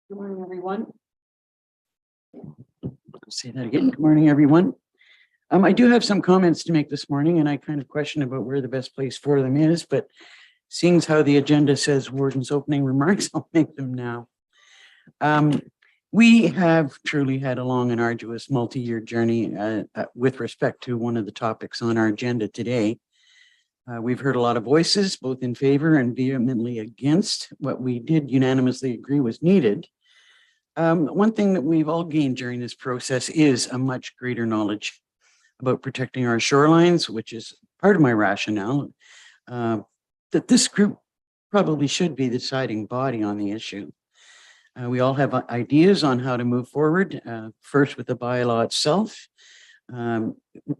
Good morning, everyone. Say that again. Good morning, everyone. I do have some comments to make this morning, and I kind of question about where the best place for them is, but seeing as how the agenda says Warden's opening remarks, I'll make them now. We have truly had a long and arduous multi-year journey with respect to one of the topics on our agenda today. We've heard a lot of voices, both in favor and vehemently against what we did unanimously agree was needed. One thing that we've all gained during this process is a much greater knowledge about protecting our shorelines, which is part of my rationale, that this group probably should be the deciding body on the issue. We all have ideas on how to move forward, first with the bylaw itself.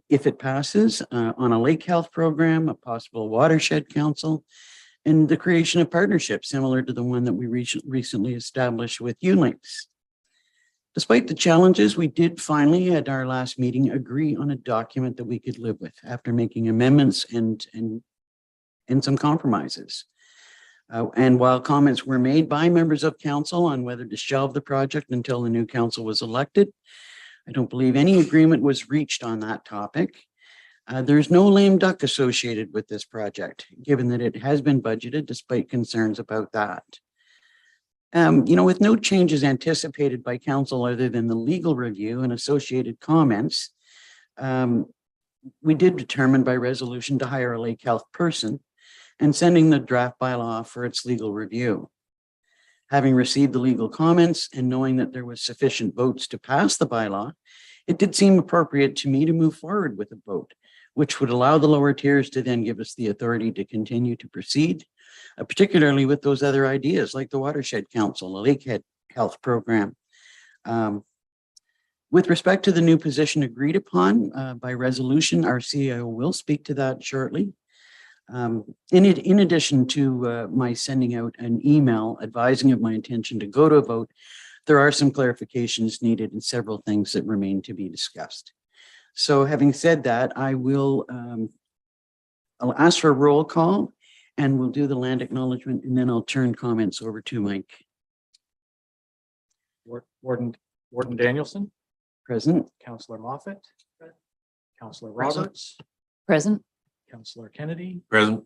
If it passes, on a lake health program, a possible watershed council, and the creation of partnerships similar to the one that we recently established with ULinks. Despite the challenges, we did finally at our last meeting agree on a document that we could live with after making amendments and some compromises. And while comments were made by members of council on whether to shelve the project until the new council was elected, I don't believe any agreement was reached on that topic. There's no lame duck associated with this project, given that it has been budgeted despite concerns about that. With no changes anticipated by council other than the legal review and associated comments, we did determine by resolution to hire a lake health person and sending the draft bylaw for its legal review. Having received the legal comments and knowing that there was sufficient votes to pass the bylaw, it did seem appropriate to me to move forward with a vote, which would allow the lower tiers to then give us the authority to continue to proceed, particularly with those other ideas like the Watershed Council, a lake health program. With respect to the new position agreed upon by resolution, our CIO will speak to that shortly. In addition to my sending out an email advising of my intention to go to a vote, there are some clarifications needed and several things that remain to be discussed. So having said that, I'll ask for a roll call and we'll do the land acknowledgement and then I'll turn comments over to Mike. Warden Danielson. Present. Councillor Moffat. Councillor Roberts. Present. Councillor Kennedy. Present.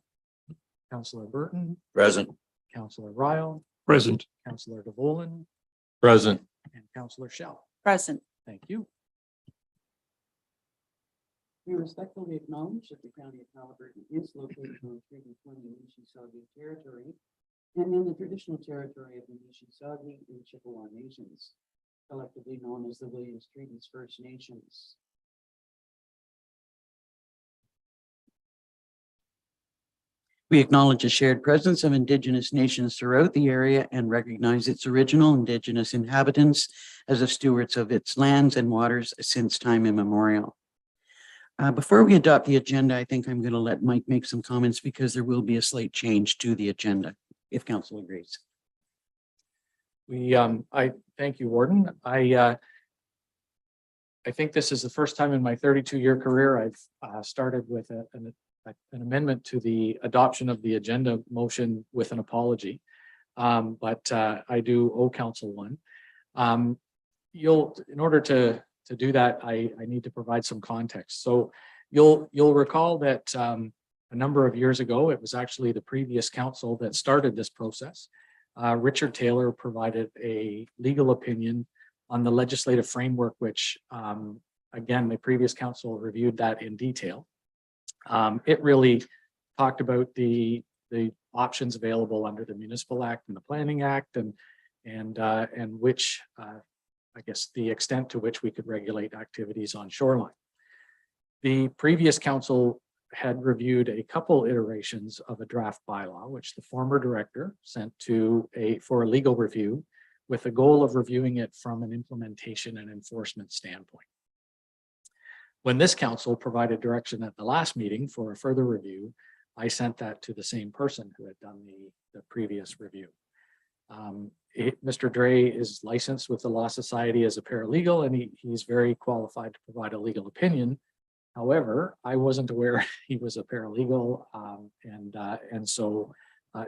Councillor Burton. Present. Councillor Ryle. Present. Councillor DeVolen. Present. And Councillor Shell. Present. Thank you. We respectfully acknowledge that the County of Halliburton is located on Treaty 20 Mississauga territory and in the traditional territory of the Mississauga and Chippewa nations, collectively known as the Williams Treaties First Nations. We acknowledge a shared presence of Indigenous nations throughout the area and recognize its original Indigenous inhabitants as the stewards of its lands and waters since time immemorial. Before we adopt the agenda, I think I'm going to let Mike make some comments because there will be a slight change to the agenda, if council agrees. I thank you, Warden. I think this is the first time in my 32-year career I've started with an amendment to the adoption of the agenda motion with an apology. But I do owe council one. In order to do that, I need to provide some context. So you'll recall that a number of years ago, it was actually the previous council that started this process. Richard Taylor provided a legal opinion on the legislative framework, which again, the previous council reviewed that in detail. It really talked about the options available under the Municipal Act and the Planning Act and which I guess the extent to which we could regulate activities on shoreline. The previous council had reviewed a couple iterations of a draft bylaw, which the former director sent for a legal review with the goal of reviewing it from an implementation and enforcement standpoint. When this council provided direction at the last meeting for a further review, I sent that to the same person who had done the previous review. Mr. Dre is licensed with the Law Society as a paralegal, and he's very qualified to provide a legal opinion. However, I wasn't aware he was a paralegal, and so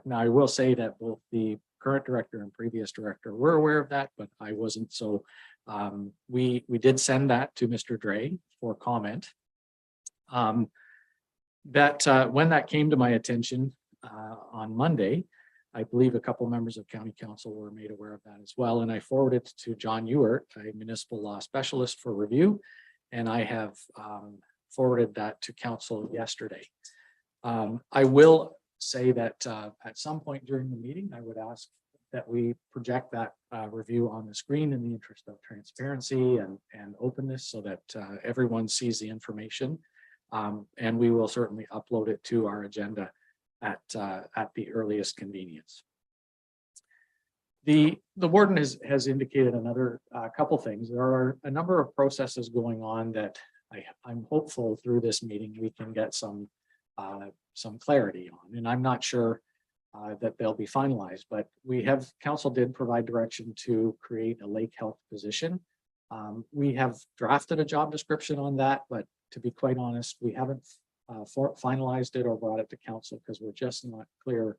now I will say that both the current director and previous director were aware of that, but I wasn't. So we did send that to Mr. Dre for comment. When that came to my attention on Monday, I believe a couple members of county council were made aware of that as well. And I forwarded it to John Ewart, a municipal law specialist, for review. And I have forwarded that to council yesterday. I will say that at some point during the meeting, I would ask that we project that review on the screen in the interest of transparency and openness, so that everyone sees the information. And we will certainly upload it to our agenda at the earliest convenience. The warden has indicated another couple things. There are a number of processes going on that I'm hopeful through this meeting we can get some clarity on, and I'm not sure that they'll be finalized, but council did provide direction to create a lake health position. We have drafted a job description on that, but to be quite honest, we haven't finalized it or brought it to council because we're just not clear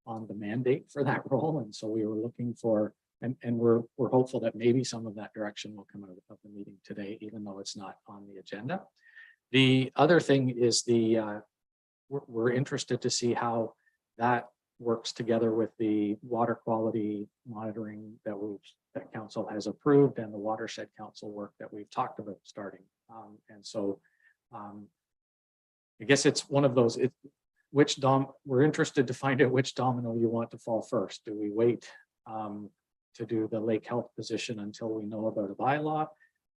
on the mandate for that role. And so we were looking for, and we're hopeful that maybe some of that direction will come out of the meeting today, even though it's not on the agenda. The other thing is we're interested to see how that works together with the water quality monitoring that council has approved, and the watershed council work that we've talked about starting. And so I guess it's one of those, we're interested to find out which domino you want to fall first. Do we wait to do the lake health position until we know about a bylaw?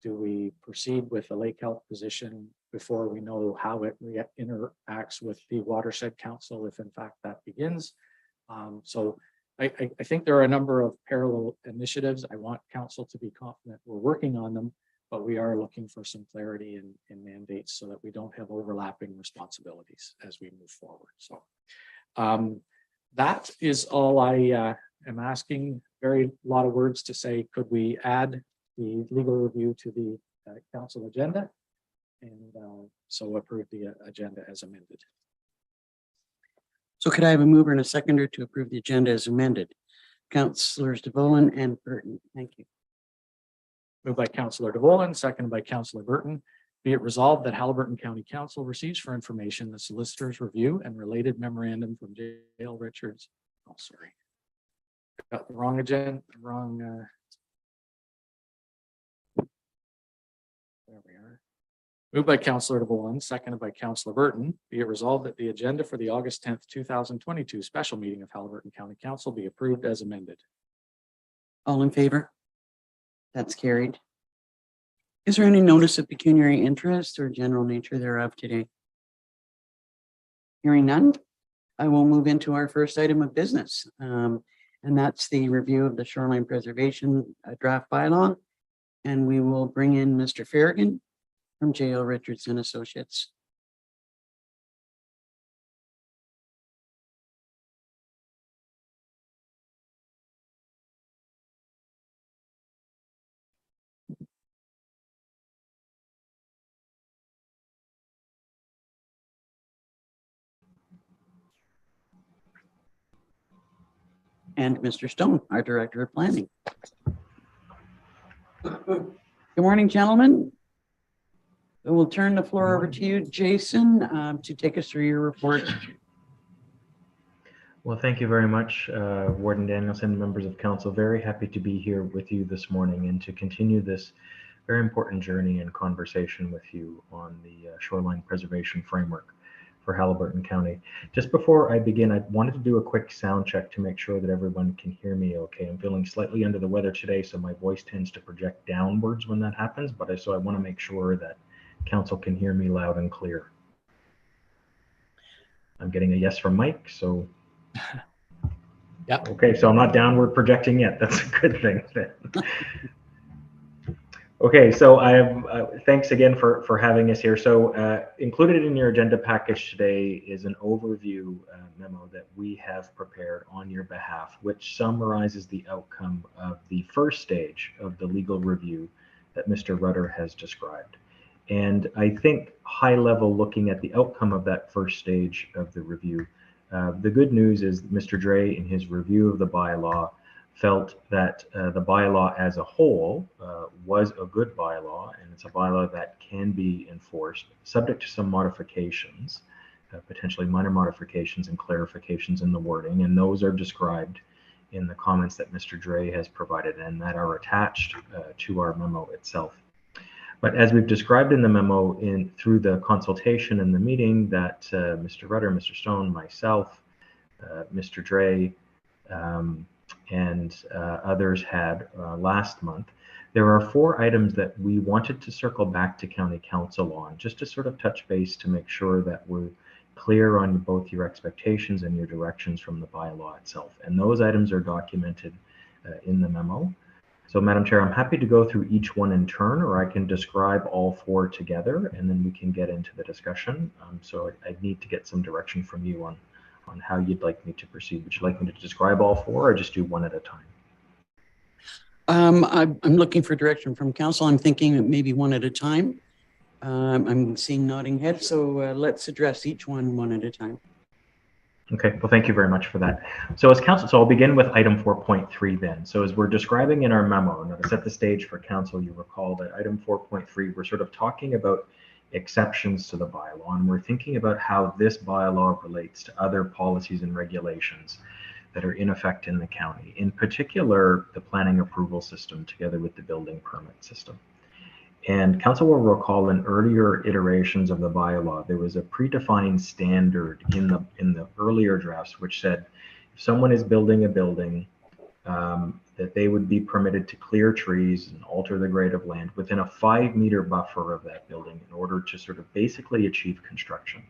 Do we proceed with the lake health position before we know how it interacts with the watershed council, if in fact that begins? So I think there are a number of parallel initiatives. I want council to be confident we're working on them, but we are looking for some clarity in mandates so that we don't have overlapping responsibilities as we move forward. So that is all I am asking. Very lot of words to say. Could we add the legal review to the council agenda, and so approve the agenda as amended? So could I have a mover and a seconder to approve the agenda as amended? Councillors DeVolen and Burton. Thank you. Moved by Councillor DeVolen, seconded by Councillor Burton. Be it resolved that Haliburton County Council receives for information the solicitor's review and related memorandum from J.L. Richards. Oh, sorry. Got the wrong agenda, wrong. There we are. Moved by Councillor DeVolen, seconded by Councillor Burton. Be it resolved that the agenda for the August 10th, 2022 special meeting of Haliburton County Council be approved as amended. All in favor? That's carried. Is there any notice of pecuniary interest or general nature thereof today? Hearing none, I will move into our first item of business. And that's the review of the Shoreline Preservation draft bylaw. And we will bring in Mr. Farragon from J.L. Richards and Associates. And Mr. Stone, our Director of Planning. Good morning, gentlemen. We'll turn the floor over to you, Jason, to take us through your report. Well, thank you very much, Warden Danielson, members of council. Very happy to be here with you this morning and to continue this very important journey and conversation with you on the Shoreline Preservation Framework for Haliburton County. Just before I begin, I wanted to do a quick sound check to make sure that everyone can hear me okay. I'm feeling slightly under the weather today, so my voice tends to project downwards when that happens, but so I want to make sure that council can hear me loud and clear. I'm getting a yes from Mike, so. Yeah. Okay, so I'm not downward projecting yet. That's a good thing. Okay, so I have thanks again for having us here. So included in your agenda package today is an overview memo that we have prepared on your behalf, which summarizes the outcome of the first stage of the legal review that Mr. Rutter has described. And I think high level, looking at the outcome of that first stage of the review, the good news is Mr. Dre, in his review of the bylaw, felt that the bylaw as a whole was a good bylaw, and it's a bylaw that can be enforced, subject to some modifications, potentially minor modifications and clarifications in the wording, and those are described in the comments that Mr. Dre has provided and that are attached to our memo itself. But as we've described in the memo through the consultation and the meeting that Mr. Rudder, Mr. Stone, myself, Mr. Dre, and others had last month, there are 4 items that we wanted to circle back to County Council on, just to sort of touch base to make sure that we're clear on both your expectations and your directions from the bylaw itself. And those items are documented in the memo. So, Madam Chair, I'm happy to go through each one in turn, or I can describe all 4 together, and then we can get into the discussion. So I need to get some direction from you on how you'd like me to proceed. Would you like me to describe all 4 or just do one at a time? I'm looking for direction from council. I'm thinking maybe one at a time. I'm seeing nodding heads, so let's address each one at a time. Okay, well, thank you very much for that. So as council, so I'll begin with item 4.3 then. So as we're describing in our memo, and to set the stage for council, you recall that item 4.3, we're sort of talking about exceptions to the bylaw, and we're thinking about how this bylaw relates to other policies and regulations that are in effect in the county, in particular, the planning approval system together with the building permit system. And council will recall in earlier iterations of the bylaw, there was a predefined standard in the earlier drafts, which said if someone is building a building, that they would be permitted to clear trees and alter the grade of land within a 5-meter buffer of that building in order to sort of basically achieve construction.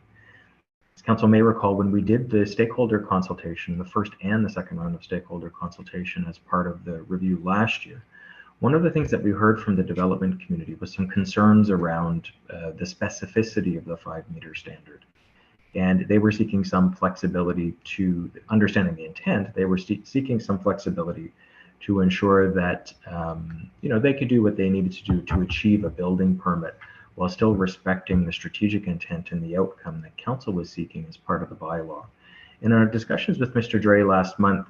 As council may recall, when we did the stakeholder consultation, the first and the second round of stakeholder consultation as part of the review last year, one of the things that we heard from the development community was some concerns around the specificity of the 5-meter standard. And they were seeking some flexibility to, understanding the intent, they were seeking some flexibility to ensure that they could do what they needed to do to achieve a building permit while still respecting the strategic intent and the outcome that council was seeking as part of the bylaw. In our discussions with Mr. Dre last month,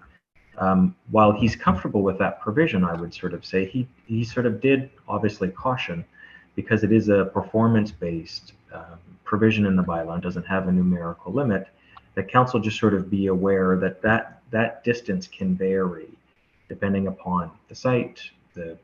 while he's comfortable with that provision, I would sort of say he sort of did obviously caution, because it is a performance-based provision in the bylaw and doesn't have a numerical limit, that council just sort of be aware that that distance can vary depending upon the site, the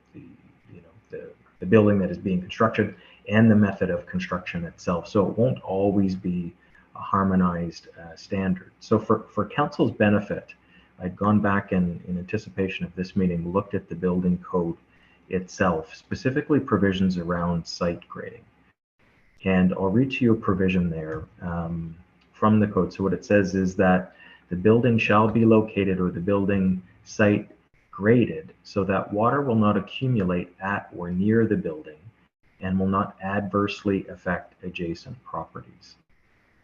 building that is being constructed, and the method of construction itself. So it won't always be a harmonized standard. So for council's benefit, I'd gone back in anticipation of this meeting, looked at the building code itself, specifically provisions around site grading. And I'll read to you a provision there from the code. So what it says is that the building shall be located, or the building site graded, so that water will not accumulate at or near the building and will not adversely affect adjacent properties.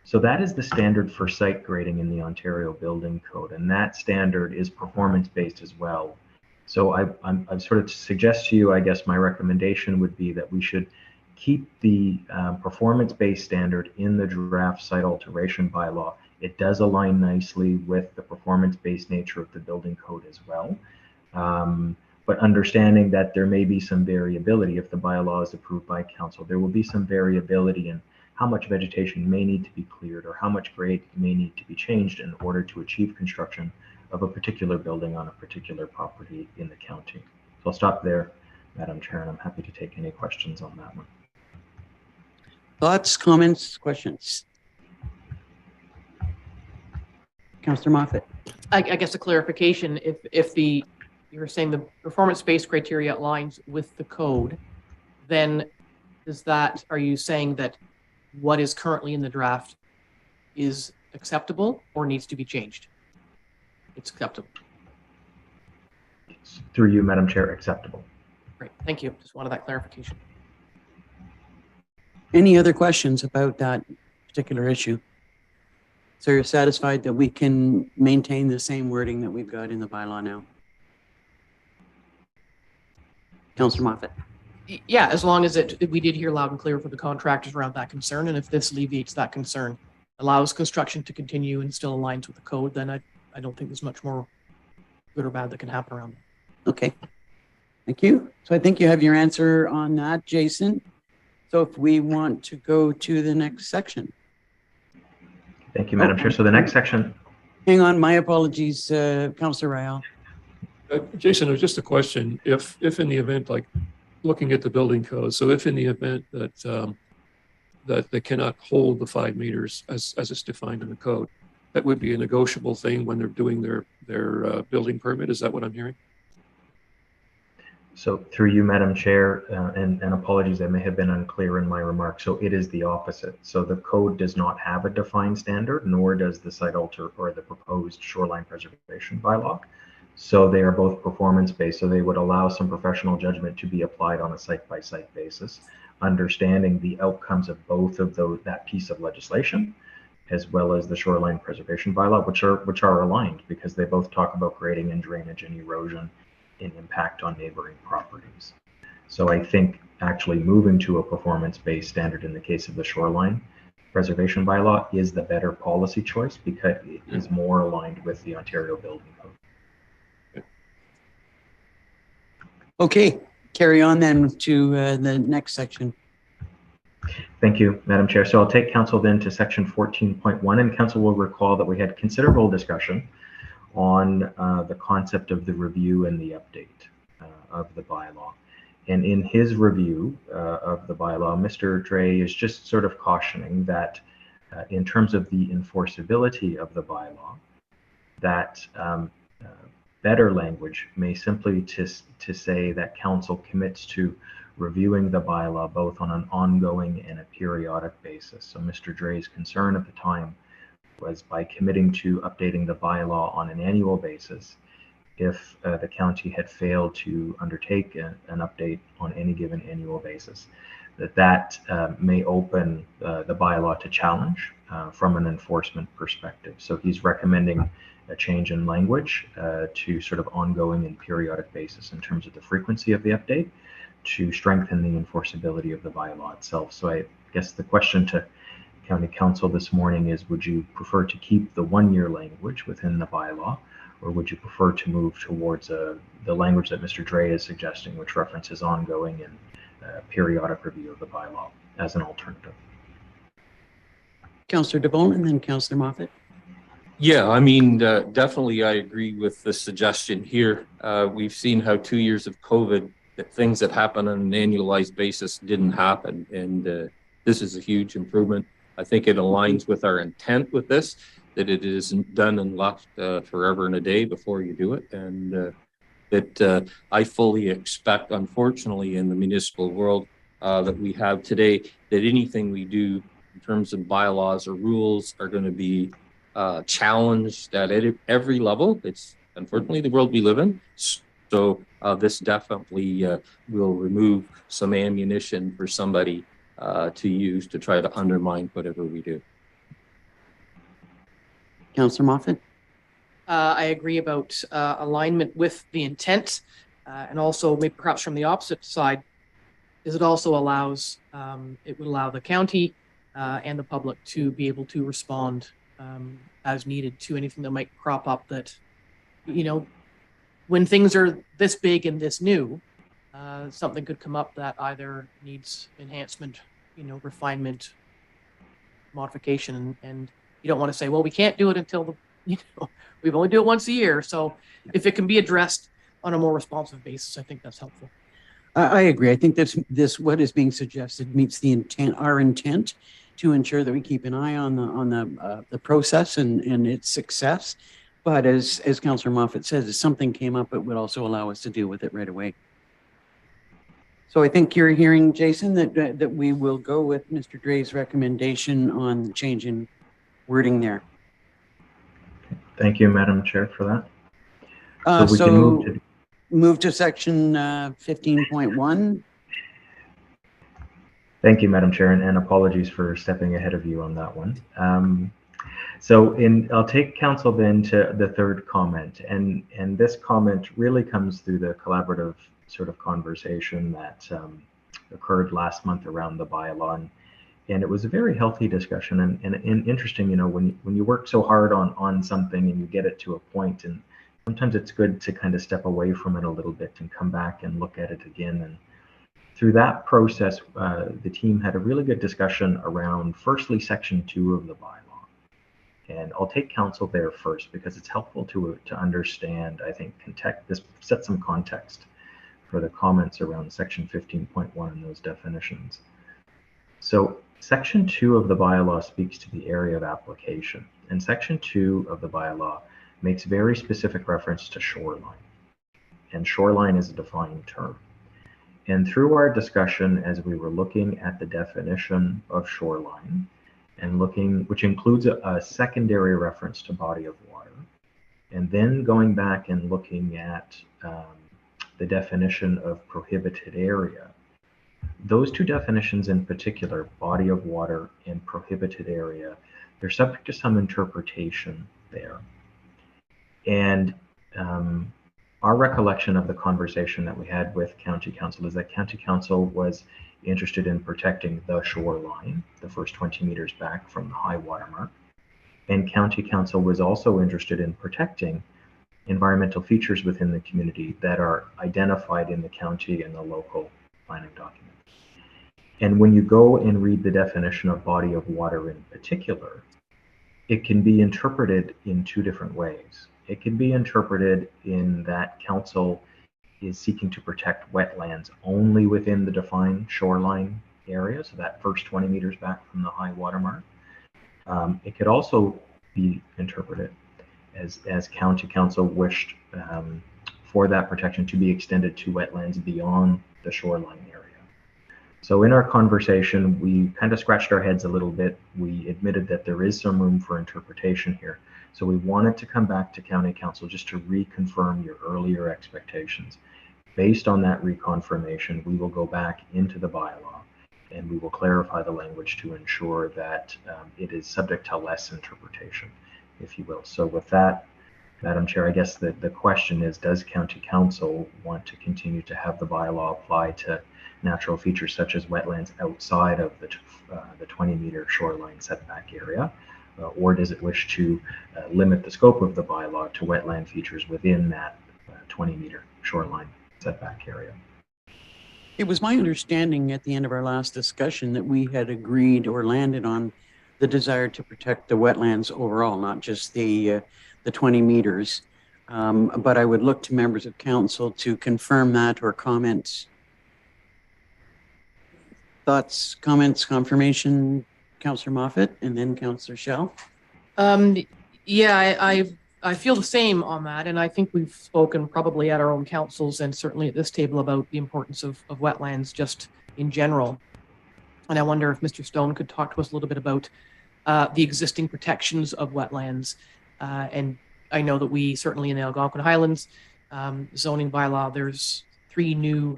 So that is the standard for site grading in the Ontario Building Code, and that standard is performance-based as well. So I sort of suggest to you, I guess my recommendation would be that we should keep the performance-based standard in the draft site alteration bylaw. It does align nicely with the performance-based nature of the building code as well. But understanding that there may be some variability if the bylaw is approved by council, there will be some variability in how much vegetation may need to be cleared or how much grade may need to be changed in order to achieve construction of a particular building on a particular property in the county. So I'll stop there, Madam Chair, and I'm happy to take any questions on that one. Thoughts, comments, questions? Councillor Moffat. I guess a clarification, if you're saying the performance-based criteria aligns with the code, then are you saying that what is currently in the draft is acceptable or needs to be changed? It's acceptable. Through you, Madam Chair, acceptable. Great, thank you. Just wanted that clarification. Any other questions about that particular issue? So you're satisfied that we can maintain the same wording that we've got in the bylaw now? Councillor Moffat. Yeah, as long as we did hear loud and clear for the contractors around that concern, and if this alleviates that concern, allows construction to continue and still aligns with the code, then I don't think there's much more good or bad that can happen around it. Okay, thank you. So I think you have your answer on that, Jason. So if we want to go to the next section. Thank you, Madam Chair. So the next section. Hang on, my apologies, Councillor Ryle. Jason, it was just a question. If in the event, like looking at the building code, so if in the event that that they cannot hold the 5 meters as it's defined in the code, that would be a negotiable thing when they're doing their building permit. Is that what I'm hearing? So through you, Madam Chair, and apologies, I may have been unclear in my remarks. So it is the opposite. So the code does not have a defined standard, nor does the site alter or the proposed shoreline preservation bylaw. So they are both performance-based. So they would allow some professional judgment to be applied on a site-by-site basis, understanding the outcomes of both of that piece of legislation, as well as the shoreline preservation bylaw, which are aligned because they both talk about grading and drainage and erosion and impact on neighboring properties. So I think actually moving to a performance-based standard in the case of the shoreline preservation bylaw is the better policy choice because it is more aligned with the Ontario Building Code. Okay, carry on then to the next section. Thank you, Madam Chair. So I'll take council then to section 14.1, and council will recall that we had considerable discussion on the concept of the review and the update of the bylaw. And in his review of the bylaw, Mr. Dre is just sort of cautioning that in terms of the enforceability of the bylaw, that better language may simply to say that council commits to reviewing the bylaw both on an ongoing and a periodic basis. So Mr. Dre's concern at the time was by committing to updating the bylaw on an annual basis, if the county had failed to undertake an update on any given annual basis, that may open the bylaw to challenge from an enforcement perspective. So he's recommending a change in language to sort of ongoing and periodic basis in terms of the frequency of the update to strengthen the enforceability of the bylaw itself. So I guess the question to County Council this morning is, would you prefer to keep the 1-year language within the bylaw, or would you prefer to move towards the language that Mr. Dre is suggesting, which references ongoing and periodic review of the bylaw as an alternative? Councillor DeBonne and then Councillor Moffat. Yeah, I mean, definitely I agree with the suggestion here. We've seen how 2 years of COVID, that things that happen on an annualized basis didn't happen. And this is a huge improvement. I think it aligns with our intent with this, that it isn't done and left forever and a day before you do it. And that I fully expect, unfortunately, in the municipal world that we have today, that anything we do in terms of bylaws or rules are going to be challenged at every level. It's unfortunately the world we live in. So this definitely will remove some ammunition for somebody to use to try to undermine whatever we do. Councillor Moffat. I agree about alignment with the intent, and also maybe perhaps from the opposite side, is it also allows, it would allow the county and the public to be able to respond as needed to anything that might crop up that, you know, when things are this big and this new, something could come up that either needs enhancement, you know, refinement, modification, and you don't want to say, well, we can't do it until the, you know, we've only do it once a year. So if it can be addressed on a more responsive basis, I think that's helpful. I agree. I think this what is being suggested meets the intent, our intent, to ensure that we keep an eye on the process and its success. But as Councillor Moffat says, if something came up, it would also allow us to deal with it right away. So I think you're hearing, Jason, that we will go with Mr. Dre's recommendation on the change in wording there. Thank you, Madam Chair, for that. So we can move to section 15.1. Thank you, Madam Chair, and apologies for stepping ahead of you on that one. So I'll take council then to the third comment, and this comment really comes through the collaborative sort of conversation that occurred last month around the bylaw, and it was a very healthy discussion and interesting. You know, when you work so hard on something and you get it to a point, and sometimes it's good to kind of step away from it a little bit and come back and look at it again. And through that process, the team had a really good discussion around, firstly, Section 2 of the bylaw. And I'll take counsel there first because it's helpful to understand, I think, this set some context for the comments around Section 15.1 and those definitions. So Section 2 of the bylaw speaks to the area of application. And Section 2 of the bylaw makes very specific reference to shoreline. And shoreline is a defined term. And through our discussion, as we were looking at the definition of shoreline, and which includes a secondary reference to body of water, and then going back and looking at the definition of prohibited area, those two definitions in particular, body of water and prohibited area, they're subject to some interpretation there. And our recollection of the conversation that we had with County Council is that County Council was interested in protecting the shoreline, the first 20 meters back from the high water mark. And County Council was also interested in protecting environmental features within the community that are identified in the county and the local planning document. And when you go and read the definition of body of water in particular, it can be interpreted in two different ways. It can be interpreted in that council is seeking to protect wetlands only within the defined shoreline area, so that first 20 meters back from the high water mark. It could also be interpreted as County Council wished for that protection to be extended to wetlands beyond the shoreline area. So in our conversation, we kind of scratched our heads a little bit. We admitted that there is some room for interpretation here. So we wanted to come back to County Council just to reconfirm your earlier expectations. Based on that reconfirmation, we will go back into the bylaw and we will clarify the language to ensure that it is subject to less interpretation, if you will. So with that, Madam Chair, I guess the question is, does County Council want to continue to have the bylaw apply to natural features such as wetlands outside of the 20-meter shoreline setback area? Or does it wish to limit the scope of the bylaw to wetland features within that 20-meter shoreline setback area? It was my understanding at the end of our last discussion that we had agreed or landed on the desire to protect the wetlands overall, not just the 20 meters. But I would look to members of council to confirm that or comments. Thoughts, comments, confirmation, Councillor Moffat, and then Councillor Schell. Yeah, I feel the same on that, and I think we've spoken probably at our own councils and certainly at this table about the importance of wetlands just in general. And I wonder if Mr. Stone could talk to us a little bit about the existing protections of wetlands. And I know that we certainly in the Algonquin Highlands zoning bylaw, there's 3 new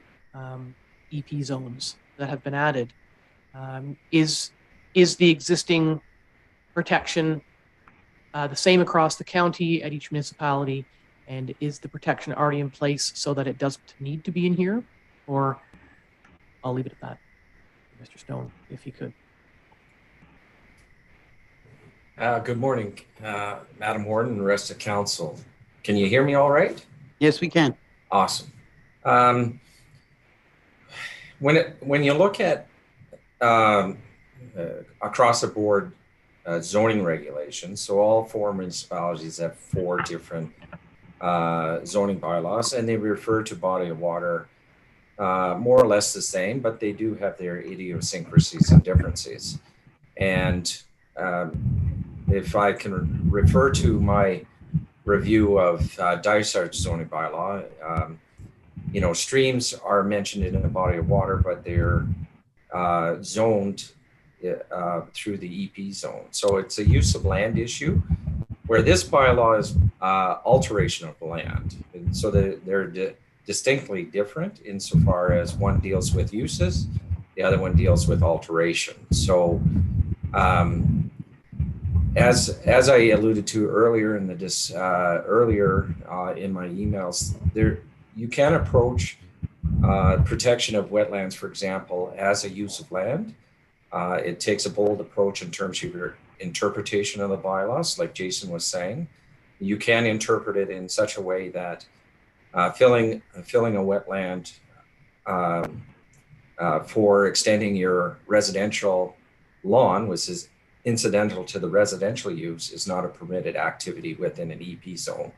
EP zones that have been added. Is the existing protection the same across the county at each municipality? And is the protection already in place so that it doesn't need to be in here? Or I'll leave it at that. Mr. Stone, if he could. Good morning, Madam Warden and the rest of council. Can you hear me all right? Yes, we can. Awesome. When you look at across the board zoning regulations, so all 4 municipalities have 4 different zoning bylaws, and they refer to body of water more or less the same, but they do have their idiosyncrasies and differences. And if I can refer to my review of Dysart's zoning bylaw, you know, streams are mentioned in the body of water, but they're zoned through the EP zone. So it's a use of land issue, where this bylaw is alteration of land. And so they're distinctly different insofar as one deals with uses, the other one deals with alteration. So as I alluded to earlier in in my emails, you can approach protection of wetlands, for example, as a use of land. It takes a bold approach in terms of your interpretation of the bylaws, like Jason was saying. you can interpret it in such a way that filling a wetland for extending your residential lawn, which is incidental to the residential use, is not a permitted activity within an EP zone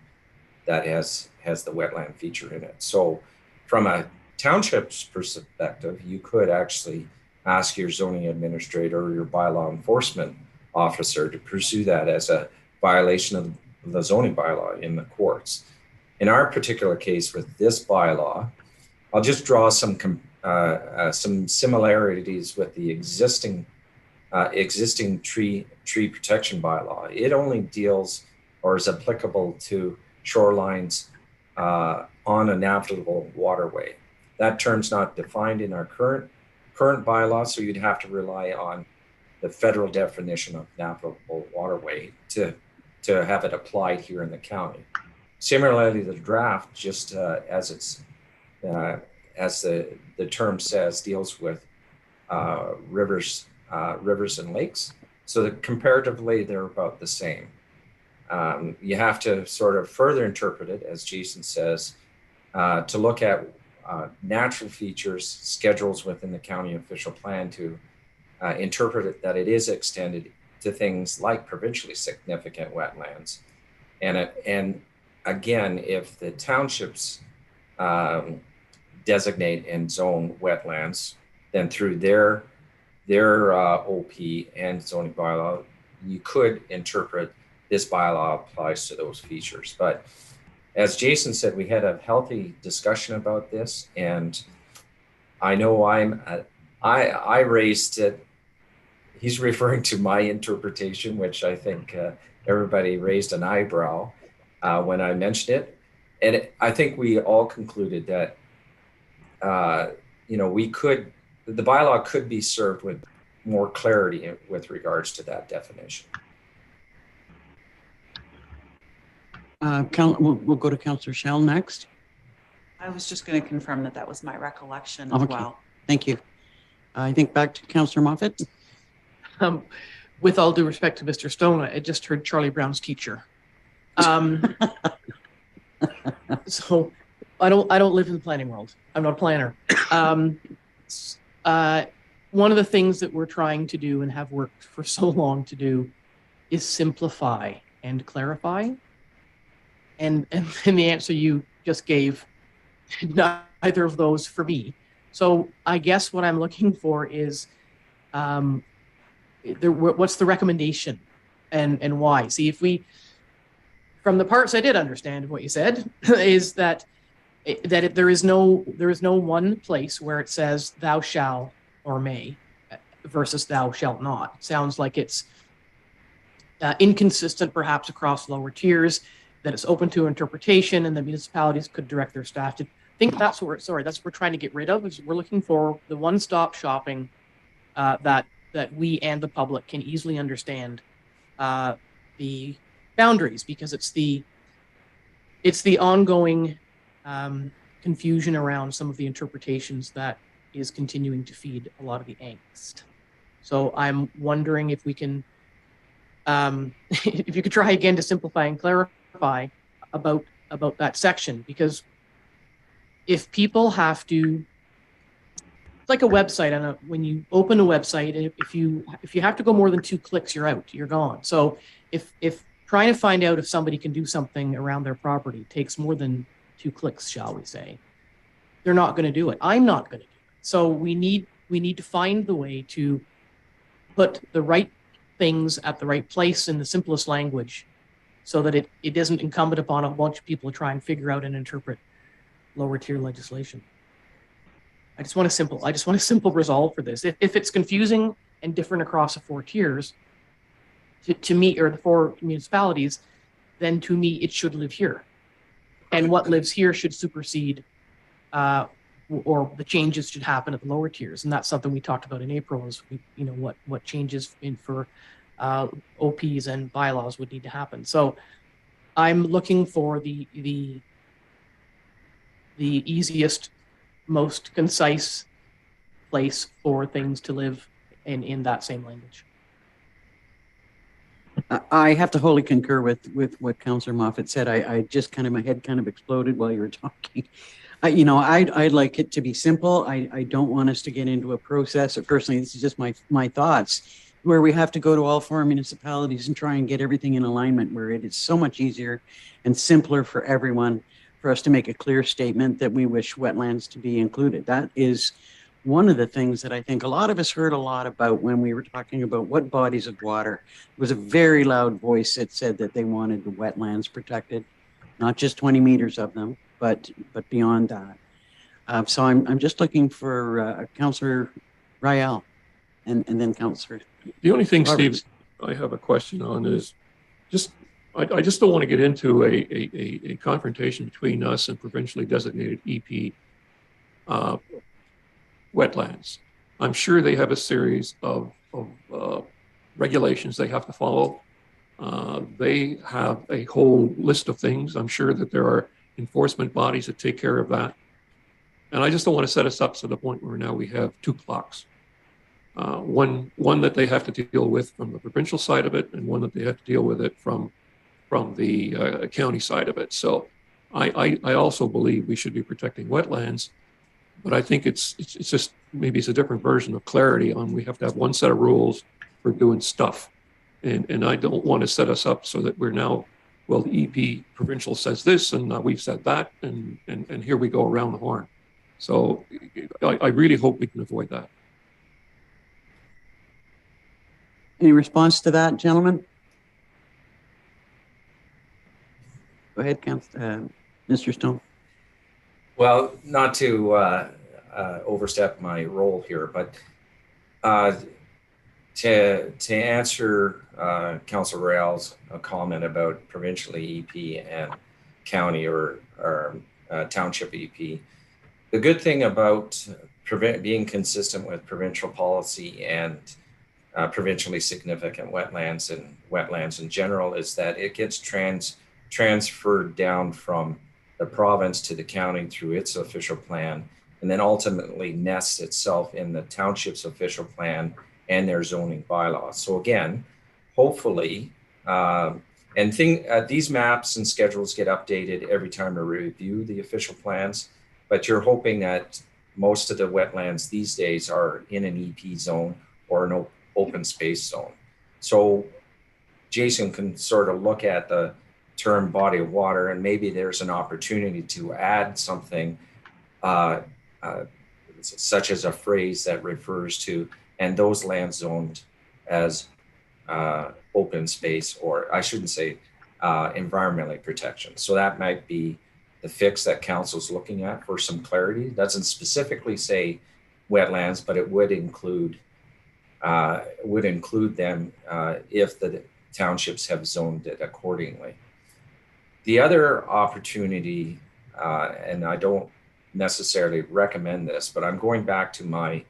that has the wetland feature in it. So from a township's perspective, you could actually ask your zoning administrator or your bylaw enforcement officer to pursue that as a violation of the zoning bylaw in the courts. In our particular case with this bylaw, I'll just draw some similarities with the existing tree protection bylaw. It only deals or is applicable to shorelines on a navigable waterway. That term's not defined in our current bylaw, so you'd have to rely on the federal definition of navigable waterway to have it applied here in the county. Similarly, the draft, just as it's as the term says, deals with rivers and lakes. So that comparatively, they're about the same. You have to sort of further interpret it, as Jason says, to look at natural features, schedules within the county official plan to interpret it that it is extended to things like provincially significant wetlands. And again, if the townships designate and zone wetlands, then through their OP and zoning bylaw, you could interpret this bylaw applies to those features. But as Jason said, we had a healthy discussion about this, and I know I raised it. He's referring to my interpretation, which I think everybody raised an eyebrow when I mentioned it. And I think we all concluded that, the bylaw could be served with more clarity with regards to that definition. We'll go to Councillor Shell next. I was just going to confirm that that was my recollection as Okay. well. Thank you. I think back to Councillor Moffat. With all due respect to Mr. Stone, I just heard Charlie Brown's teacher. So I don't live in the planning world. I'm not a planner. One of the things that we're trying to do and have worked for so long to do is simplify and clarify. And the answer you just gave, neither of those for me. So I guess what I'm looking for is, what's the recommendation and why? See, if we, from the parts I did understand of what you said, is that there is no one place where it says thou shall or may versus thou shalt not. It sounds like it's inconsistent perhaps across lower tiers, that it's open to interpretation, and the municipalities could direct their staff to think that's what we're trying to get rid of. Is we're looking for the one-stop shopping that we and the public can easily understand the boundaries, because it's the ongoing confusion around some of the interpretations that is continuing to feed a lot of the angst. So I'm wondering if we can, if you could try again to simplify and clarify about that section, because if people have to, it's like a website, and when you open a website, and if you have to go more than 2 clicks, you're out, you're gone. So if trying to find out if somebody can do something around their property takes more than 2 clicks, shall we say, they're not going to do it. I'm not going to do it. So we need to find the way to put the right things at the right place in the simplest language, so that it isn't incumbent upon a bunch of people to try and figure out and interpret lower tier legislation. I just want a simple resolve for this. If it's confusing and different across the 4 tiers to me, or the 4 municipalities, then to me it should live here, and what lives here should supersede, or the changes should happen at the lower tiers. And that's something we talked about in April, is what changes for OPs and bylaws would need to happen. So I'm looking for the easiest, most concise place for things to live in that same language. I have to wholly concur with what Councillor Moffat said. I just kind of, my head kind of exploded while you were talking. I'd like it to be simple. I don't want us to get into a process, or personally, this is just my thoughts, where we have to go to all 4 municipalities and try and get everything in alignment, where it is so much easier and simpler for everyone for us to make a clear statement that we wish wetlands to be included. That is one of the things that I think a lot of us heard a lot about when we were talking about what bodies of water. It was a very loud voice that said that they wanted the wetlands protected, not just 20 meters of them, but beyond that. So I'm just looking for Councillor Rael and then Councillor. The only thing, Roberts. Steve, I have a question on is just, I just don't want to get into a confrontation between us and provincially designated EP wetlands. I'm sure they have a series of regulations they have to follow. They have a whole list of things. I'm sure that there are enforcement bodies that take care of that. And I just don't want to set us up to the point where now we have two clocks. One that they have to deal with from the provincial side of it, and one that they have to deal with it from the county side of it. So I also believe we should be protecting wetlands, but I think it's just, maybe it's a different version of clarity on, we have to have one set of rules for doing stuff. And I don't want to set us up so that we're now, well, the EP provincial says this and we've said that, and here we go around the horn. So I really hope we can avoid that. Any response to that, gentlemen? Go ahead, Mr. Stone. Well, not to overstep my role here, but to answer Councillor Rael's comment about provincially EP and county or township EP, the good thing about being consistent with provincial policy and provincially significant wetlands and wetlands in general is that it gets transferred down from the province to the county through its official plan, and then ultimately nests itself in the township's official plan and their zoning bylaws. So again, hopefully, these maps and schedules get updated every time we review the official plans, but you're hoping that most of the wetlands these days are in an EP zone or an open space zone. So Jason can sort of look at the term body of water, and maybe there's an opportunity to add something such as a phrase that refers to, and those lands zoned as open space, or I shouldn't say environmentally protection. So that might be the fix that council's looking at for some clarity. It doesn't specifically say wetlands, but it would include them if the townships have zoned it accordingly. The other opportunity, and I don't necessarily recommend this, but I'm going back to my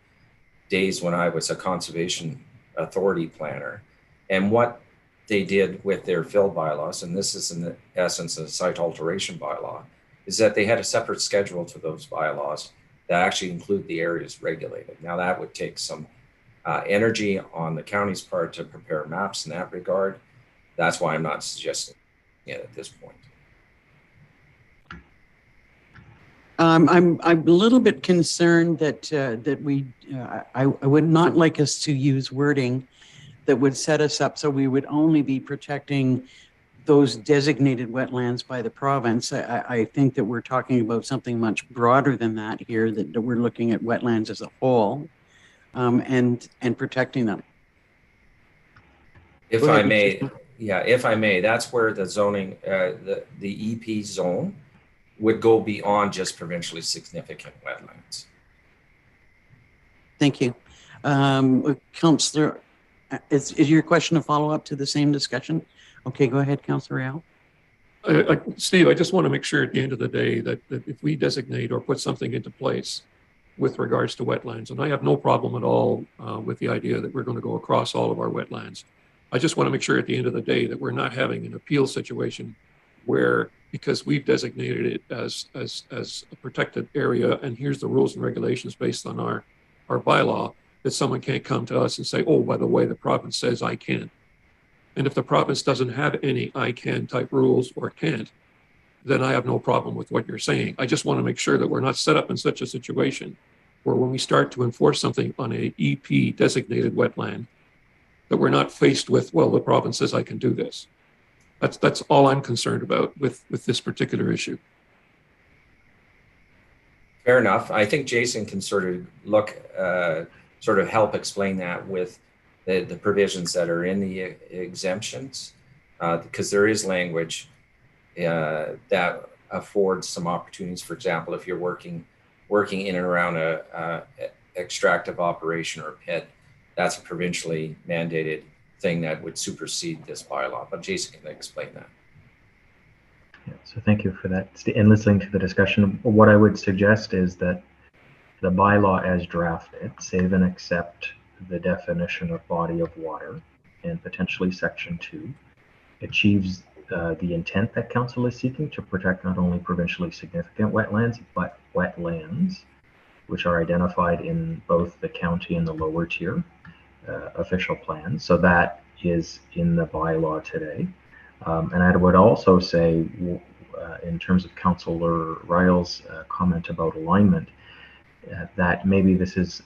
days when I was a conservation authority planner, and what they did with their fill bylaws, and this is in the essence a site alteration bylaw, is that they had a separate schedule to those bylaws that actually include the areas regulated. Now that would take some energy on the county's part to prepare maps in that regard. That's why I'm not suggesting it at this point. I'm a little bit concerned that we I would not like us to use wording that would set us up so we would only be protecting those designated wetlands by the province. I think that we're talking about something much broader than that here, that we're looking at wetlands as a whole, and protecting them. If I may, that's where the zoning, the EP zone would go beyond just provincially significant wetlands. Thank you. Councillor, is your question a follow-up to the same discussion? Okay, go ahead, Councillor Rael. Steve, I just want to make sure at the end of the day that if we designate or put something into place with regards to wetlands, and I have no problem at all with the idea that we're going to go across all of our wetlands. I just want to make sure at the end of the day that we're not having an appeal situation where, because we've designated it as a protected area, and here's the rules and regulations based on our bylaw, that someone can't come to us and say, oh, by the way, the province says I can. And if the province doesn't have any I can type rules or can't, then I have no problem with what you're saying. I just want to make sure that we're not set up in such a situation where when we start to enforce something on a EP designated wetland, that we're not faced with, well, the province says I can do this. That's all I'm concerned about with this particular issue. Fair enough. I think Jason can sort of help explain that with the provisions that are in the exemptions, because there is language that affords some opportunities. For example, if you're working in and around a extractive operation or pit, that's a provincially mandated thing that would supersede this bylaw. But Jason can explain that. Yeah, so thank you for that. And listening to the discussion, what I would suggest is that the bylaw as drafted, save and accept the definition of body of water and potentially section 2, achieves the intent that council is seeking to protect not only provincially significant wetlands, but wetlands, which are identified in both the county and the lower tier official plans. So that is in the bylaw today. And I would also say, in terms of Councillor Ryle's comment about alignment, that maybe this is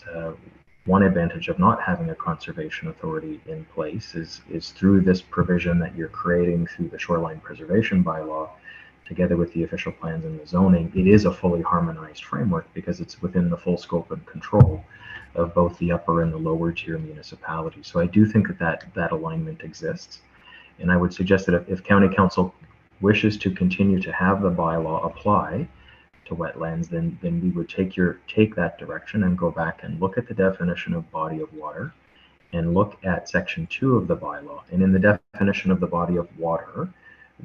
one advantage of not having a conservation authority in place is through this provision that you're creating through the Shoreline Preservation Bylaw, together with the official plans and the zoning. It is a fully harmonized framework because it's within the full scope and control of both the upper and the lower tier municipalities. So I do think that alignment exists. And I would suggest that if County Council wishes to continue to have the bylaw apply to wetlands, then we would take that direction and go back and look at the definition of body of water and look at section 2 of the bylaw. And in the definition of the body of water,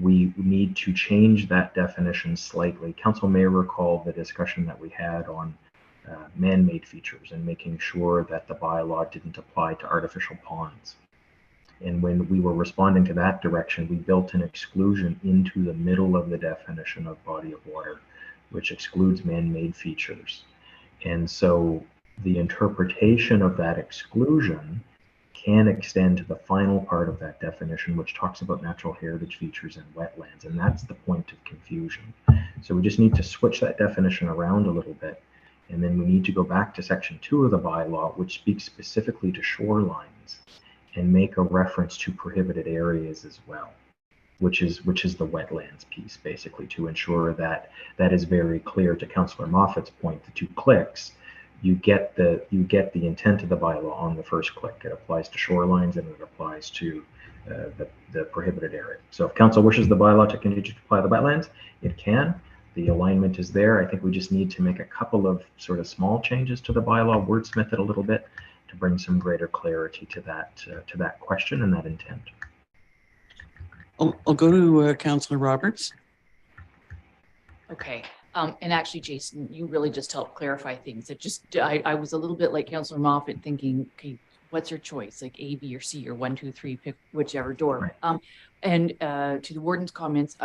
we need to change that definition slightly. Council may recall the discussion that we had on man-made features and making sure that the bylaw didn't apply to artificial ponds. And when we were responding to that direction, we built an exclusion into the middle of the definition of body of water, which excludes man-made features. And so the interpretation of that exclusion can extend to the final part of that definition, which talks about natural heritage features and wetlands. And that's the point of confusion. So we just need to switch that definition around a little bit. And then we need to go back to section 2 of the bylaw, which speaks specifically to shorelines, and make a reference to prohibited areas as well, which is the wetlands piece, basically, to ensure that that is very clear. To Councillor Moffat's point, the 2 clicks, you get the intent of the bylaw on the first click. It applies to shorelines and it applies to the prohibited area. So if council wishes the bylaw to continue to apply to wetlands, it can. The alignment is there. I think we just need to make a couple of sort of small changes to the bylaw, wordsmith it a little bit, to bring some greater clarity to that question and that intent. I'll go to Councillor Roberts. Okay. And actually, Jason, you really just helped clarify things. I was a little bit like Councillor Moffat thinking, okay, what's your choice? Like A, B, or C, or 1, 2, 3, pick whichever door. Right. And to the warden's comments,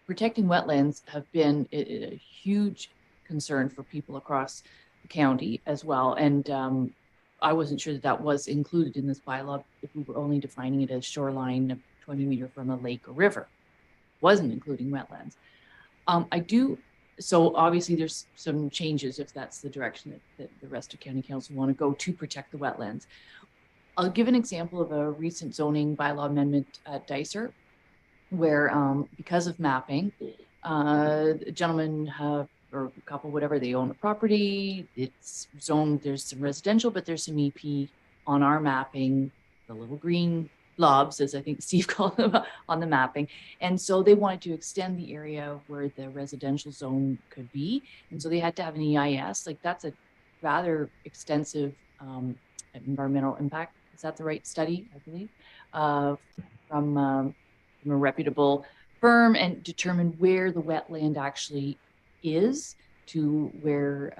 protecting wetlands have been a huge concern for people across the county as well. And I wasn't sure that was included in this bylaw if we were only defining it as shoreline 20 meter from a lake or river. Wasn't including wetlands. So obviously there's some changes if that's the direction that the rest of County Council want to go to protect the wetlands. I'll give an example of a recent zoning bylaw amendment at Dicer, where because of mapping, a gentleman or a couple, whatever, they own a property, it's zoned, there's some residential, but there's some EP on our mapping, the little green blobs, as I think Steve called them, on the mapping. And so they wanted to extend the area where the residential zone could be. And so they had to have an EIS. Like, that's a rather extensive environmental impact. Is that the right study, I believe, from a reputable firm, and determine where the wetland actually is to where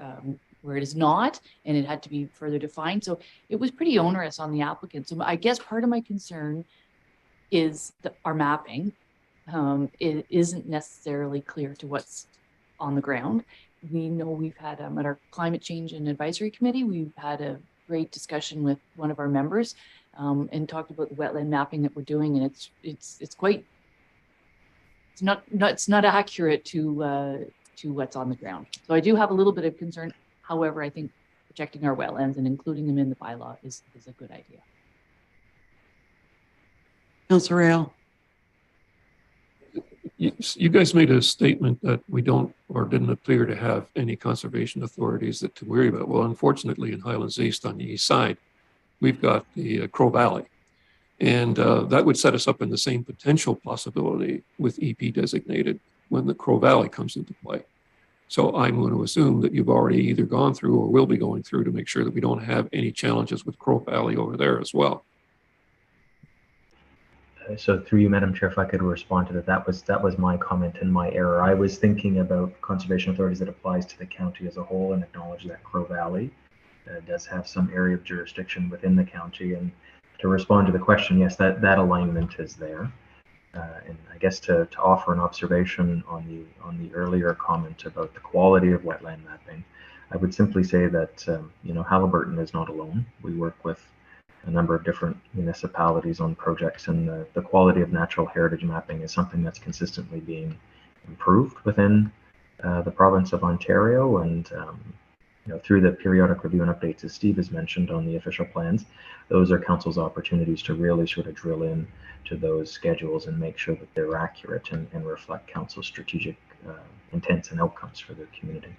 it is not, and it had to be further defined. So it was pretty onerous on the applicant. So I guess part of my concern is that our mapping it isn't necessarily clear to what's on the ground. We know we've had at our climate change and advisory committee, we've had a great discussion with one of our members and talked about the wetland mapping that we're doing, and it's quite, it's not accurate to what's on the ground. So I do have a little bit of concern. However, I think protecting our wetlands and including them in the bylaw is a good idea. Councillor Rail. You guys made a statement that we don't or didn't appear to have any conservation authorities that to worry about. Well, unfortunately, in Highlands East on the east side, we've got the Crow Valley. And that would set us up in the same potential possibility with EP designated when the Crow Valley comes into play. So I'm going to assume that you've already either gone through or will be going through to make sure that we don't have any challenges with Crow Valley over there as well. So through you, Madam Chair, if I could respond to that, that was my comment and my error. I was thinking about conservation authorities that applies to the county as a whole, and acknowledge that Crow Valley does have some area of jurisdiction within the county. And to respond to the question, yes, that alignment is there. And I guess to offer an observation on the earlier comment about the quality of wetland mapping, I would simply say that Haliburton is not alone. We work with a number of different municipalities on projects, and the quality of natural heritage mapping is something that's consistently being improved within the province of Ontario. And through the periodic review and updates, as Steve has mentioned on the official plans, those are council's opportunities to really sort of drill in to those schedules and make sure that they're accurate and reflect council's strategic intents and outcomes for their community.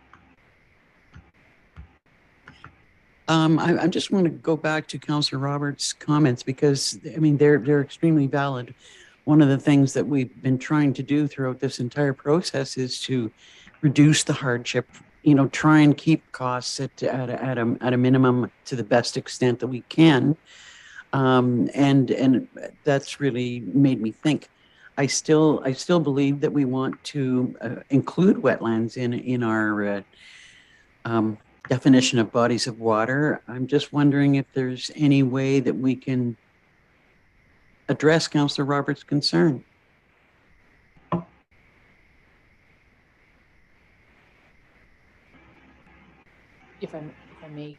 I just want to go back to Councillor Roberts' comments, because I mean they're extremely valid. One of the things that we've been trying to do throughout this entire process is to reduce the hardship. Try and keep costs at a minimum to the best extent that we can, and that's really made me think. I still believe that we want to include wetlands in our definition of bodies of water. I'm just wondering if there's any way that we can address Councillor Roberts' concern. If I may,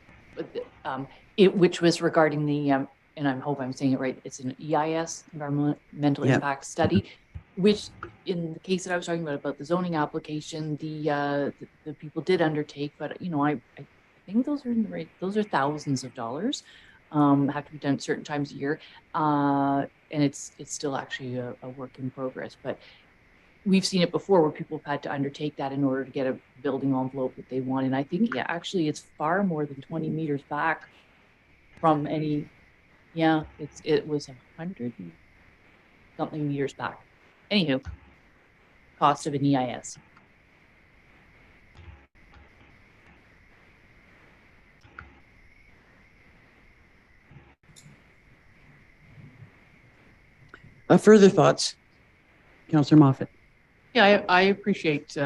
which was regarding the, and I hope I'm saying it right, it's an EIS, environmental impact study, which in the case that I was talking about the zoning application, the people did undertake, but I think those are in the right, those are thousands of dollars, have to be done at certain times a year, and it's still actually a work in progress. But we've seen it before where people have had to undertake that in order to get a building envelope that they want. And I think, actually it's far more than 20 meters back from any, it was 100 and something meters back. Anywho, cost of an EIS. Further thoughts, Councillor Moffat? Yeah, I appreciate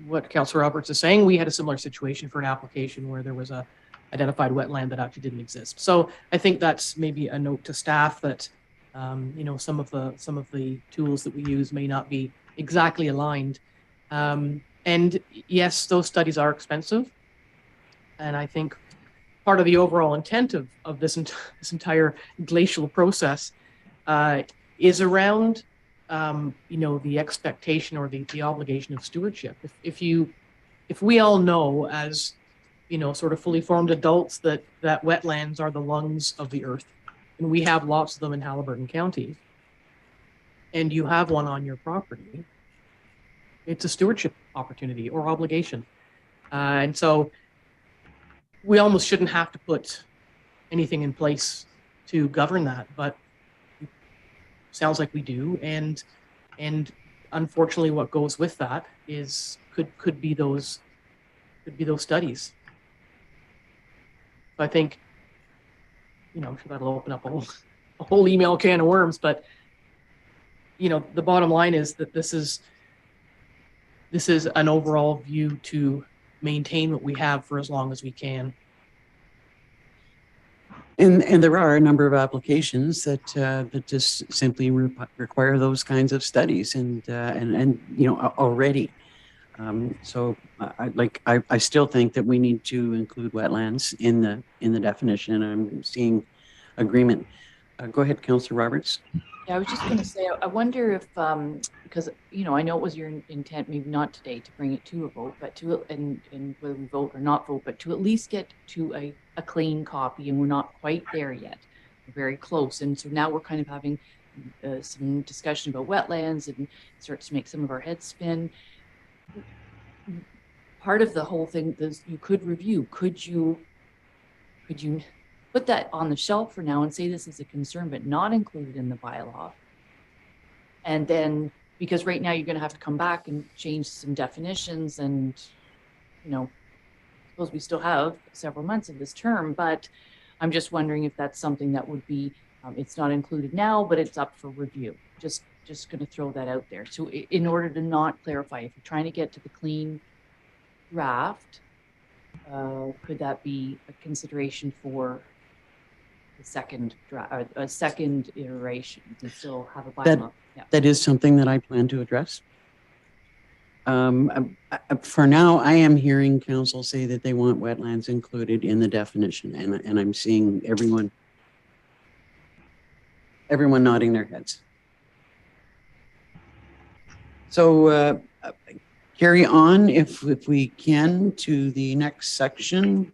what Councillor Roberts is saying. We had a similar situation for an application where there was a identified wetland that actually didn't exist. So I think that's maybe a note to staff that some of the tools that we use may not be exactly aligned. And yes, those studies are expensive. And I think part of the overall intent of this entire glacial process is around the expectation or the obligation of stewardship. If we all know as, sort of fully formed adults that wetlands are the lungs of the earth, and we have lots of them in Haliburton County, and you have one on your property, it's a stewardship opportunity or obligation. And so we almost shouldn't have to put anything in place to govern that, but sounds like we do. And unfortunately what goes with that is could be those studies. I think, I'm sure that'll open up a whole email can of worms, but the bottom line is that this is an overall view to maintain what we have for as long as we can. And there are a number of applications that just simply require those kinds of studies, and already. So I still think that we need to include wetlands in the definition. I'm seeing agreement. Go ahead, Councillor Roberts. Yeah, I was just going to say, I wonder if, because, you know, I know it was your intent, maybe not today, to bring it to a vote, but to, and whether we vote or not vote, but to at least get to a clean copy, and we're not quite there yet. We're very close. And so now we're kind of having some discussion about wetlands and start to make some of our heads spin. Part of the whole thing is you could review, could you put that on the shelf for now and say this is a concern, but not included in the bylaw. And then, because right now you're going to have to come back and change some definitions, and, you know, I suppose we still have several months of this term, but I'm just wondering if that's something that would be, it's not included now, but it's up for review. Just going to throw that out there. So in order to not clarify, if you're trying to get to the clean draft, could that be a consideration for the second draft, a second iteration, and still have a bylaw? That is something that I plan to address. For now, I am hearing council say that they want wetlands included in the definition, and I'm seeing everyone nodding their heads. So carry on if we can to the next section.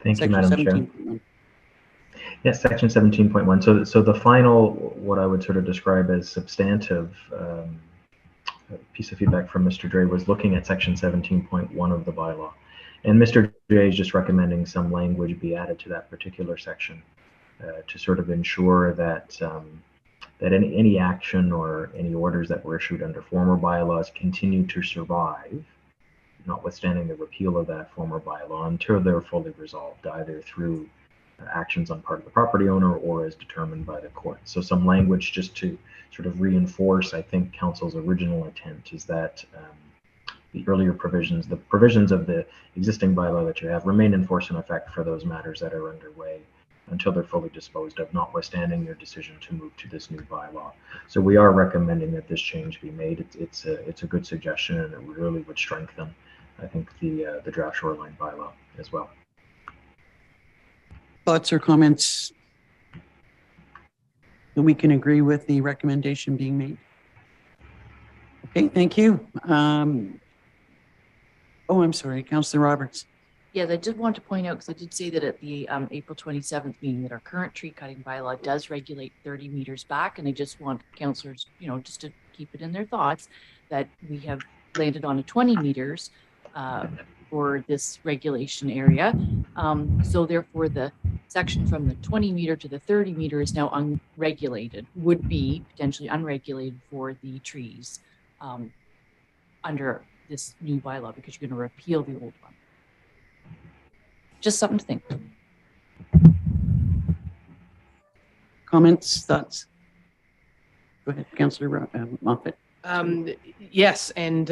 Thank you, Madam Chair. 17.1. Yes, section 17.1. So the final, what I would sort of describe as substantive piece of feedback from Mr. Dre was looking at section 17.1 of the bylaw. And Mr. Dre is just recommending some language be added to that particular section to sort of ensure that that any action or any orders that were issued under former bylaws continue to survive, notwithstanding the repeal of that former bylaw, until they're fully resolved, either through actions on part of the property owner or as determined by the court. So some language just to sort of reinforce, I think, council's original intent is that the earlier provisions, the provisions of the existing bylaw that you have, remain in force and effect for those matters that are underway until they're fully disposed of, notwithstanding your decision to move to this new bylaw. So we are recommending that this change be made. It's a good suggestion, and it really would strengthen, I think, the draft shoreline bylaw as well. Thoughts or comments that we can agree with the recommendation being made? Okay, thank you. Oh, I'm sorry, Councillor Roberts. Yeah, I did want to point out, because I did say that at the April 27th meeting, that our current tree cutting bylaw does regulate 30 meters back. And I just want councillors, you know, just to keep it in their thoughts, that we have landed on a 20 meters for this regulation area. So therefore, the section from the 20 meter to the 30 meter is now unregulated, would be potentially unregulated for the trees under this new bylaw, because you're going to repeal the old one. Just something to think. Comments, thoughts? Go ahead, Councillor Moffat. Yes, and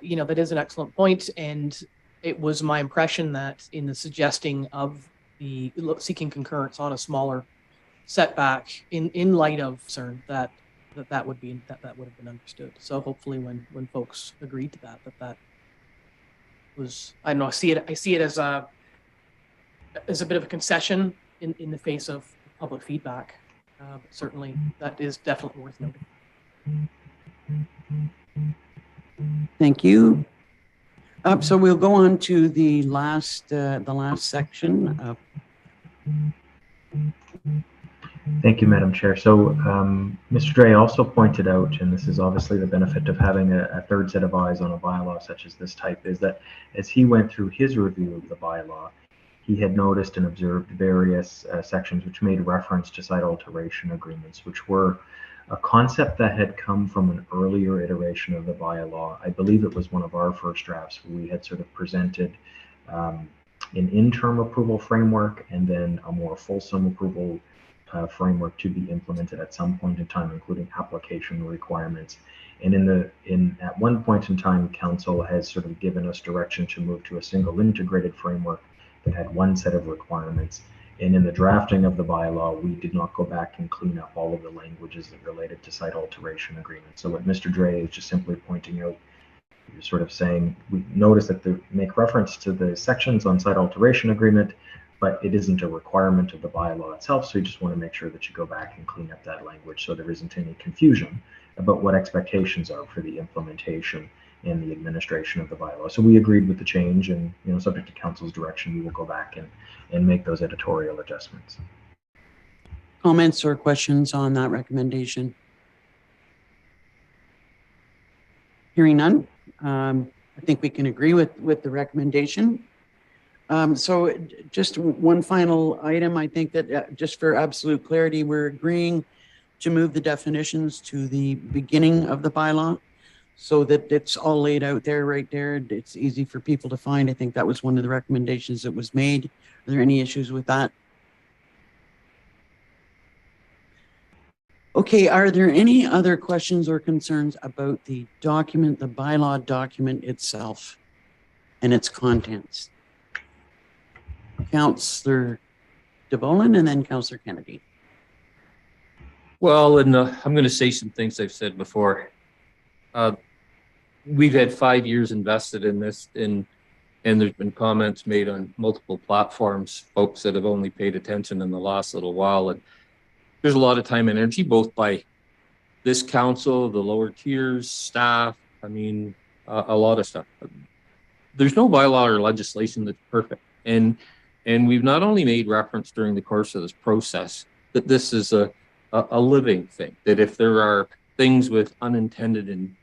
you know, that is an excellent point, and it was my impression that in the suggesting of the seeking concurrence on a smaller setback in light of CERN, that would have been understood. So hopefully when folks agreed to that was, I don't know, I see it as a bit of a concession in the face of public feedback. But certainly that is definitely worth noting. Thank you. So we'll go on to the last section. Thank you, Madam Chair. So Mr. Dre also pointed out, and this is obviously the benefit of having a third set of eyes on a bylaw such as this type, is that as he went through his review of the bylaw, he had noticed and observed various sections which made reference to site alteration agreements, which were a concept that had come from an earlier iteration of the bylaw. I believe it was one of our first drafts where we had sort of presented an interim approval framework and then a more fulsome approval framework to be implemented at some point in time, including application requirements. And at one point in time, council has sort of given us direction to move to a single integrated framework that had one set of requirements. And in the drafting of the bylaw, we did not go back and clean up all of the languages that related to site alteration agreements. So what Mr. Dre is just simply pointing out, you're sort of saying, we notice that they make reference to the sections on site alteration agreement, but it isn't a requirement of the bylaw itself. So you just want to make sure that you go back and clean up that language so there isn't any confusion about what expectations are for the implementation and the administration of the bylaw. So we agreed with the change, and subject to council's direction, we will go back and make those editorial adjustments. Comments or questions on that recommendation? Hearing none, I think we can agree with the recommendation. So just one final item, I think that just for absolute clarity, we're agreeing to move the definitions to the beginning of the bylaw so that it's all laid out there, right there. It's easy for people to find. I think that was one of the recommendations that was made. Are there any issues with that? Okay, are there any other questions or concerns about the document, the bylaw document itself and its contents? Councillor DeBolen and then Councillor Kennedy. Well, and I'm going to say some things I've said before. We've had 5 years invested in this, and there's been comments made on multiple platforms, folks that have only paid attention in the last little while. And there's a lot of time and energy, both by this council, the lower tiers, staff, I mean, a lot of stuff. There's no bylaw or legislation that's perfect. And we've not only made reference during the course of this process that this is a living thing, that if there are things with unintended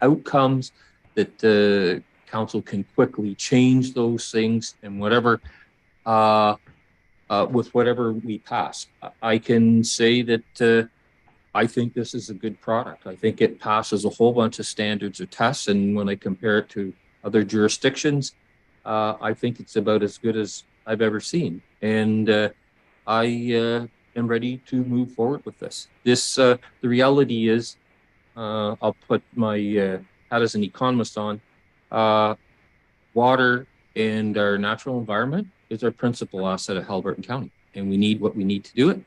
outcomes, that the council can quickly change those things and whatever, with whatever we pass. I can say that I think this is a good product. I think it passes a whole bunch of standards or tests, and when I compare it to other jurisdictions, I think it's about as good as I've ever seen. And I am ready to move forward with this. The reality is, I'll put my hat as an economist on, water and our natural environment is our principal asset of Haliburton County, and we need what we need to do it.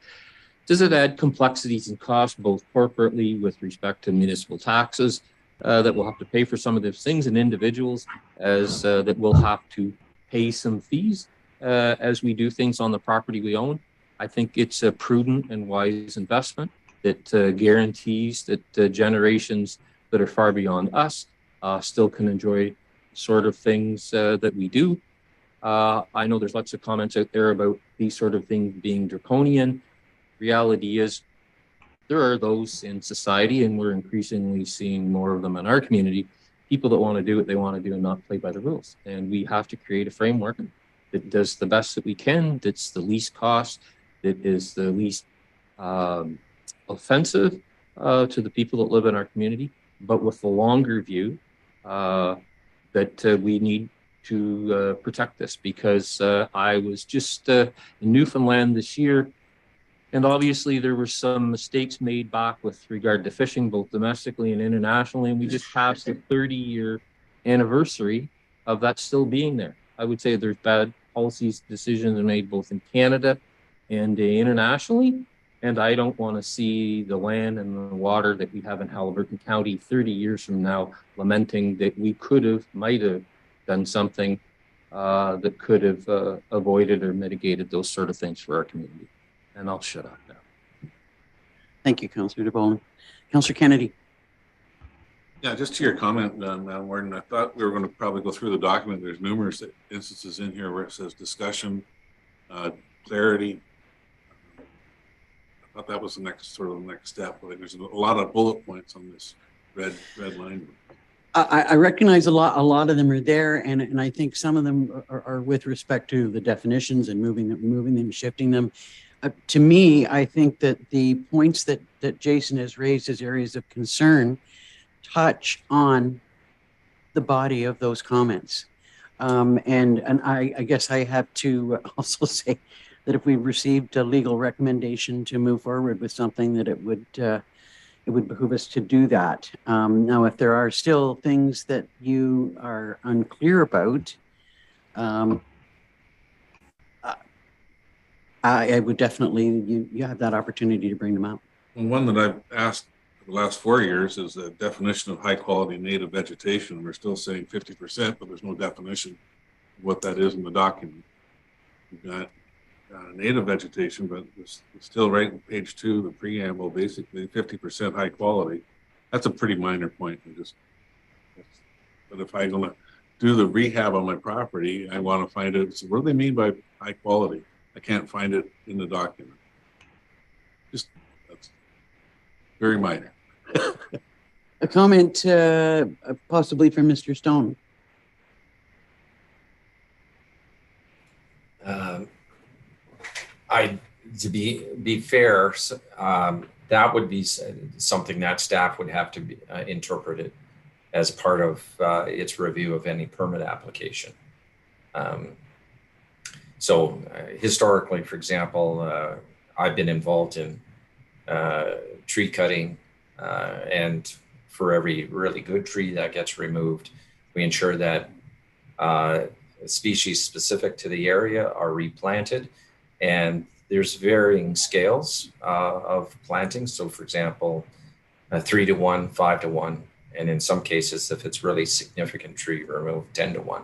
Does it add complexities and costs, both corporately with respect to municipal taxes that we'll have to pay for some of those things, and individuals that will have to pay some fees as we do things on the property we own? I think it's a prudent and wise investment that guarantees that generations that are far beyond us still can enjoy sort of things that we do. I know there's lots of comments out there about these sort of things being draconian. Reality is there are those in society, and we're increasingly seeing more of them in our community, people that want to do what they want to do and not play by the rules. And we have to create a framework that does the best that we can, that's the least cost, that is the least offensive to the people that live in our community, but with the longer view that we need to protect this. Because I was just in Newfoundland this year, and obviously there were some mistakes made back with regard to fishing, both domestically and internationally, and we just passed the 30-year anniversary of that still being there. I would say there's bad policies, decisions made both in Canada and internationally, and I don't want to see the land and the water that we have in Haliburton County 30 years from now lamenting that we might have done something that could have avoided or mitigated those sort of things for our community. And I'll shut up now. Thank you, Councillor DeBolen. Councillor Kennedy. Yeah, just to your comment, Madam Warden, I thought we were going to probably go through the document. There's numerous instances in here where it says discussion, clarity. I thought that was the next step. Like, there's a lot of bullet points on this red line. I recognize a lot of them are there, and I think some of them are with respect to the definitions and moving them, shifting them. To me, I think that the points that Jason has raised as areas of concern touch on the body of those comments. And I guess I have to also say that if we received a legal recommendation to move forward with something, that it would behoove us to do that. Now, if there are still things that you are unclear about, I would definitely, you have that opportunity to bring them out. Well, one that I've asked for the last 4 years is the definition of high quality native vegetation. We're still saying 50%, but there's no definition. what that is in the document. You've got native vegetation, but it's still right in page 2, the preamble, basically 50% high quality. That's a pretty minor point. But if I'm going to do the rehab on my property, I want to find it. So what do they mean by high quality? I can't find it in the document. Just that's very minor. A comment possibly from Mr. Stone. To be fair, that would be something that staff would have to be interpreted as part of its review of any permit application. So historically, for example, I've been involved in tree cutting, and for every really good tree that gets removed, we ensure that species specific to the area are replanted. And there's varying scales of planting. So for example, 3 to 1, 5 to 1, and in some cases, if it's really significant tree removed, 10 to 1.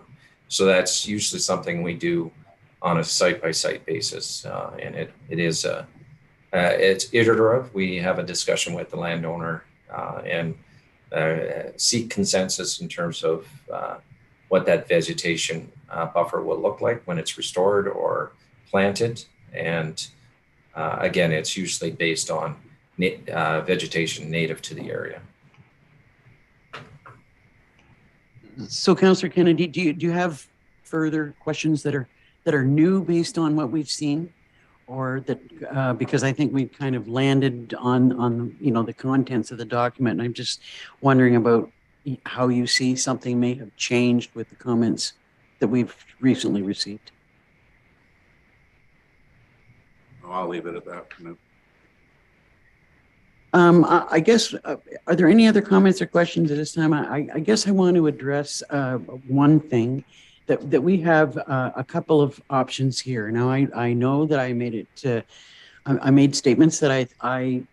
So that's usually something we do on a site-by-site basis, and it's iterative. We have a discussion with the landowner and seek consensus in terms of what that vegetation buffer will look like when it's restored or planted. And again, it's usually based on vegetation native to the area. So, Councillor Kennedy, do you have further questions that are new based on what we've seen, or that because I think we've kind of landed on the contents of the document, and I'm just wondering about how you see something may have changed with the comments that we've recently received. I'll leave it at that for now. I guess, are there any other comments or questions at this time? I guess I want to address one thing, that we have a couple of options here. Now, I know that I made statements that I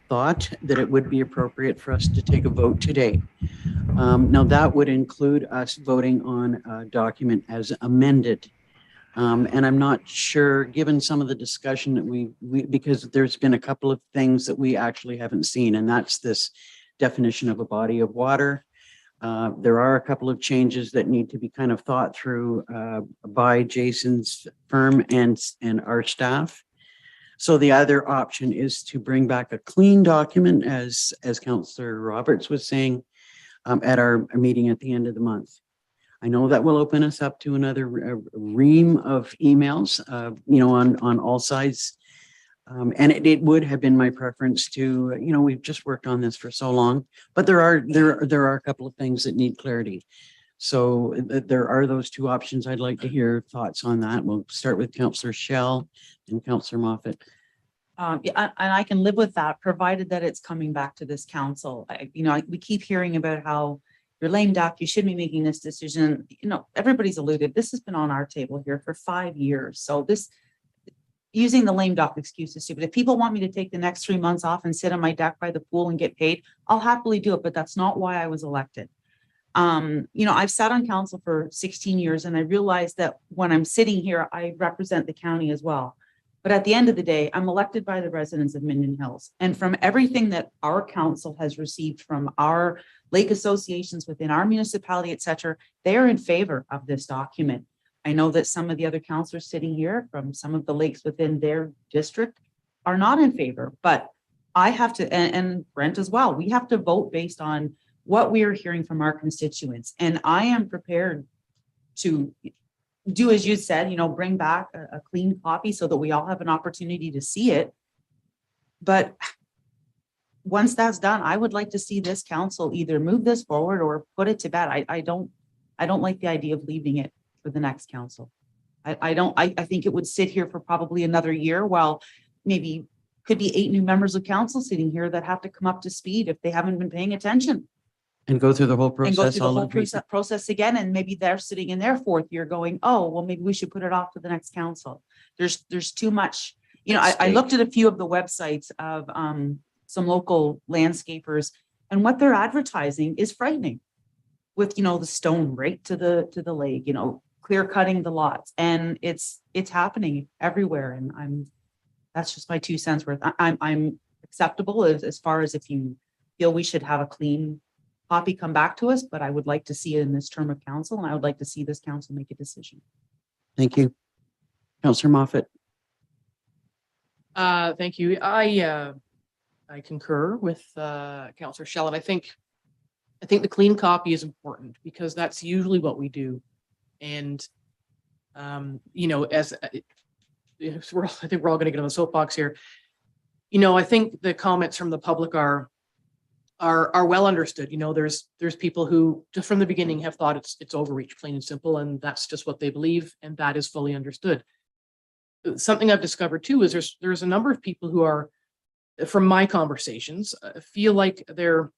thought that it would be appropriate for us to take a vote today. Now, that would include us voting on a document as amended. And I'm not sure, given some of the discussion that because there's been a couple of things that we actually haven't seen, and that's this definition of a body of water. There are a couple of changes that need to be kind of thought through by Jason's firm and our staff. So the other option is to bring back a clean document, as Councillor Roberts was saying, at our meeting at the end of the month. I know that will open us up to another ream of emails, on all sides. And it would have been my preference to, we've just worked on this for so long, but there are a couple of things that need clarity. So there are those two options. I'd like to hear thoughts on that. We'll start with Councillor Schell and Councillor Moffat. Yeah, and I can live with that, provided that it's coming back to this council. We keep hearing about how you're lame duck, you should be making this decision. Everybody's alluded, this has been on our table here for 5 years. So using the lame duck excuse is stupid. If people want me to take the next 3 months off and sit on my deck by the pool and get paid, I'll happily do it, but that's not why I was elected. I've sat on council for 16 years, and I realized that when I'm sitting here, I represent the county as well. But at the end of the day, I'm elected by the residents of Minden Hills. And from everything that our council has received from our lake associations within our municipality, et cetera, they are in favor of this document. I know that some of the other councillors sitting here from some of the lakes within their district are not in favor, but I have to, and Brent as well, we have to vote based on what we are hearing from our constituents. And I am prepared to do as you said, bring back a clean copy so that we all have an opportunity to see it. But once that's done, I would like to see this council either move this forward or put it to bed. I don't like the idea of leaving it for the next council. I think it would sit here for probably another year, while maybe could be 8 new members of council sitting here that have to come up to speed if they haven't been paying attention. And go through the whole process. And go through the whole process again, and maybe they're sitting in their 4th year going, oh, well, maybe we should put it off to the next council. There's too much, I looked at a few of the websites of some local landscapers, and what they're advertising is frightening with, the stone right to the lake, clear cutting the lots, and it's happening everywhere. And that's just my 2 cents worth. I'm acceptable as far as if you feel we should have a clean copy come back to us, but I would like to see it in this term of council, and I would like to see this council make a decision. Thank you. Councillor Moffat. Thank you. I concur with Councillor Shell, and I think the clean copy is important because that's usually what we do. And you know, I think we're all going to get on the soapbox here. You know, I think the comments from the public are well understood. You know, there's people who just from the beginning have thought it's overreach, plain and simple, and that's just what they believe, and that is fully understood. Something I've discovered too is there's a number of people who are, from my conversations, feel like they're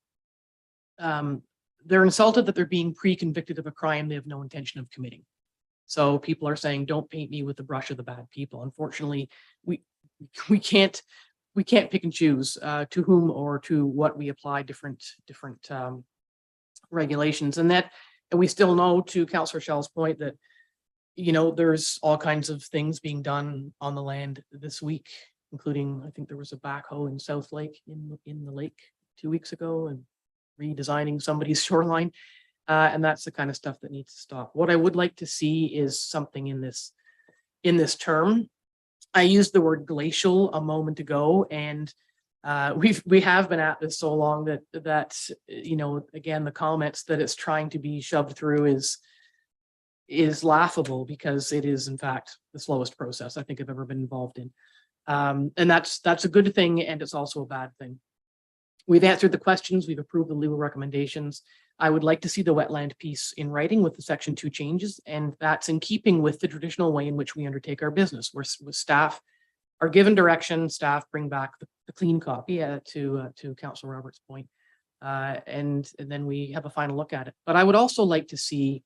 insulted that they're being pre-convicted of a crime they have no intention of committing. So people are saying, "Don't paint me with the brush of the bad people." Unfortunately, we can't pick and choose to whom or to what we apply different regulations, and we still know, to Councillor Shell's point, that you know there's all kinds of things being done on the land this week, including I think there was a backhoe in South Lake in the lake 2 weeks ago and redesigning somebody's shoreline, and that's the kind of stuff that needs to stop. What I would like to see is something in this term. I used the word glacial a moment ago, and we have been at this so long that you know, again, the comments that it's trying to be shoved through is laughable, because it is in fact the slowest process I think I've ever been involved in, and that's a good thing, and it's also a bad thing. We've answered the questions, we've approved the legal recommendations. I would like to see the wetland piece in writing with the Section 2 changes, and that's in keeping with the traditional way in which we undertake our business, where staff are given direction, staff bring back the clean copy to Councillor Roberts' point, and then we have a final look at it. But I would also like to see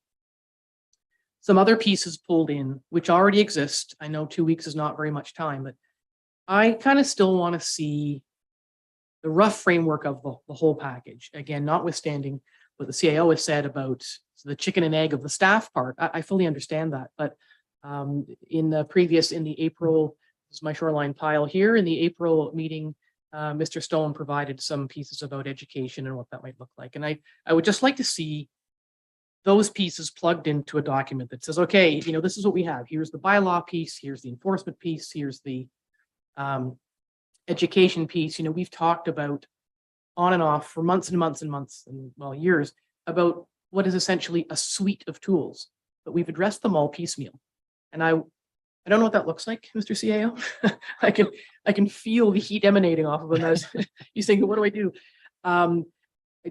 some other pieces pulled in, which already exist. I know 2 weeks is not very much time, but I kind of still want to see the rough framework of the whole package. Again, notwithstanding what the CAO has said about the chicken and egg of the staff part, I fully understand that. But in the April, this is my shoreline pile here, in the April meeting, Mr. Stone provided some pieces about education and what that might look like. And I would just like to see those pieces plugged into a document that says, okay, you know, this is what we have. Here's the bylaw piece, here's the enforcement piece, here's the education piece. You know, we've talked about on and off for months and months and months and well, years about what is essentially a suite of tools, but we've addressed them all piecemeal. And I don't know what that looks like, Mr. CAO. I can feel the heat emanating off of him as he's thinking, what do I do?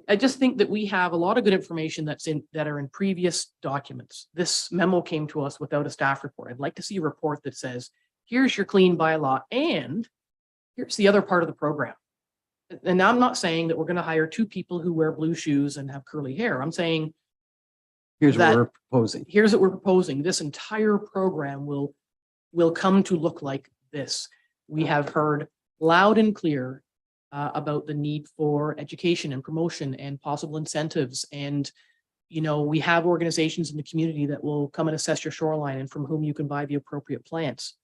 I just think that we have a lot of good information that are in previous documents. This memo came to us without a staff report. I'd like to see a report that says, here's your clean bylaw, and here's the other part of the program. And I'm not saying that we're going to hire 2 people who wear blue shoes and have curly hair. I'm saying Here's what we're proposing. Here's what we're proposing. This entire program will come to look like this. We have heard loud and clear about the need for education and promotion and possible incentives. And, you know, we have organizations in the community that will come and assess your shoreline and from whom you can buy the appropriate plants.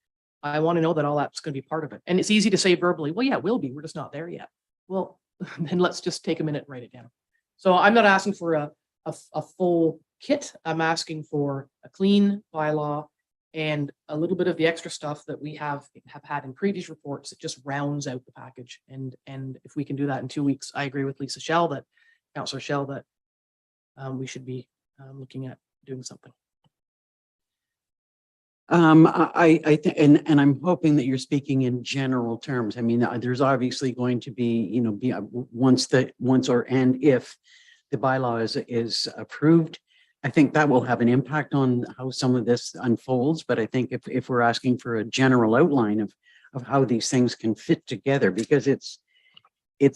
I want to know that all that's going to be part of it. And it's easy to say verbally, well, yeah, it will be. We're just not there yet. Well, then let's just take a minute and write it down. So I'm not asking for a full kit. I'm asking for a clean bylaw and a little bit of the extra stuff that we have had in previous reports. It just rounds out the package. And if we can do that in 2 weeks, I agree with Lisa Shell, that Councillor Shell, that we should be looking at doing something. I think, and I'm hoping that you're speaking in general terms. I mean, there's obviously going to be, you know, once and if the bylaw is approved, I think that will have an impact on how some of this unfolds. But I think if we're asking for a general outline of how these things can fit together, because it's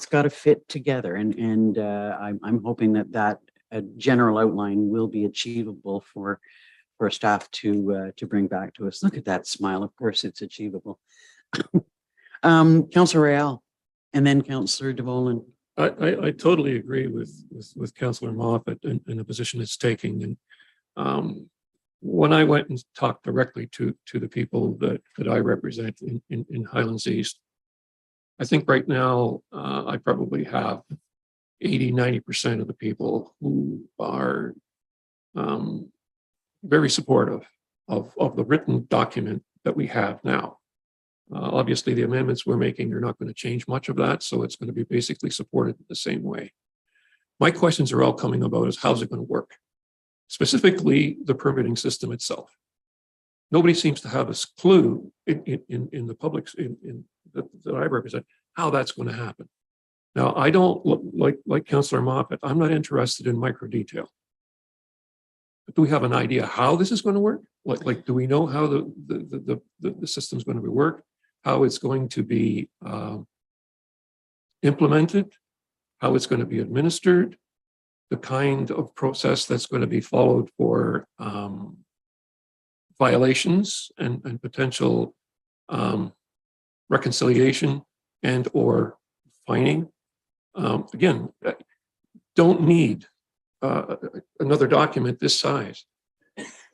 got to fit together, and I'm hoping that a general outline will be achievable for staff to bring back to us. Look at that smile. Of course, it's achievable. Councillor Real, and then Councillor DeVolen. I totally agree with Councillor Moffat and the position it's taking. And when I went and talked directly to the people that I represent in Highlands East, I think right now I probably have 80–90% of the people who are very supportive of the written document that we have now. Obviously, the amendments we're making are not going to change much of that, so it's going to be basically supported the same way. My questions are all coming about is how's it going to work? Specifically, the permitting system itself. Nobody seems to have a clue in the public that I represent how that's going to happen. Now, I don't like Councillor Moffat. I'm not interested in micro detail. But do we have an idea how this is going to work? Like, do we know how the system is going to work? How it's going to be implemented? How it's going to be administered? The kind of process that's going to be followed for violations and potential reconciliation and or fining. Again, don't need another document this size,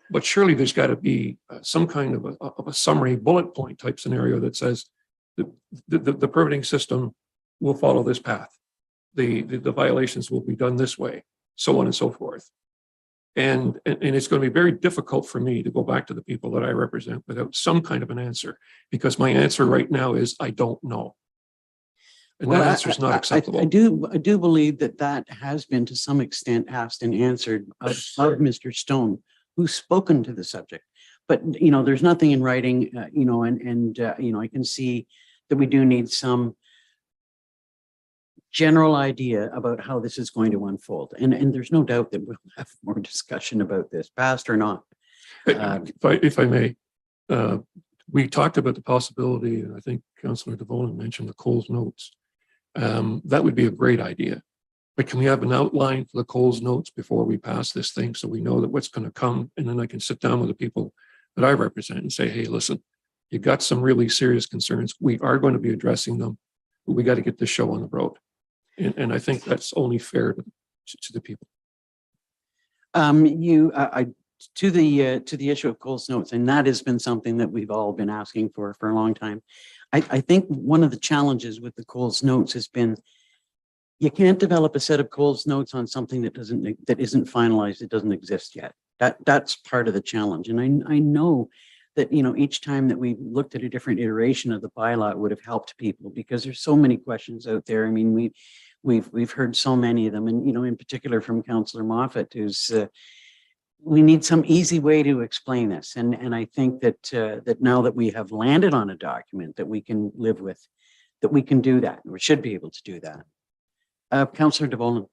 but surely there's got to be some kind of a summary bullet point type scenario that says the permitting system will follow this path. The violations will be done this way, so on and so forth. And it's going to be very difficult for me to go back to the people that I represent without some kind of an answer, because my answer right now is I don't know. And that answer is not acceptable. I do believe that has been to some extent asked and answered of Mr. Stone, who's spoken to the subject. But, there's nothing in writing, I can see that we do need some general idea about how this is going to unfold. And there's no doubt that we'll have more discussion about this, past or not. If I may, we talked about the possibility, and I think Councillor DeVolen mentioned the Coles notes. That would be a great idea. But can we have an outline for the Coles notes before we pass this thing, so we know that what's going to come, and then I can sit down with the people that I represent and say, hey, listen, you got some really serious concerns. We are going to be addressing them, but we got to get this show on the road. And I think that's only fair to the people. To the issue of Coles notes, and that has been something that we've all been asking for a long time. I think one of the challenges with the Coles notes has been you can't develop a set of Coles notes on something that isn't finalized. It doesn't exist yet. That's part of the challenge. And I know that each time that we looked at a different iteration of the bylaw, it would have helped people, because there's so many questions out there. I mean, we've heard so many of them, and in particular from Councillor Moffat, who's we need some easy way to explain this. And I think that now that we have landed on a document that we can live with, that we can do that, or should be able to do that. Councillor DeVolen.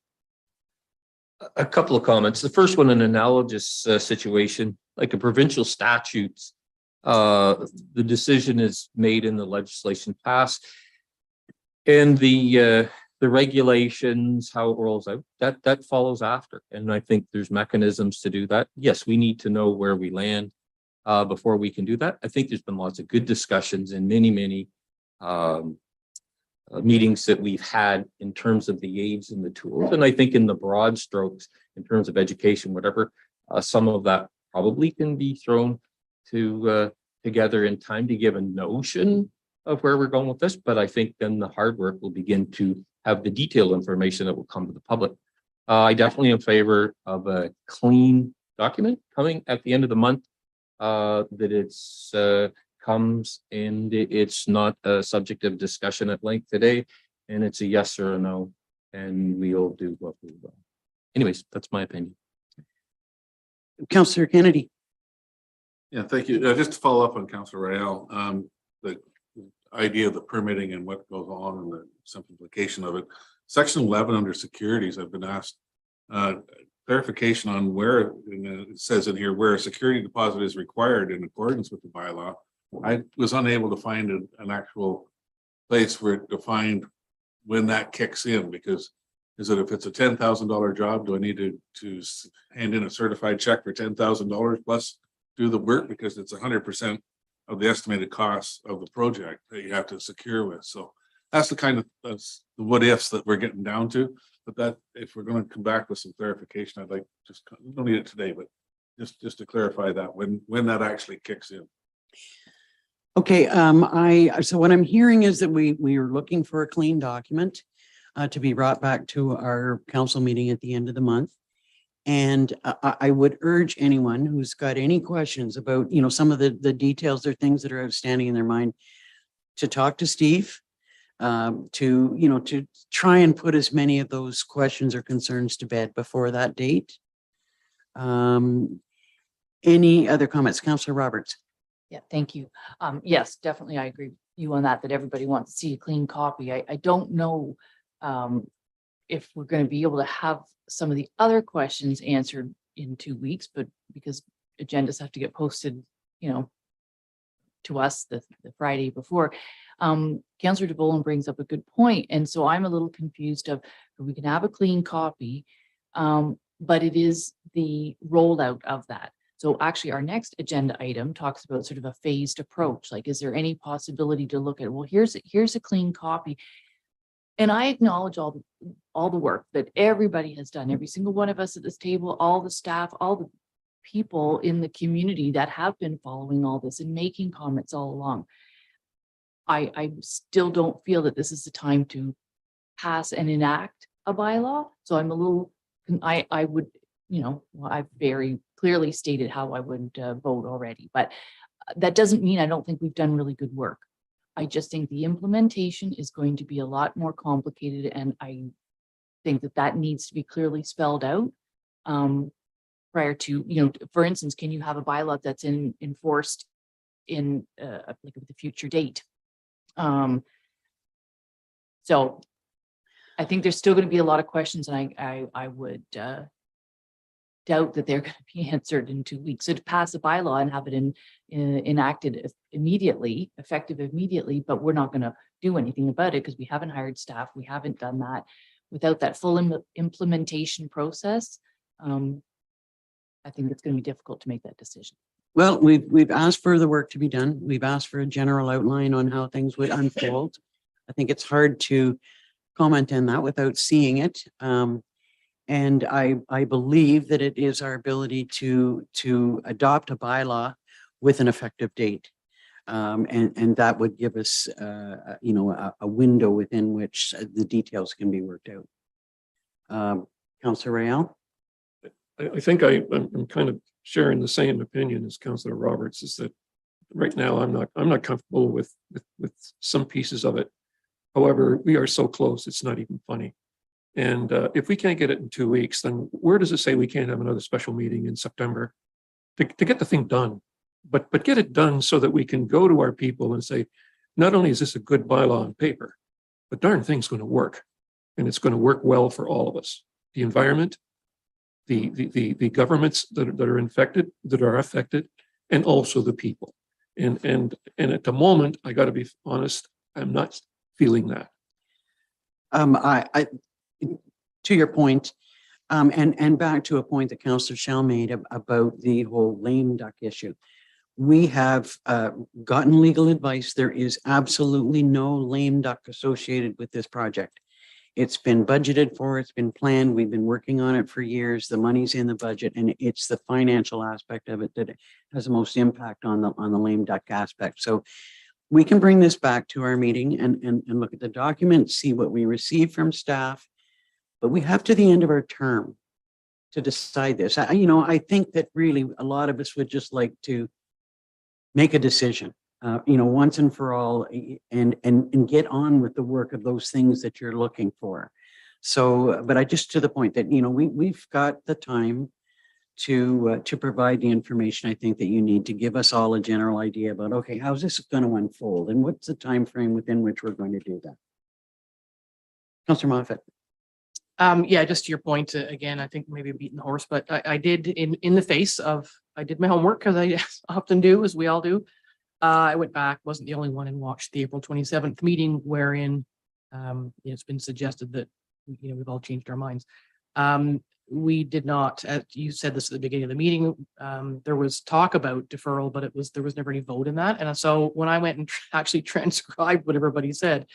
A couple of comments. The first one, an analogous situation, like a provincial statutes, the decision is made in the legislation passed, and the regulations, how it rolls out, that follows after. And I think there's mechanisms to do that. Yes, we need to know where we land before we can do that. I think there's been lots of good discussions in many meetings that we've had in terms of the aids and the tools. And I think in the broad strokes, in terms of education, whatever, some of that probably can be thrown together in time to give a notion of where we're going with this. But I think then the hard work will begin to have the detailed information that will come to the public. I definitely am in favor of a clean document coming at the end of the month, that it's comes and it's not a subject of discussion at length today, and it's a yes or a no, and we'll do what we will. Anyways, that's my opinion. Councillor Kennedy. Yeah, thank you. Just to follow up on Councillor Rael, the idea of the permitting and what goes on and the simplification of it. Section 11 under securities, I've been asked clarification on where, it says in here, where a security deposit is required in accordance with the bylaw. I was unable to find an actual place where it defined when that kicks in, because is it if it's a $10,000 job, do I need to hand in a certified check for $10,000 plus do the work, because it's 100% of the estimated costs of the project that you have to secure with. So that's the kind of the what ifs that we're getting down to. But that if we're going to come back with some clarification, I'd like we don't need it today, but Just to clarify that, when that actually kicks in. Okay, so what I'm hearing is that we are looking for a clean document to be brought back to our council meeting at the end of the month. And I would urge anyone who's got any questions about, some of the details or things that are outstanding in their mind to talk to Steve, to try and put as many of those questions or concerns to bed before that date. Any other comments? Councillor Roberts? Yeah, thank you. Yes, definitely. I agree with you on that everybody wants to see a clean copy. I don't know if we're going to be able to have some of the other questions answered in 2 weeks, but because agendas have to get posted, to us the Friday before. Councillor DeBolen brings up a good point. And so I'm a little confused of, we can have a clean copy, but it is the rollout of that. So actually our next agenda item talks about sort of a phased approach. Like, is there any possibility to look at, well, here's a clean copy. And I acknowledge all the work that everybody has done, every single one of us at this table, all the staff, all the people in the community that have been following all this and making comments all along. I still don't feel that this is the time to pass and enact a bylaw. So I'm a little, I would, I've very clearly stated how I would vote already, but that doesn't mean I don't think we've done really good work. I just think the implementation is going to be a lot more complicated, and I think that needs to be clearly spelled out prior to, for instance, can you have a bylaw that's enforced in like the future date? So I think there's still going to be a lot of questions, and I would doubt that they're going to be answered in 2 weeks. So to pass a bylaw and have it enacted immediately, effective immediately, but we're not going to do anything about it because we haven't hired staff. We haven't done that. Without that full implementation process, I think it's going to be difficult to make that decision. Well, we've asked for the work to be done. We've asked for a general outline on how things would unfold. I think it's hard to comment on that without seeing it. And I believe that it is our ability to adopt a bylaw with an effective date. And that would give us, a window within which the details can be worked out. Councillor Rael? I think I'm kind of sharing the same opinion as Councillor Roberts, is that right now I'm not comfortable with some pieces of it. However, we are so close, it's not even funny. And if we can't get it in 2 weeks, then where does it say we can't have another special meeting in September to get the thing done? But get it done so that we can go to our people and say, not only is this a good bylaw on paper, but darn thing's going to work, and it's going to work well for all of us. The environment, the governments that are affected, and also the people. And at the moment, I got to be honest, I'm not feeling that. To your point, and back to a point that Councillor Shell made about the whole lame duck issue. We have gotten legal advice. There is absolutely no lame duck associated with this project. It's been budgeted for, it's been planned. We've been working on it for years. The money's in the budget, and it's the financial aspect of it that has the most impact on the lame duck aspect. So we can bring this back to our meeting and look at the document, see what we receive from staff, but we have to the end of our term to decide this. I think that really a lot of us would just like to make a decision, once and for all, and get on with the work of those things that you're looking for. So, but I just to the point that, we've got the time to provide the information I think that you need to give us all a general idea about, okay, how's this going to unfold and what's the time frame within which we're going to do that? Councillor Moffat. Yeah, just to your point, again, I think maybe beating the horse, but I did in the face of, I did my homework, because I often do, as we all do. I went back, wasn't the only one, and watched the April 27th meeting wherein it's been suggested that we've all changed our minds. We did not, as you said this at the beginning of the meeting, there was talk about deferral, but there was never any vote in that. And so when I went and actually transcribed what everybody said,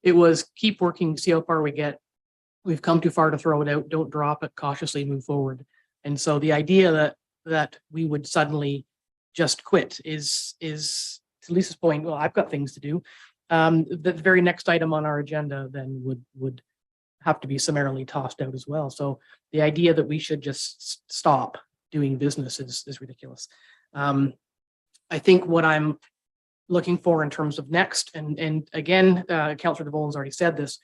it was keep working, see how far we get. We've come too far to throw it out. Don't drop it. Cautiously move forward. And so the idea that that we would suddenly just quit is to Lisa's point, well, I've got things to do. The very next item on our agenda then would have to be summarily tossed out as well. So the idea that we should just stop doing business is ridiculous. I think what I'm looking for in terms of next, and again, Councillor DeVolen's already said this,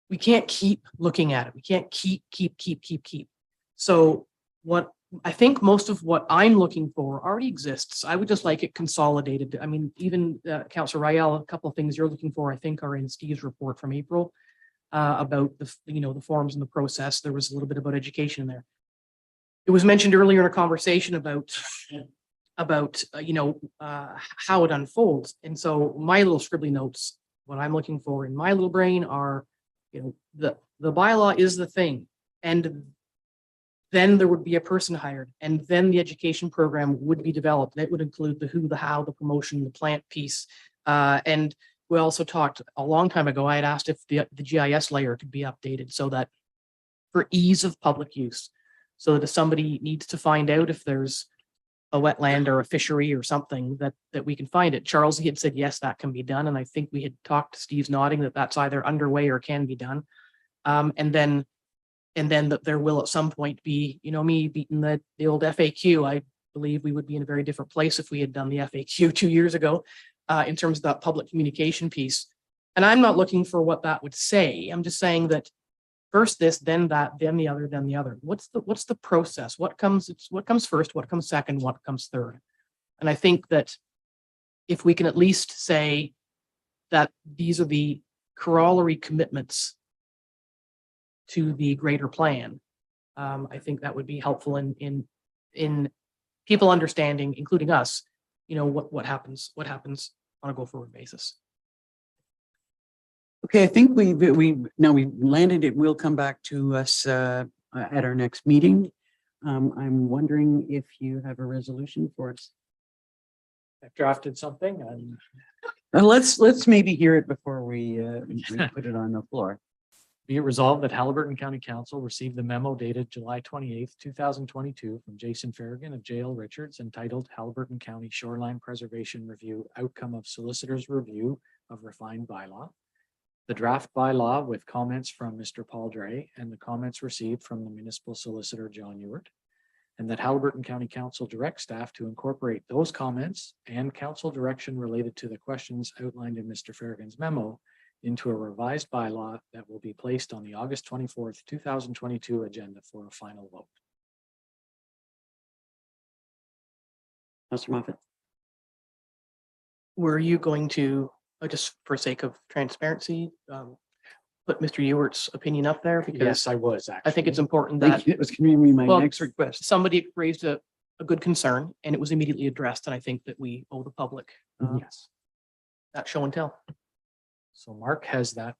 we can't keep looking at it. We can't keep. So what I think most of what I'm looking for already exists. I would just like it consolidated. I mean, even Councillor Rael, a couple of things you're looking for, I think, are in Steve's report from April about the forms and the process. There was a little bit about education in there. It was mentioned earlier in a conversation about how it unfolds. And so my little scribbly notes, what I'm looking for in my little brain are, the bylaw is the thing. And then there would be a person hired, and then the education program would be developed. That would include the who, the how, the promotion, the plant piece. And we also talked a long time ago, I had asked if the GIS layer could be updated so that for ease of public use, so that if somebody needs to find out if there's a wetland or a fishery or something, that we can find it. Charles, he had said, yes, that can be done. And I think we had talked to Steve's nodding that that's either underway or can be done. And then that there will at some point be, me beating the old FAQ. I believe we would be in a very different place if we had done the FAQ 2 years ago in terms of that public communication piece. And I'm not looking for what that would say. I'm just saying that first this, then that, then the other, then the other. What's the process? What comes first? What comes second? What comes third? And I think that if we can at least say that these are the corollary commitments to the greater plan, I think that would be helpful in people understanding, including us, what happens on a go-forward basis. Okay, I think we landed. It will come back to us at our next meeting. I'm wondering if you have a resolution for us. I've drafted something and Let's maybe hear it before we put it on the floor. be it resolved that Haliburton County Council received the memo dated July 28th, 2022 from Jason Farragon of J.L. Richards entitled Haliburton County Shoreline Preservation Review Outcome of Solicitor's Review of Refined Bylaw. The draft bylaw with comments from Mr. Paul Dre and the comments received from the municipal solicitor, John Ewart. And that Haliburton County Council direct staff to incorporate those comments and council direction related to the questions outlined in Mr. Farragon's memo into a revised bylaw that will be placed on the August 24th, 2022 agenda for a final vote. Councilor Moffat. Were you going to, just for sake of transparency, put Mr. Ewart's opinion up there? Because Yes, I was actually. I think it's important Thank that you. It was going to be my Well, next request. somebody raised a good concern and it was immediately addressed. And I think that we owe the public Yes. that show and tell. So Mark has that.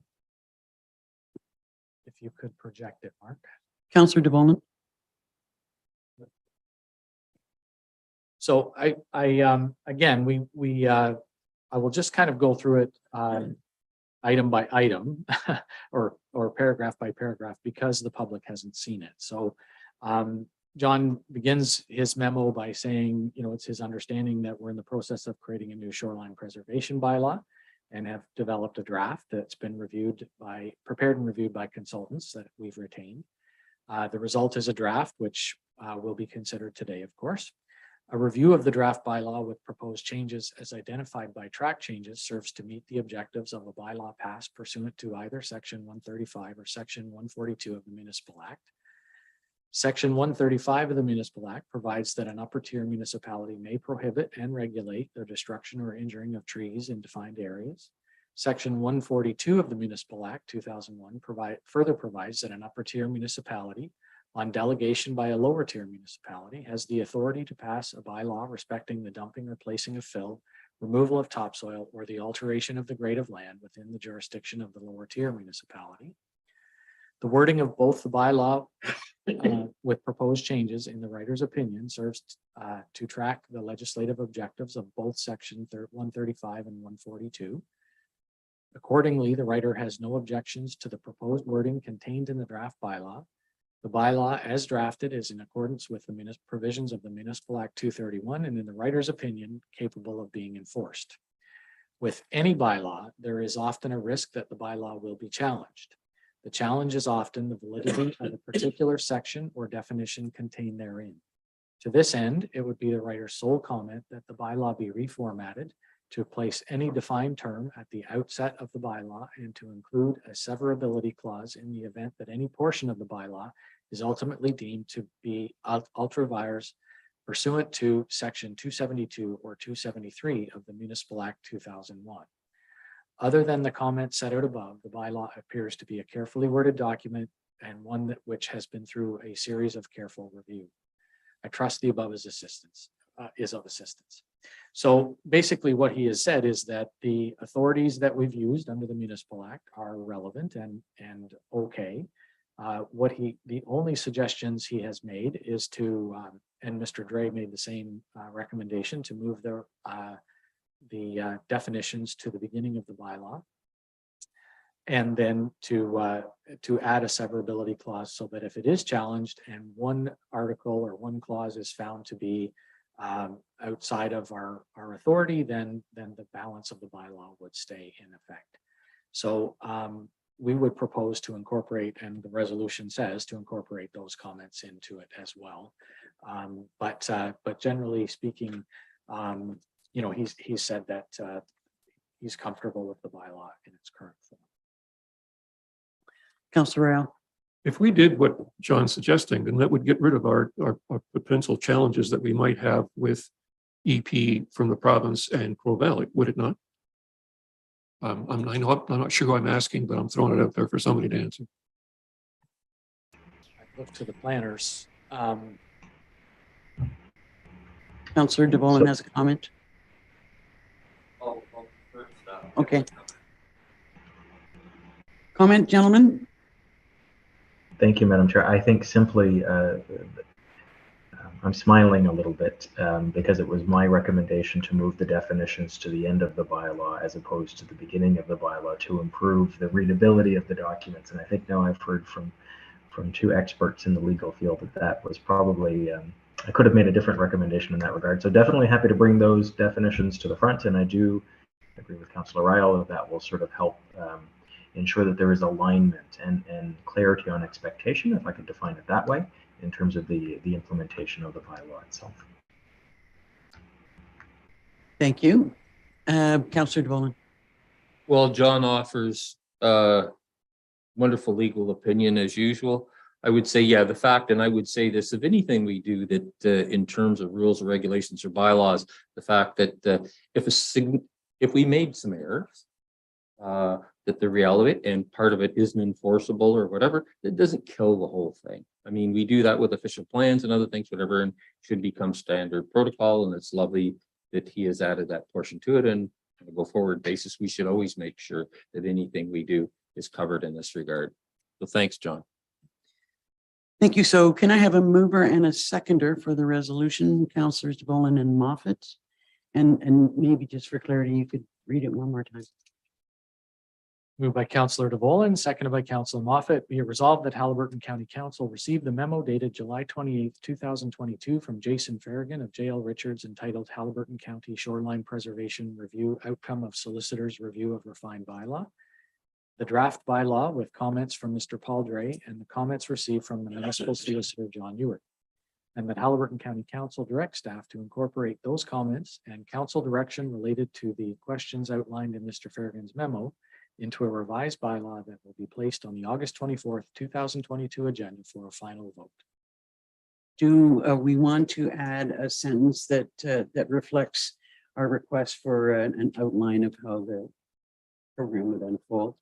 If you could project it, Mark. Councillor DeVolen. So again, I will just kind of go through it item by item or paragraph by paragraph because the public hasn't seen it. So John begins his memo by saying, it's his understanding that we're in the process of creating a new shoreline preservation bylaw and have developed a draft that's been prepared and reviewed by consultants that we've retained. The result is a draft, which will be considered today, of course. A review of the draft bylaw with proposed changes as identified by track changes serves to meet the objectives of a bylaw passed pursuant to either section 135 or section 142 of the Municipal Act. Section 135 of the Municipal Act provides that an upper tier municipality may prohibit and regulate the destruction or injuring of trees in defined areas. Section 142 of the Municipal Act 2001 further provides that an upper tier municipality on delegation by a lower tier municipality has the authority to pass a bylaw respecting the dumping or placing of fill, removal of topsoil, or the alteration of the grade of land within the jurisdiction of the lower tier municipality. The wording of both the bylaw with proposed changes in the writer's opinion serves to track the legislative objectives of both section 135 and 142. Accordingly, the writer has no objections to the proposed wording contained in the draft bylaw. The bylaw as drafted is in accordance with the provisions of the Municipal Act 231 and in the writer's opinion, capable of being enforced. With any bylaw, there is often a risk that the bylaw will be challenged. The challenge is often the validity of a particular section or definition contained therein. To this end, it would be the writer's sole comment that the bylaw be reformatted to place any defined term at the outset of the bylaw and to include a severability clause in the event that any portion of the bylaw is ultimately deemed to be ultra vires pursuant to section 272 or 273 of the Municipal Act 2001. Other than the comments set out above, the bylaw appears to be a carefully worded document and one which has been through a series of careful review. I trust the above is of assistance. So basically what he has said is that the authorities that we've used under the Municipal Act are relevant and okay. The only suggestions he has made is to, and Mr. Dre made the same recommendation to move the definitions to the beginning of the bylaw. And then to add a severability clause so that if it is challenged and one article or one clause is found to be outside of our authority, then the balance of the bylaw would stay in effect. So we would propose to incorporate, and the resolution says to incorporate those comments into it as well. But generally speaking, you know, he's said that he's comfortable with the bylaw in its current form. Councillor Royale. If we did what John's suggesting, then that would get rid of our potential challenges that we might have with EP from the province and Crow Valley, would it not? I'm not sure who I'm asking, but I'm throwing it out there for somebody to answer. I look to the planners. Councillor DeVolen has a comment. Okay. Comment, gentlemen? Thank you, Madam Chair. I think simply I'm smiling a little bit because it was my recommendation to move the definitions to the end of the bylaw as opposed to the beginning of the bylaw to improve the readability of the documents. And I think now I've heard from two experts in the legal field that was probably, I could have made a different recommendation in that regard. So definitely happy to bring those definitions to the front. And I do agree with Councillor Ryle that will sort of help ensure that there is alignment and clarity on expectation, if I could define it that way, in terms of the implementation of the bylaw itself. Thank you. Councillor DeVolen. Well, John offers wonderful legal opinion as usual. I would say, yeah, the fact, and I would say this, if anything we do that in terms of rules or regulations or bylaws, the fact that if we made some errors, that the reality and part of it isn't enforceable or whatever, it doesn't kill the whole thing. I mean, we do that with official plans and other things, whatever, and should become standard protocol. And it's lovely that he has added that portion to it. And on a go forward basis, we should always make sure that anything we do is covered in this regard. So thanks, John. Thank you. So can I have a mover and a seconder for the resolution, Councillors DeVolen and Moffat? And maybe just for clarity, you could read it one more time. Moved by Councillor DeVolen, seconded by Councillor Moffat. Be it resolved that Haliburton County Council received the memo dated July 28th, 2022 from Jason Farragon of J.L. Richards entitled Haliburton County Shoreline Preservation Review Outcome of Solicitor's Review of Refined Bylaw. The draft bylaw with comments from Mr. Paul Dre and the comments received from the municipal solicitor, John Ewart. And that Haliburton County Council direct staff to incorporate those comments and council direction related to the questions outlined in Mr. Farragon's memo into a revised bylaw that will be placed on the August 24th, 2022 agenda for a final vote. Do we want to add a sentence that that reflects our request for an outline of how the program would unfold?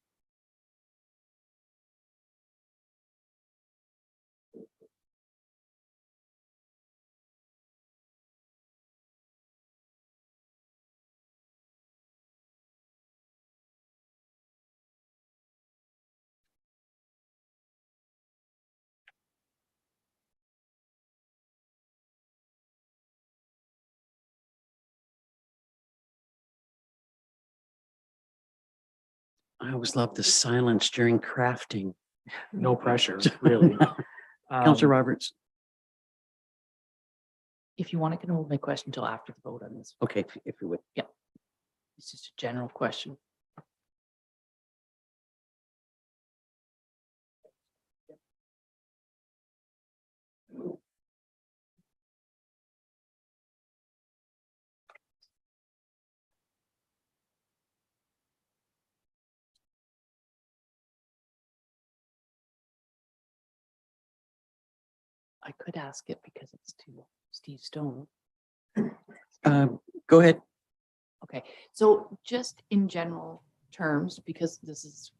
I always love the silence during crafting. No pressure, really. Councillor Roberts. If you want, I can hold my question until after the vote on this. Okay, if you would. It's just a general question. I could ask it because it's to Steve Stone. Go ahead. Okay, so just in general terms, because this has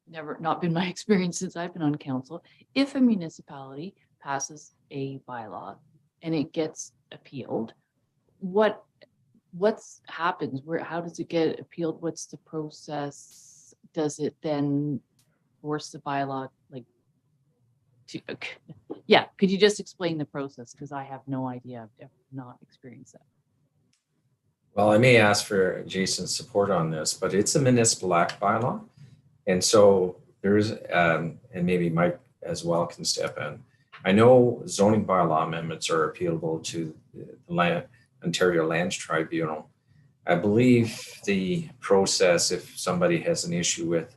never not been my experience since I've been on council, if a municipality passes a bylaw and it gets appealed, what's happens? How does it get appealed? What's the process? Does it then force the bylaw like to, yeah, could you just explain the process? Because I have no idea. I've not experienced that. Well, I may ask for Jason's support on this, but it's a municipal act bylaw. And so there's, and maybe Mike as well can step in. I know zoning bylaw amendments are appealable to the Ontario Lands Tribunal. I believe the process, if somebody has an issue with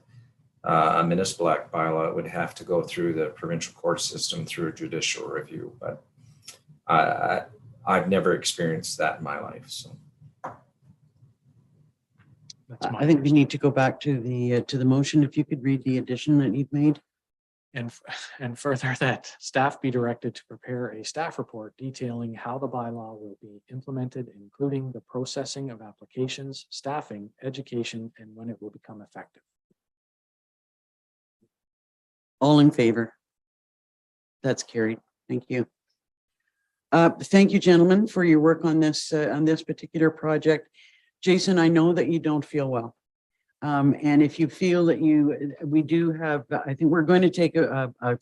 a municipal act bylaw, it would have to go through the provincial court system through a judicial review. But I've never experienced that in my life. So. I think we need to go back to the motion. If you could read the addition that you've made. And further that staff be directed to prepare a staff report detailing how the bylaw will be implemented, including the processing of applications, staffing, education, and when it will become effective. All in favor? That's carried. Thank you. Thank you, gentlemen, for your work on this particular project. Jason, I know that you don't feel well. And if you feel that we do have, I think we're going to take a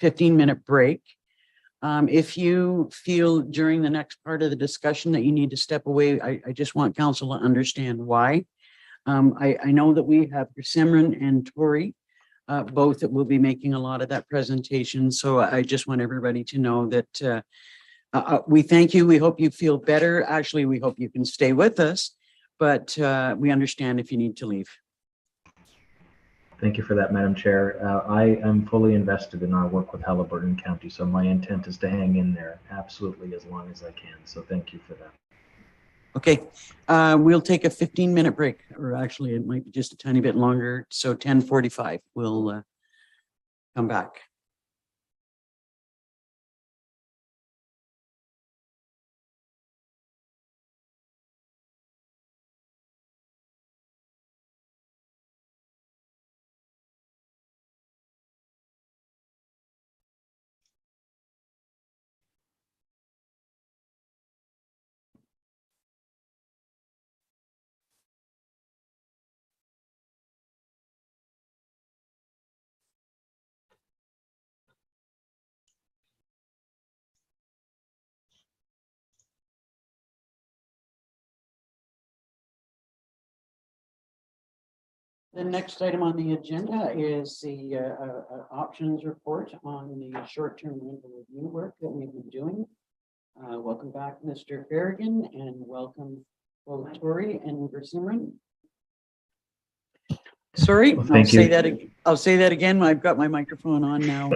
15-minute break. If you feel during the next part of the discussion that you need to step away, I just want council to understand why. I know that we have Simran and Tori, both that will be making a lot of that presentation. So I just want everybody to know that we thank you. We hope you feel better. Actually, we hope you can stay with us, but we understand if you need to leave. Thank you for that, Madam Chair. I am fully invested in our work with Haliburton County, so my intent is to hang in there absolutely as long as I can. So thank you for that. Okay, we'll take a 15-minute break, or actually it might be just a tiny bit longer. So 10:45, we'll come back. The next item on the agenda is the options report on the short-term rental review work that we've been doing. Welcome back, Mr. Farragon, and welcome both Tori and Simran. Sorry, Well, thank you. I'll say that again. I've got my microphone on now.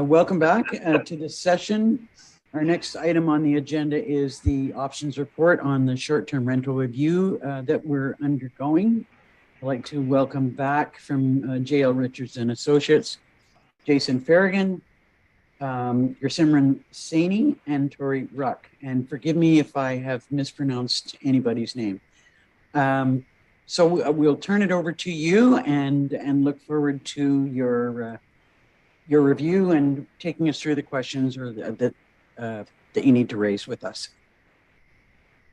Welcome back to this session. Our next item on the agenda is the options report on the short-term rental review that we're undergoing. I'd like to welcome back from J.L. Richards and Associates, Jason Farragon, Simran Saini, and Tori Ruck. And forgive me if I have mispronounced anybody's name. So we'll turn it over to you and look forward to your review and taking us through the questions or that you need to raise with us.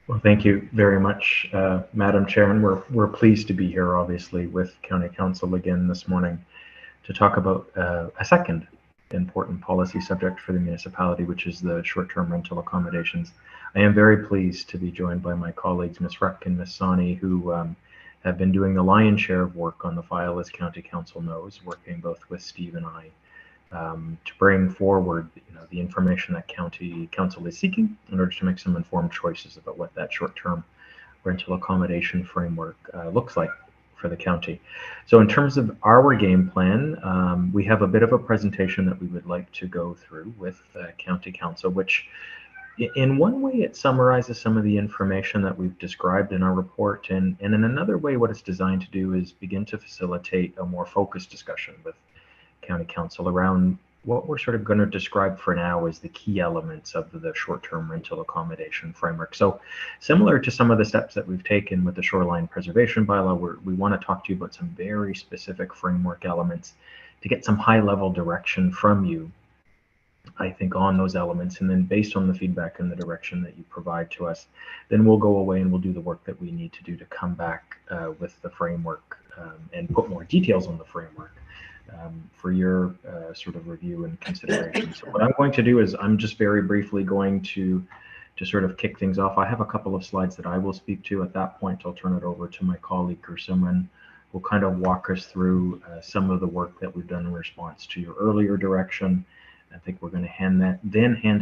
Well, thank you very much, Madam Chair, and we're pleased to be here, obviously, with County Council again this morning to talk about a second important policy subject for the municipality, which is the short-term rental accommodations. I am very pleased to be joined by my colleagues, Ms. Ruck and Ms. Saini, who have been doing the lion's share of work on the file, as County Council knows, working both with Steve and I to bring forward the information that county council is seeking in order to make some informed choices about what that short-term rental accommodation framework looks like for the county. So in terms of our game plan, we have a bit of a presentation that we would like to go through with county council, which in one way it summarizes some of the information that we've described in our report, and in another way what it's designed to do is begin to facilitate a more focused discussion with county council around what we're sort of going to describe for now as the key elements of the short-term rental accommodation framework. So similar to some of the steps that we've taken with the Shoreline Preservation Bylaw, we want to talk to you about some very specific framework elements to get some high-level direction from you, I think, on those elements. And then based on the feedback and the direction that you provide to us, then we'll go away and we'll do the work that we need to do to come back with the framework and put more details on the framework for your sort of review and consideration. So what I'm going to do is I'm just very briefly going to sort of kick things off. I have a couple of slides that I will speak to. At that point, I'll turn it over to my colleague Gersimran, who will kind of walk us through some of the work that we've done in response to your earlier direction. I think we're going to hand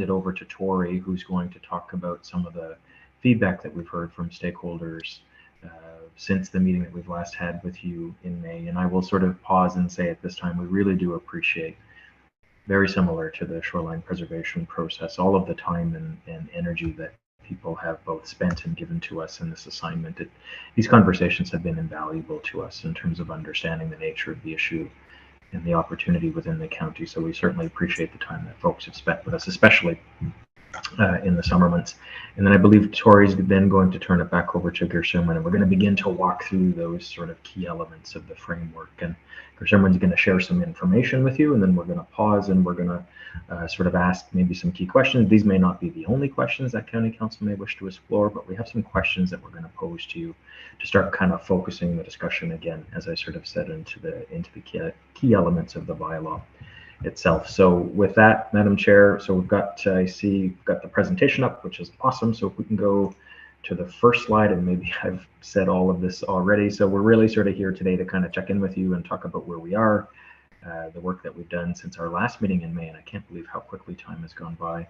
it over to Tori, who's going to talk about some of the feedback that we've heard from stakeholders since the meeting that we've last had with you in May. And I will sort of pause and say at this time, we really do appreciate, very similar to the shoreline preservation process, all of the time and energy that people have both spent and given to us in this assignment. These conversations have been invaluable to us in terms of understanding the nature of the issue and the opportunity within the county. So we certainly appreciate the time that folks have spent with us, especially in the summer months. And then I believe Tori's then going to turn it back over to Gersimran, and we're going to begin to walk through those sort of key elements of the framework. And Gersimran's going to share some information with you, and then we're going to pause and we're going to sort of ask maybe some key questions. These may not be the only questions that County Council may wish to explore, but we have some questions that we're going to pose to you to start kind of focusing the discussion again, as I sort of said, into the key elements of the bylaw itself. So with that, Madam Chair, so we've got, I see we've got the presentation up, which is awesome. So if we can go to the first slide, and maybe I've said all of this already. So we're really sort of here today to kind of check in with you and talk about where we are, the work that we've done since our last meeting in May. And I can't believe how quickly time has gone by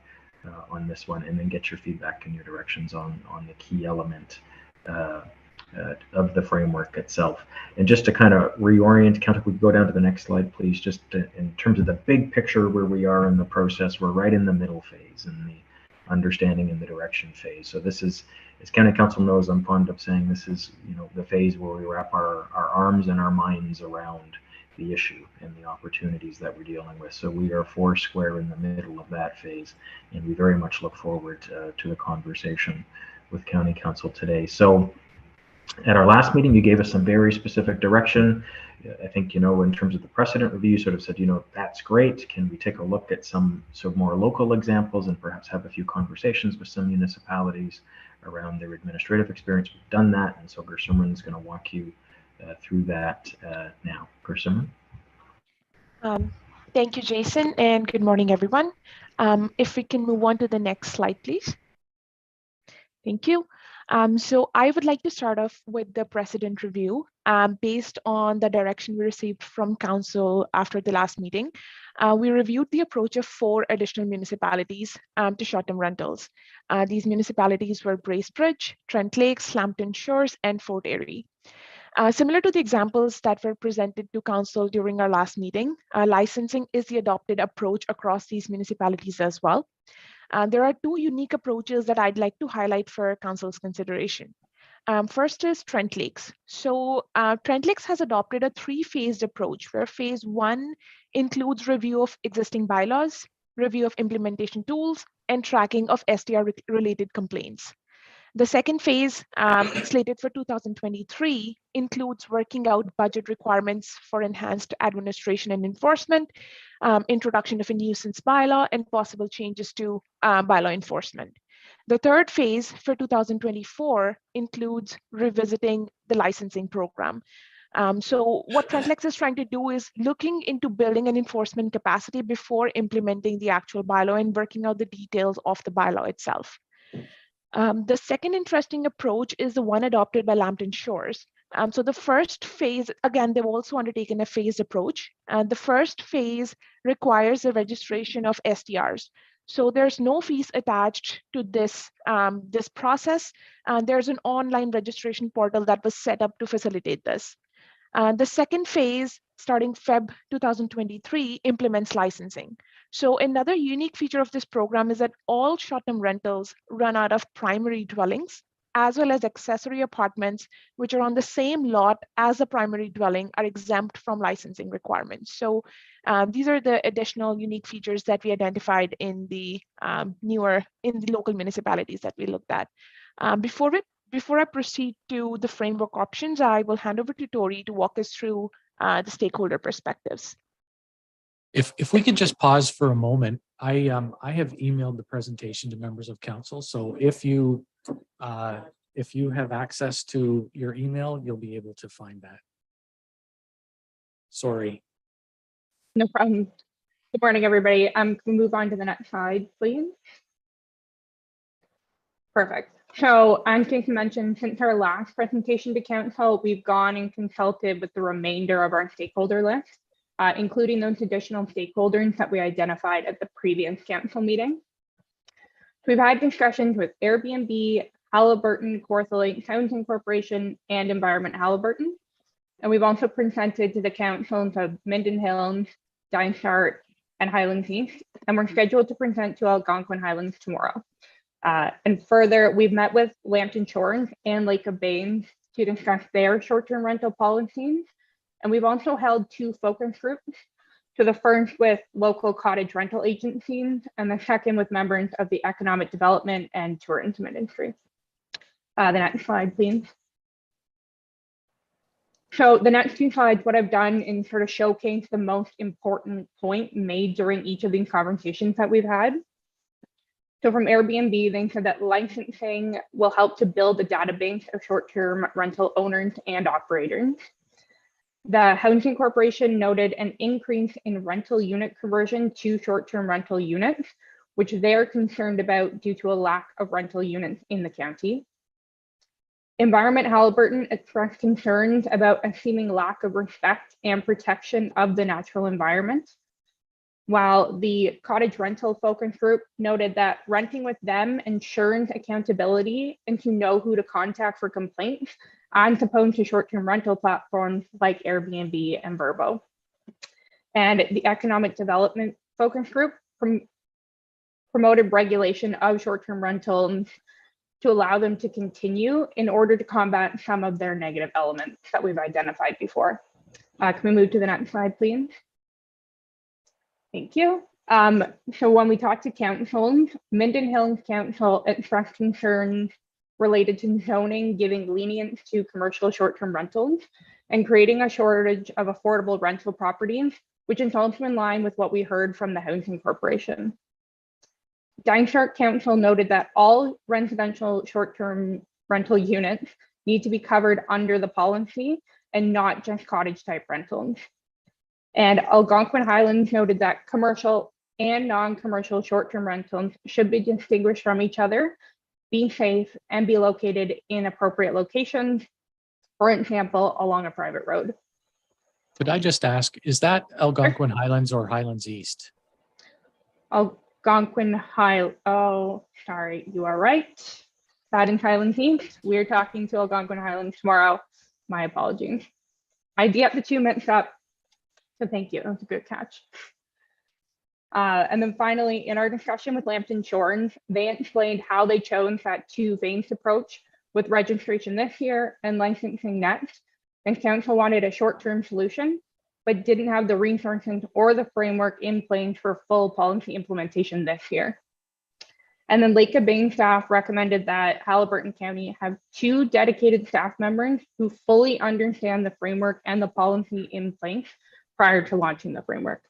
on this one, and then get your feedback and your directions on the key element of the framework itself. And just to kind of reorient, Count, if we go down to the next slide, please, just in terms of the big picture where we are in the process, we're right in the middle phase, in the understanding and the direction phase. So this is, as County Council knows, I'm fond of saying this is, the phase where we wrap our arms and our minds around the issue and the opportunities that we're dealing with. So we are four square in the middle of that phase, and we very much look forward to the conversation with County Council today. So at our last meeting, you gave us some very specific direction. I think, in terms of the precedent review, you sort of said, that's great. Can we take a look at some more local examples and perhaps have a few conversations with some municipalities around their administrative experience? We've done that. And so Gersimran is going to walk you through that now. Gersimran. Thank you, Jason, and good morning, everyone. If we can move on to the next slide, please. Thank you. So I would like to start off with the precedent review based on the direction we received from Council after the last meeting. We reviewed the approach of 4 additional municipalities to short-term rentals. These municipalities were Bracebridge, Trent Lakes, Lambton Shores, and Fort Erie. Similar to the examples that were presented to Council during our last meeting, licensing is the adopted approach across these municipalities as well. There are 2 unique approaches that I'd like to highlight for Council's consideration. First is Trent Lakes. So Trent Lakes has adopted a 3-phased approach where phase 1 includes review of existing bylaws, review of implementation tools, and tracking of STR-related complaints. The second phase, slated for 2023, includes working out budget requirements for enhanced administration and enforcement, introduction of a nuisance bylaw, and possible changes to bylaw enforcement. The third phase for 2024 includes revisiting the licensing program. So what Trent Lakes is trying to do is looking into building an enforcement capacity before implementing the actual bylaw and working out the details of the bylaw itself. The second interesting approach is the one adopted by Lambton Shores. So the first phase, again, they've also undertaken a phased approach. And the first phase requires the registration of STRs. So there's no fees attached to this, this process. There's an online registration portal that was set up to facilitate this. The second phase, starting Feb 2023, implements licensing. So another unique feature of this program is that all short-term rentals run out of primary dwellings, as well as accessory apartments, which are on the same lot as the primary dwelling, are exempt from licensing requirements. So these are the additional unique features that we identified in the local municipalities that we looked at. Before I proceed to the framework options, I will hand over to Tori to walk us through the stakeholder perspectives. If we could just pause for a moment, I have emailed the presentation to members of council. So if you have access to your email, you'll be able to find that. Sorry. No problem. Good morning, everybody. Can we move on to the next slide, please? Perfect. So as Jason mentioned, since our last presentation to council, we've gone and consulted with the remainder of our stakeholder list, including those additional stakeholders that we identified at the previous council meeting. We've had discussions with Airbnb, Halliburton, Kawartha Lakes Housing Corporation, and Environment Halliburton. And we've also presented to the councils of Minden Hills, Dysart, and Highlands East, and we're scheduled to present to Algonquin Highlands tomorrow. And further, we've met with Lambton Shores and Lake of Bains to discuss their short-term rental policies. And we've also held 2 focus groups. So the first with local cottage rental agencies, and the second with members of the economic development and tourism industry. The next slide, please. So the next 2 slides, what I've done is sort of showcase the most important point made during each of these conversations that we've had. So from Airbnb, they said that licensing will help to build a database of short-term rental owners and operators. The Housing Corporation noted an increase in rental unit conversion to short-term rental units, which they're concerned about due to a lack of rental units in the county. Environment Halliburton expressed concerns about a seeming lack of respect and protection of the natural environment, while the cottage rental focus group noted that renting with them ensures accountability and to know who to contact for complaints, as opposed to short-term rental platforms like Airbnb and Vrbo. And the economic development focus group promoted regulation of short-term rentals to allow them to continue in order to combat some of their negative elements that we've identified before. Can we move to the next slide, please? Thank you. So when we talked to councils, Minden Hills Council expressed concerns related to zoning giving lenience to commercial short-term rentals and creating a shortage of affordable rental properties, which is also in line with what we heard from the Housing Corporation. Dysart Council noted that all residential short-term rental units need to be covered under the policy and not just cottage-type rentals. And Algonquin Highlands noted that commercial and non-commercial short-term rentals should be distinguished from each other, be safe, and be located in appropriate locations, for example, along a private road. Could I just ask, is that Algonquin Highlands or Highlands East? Algonquin oh, sorry, you are right. That in Highlands East. We're talking to Algonquin Highlands tomorrow. My apologies. I get the 2 mixed up. So thank you, that's a good catch. And then finally, in our discussion with Lambton Shores, they explained how they chose that 2-phased approach with registration this year and licensing next. And council wanted a short-term solution, but didn't have the resources or the framework in place for full policy implementation this year. And then Lake of Bain staff recommended that Halliburton County have 2 dedicated staff members who fully understand the framework and the policy in place prior to launching the framework.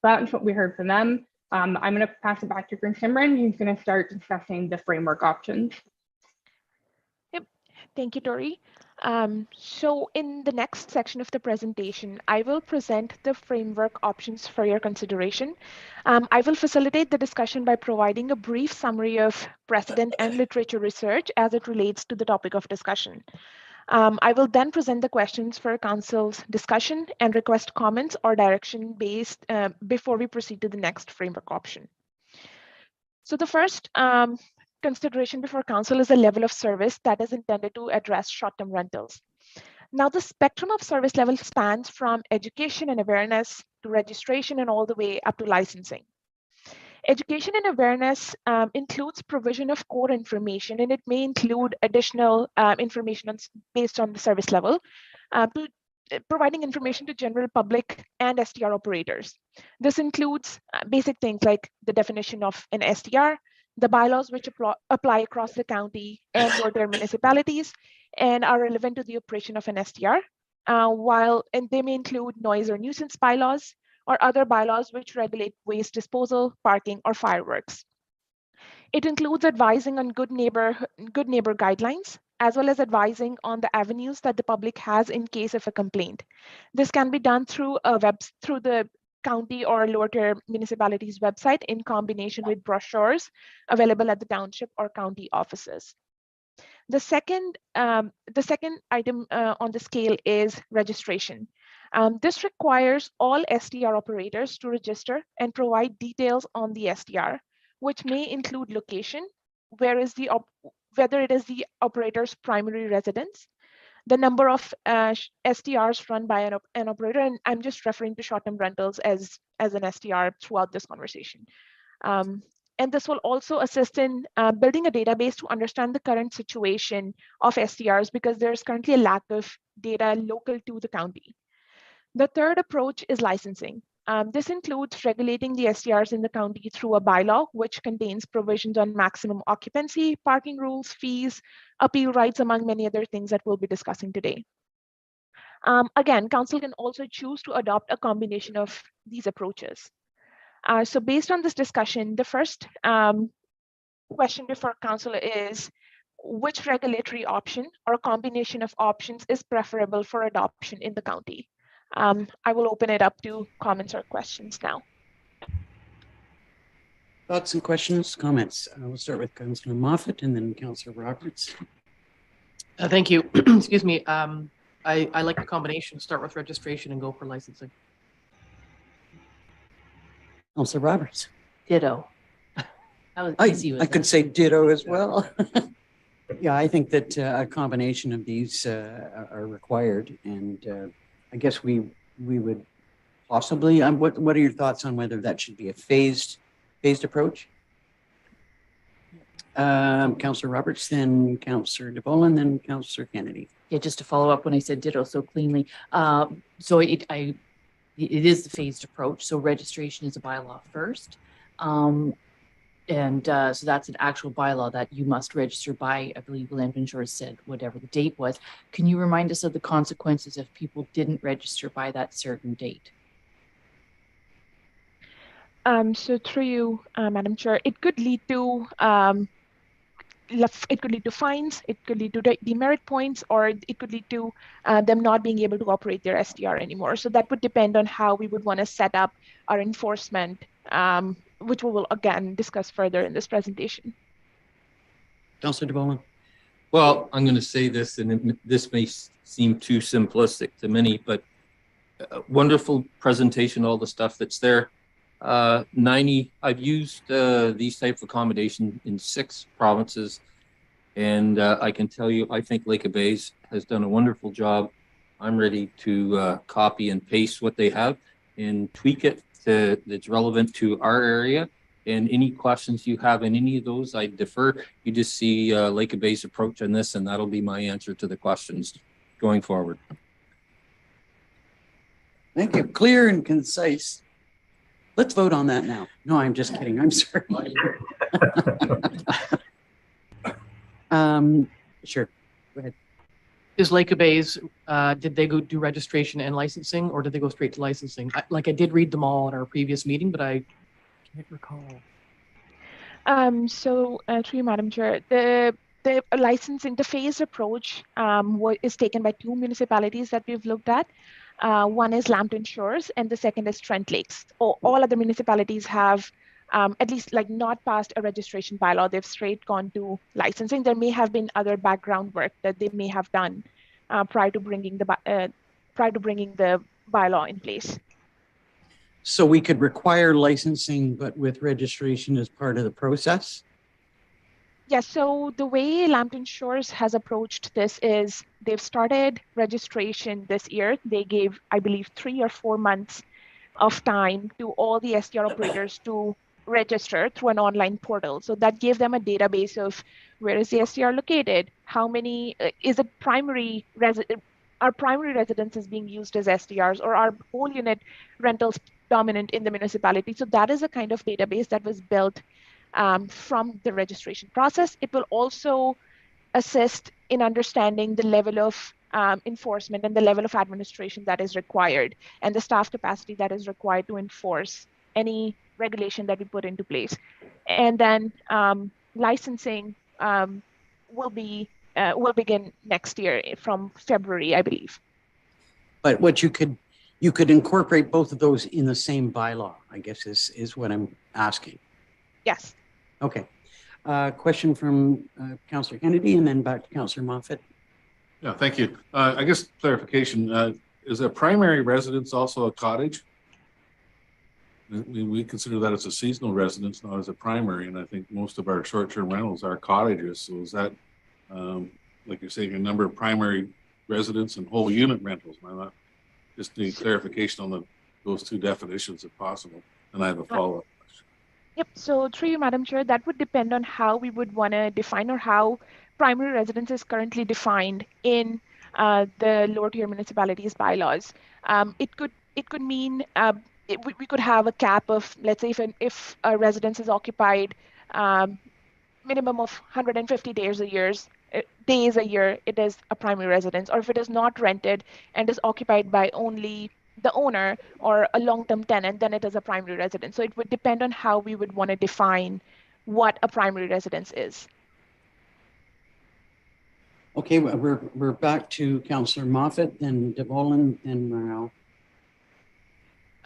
That's what we heard from them. I'm going to pass it back to Chris Simran, who's going to start discussing the framework options. Yep. Thank you, Tori. So in the next section of the presentation, I will present the framework options for your consideration. I will facilitate the discussion by providing a brief summary of precedent and literature research as it relates to the topic of discussion. I will then present the questions for council's discussion and request comments or direction based before we proceed to the next framework option. So the first consideration before council is the level of service that is intended to address short-term rentals. Now, the spectrum of service level spans from education and awareness to registration and all the way up to licensing. Education and awareness includes provision of core information, and it may include additional information based on the service level, to providing information to general public and STR operators. This includes basic things like the definition of an STR, the bylaws which apply across the county and/or their municipalities and are relevant to the operation of an STR, and they may include noise or nuisance bylaws, or other bylaws which regulate waste disposal, parking, or fireworks. It includes advising on good neighbor guidelines, as well as advising on the avenues that the public has in case of a complaint. This can be done through the county or lower tier municipalities website in combination with brochures available at the township or county offices. The second item on the scale is registration. This requires all STR operators to register and provide details on the STR, which may include location, whether it is the operator's primary residence, the number of STRs run by an operator, and I'm just referring to short-term rentals as an STR throughout this conversation. And this will also assist in building a database to understand the current situation of STRs, because there's currently a lack of data local to the county. The third approach is licensing. This includes regulating the STRs in the county through a bylaw, which contains provisions on maximum occupancy, parking rules, fees, appeal rights, among many other things that we'll be discussing today. Again, council can also choose to adopt a combination of these approaches. So based on this discussion, the first question before council is, which regulatory option or a combination of options is preferable for adoption in the county? I will open it up to comments or questions now. Thoughts and questions, comments? We'll start with Councillor Moffat and then Councillor Roberts. Thank you. Excuse me. I like the combination, start with registration and go for licensing. Councillor Roberts. Ditto. I could say ditto as well. Yeah, I think that a combination of these are required, and I guess we would possibly. What are your thoughts on whether that should be a phased approach? Councillor Roberts, then Councillor DeBolen, then Councillor Kennedy. Yeah, just to follow up when I said ditto so cleanly. So it is the phased approach. So registration is a bylaw first. So that's an actual bylaw that you must register by, I believe Land Insurance said, whatever the date was. Can you remind us of the consequences if people didn't register by that certain date? So through you, Madam Chair, it could lead to fines, it could lead to demerit points, or it could lead to them not being able to operate their STR anymore. So that would depend on how we would want to set up our enforcement, which we will again discuss further in this presentation. Councillor DeBolen. Well, I'm going to say this, and this may seem too simplistic to many, but wonderful presentation, all the stuff that's there. I've used these type of accommodation in 6 provinces, and I can tell you, I think Lake of Bays has done a wonderful job. I'm ready to copy and paste what they have and tweak it that's relevant to our area. And any questions you have in any of those, I defer. You just see Lake of Bays approach on this, and that'll be my answer to the questions going forward. Thank you. Clear and concise. Let's vote on that now. No, I'm just kidding. I'm sorry. Sure. Go ahead. Is Lake of Bays, did they go do registration and licensing, or did they go straight to licensing? I did read them all at our previous meeting, but I can't recall. So through you, Madam Chair, the licensing, the phased approach is taken by 2 municipalities that we've looked at. One is Lambton Shores, and the second is Trent Lakes. All other municipalities have at least not passed a registration bylaw. They've straight gone to licensing. There may have been other background work that they may have done prior to bringing the bylaw in place. So we could require licensing, but with registration as part of the process? Yes, so the way Lambton Shores has approached this is they've started registration this year. They gave, I believe, 3 or 4 months of time to all the STR operators to register through an online portal. So that gave them a database of where is the STR located, how many, is it primary resident, are primary residences being used as STRs, or are whole unit rentals dominant in the municipality? So that is a kind of database that was built from the registration process. It will also assist in understanding the level of enforcement and the level of administration that is required and the staff capacity that is required to enforce any regulation that we put into place. And then licensing will begin next year from February, I believe. But what you could incorporate both of those in the same bylaw, I guess is what I'm asking. Yes. Okay. Question from Councillor Kennedy and then back to Councillor Moffat. Yeah, thank you. I guess clarification, is a primary residence also a cottage? We consider that as a seasonal residence, not as a primary, and I think most of our short-term rentals are cottages. So is that, like you're saying, a number of primary residents and whole unit rentals? Not just need clarification on those two definitions if possible. And I have a follow-up. Yep. So through you, Madam Chair, that would depend on how we would want to define or how primary residence is currently defined in the lower tier municipalities bylaws. It could mean we could have a cap of, let's say, if a residence is occupied minimum of 150 days a year, it is a primary residence. Or if it is not rented and is occupied by only the owner or a long-term tenant, then it is a primary residence. So it would depend on how we would want to define what a primary residence is. Okay, we're back to Councillor Moffat, then DeVolen, then Morrell.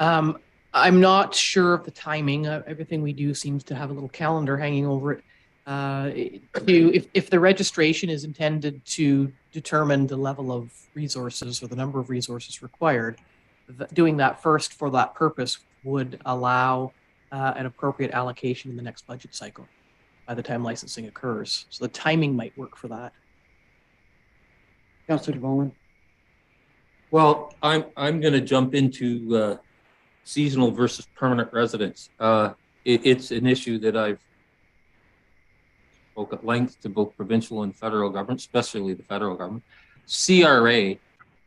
I'm not sure of the timing. Everything we do seems to have a little calendar hanging over it. If the registration is intended to determine the level of resources or the number of resources required, doing that first for that purpose would allow an appropriate allocation in the next budget cycle by the time licensing occurs. So the timing might work for that. Councillor DeVolen. Well, I'm going to jump into seasonal versus permanent residents. It's an issue that I've spoke at length to both provincial and federal government, especially the federal government. CRA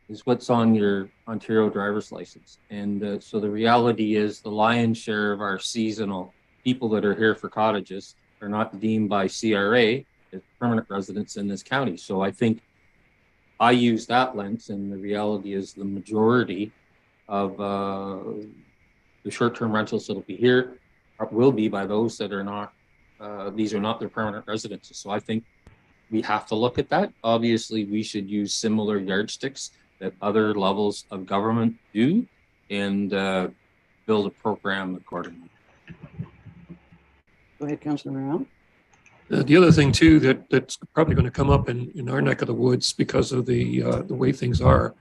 is what's on your Ontario driver's license. And so the reality is the lion's share of our seasonal people that are here for cottages are not deemed by CRA as permanent residents in this county. So I think I use that lens, and the reality is the majority of the short-term rentals that will be here will be by those that are not, these are not their permanent residences. So I think we have to look at that. Obviously, we should use similar yardsticks that other levels of government do and build a program accordingly. Go ahead, Councillor Morrell. The other thing too that's probably going to come up in our neck of the woods because of the way things are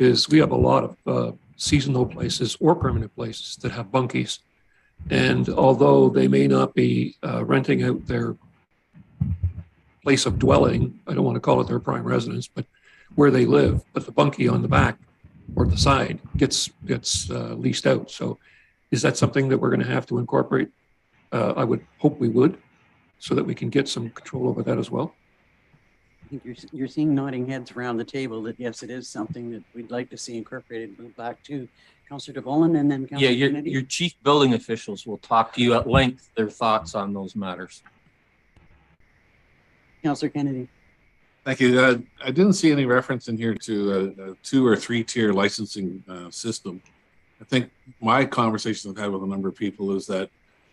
is we have a lot of seasonal places or permanent places that have bunkies. And although they may not be renting out their place of dwelling, I don't want to call it their prime residence, but where they live, but the bunkie on the back or the side gets leased out. So is that something that we're going to have to incorporate? I would hope we would, so that we can get some control over that as well. I think you're seeing nodding heads around the table that yes, it is something that we'd like to see incorporated. Go back to Councillor DeVolen and then Councillor Kennedy. Your chief building officials will talk to you at length their thoughts on those matters. Councillor Kennedy. Thank you. I didn't see any reference in here to a 2 or 3 tier licensing system. I think my conversations I've had with a number of people is that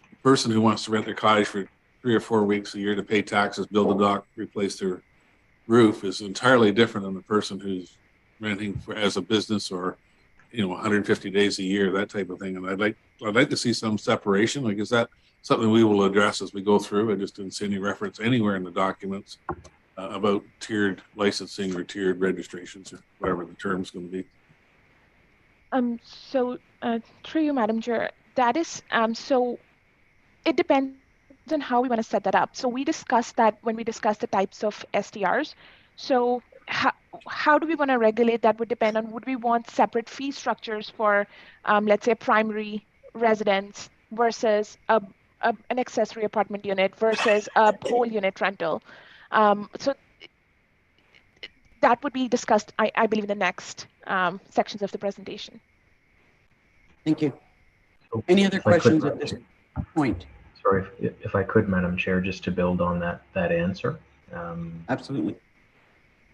the person who wants to rent their cottage for 3 or 4 weeks a year to pay taxes, build a dock, replace their roof is entirely different than the person who's renting as a business or, 150 days a year, that type of thing. And I'd like to see some separation. Like, is that something we will address as we go through? I just didn't see any reference anywhere in the documents about tiered licensing or tiered registrations or whatever the term's going to be. So through you, Madam Chair, that is, so it depends on how we want to set that up. So we discussed that when we discussed the types of STRs. So how do we want to regulate that would depend on, would we want separate fee structures for, let's say, primary residence versus an accessory apartment unit versus a whole unit rental. So that would be discussed, I believe, in the next sections of the presentation. Thank you. So Any other if I could, questions at this point? Sorry, if I could, Madam Chair, just to build on that answer. Absolutely.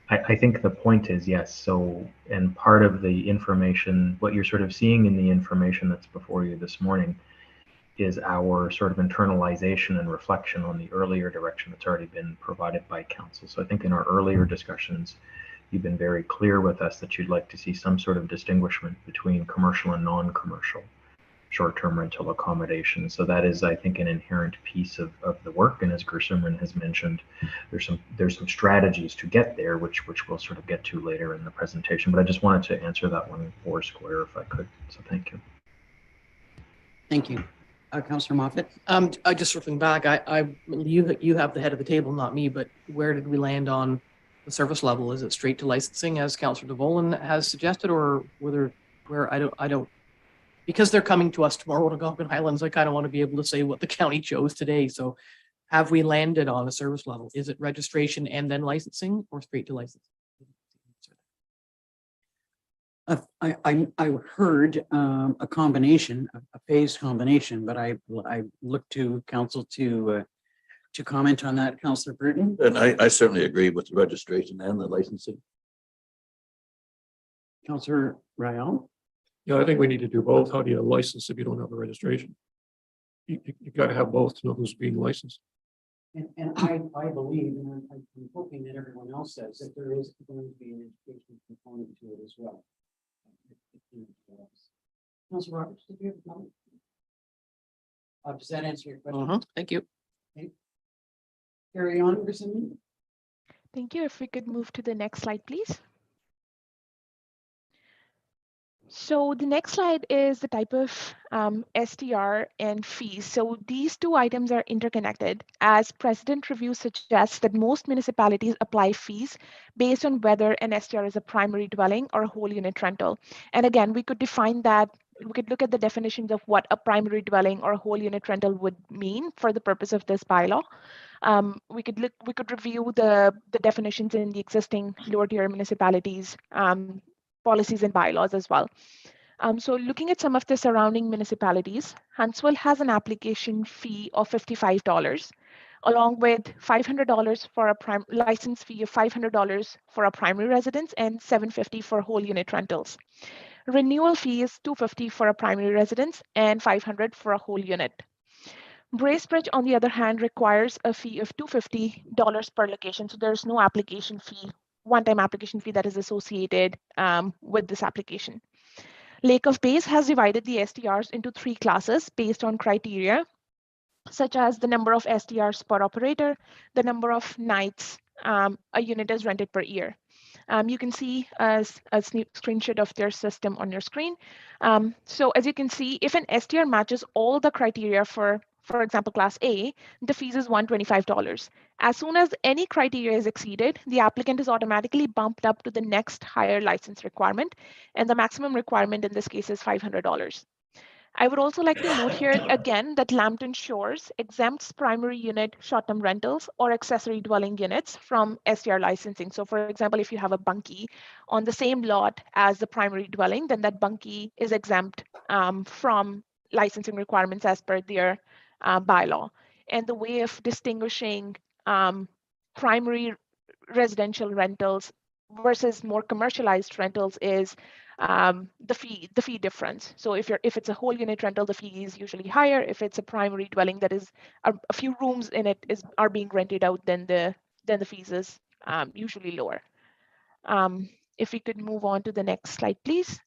I think the point is yes. So, and part of the information, what you're sort of seeing in the information that's before you this morning is our sort of internalization and reflection on the earlier direction that's already been provided by Council. So I think in our earlier discussions, you've been very clear with us that you'd like to see some sort of distinguishment between commercial and non-commercial short-term rental accommodation. So that is, I think, an inherent piece of the work. And as Gersimran has mentioned, there's some strategies to get there, which we'll sort of get to later in the presentation. But I just wanted to answer that one four square if I could. So thank you. Thank you. Councillor Moffat. I just circling back, you have the head of the table, not me, but where did we land on the service level? Is it straight to licensing as Councillor DeVolen has suggested, or where I don't, because they're coming to us tomorrow to Algonquin Highlands, I kind of want to be able to say what the county chose today. So have we landed on a service level? Is it registration and then licensing, or straight to licensing? I heard a combination, a phased combination, but I look to council to comment on that. Councillor Burton. And I certainly agree with the registration and the licensing. Councillor Rael. Yeah, I think we need to do both. How do you license if you don't have a registration? You got to have both to know who's being licensed. And I believe, and I'm hoping that everyone else says, that there is going to be an education component to it as well. Councillor Roberts, did you have a comment? Does that answer your question? Thank you. Okay. Carry on, Gersimran. Thank you. If we could move to the next slide, please. So the next slide is the type of STR and fees. So these two items are interconnected, as President Review suggests that most municipalities apply fees based on whether an STR is a primary dwelling or a whole unit rental. And again, we could define that. We could look at the definitions of what a primary dwelling or a whole unit rental would mean for the purpose of this bylaw. We could review the definitions in the existing lower tier municipalities policies and bylaws as well. So looking at some of the surrounding municipalities, Huntsville has an application fee of $55, along with $500 for a license fee of $500 for a primary residence and $750 for whole unit rentals. Renewal fee is $250 for a primary residence and $500 for a whole unit. Bracebridge, on the other hand, requires a fee of $250 per location. So there's no application fee, one-time application fee that is associated with this application. Lake of Bays has divided the STRs into 3 classes based on criteria, such as the number of STRs per operator, the number of nights a unit is rented per year. You can see a screenshot of their system on your screen. So as you can see, if an STR matches all the criteria for example, Class A, the fees is $125. As soon as any criteria is exceeded, the applicant is automatically bumped up to the next higher license requirement, and the maximum requirement in this case is $500. I would also like to note here again that Lambton Shores exempts primary unit short-term rentals or accessory dwelling units from STR licensing. So for example, if you have a bunkie on the same lot as the primary dwelling, then that bunkie is exempt from licensing requirements as per their bylaw. And the way of distinguishing primary residential rentals versus more commercialized rentals is the fee difference. So if it's a whole unit rental, the fee is usually higher. If it's a primary dwelling that is a few rooms in it are being rented out, then the fees is usually lower. If we could move on to the next slide, please.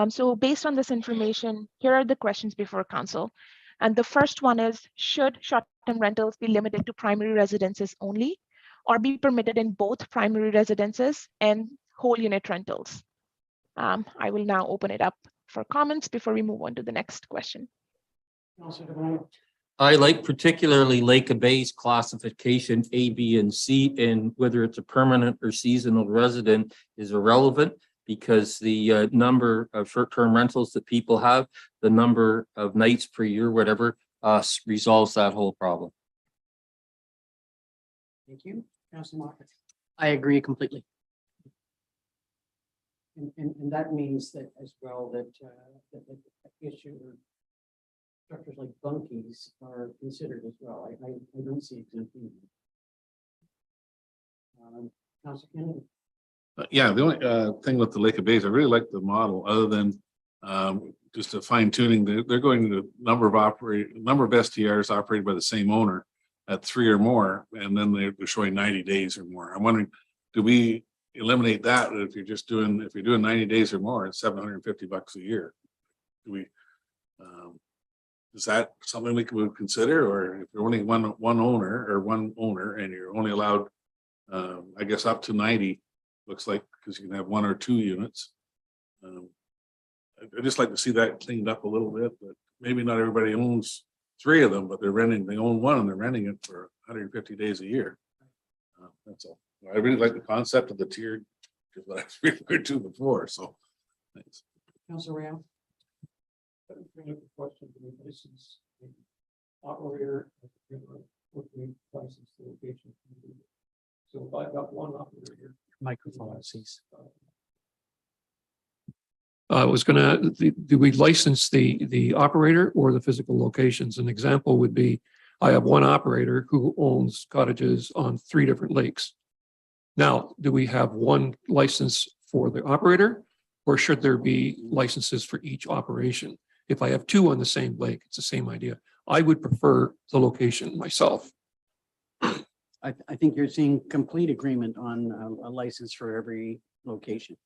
So based on this information, here are the questions before council. And the first one is, should short-term rentals be limited to primary residences only, or be permitted in both primary residences and whole unit rentals? I will now open it up for comments before we move on to the next question. I like particularly Lake Bay's classification A, B, and C, and whether it's a permanent or seasonal resident is irrelevant because the number of short-term rentals that people have, the number of nights per year, whatever, resolves that whole problem. Thank you. Councilor Moffat. I agree completely. And that means that as well that the issue of structures like bunkies are considered as well. I don't see exempting. Councilor Kennedy. Yeah, the only thing with the Lake of Bays, I really like the model other than just a fine tuning. They're going to number of STRs operated by the same owner at 3 or more, and then they're showing 90 days or more. I'm wondering, do we eliminate that if you're doing 90 days or more, it's $750 a year? Do we is that something we would consider? Or if you're only one owner and you're only allowed I guess up to 90, looks like, because you can have 1 or 2 units. I just like to see that cleaned up a little bit, but maybe not everybody owns 3 of them, but they own 1 and they're renting it for 150 days a year. That's all. I really like the concept of the tiered, because what I was referring to before. So thanks. Councilor Ram. Bring up a question to the license operator with the license location. So if I've got one operator here. Microphone, please. I was gonna, do we license the operator or the physical locations? An example would be, I have one operator who owns cottages on 3 different lakes. Now, do we have one license for the operator, or should there be licenses for each operation? If I have 2 on the same lake, it's the same idea. I would prefer the location myself. I think you're seeing complete agreement on a license for every location.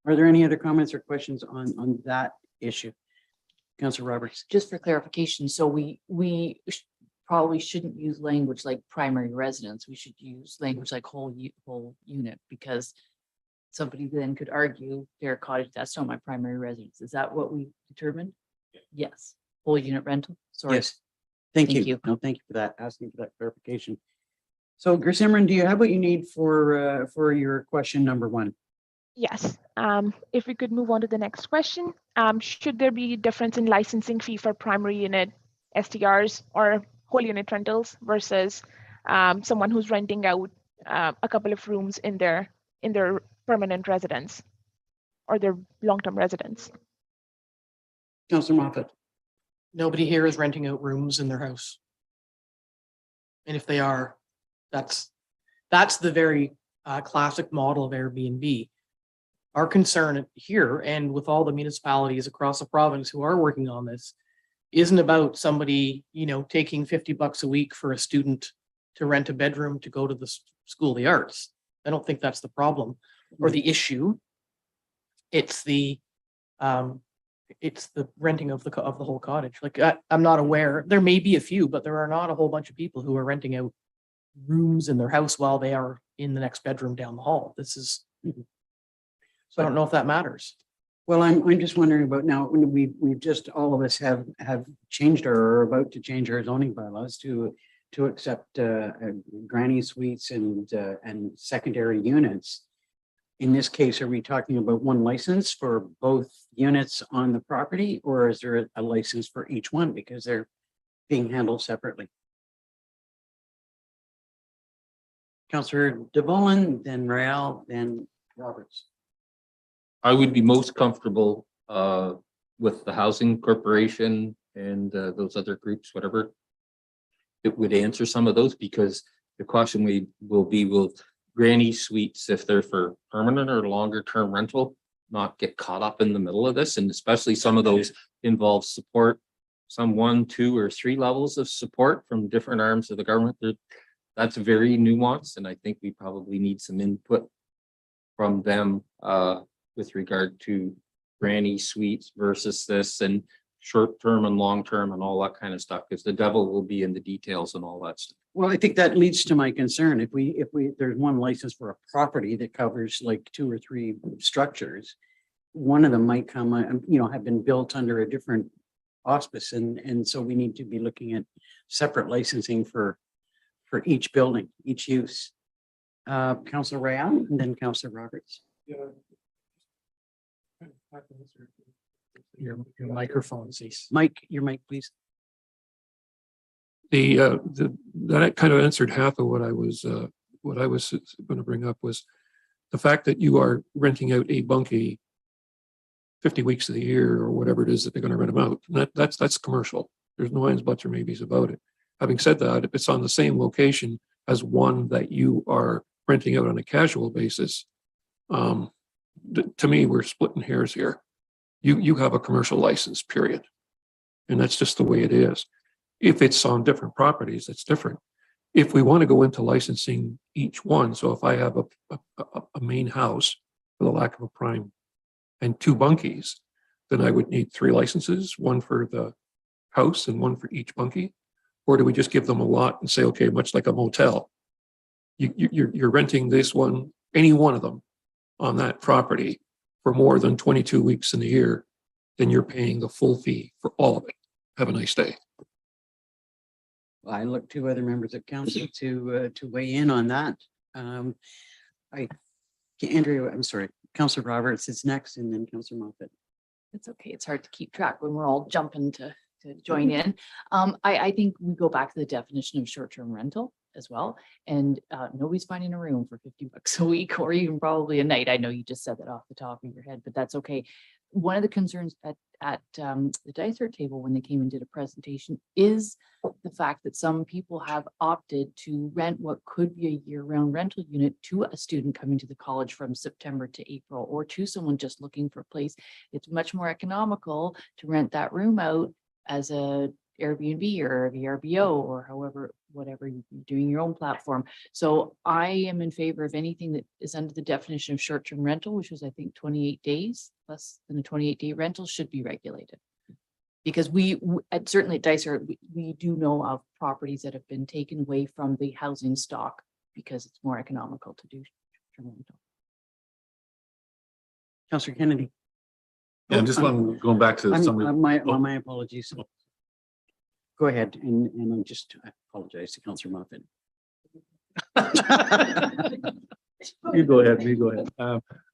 Are there any other comments or questions on that issue? Councilor Roberts. Just for clarification, so we probably shouldn't use language like primary residence. We should use language like whole unit, because somebody then could argue their cottage, that's not my primary residence. Is that what we determined? Yes. Whole unit rental. Sorry. Yes. Thank you. No, thank you for that. Asking for that clarification. So Gersimran, do you have what you need for your question number 1? Yes. If we could move on to the next question. Should there be difference in licensing fee for primary unit STRs or whole unit rentals versus someone who's renting out a couple of rooms in their permanent residence or their long-term residence? Councilor Moffat. Nobody here is renting out rooms in their house. And if they are, that's the very classic model of Airbnb. Our concern here, and with all the municipalities across the province who are working on this, isn't about somebody, taking $50 a week for a student to rent a bedroom to go to the School of the Arts. I don't think that's the problem or the issue. It's the renting of the whole cottage. Like I'm not aware, there may be a few, but there are not a whole bunch of people who are renting out rooms in their house while they are in the next bedroom down the hall. This is, so I don't know if that matters. Well, I'm just wondering about now, when we've just, all of us have changed or are about to change our zoning bylaws to accept granny suites and secondary units. In this case, are we talking about one license for both units on the property, or is there a license for each one because they're being handled separately? Councillor DeVolen, then Rael, then Roberts. I would be most comfortable with the housing corporation and those other groups, whatever. It would answer some of those, because the question will granny suites, if they're for permanent or longer term rental, not get caught up in the middle of this. And especially some of those involve support, some 1, 2, or 3 levels of support from different arms of the government. That's very nuanced, and I think we probably need some input from them with regard to granny suites versus this and short-term and long-term and all that kind of stuff, because the devil will be in the details and all that stuff. Well, I think that leads to my concern. If there's one license for a property that covers like 2 or 3 structures, one of them might come, have been built under a different auspice, and so we need to be looking at separate licensing for each building, each use. Councillor Royale and then Councillor Roberts. Your microphone, cease. Mike, your mic, please. That kind of answered half of what I was going to bring up was the fact that you are renting out a bunkie 50 weeks of the year or whatever it is that they're going to rent them out. That's commercial. There's no ands, buts, or maybes about it. Having said that, if it's on the same location as one that you are renting out on a casual basis, to me, we're splitting hairs here. You have a commercial license, period. And that's just the way it is. If it's on different properties, that's different. If we want to go into licensing each one, so if I have a main house, for the lack of a prime, and 2 bunkies, then I would need 3 licenses, one for the house and one for each bunkie. Or do we just give them a lot and say, okay, much like a motel, you're renting this one, any one of them on that property for more than 22 weeks in the year, then you're paying the full fee for all of it. Have a nice day. I look to other members of council to weigh in on that. Andrea, I'm sorry, Councillor Roberts is next, and then Councillor Moffat. It's okay. It's hard to keep track when we're all jumping to join in. I think we go back to the definition of short-term rental as well. And nobody's finding a room for $50 a week or even probably a night. I know you just said that off the top of your head, but that's okay. One of the concerns at the Dysart table when they came and did a presentation is the fact that some people have opted to rent what could be a year-round rental unit to a student coming to the college from September to April, or to someone just looking for a place. It's much more economical to rent that room out as a Airbnb or a VRBO or however, whatever you're doing your own platform. So I am in favor of anything that is under the definition of short-term rental, which was I think 28 days, less than a 28-day rental should be regulated. Because certainly at Dysart, we do know of properties that have been taken away from the housing stock because it's more economical to do short-term rental. Councillor Kennedy. Yeah, just going back to somebody. My apologies. Go ahead, and I apologize to Councillor Moffat. You go ahead,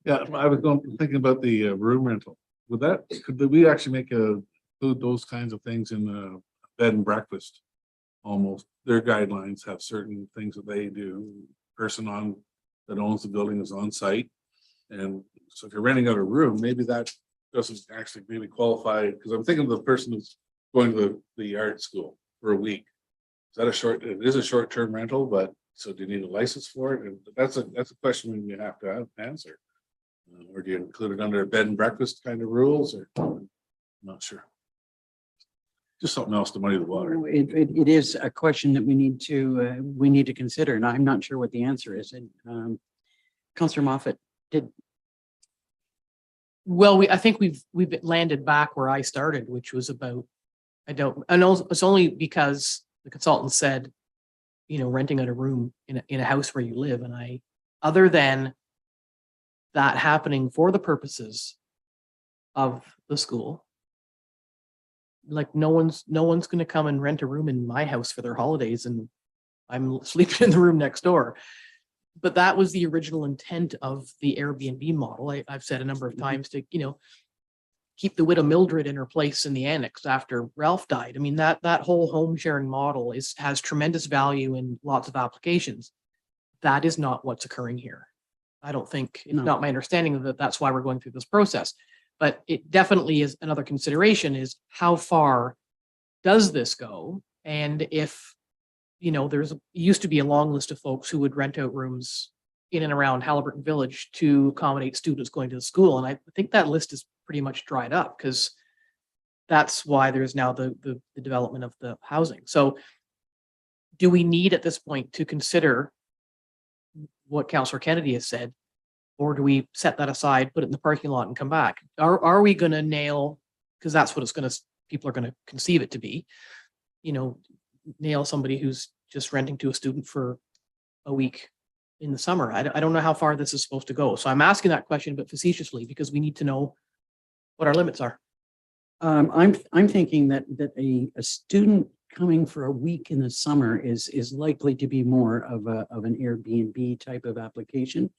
yeah, I was thinking about the room rental. Could we actually include those kinds of things in the bed and breakfast? Almost, their guidelines have certain things that they do. Person that owns the building is on site. And so if you're renting out a room, maybe that doesn't actually maybe qualify, because I'm thinking of the person who's going to the art school for a week. It is a short-term rental, but so do you need a license for it? And that's a question we have to answer. Or do you include it under bed and breakfast kind of rules, or I'm not sure. Just something else to muddy the water. It is a question that we need to consider, and I'm not sure what the answer is. And Councillor Moffat did. Well, I think we've landed back where I started, which was about, I know it's only because the consultant said, renting out a room in a house where you live. And other than that happening for the purposes of the school, like no one's going to come and rent a room in my house for their holidays and I'm sleeping in the room next door. But that was the original intent of the Airbnb model. I've said a number of times to, keep the widow Mildred in her place in the annex after Ralph died. I mean, that whole home sharing model has tremendous value in lots of applications. That is not what's occurring here. I don't think, it's not my understanding that that's why we're going through this process. But it definitely is another consideration is how far does this go? And if, used to be a long list of folks who would rent out rooms in and around Halliburton Village to accommodate students going to the school. And I think that list is pretty much dried up because that's why there's now the development of the housing. So do we need at this point to consider what Councillor Kennedy has said, Or do we set that aside, put it in the parking lot and come back? Are we going to nail, because that's what people are going to conceive it to be, nail somebody who's just renting to a student for a week in the summer? I don't know how far this is supposed to go. So I'm asking that question, but facetiously, because we need to know what our limits are. I'm thinking that a student coming for a week in the summer is likely to be more of an Airbnb type of application,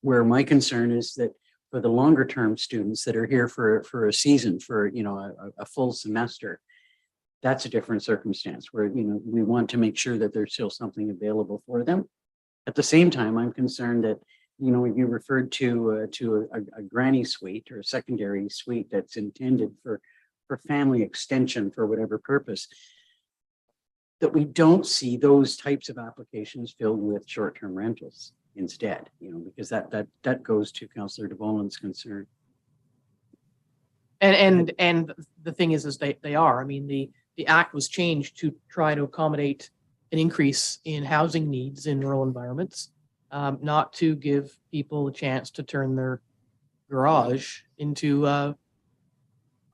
where my concern is that for the longer term students that are here for a season, for a full semester, that's a different circumstance where we want to make sure that there's still something available for them. At the same time, I'm concerned that you referred to a granny suite or a secondary suite that's intended for family extension for whatever purpose, that we don't see those types of applications filled with short-term rentals instead, because that goes to Councillor DeVolen's concern. And the thing is they are. I mean, the act was changed to try to accommodate an increase in housing needs in rural environments, not to give people a chance to turn their garage into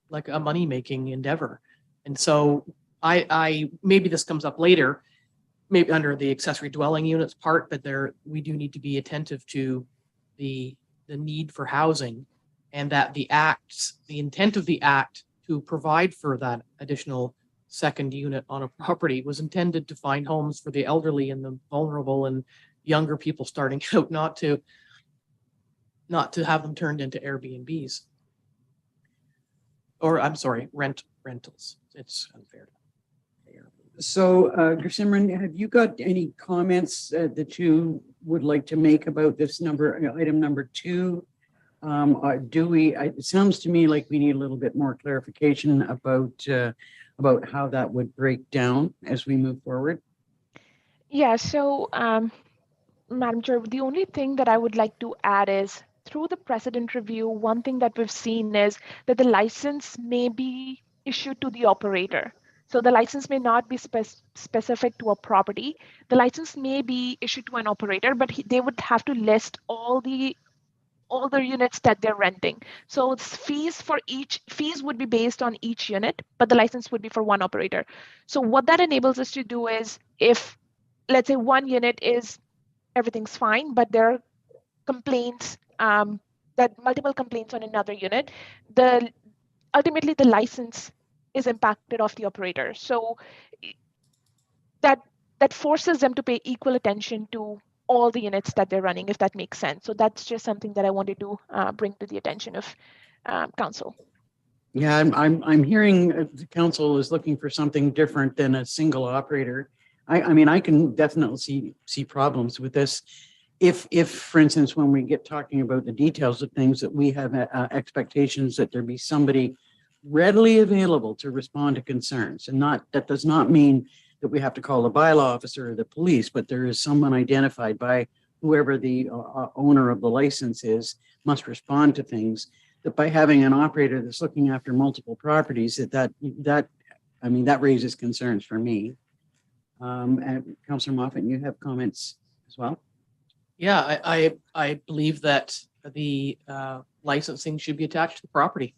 like a money-making endeavor. And so I maybe this comes up later, maybe under the accessory dwelling units part, but we do need to be attentive to the need for housing, and that the intent of the act to provide for that additional second unit on a property was intended to find homes for the elderly and the vulnerable and younger people starting out, not to have them turned into Airbnbs. Or I'm sorry, rentals. It's unfair. So, Gersimran, have you got any comments that you would like to make about this item number 2? It sounds to me like we need a little bit more clarification about how that would break down as we move forward. Yeah, so Madam Chair, the only thing that I would like to add is through the precedent review, one thing that we've seen is that the license may be issued to the operator. So the license may not be specific to a property. The license may be issued to an operator, but they would have to list all the units that they're renting. So fees would be based on each unit, but the license would be for one operator. So what that enables us to do is, if let's say one unit is everything's fine, but there are complaints, that multiple complaints on another unit, ultimately the license is impacted off the operator. So that forces them to pay equal attention to all the units that they're running, if that makes sense. So that's just something that I wanted to bring to the attention of council. Yeah, I'm hearing the council is looking for something different than a single operator. I mean, I can definitely see problems with this. If, for instance, when we get talking about the details of things, that we have expectations that there be somebody readily available to respond to concerns, and that does not mean that we have to call the bylaw officer or the police, but there is someone identified by whoever the owner of the license is, must respond to things. That by having an operator that's looking after multiple properties, that raises concerns for me. And Councillor Moffat, you have comments as well? Yeah, I believe that the licensing should be attached to the property.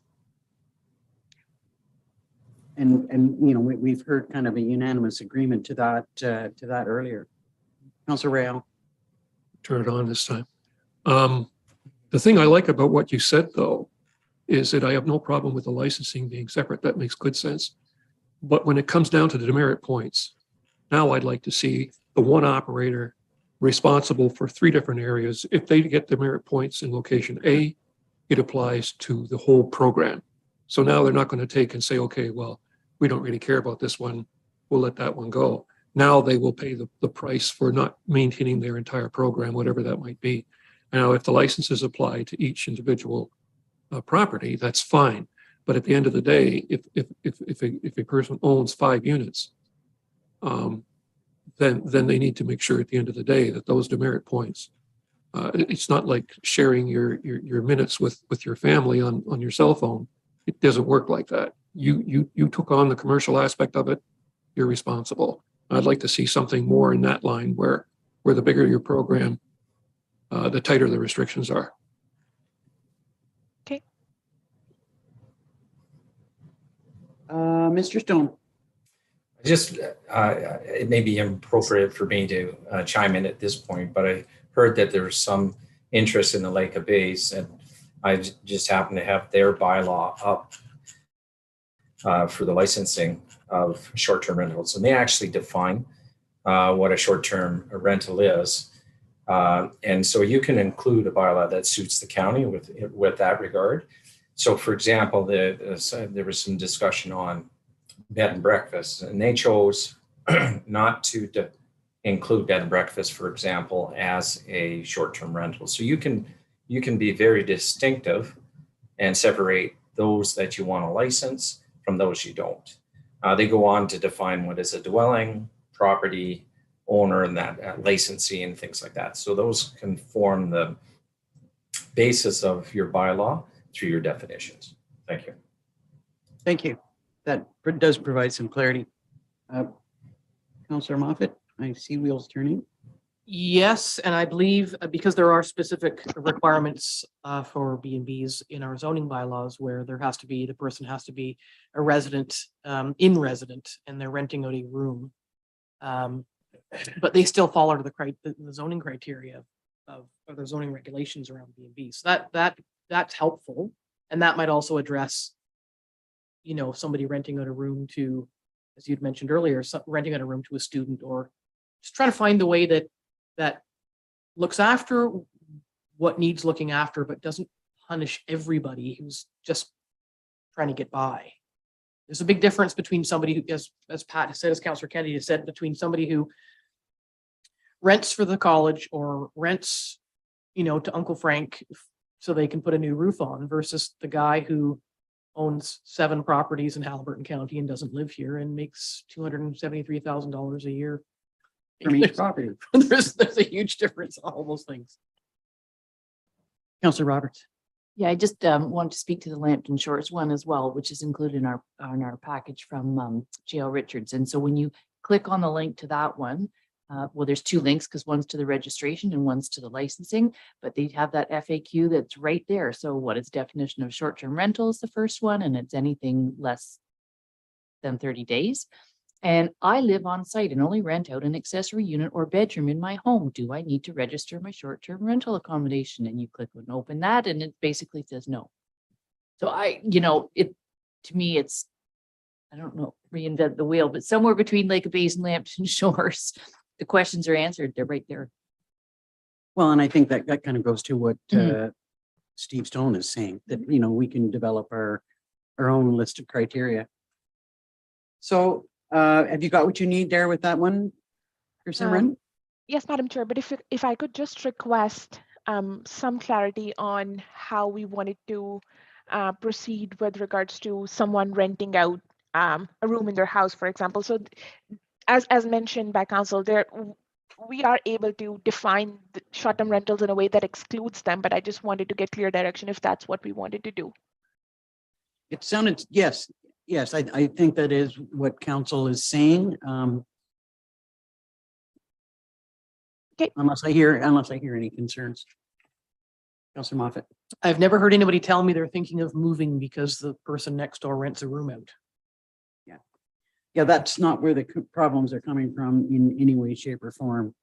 And we've heard kind of a unanimous agreement to that earlier. Councillor Rail. Turn it on this time. The thing I like about what you said, though, is that I have no problem with the licensing being separate. That makes good sense. But when it comes down to the demerit points, now I'd like to see the one operator responsible for 3 different areas. If they get demerit points in location A, it applies to the whole program. So now they're not going to take and say, okay, well, we don't really care about this one, we'll let that one go. Now they will pay the price for not maintaining their entire program, whatever that might be. Now, if the licenses apply to each individual property, that's fine. But at the end of the day, if a person owns 5 units, then they need to make sure at the end of the day that those demerit points, it's not like sharing your minutes with your family on your cell phone. It doesn't work like that. You took on the commercial aspect of it, you're responsible. I'd like to see something more in that line where the bigger your program, the tighter the restrictions are. Mr. Stone. Just, it may be inappropriate for me to chime in at this point, but I heard that there's some interest in the Lake of Bays, and I just happen to have their bylaw up for the licensing of short-term rentals, and they actually define what a short-term rental is. And so you can include a bylaw that suits the county with that regard. So for example, there was some discussion on bed and breakfast, and they chose not to include bed and breakfast, for example, as a short-term rental. So you can be very distinctive and separate those that you want to license from those you don't. They go on to define what is a dwelling, property, owner, and that licensee and things like that. So those can form the basis of your bylaw through your definitions. Thank you. Thank you. That does provide some clarity. Councillor Moffat, I see wheels turning. Yes, and I believe because there are specific requirements for B&Bs in our zoning bylaws where there has to be, the person has to be a resident, in resident, and they're renting out a room. But they still fall under the zoning criteria of the zoning regulations around B&B. So that's helpful. And that might also address, you know, somebody renting out a room to, as you'd mentioned earlier, renting out a room to a student, or just trying to find the way that looks after what needs looking after, but doesn't punish everybody who's just trying to get by. There's a big difference between somebody who, as Pat has said, as Councillor Kennedy has said, between somebody who rents for the college or rents, you know, to Uncle Frank so they can put a new roof on, versus the guy who owns 7 properties in Haliburton County and doesn't live here and makes $273,000 a year From each property. there's a huge difference on all those things. Councillor Roberts. Yeah, I just want to speak to the Lambton Shores one as well, which is included in our package from J.L. Richards. And so when you click on the link to that one, well, there's 2 links because one's to the registration and one's to the licensing, but they have that FAQ that's right there. So what is definition of short-term rental is the first one, and it's anything less than 30 days. And I live on site and only rent out an accessory unit or bedroom in my home. Do I need to register my short-term rental accommodation? And you click and open that, and it basically says no. So to me, it's, I don't know, reinvent the wheel, but somewhere between Lake of Bays and Lambton Shores, the questions are answered. They're right there. Well, and I think that kind of goes to what Steve Stone is saying, that, you know, we can develop our own list of criteria. So have you got what you need there with that one, Simran? Yes, Madam Chair, but if I could just request some clarity on how we wanted to proceed with regards to someone renting out a room in their house, for example. So as mentioned by council, we are able to define the short-term rentals in a way that excludes them, but I just wanted to get clear direction if that's what we wanted to do. It sounded, yes, I think that is what council is saying. Okay. Unless I hear any concerns. Councillor Moffat. I've never heard anybody tell me they're thinking of moving because the person next door rents a room out. Yeah, that's not where the problems are coming from in any way, shape, or form.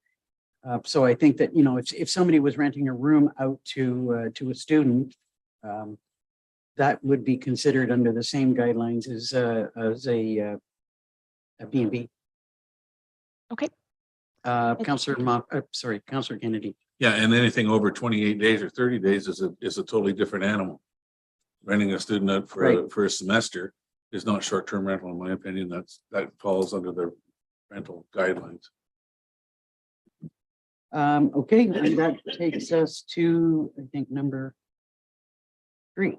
So I think that, you know, if somebody was renting a room out to a student, that would be considered under the same guidelines as a B&B. Okay. Councillor Kennedy. Yeah, and anything over 28 days or 30 days is a totally different animal. Renting a student out for a semester is not short-term rental, in my opinion. That falls under the rental guidelines. Okay, and that takes us to, I think, number 3.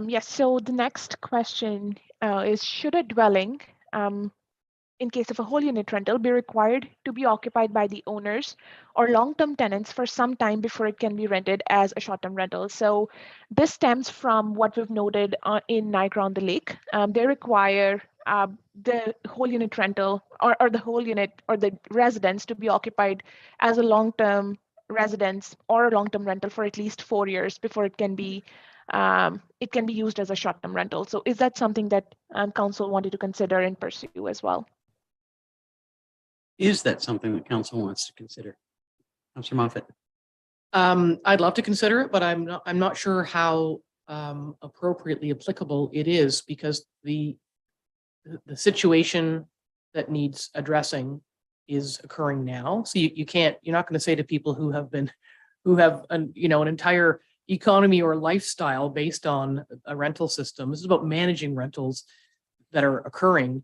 Yes, so the next question is, should a dwelling, in case of a whole unit rental, be required to be occupied by the owners or long-term tenants for some time before it can be rented as a short-term rental? So this stems from what we've noted in Niagara on the Lake. They require the whole unit rental or the whole unit or the residence to be occupied as a long-term residence or a long-term rental for at least 4 years before it can be it can be used as a short-term rental. So is that something that council wanted to consider and pursue as well? Is that something that council wants to consider? Councillor Moffat. I'd love to consider it, but I'm not sure how appropriately applicable it is, because the situation that needs addressing is occurring now. So you're not going to say to people who have an entire economy or lifestyle based on a rental system. This is about managing rentals that are occurring.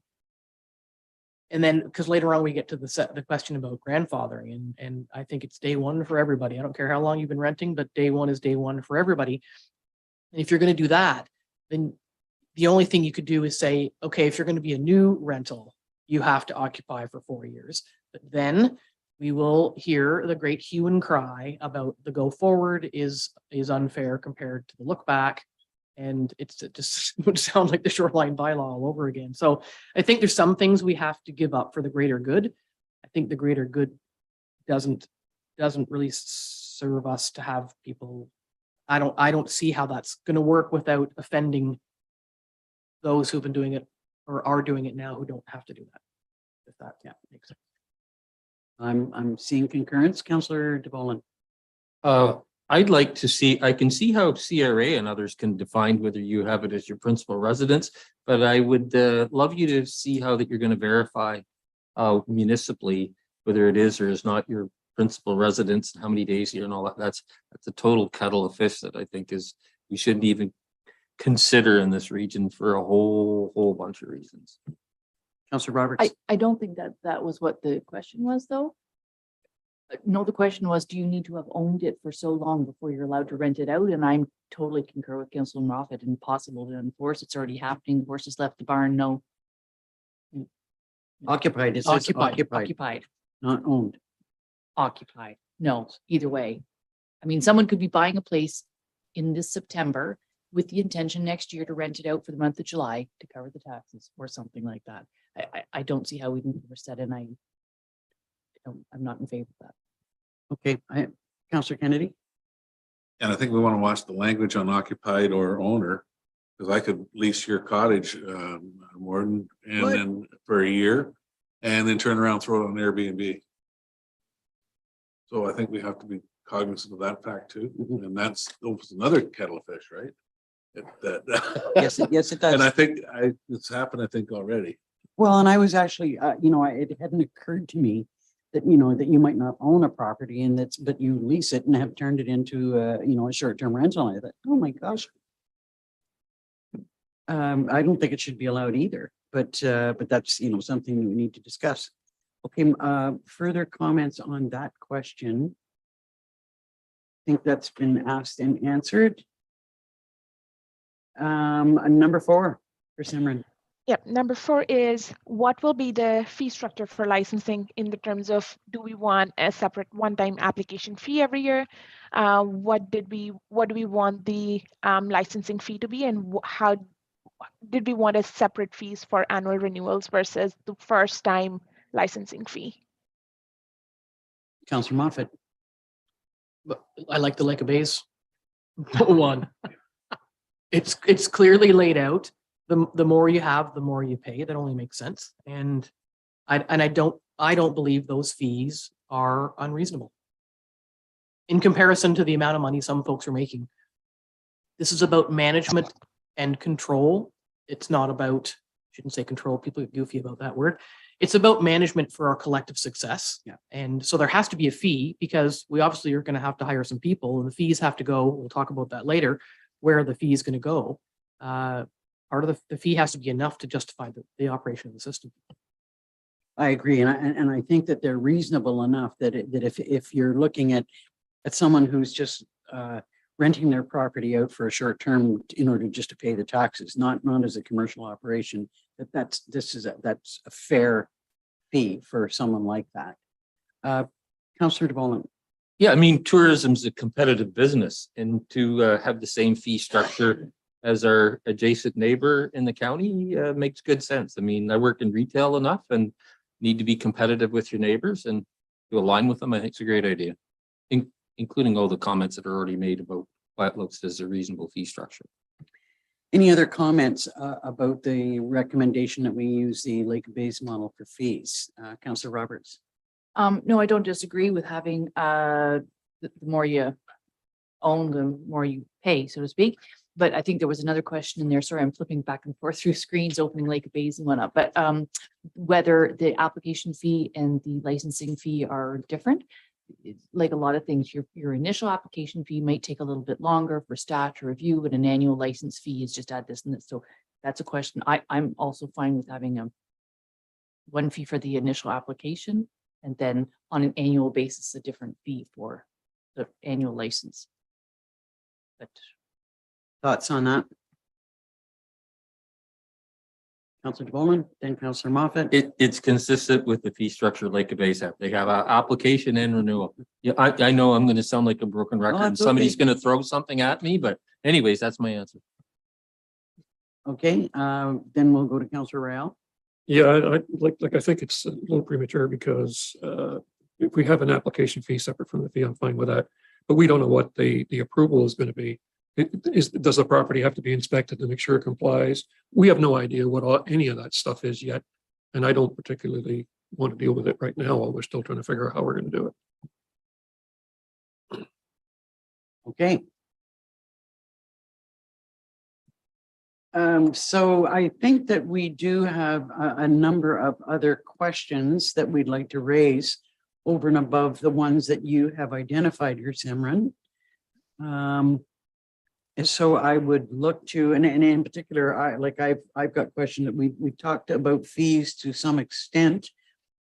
And then, because later on we get to the question about grandfathering, and I think it's day one for everybody. I don't care how long you've been renting, but day one is day one for everybody. And if you're going to do that, then the only thing you could do is say, okay, if you're going to be a new rental, you have to occupy for 4 years. But then we will hear the great hue and cry about the go forward is unfair compared to the look back. And it just would sound like the Shoreline Bylaw all over again. So I think there's some things we have to give up for the greater good. I think the greater good doesn't really serve us to have people. I don't see how that's going to work without offending those who've been doing it or are doing it now who don't have to do that. If that makes sense. I'm seeing concurrence. Councillor DeBolen. I'd like to see, I can see how CRA and others can define whether you have it as your principal residence, but I would love you to see how that you're going to verify municipally whether it is or is not your principal residence and how many days here and all that. That's a total kettle of fish that I think we shouldn't even consider in this region for a whole bunch of reasons. Councillor Roberts. I don't think that was what the question was, though. No, the question was, do you need to have owned it for so long before you're allowed to rent it out? And I'm totally concur with Councillor Moffat. Impossible to enforce. It's already happening. The horse has left the barn. No. Occupied. It says Occupied. Not owned. Occupied. No, either way. I mean, someone could be buying a place in this September with the intention next year to rent it out for the month of July to cover the taxes or something like that. I don't see how we can set it, and I'm not in favor of that. Okay, Councillor Kennedy. And I think we want to watch the language on occupied or owner, because I could lease your cottage, Warden, and then for a year, and then turn around, throw it on Airbnb. So I think we have to be cognizant of that fact too, and that's another kettle of fish, right? Yes, it does. And I think it's happened, I think, already. Well, and I was actually, it hadn't occurred to me that, that you might not own a property but you lease it and have turned it into, a short-term rental. I thought, oh my gosh. I don't think it should be allowed either, but that's, something we need to discuss. Okay, further comments on that question? I think that's been asked and answered. Number 4 for Simran. Yep. Number 4 is, what will be the fee structure for licensing in the terms of, do we want a separate one-time application fee every year? What do we want the licensing fee to be, and how did we want a separate fees for annual renewals versus the first time licensing fee? Councillor Moffat. I like the Lake of Bays one. It's clearly laid out. The more you have, the more you pay. That only makes sense. And I don't believe those fees are unreasonable in comparison to the amount of money some folks are making. This is about management and control. It's not about, shouldn't say control, people get goofy about that word. It's about management for our collective success. Yeah. And so there has to be a fee, because we obviously are going to have to hire some people, and the fees have to go. We'll talk about that later, where the fee is going to go. Part of the fee has to be enough to justify the operation of the system. I agree, and I think that they're reasonable enough that if you're looking at someone who's just renting their property out for a short term in order just to pay the taxes, not as a commercial operation, that's a fair fee for someone like that. Councillor DeBolen. Yeah, I mean, tourism is a competitive business, and to have the same fee structure as our adjacent neighbor in the county makes good sense. I mean, I work in retail enough and need to be competitive with your neighbors and to align with them. I think it's a great idea, including all the comments that are already made about what looks as a reasonable fee structure. Any other comments about the recommendation that we use the Lake Bays model for fees? Councillor Roberts. No, I don't disagree with having, the more you own, the more you pay, so to speak. But I think there was another question in there. Sorry, I'm flipping back and forth through screens, opening Lake Bays and whatnot. But whether the application fee and the licensing fee are different. Like a lot of things, your initial application fee might take a little bit longer for staff to review, and an annual license fee is just add this and that. So that's a question. I'm also fine with having one fee for the initial application, and then on an annual basis, a different fee for the annual license. But Thoughts on that? Councillor Bowman, then Councillor Moffat. It's consistent with the fee structure Lake Bays have. They have an application and renewal. Yeah, I know I'm going to sound like a broken record and that's somebody's okay. going to throw something at me, but anyways, that's my answer. Okay, then we'll go to Councillor Rael. Yeah, I think it's a little premature because if we have an application fee separate from the fee, I'm fine with that. But we don't know what the approval is going to be. Does the property have to be inspected to make sure it complies? We have no idea what any of that stuff is yet. And I don't particularly want to deal with it right now while we're still trying to figure out how we're going to do it. Okay. So I think that we do have a number of other questions that we'd like to raise over and above the ones that you have identified here, Simran. And so I would look to, and in particular, I've got questions that we talked about fees to some extent.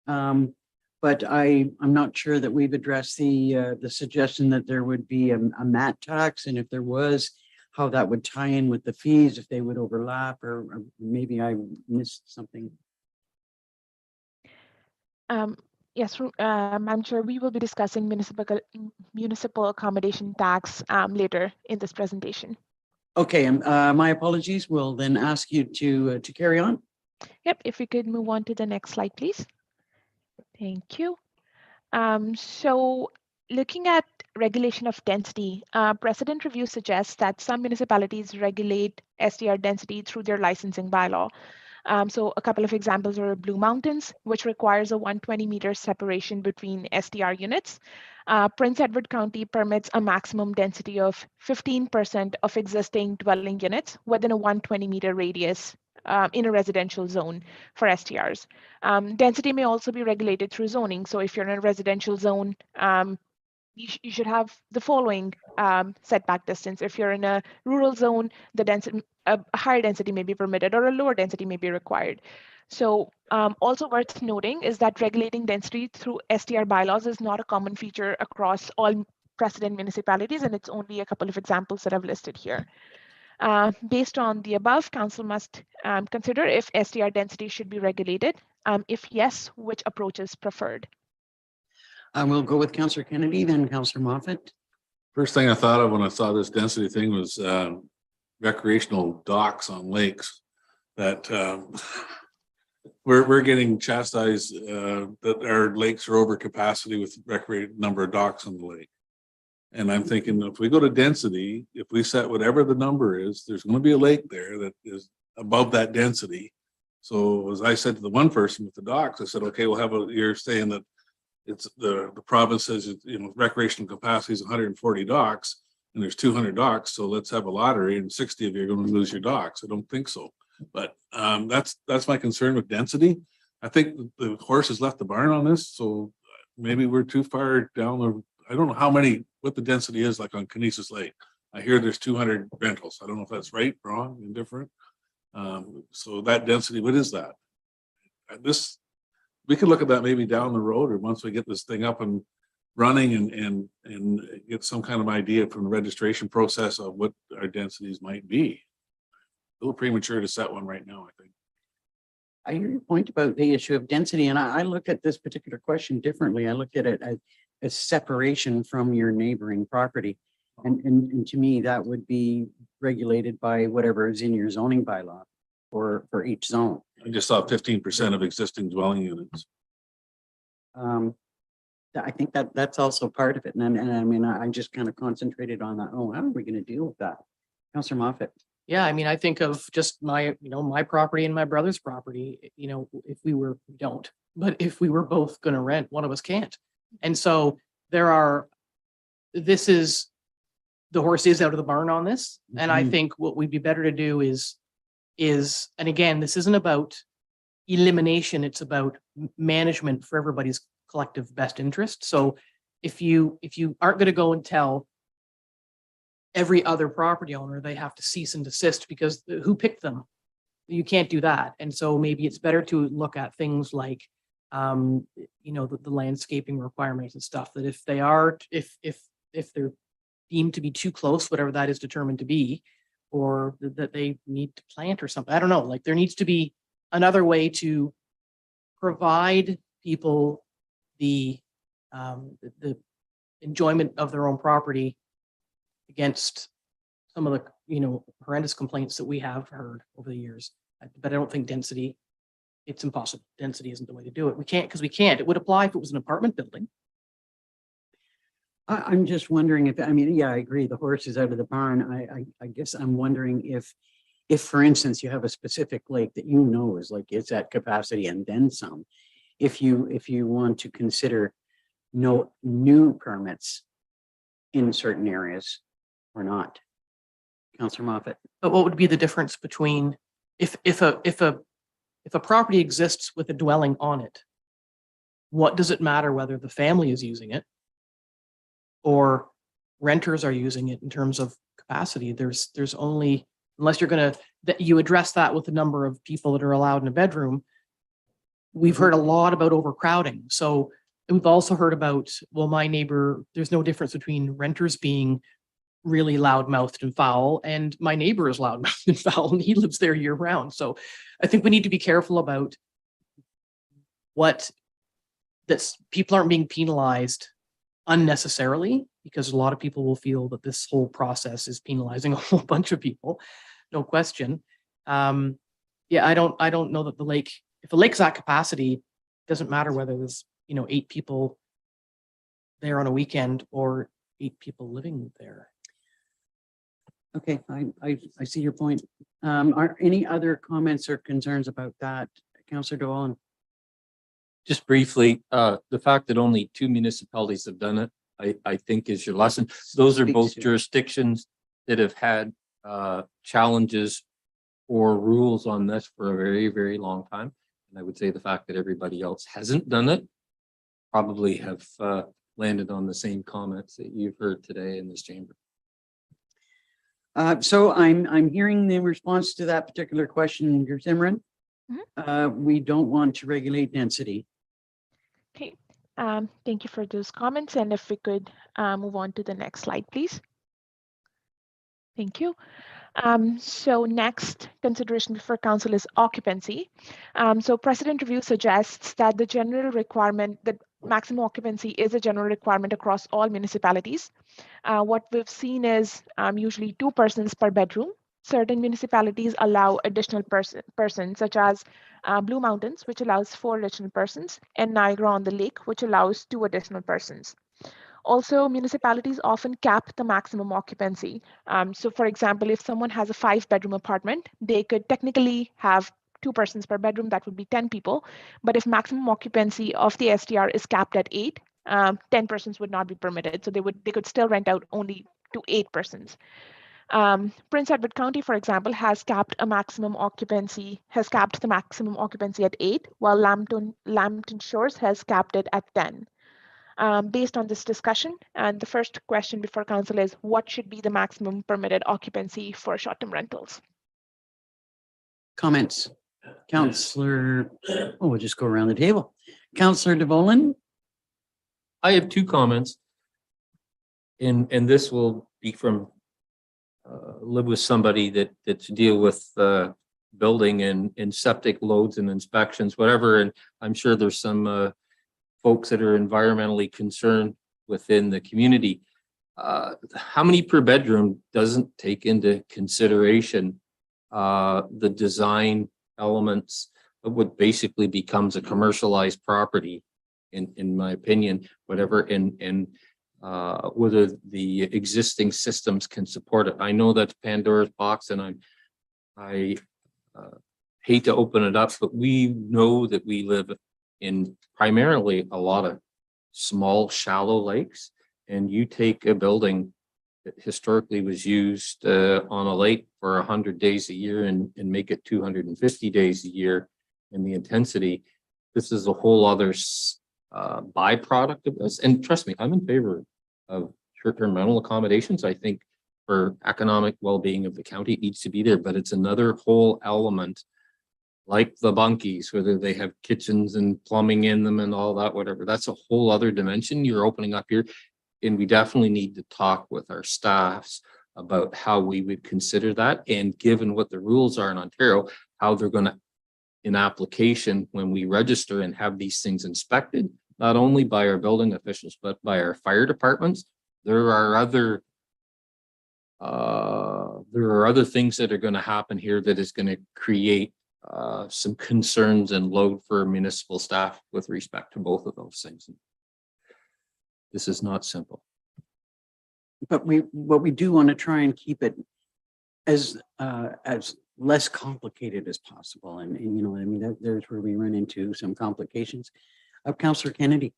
But I'm not sure that we've addressed the suggestion that there would be a mat tax, and if there was, how that would tie in with the fees, if they would overlap, or maybe I missed something. Yes, I'm sure we will be discussing municipal accommodation tax later in this presentation. Okay, my apologies. We'll then ask you to carry on. Yep, if we could move on to the next slide, please. Thank you. So looking at regulation of density, precedent review suggests that some municipalities regulate SDR density through their licensing bylaw. So a couple of examples are Blue Mountains, which requires a 120-meter separation between SDR units. Prince Edward County permits a maximum density of 15% of existing dwelling units within a 120-meter radius in a residential zone for STRs. Density may also be regulated through zoning. So if you're in a residential zone, you should have the following setback distance. If you're in a rural zone, the density, a higher density may be permitted or a lower density may be required. So also worth noting is that regulating density through STR bylaws is not a common feature across all precedent municipalities, and it's only a couple of examples that I've listed here. Based on the above, council must consider if STR density should be regulated. If yes, which approach is preferred? I will go with Councillor Kennedy, then Councillor Moffat. First thing I thought of when I saw this density thing was recreational docks on lakes that we're getting chastised that our lakes are over capacity with number of docks on the lake. And I'm thinking if we go to density, if we set whatever the number is, there's going to be a lake there that is above that density. So as I said to the one person with the docks, I said, okay, we'll have you're saying that it's the province says, recreational capacity is 140 docks and there's 200 docks. So let's have a lottery and 60 of you are going to lose your docks. I don't think so. But that's my concern with density. I think the horse has left the barn on this. So maybe we're too far down I don't know what the density is like on Canisius Lake. I hear there's 200 rentals. I don't know if that's right, wrong, indifferent. So that density, what is that? We could look at that maybe down the road, or once we get this thing up and running and get some kind of idea from the registration process of what our densities might be. A little premature to set one right now, I think. I hear your point about the issue of density, and I look at this particular question differently. I look at it as separation from your neighboring property. And to me, that would be regulated by whatever is in your zoning bylaw for each zone. I just saw 15% of existing dwelling units. I think that that's also part of it. And I mean, I just kind of concentrated on that. Oh, how are we going to deal with that? Councillor Moffat. Yeah, I mean, I think of just my, my property and my brother's property, if we don't, but if we were both going to rent, one of us can't. And so the horse is out of the barn on this. And I think what we'd be better to do is, and again, this isn't about elimination, it's about management for everybody's collective best interest. So if you aren't going to go and tell every other property owner they have to cease and desist because who picked them? You can't do that. And so maybe it's better to look at things like, the landscaping requirements and stuff, that if they're deemed to be too close, whatever that is determined to be, or that they need to plant or something. I don't know, like there needs to be another way to provide people the enjoyment of their own property against some of the, horrendous complaints that we have heard over the years. But I don't think density, it's impossible. Density isn't the way to do it. We can't. It would apply if it was an apartment building. I'm just wondering if, I agree, the horse is out of the barn. I guess I'm wondering if, for instance, you have a specific lake that is like it's at capacity and then some, if you want to consider no new permits in certain areas or not. Councillor Moffat. But what would be the difference between if a property exists with a dwelling on it, what does it matter whether the family is using it or renters are using it in terms of capacity? There's only, unless you're going to, that you address that with the number of people that are allowed in a bedroom. We've heard a lot about overcrowding. So we've also heard about, well, my neighbor, there's no difference between renters being really loudmouthed and foul, and my neighbor is loudmouthed and foul, and he lives there year round. So I think we need to be careful about people aren't being penalized unnecessarily, because a lot of people will feel that this whole process is penalizing a whole bunch of people, no question. I don't know that if the lake's at capacity, it doesn't matter whether there's 8 people there on a weekend or 8 people living there. Okay, I see your point. Are any other comments or concerns about that, Councillor Dolan? Just briefly, the fact that only 2 municipalities have done it, I think is your lesson. Those are both jurisdictions that have had challenges or rules on this for a very, very long time. And I would say the fact that everybody else hasn't done it probably have landed on the same comments that you've heard today in this chamber. So I'm hearing the response to that particular question, Simran. We don't want to regulate density. Okay, thank you for those comments. And if we could move on to the next slide, please. Thank you. So next consideration before council is occupancy. So precedent review suggests that the general requirement, that maximum occupancy is a general requirement across all municipalities. What we've seen is usually 2 persons per bedroom. Certain municipalities allow additional persons, such as Blue Mountains, which allows 4 additional persons, and Niagara on the Lake, which allows 2 additional persons. Also, municipalities often cap the maximum occupancy. So for example, if someone has a 5-bedroom apartment, they could technically have 2 persons per bedroom, that would be 10 people. But if maximum occupancy of the STR is capped at 8, 10 persons would not be permitted. So they could still rent out only to 8 persons. Prince Edward County, for example, has capped the maximum occupancy at 8, while Lambton Shores has capped it at 10. Based on this discussion, and the first question before council is, what should be the maximum permitted occupancy for short-term rentals? Comments? Councillor, we'll just go around the table. Councillor DeVolen. I have 2 comments, and this will be from live with somebody that deal with building and septic loads and inspections, whatever. And I'm sure there's some folks that are environmentally concerned within the community. How many per bedroom doesn't take into consideration the design elements of what basically becomes a commercialized property in my opinion, whatever, and whether the existing systems can support it. I know that's Pandora's box, and I hate to open it up, but we know that we live in primarily a lot of small, shallow lakes, and you take a building that historically was used on a lake for 100 days a year and make it 250 days a year in the intensity. This is a whole other byproduct of this. And trust me, I'm in favor of short-term rental accommodations. I think for economic well-being of the county, it needs to be there, but it's another whole element, like the bunkies, whether they have kitchens and plumbing in them and all that, whatever. That's a whole other dimension you're opening up here. And we definitely need to talk with our staffs about how we would consider that. And given what the rules are in Ontario, how they're going to, in application, when we register and have these things inspected, not only by our building officials, but by our fire departments, there are other things that are going to happen here that is going to create some concerns and load for municipal staff with respect to both of those things. This is not simple. But we do want to try and keep it as less complicated as possible. And you know, I mean, there's where we run into some complications. Councillor Kennedy.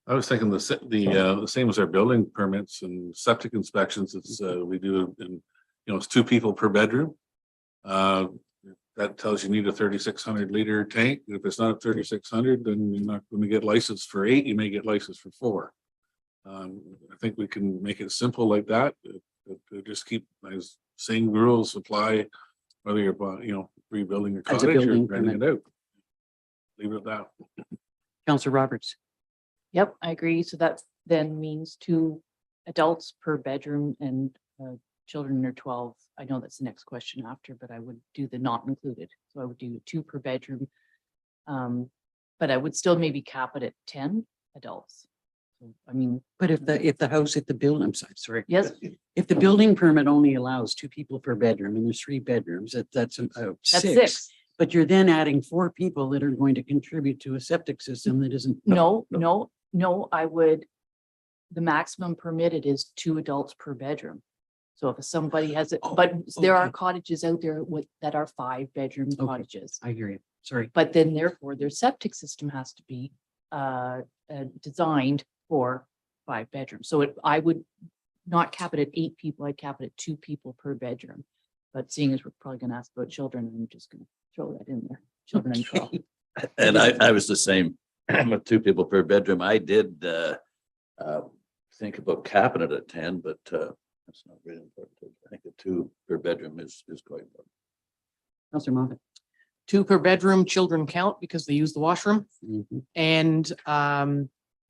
I was thinking the same as our building permits and septic inspections. It's we do, and it's 2 people per bedroom. That tells you need a 3,600 liter tank. If it's not 3,600, then you're not going to get licensed for 8. You may get licensed for 4. I think we can make it simple like that. Just keep as same rules apply, whether you're rebuilding your cottage or renting it out. Leave it at that. Councillor Roberts. Yep, I agree. So that then means 2 adults per bedroom and children under 12. I know that's the next question after, but I would do the not included. So I would do 2 per bedroom. But I would still maybe cap it at 10 adults. So, I mean, But if the building, I'm sorry. yes, If the building permit only allows 2 people per bedroom and there's 3 bedrooms, that's that's 6. 6. But you're then adding 4 people that are going to contribute to a septic system that isn't. No, I would, the maximum permitted is 2 adults per bedroom. So if somebody has it, but there are okay. cottages out there that are 5-bedroom Okay. cottages. I hear you. Sorry. But then therefore their septic system has to be designed for 5 bedrooms. So I would not cap it at 8 people, I'd cap it at 2 people per bedroom. But seeing as we're probably gonna ask about children, I'm just gonna throw that in there, children and 12. And I was the same with 2 people per bedroom. I did think about capping it at 10, but that's not really important. I think the 2 per bedroom is quite important. Councillor Moffat. 2 per bedroom, children count because they use the washroom. Mhm. And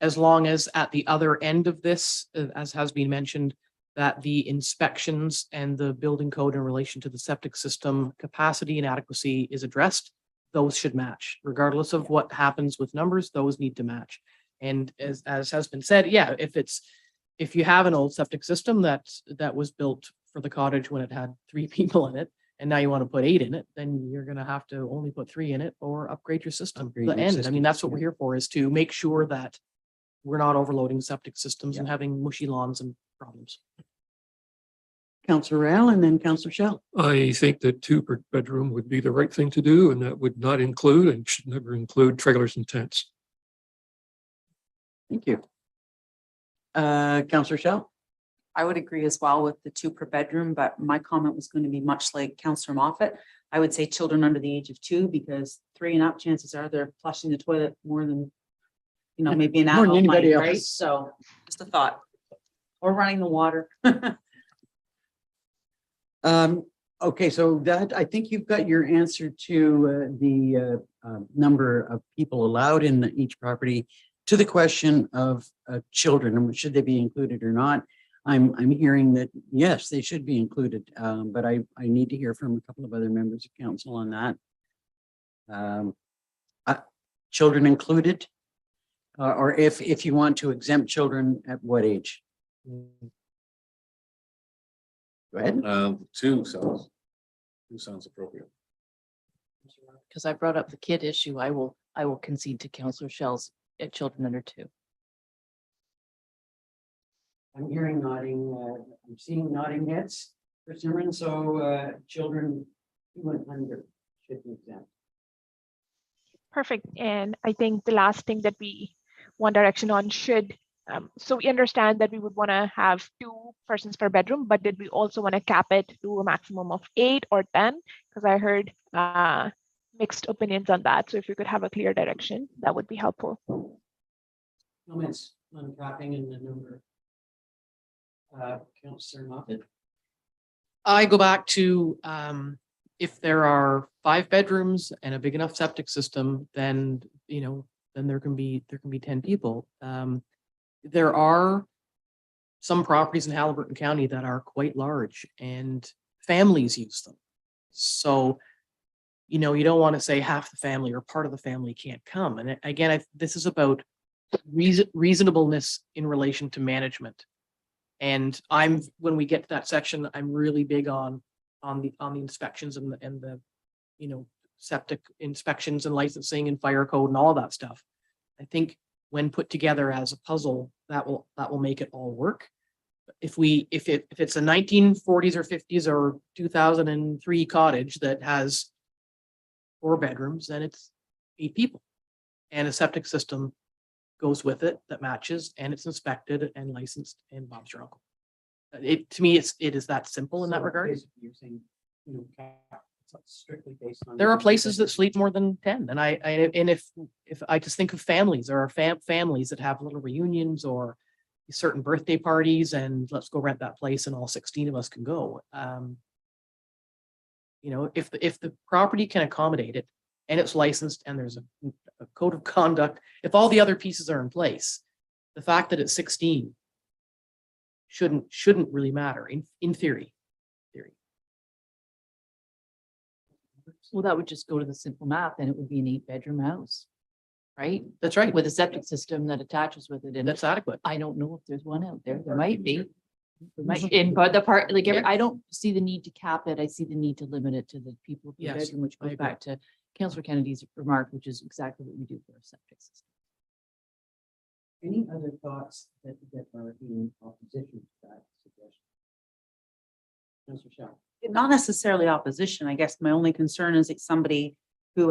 as long as at the other end of this, as has been mentioned, that the inspections and the building code in relation to the septic system capacity and adequacy is addressed, those should match. Regardless of what happens with numbers, those need to match. And as has been said, yeah, if you have an old septic system that was built for the cottage when it had 3 people in it, and now you want to put 8 in it, then you're going to have to only put 3 in it or upgrade your system. Upgrade The your end. I system, mean, that's what we're yeah. here for, is to make sure that we're not overloading septic systems and Yeah. having mushy lawns and problems. Councillor Rowell and then Councillor Shell. I think that 2 per bedroom would be the right thing to do, and that would not include and should never include trailers and tents. Thank you. Councillor Shell. I would agree as well with the 2 per bedroom, but my comment was going to be much like Councillor Moffat. I would say children under the age of 2, because 3 and up, chances are they're flushing the toilet more than, maybe an More than adult might, anybody right? else. So just a thought. Or running the water. Okay, so that, I think you've got your answer to the number of people allowed in each property. To the question of children, and should they be included or not? I'm hearing that, yes, they should be included, but I need to hear from a couple of other members of council on that. Children included? Or if you want to exempt children, at what age? Go ahead. 2 sounds appropriate. Because I brought up the kid issue, I will concede to Councillor Shell's children under 2. I'm hearing nodding, I'm seeing nodding heads for Simran, so children 2 and under should be exempt. Perfect. And I think the last thing that we want direction on should, so we understand that we would want to have 2 persons per bedroom, but did we also want to cap it to a maximum of 8 or 10? Because I heard mixed opinions on that. So if you could have a clear direction, that would be helpful. Comments on capping and the number. Councillor Moffat. I go back to if there are 5 bedrooms and a big enough septic system, then then there can be 10 people. There are some properties in Haliburton County that are quite large and families use them. So, you don't want to say half the family or part of the family can't come. And again, this is about reasonableness in relation to management. And when we get to that section, I'm really big on the inspections and the septic inspections and licensing and fire code and all of that stuff. I think when put together as a puzzle, that will make it all work. If it's a 1940s or 50s or 2003 cottage that has 4 bedrooms, then it's 8 people, and a septic system goes with it that matches, and it's inspected and licensed, and Bob's your uncle. To me, it is that simple in that regard. Basically, you're saying, it's strictly based on. There are places that sleep more than 10, and if I just think of families, there are families that have little reunions or certain birthday parties, and let's go rent that place, and all 16 of us can go. If the property can accommodate it, and it's licensed, and there's a code of conduct, if all the other pieces are in place, the fact that it's 16 shouldn't really matter in theory. Well, that would just go to the simple math, and it would be an 8-bedroom house, right? That's right. With a septic system that attaches with it, and That's adequate. I don't know if there's one out there. There might be. But the part, like, I don't see the need to cap it. I see the need to limit it to the people per Yes, bedroom, which I goes agree. back to Councillor Kennedy's remark, which is exactly what we do for a septic system. Any other thoughts that are in opposition to that suggestion? Councillor Shaw. Not necessarily opposition. I guess my only concern is it's somebody who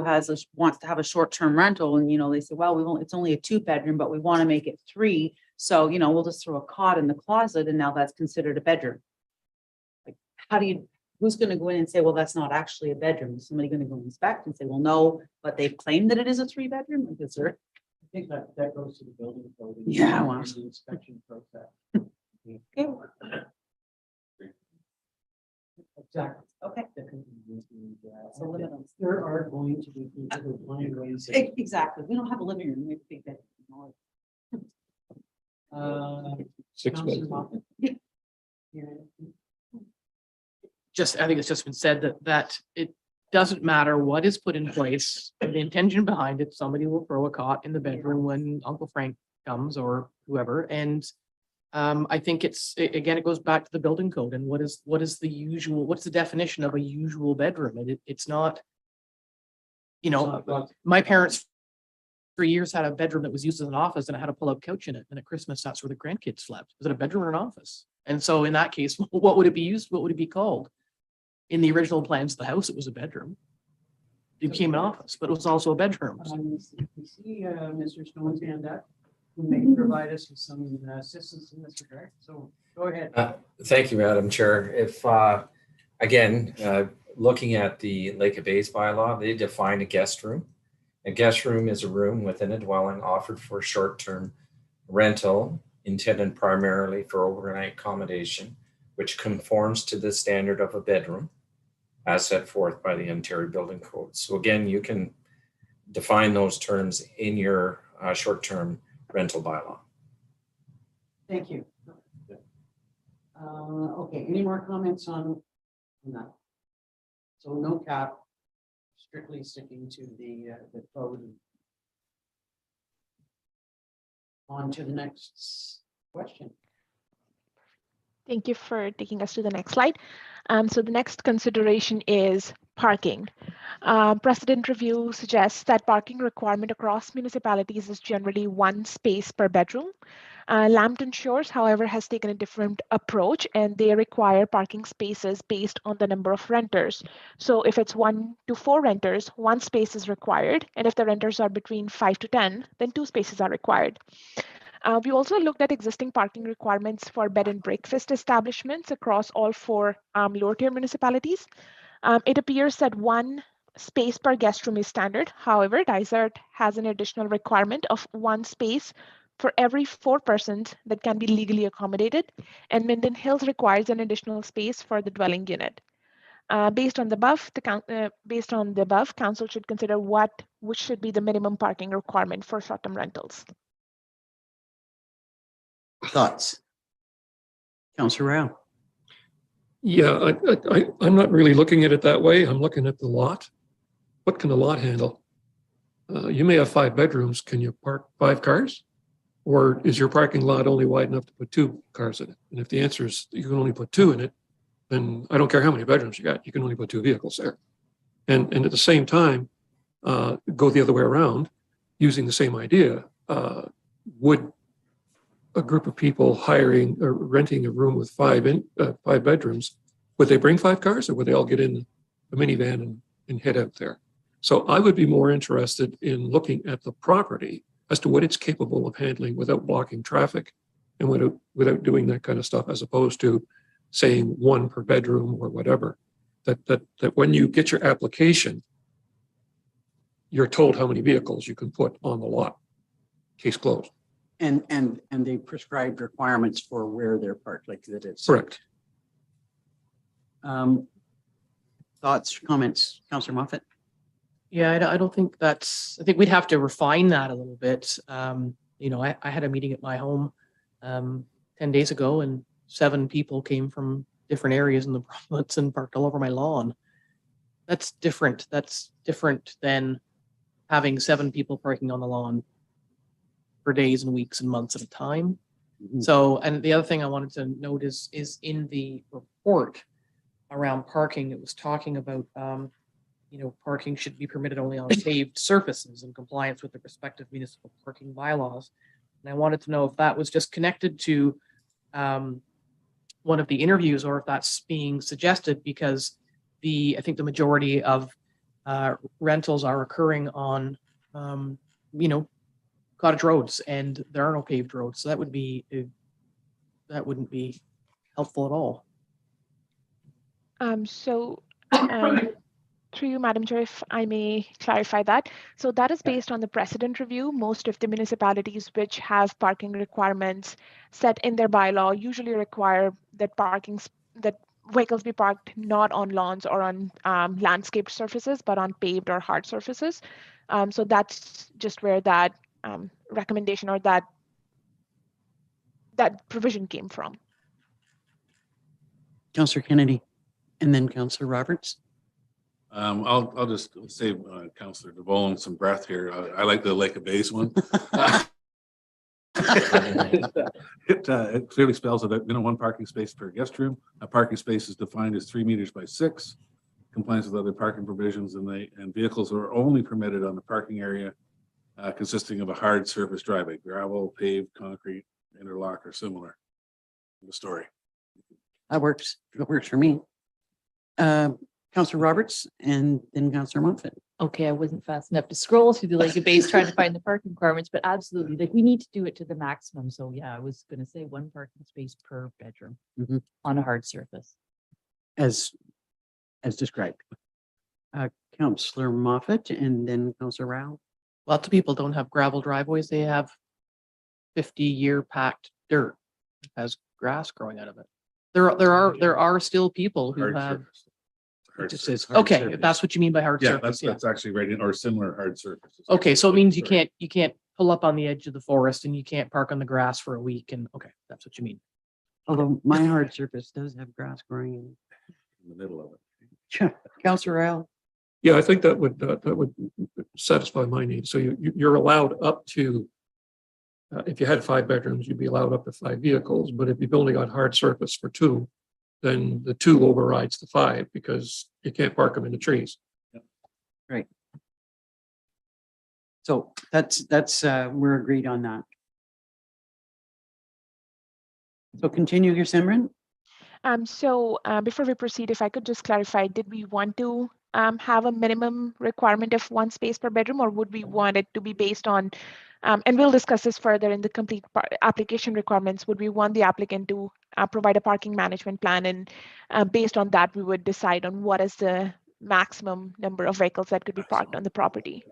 wants to have a short-term rental, and they say, well, it's only a 2-bedroom, but we want to make it 3. So, we'll just throw a cot in the closet, and now that's considered a bedroom. Like, who's going to go in and say, well, that's not actually a bedroom? Is somebody going to go inspect and say, well, no, but they've claimed that it is a 3-bedroom? Like, is there? I think that goes to the building code. Yeah, and well. the inspection process. Okay. Exactly. Okay. So limit on- There are going to be people who find ways. Exactly. We don't have a living room. We have a big bedroom. 6 Councillor bedroom. Moffat? Yeah. I think it's just been said that it doesn't matter what is put in place, the intention behind it, somebody will throw a cot in the bedroom when Uncle Frank comes or whoever. And I think it goes back to the building code and what's the definition of a usual bedroom? And it's not, my parents for years had a bedroom that was used as an office, and it had a pull-out couch in it. And at Christmas, that's where the grandkids slept. Was it a bedroom or an office? And so in that case, what would it be used? What would it be called? In the original plans of the house, it was a bedroom. It became an office, but it was also a bedroom. We see Mr. Stone's hand up, who may provide us with some assistance in this regard. So go ahead. Thank you, Madam Chair. If, looking at the Lake of Bays bylaw, they define a guest room. A guest room is a room within a dwelling offered for short-term rental, intended primarily for overnight accommodation, which conforms to the standard of a bedroom as set forth by the Ontario Building Code. So again, you can define those terms in your short-term rental bylaw. Thank you. Okay, any more comments on that? So no cap, strictly sticking to the code. On to the next question. Thank you for taking us to the next slide. So the next consideration is parking. Precedent review suggests that parking requirement across municipalities is generally 1 space per bedroom. Lambton Shores, however, has taken a different approach, and they require parking spaces based on the number of renters. So if it's 1 to 4 renters, 1 space is required. And if the renters are between 5 to 10, then 2 spaces are required. We also looked at existing parking requirements for bed and breakfast establishments across all 4 lower tier municipalities. It appears that 1 space per guest room is standard. However, Dysart has an additional requirement of 1 space for every 4 persons that can be legally accommodated, and Minden Hills requires an additional space for the dwelling unit. Based on the above, council should consider which should be the minimum parking requirement for short-term rentals. Thoughts? Councillor Rao. Yeah, I'm not really looking at it that way. I'm looking at the lot. What can the lot handle? You may have 5 bedrooms. Can you park 5 cars? Or is your parking lot only wide enough to put 2 cars in it? And if the answer is you can only put 2 in it, then I don't care how many bedrooms you got, you can only put 2 vehicles there. And at the same time, go the other way around, using the same idea, would a group of people hiring or renting a room with 5 bedrooms, would they bring 5 cars, or would they all get in a minivan and head out there? So I would be more interested in looking at the property as to what it's capable of handling without blocking traffic and without doing that kind of stuff, as opposed to saying 1 per bedroom or whatever. That when you get your application, you're told how many vehicles you can put on the lot. Case closed. And they prescribed requirements for where they're parked, like that it's. Correct. Thoughts, comments, Councillor Moffat? Yeah, I don't think I think we'd have to refine that a little bit. You know, I had a meeting at my home 10 days ago, and 7 people came from different areas in the province and parked all over my lawn. That's different. That's different than having 7 people parking on the lawn for days and weeks and months at a time. Mm-hmm. So, and the other thing I wanted to note is in the report around parking, it was talking about, you know, parking should be permitted only on paved surfaces in compliance with the respective municipal parking bylaws. And I wanted to know if that was just connected to one of the interviews, or if that's being suggested because I think the majority of rentals are occurring on, you know, cottage roads, and there are no paved roads. So that wouldn't be helpful at all. Through you, Madam Chair, if I may clarify that. So that is based on the precedent review. Most of the municipalities which have parking requirements set in their bylaw usually require that vehicles be parked not on lawns or on landscaped surfaces, but on paved or hard surfaces. So that's just where that recommendation or that provision came from. Councillor Kennedy, and then Councillor Roberts. I'll just save Councillor DeVolin some breath here. I like the Lake of Bays one. It clearly spells out minimum 1 parking space per guest room. A parking space is defined as 3 meters by 6, compliance with other parking provisions, and vehicles are only permitted on the parking area consisting of a hard surface driveway, gravel, paved, concrete, interlock, or similar. The story. That works. It works for me. Councillor Roberts, and then Councillor Moffat. Okay, I wasn't fast enough to scroll through the Lake of Bays trying to find the parking requirements, but absolutely, like we need to do it to the maximum. So yeah, I was going to say 1 parking space per bedroom on a hard surface. As described. Councillor Moffat, and then Councillor Rao. Lots of people don't have gravel driveways. They have 50-year packed dirt that has grass growing out of it. There are still people who Hard have. surface. It just says, Hard okay, surface. if that's what you mean by hard Yeah, surface. that's actually right in, or similar hard surfaces. Okay, so it means you Sorry. can't pull up on the edge of the forest, and you can't park on the grass for a week. And okay, that's what you mean. Although my hard surface does have grass growing in In the middle of it. it. Councillor Rao. Yeah, I think that would satisfy my needs. So you're allowed up to, if you had 5 bedrooms, you'd be allowed up to 5 vehicles. But if you've only got hard surface for 2, then the 2 overrides the 5 because you can't park them in the trees. Right. So that's, we're agreed on that. So continue, your Simran. Before we proceed, if I could just clarify, did we want to have a minimum requirement of 1 space per bedroom, or would we want it to be based on, and we'll discuss this further in the complete application requirements, would we want the applicant to provide a parking management plan, and based on that, we would decide on what is the maximum number of vehicles that could be parked on the property?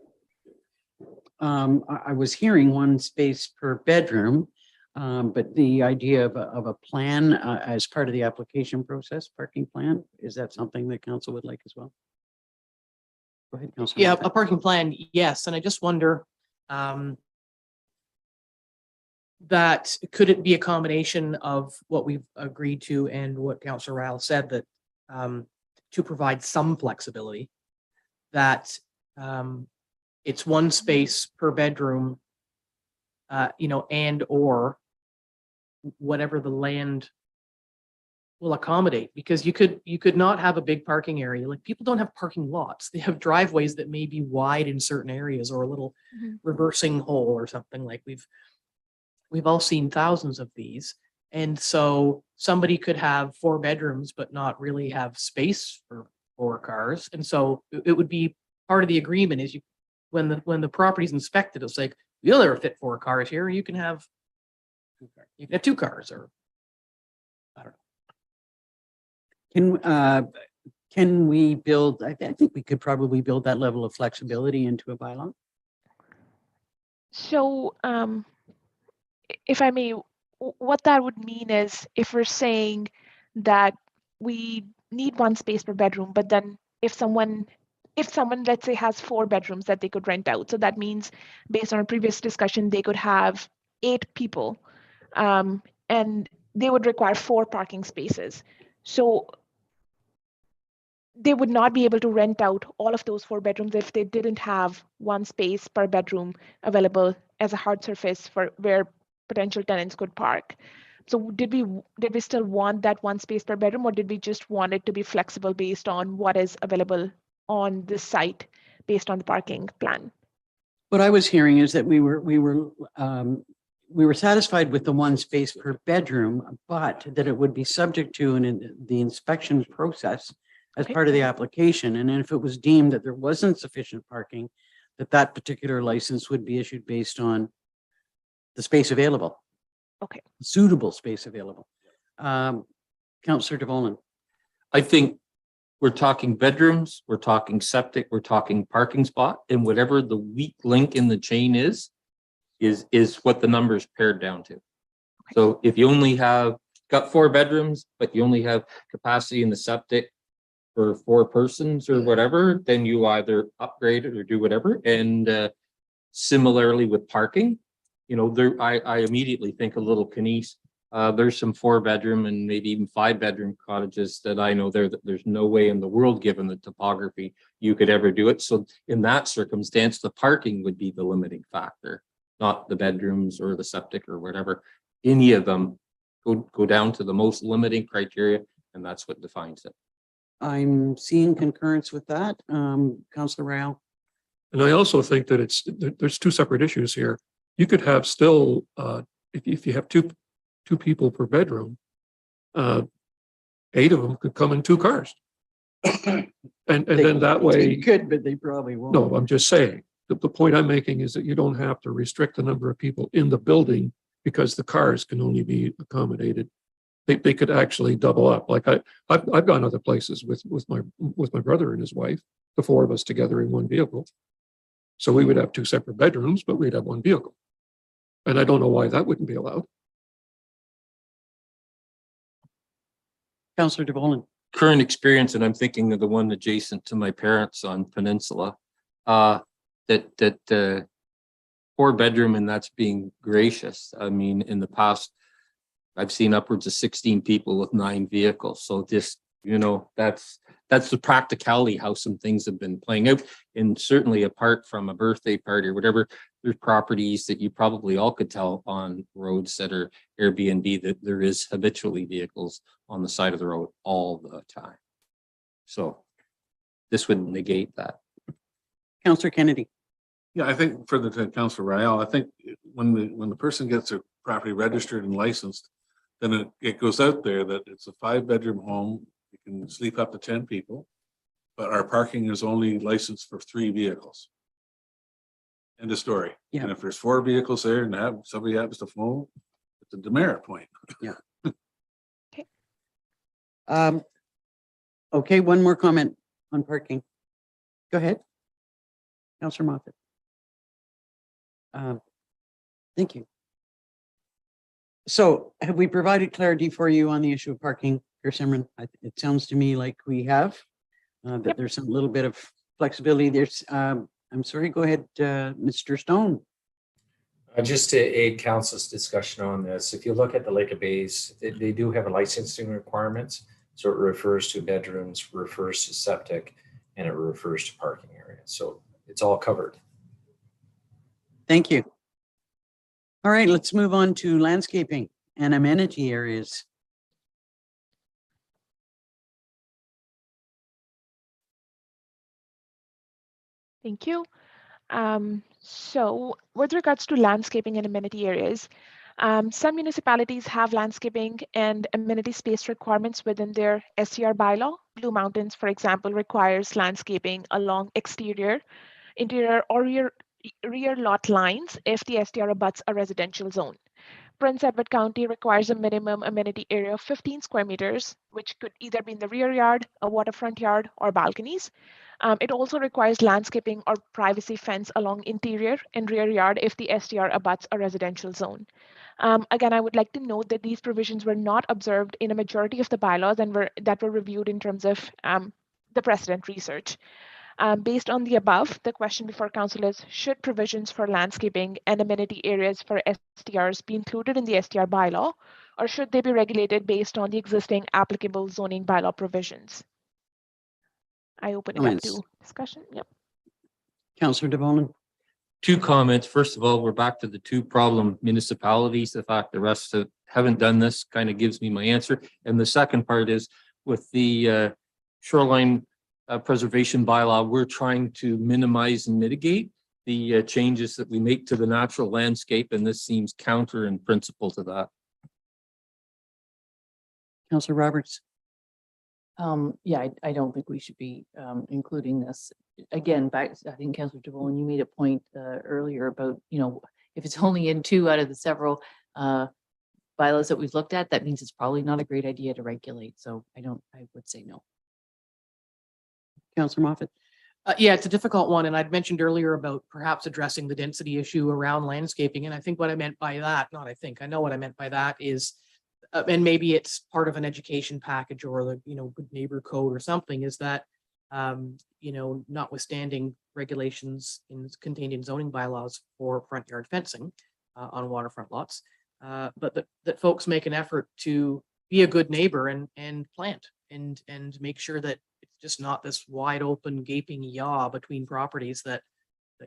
I was hearing 1 space per bedroom, but the idea of a plan as part of the application process, parking plan, is that something that council would like as well? Go ahead, Councilor. Yeah, a parking plan, yes. And I just wonder, that could it be a combination of what we've agreed to and what Councillor Ryle said, that to provide some flexibility, that it's 1 space per bedroom, and or whatever the land will accommodate, because you could not have a big parking area. Like, people don't have parking lots. They have driveways that may be wide in certain areas, or a little reversing hole or something. Like, we've all seen thousands of these. And so somebody could have 4 bedrooms, but not really have space for 4 cars. And so it would be part of the agreement is when the property's inspected, it's like, you'll never fit 4 cars here. You can have 2 cars, or I don't know. Can we build, I think we could probably build that level of flexibility into a bylaw. So if I may, what that would mean is, if we're saying that we need 1 space per bedroom, but then if someone, let's say, has 4 bedrooms that they could rent out, so that means, based on a previous discussion, they could have 8 people, and they would require 4 parking spaces. So they would not be able to rent out all of those 4 bedrooms if they didn't have 1 space per bedroom available as a hard surface for where potential tenants could park. So did we still want that 1 space per bedroom, or did we just want it to be flexible based on what is available on the site based on the parking plan? What I was hearing is that we were satisfied with the 1 space per bedroom, but that it would be subject to the inspection process as part of the application. And if it was deemed that there wasn't sufficient parking, that particular license would be issued based on the space available. Okay. Suitable space available. Councillor DeVolen. I think we're talking bedrooms, we're talking septic, we're talking parking spot, and whatever the weak link in the chain is what the numbers pared down to. So if you only got 4 bedrooms, but you only have capacity in the septic for 4 persons or whatever, then you either upgrade it or do whatever. And similarly with parking, I immediately think of Little Canice. There's some 4-bedroom and maybe even 5-bedroom cottages that I know there's no way in the world, given the topography, you could ever do it. So in that circumstance, the parking would be the limiting factor, not the bedrooms or the septic or whatever. Any of them go down to the most limiting criteria, and that's what defines it. I'm seeing concurrence with that. Councillor Ryle. And I also think that there's 2 separate issues here. You could have still, if you have two people per bedroom, 8 of them could come in 2 cars. and then that way. They could, but they probably won't. No, I'm just saying, the point I'm making is that you don't have to restrict the number of people in the building because the cars can only be accommodated. They could actually double up. Like I've gone other places with my brother and his wife, the 4 of us together in 1 vehicle. So we would have 2 separate bedrooms, but we'd have 1 vehicle. And I don't know why that wouldn't be allowed. Councillor DeVolen. Current experience, and I'm thinking of the one adjacent to my parents on Peninsula, that 4-bedroom, and that's being gracious. I mean, in the past, I've seen upwards of 16 people with 9 vehicles. So just You know, that's the practicality, how some things have been playing out. And certainly apart from a birthday party or whatever, there's properties that you probably all could tell on roads that are Airbnb that there is habitually vehicles on the side of the road all the time. So this would negate that. Councillor Kennedy. Yeah, I think for the Councillor Rael, I think when the person gets their property registered and licensed, then it goes out there that it's a 5-bedroom home. You can sleep up to 10 people, but our parking is only licensed for 3 vehicles. End of story. Yeah. And if there's 4 vehicles there and somebody happens to phone, it's a demerit point. Yeah. Okay. Okay, one more comment on parking. Go ahead. Councillor Moffat. Thank you. So have we provided clarity for you on the issue of parking, Pierre Simran? It sounds to me like we have, that there's some little bit of flexibility. There's, I'm sorry, go ahead, Mr. Stone. Just to aid council's discussion on this, if you look at the Lake of Bays, they do have a licensing requirements. So it refers to bedrooms, refers to septic, and it refers to parking areas. So it's all covered. Thank you. All right, let's move on to landscaping and amenity areas. Thank you. So with regards to landscaping and amenity areas, some municipalities have landscaping and amenity space requirements within their STR bylaw. Blue Mountains, for example, requires landscaping along exterior, interior, or rear lot lines if the STR abuts a residential zone. Prince Edward County requires a minimum amenity area of 15 square meters, which could either be in the rear yard, a waterfront yard, or balconies. It also requires landscaping or privacy fence along interior and rear yard if the STR abuts a residential zone. Again, I would like to note that these provisions were not observed in a majority of the bylaws and that were reviewed in terms of the precedent research. Based on the above, the question before council is, should provisions for landscaping and amenity areas for STRs be included in the STR bylaw, or should they be regulated based on the existing applicable zoning bylaw provisions? I open it up to discussion. Yep. Councillor DeVolen. 2 comments. First of all, we're back to the 2 problem municipalities. The fact the rest haven't done this kind of gives me my answer. And the second part is with the shoreline preservation bylaw, we're trying to minimize and mitigate the changes that we make to the natural landscape, and this seems counter in principle to that. Councillor Roberts. Yeah, I don't think we should be including this. Again, back, I think Councillor DeVolen, you made a point earlier about, you know, if it's only in 2 out of the several bylaws that we've looked at, that means it's probably not a great idea to regulate. So I would say no. Councillor Moffat. Yeah, it's a difficult one. And I'd mentioned earlier about perhaps addressing the density issue around landscaping. And I think what I meant by that, I know what I meant by that is, and maybe it's part of an education package or the, you know, good neighbor code or something, is that, you know, notwithstanding regulations contained in zoning bylaws for front yard fencing on waterfront lots, but that folks make an effort to be a good neighbor and plant and make sure that it's just not this wide open gaping yaw between properties that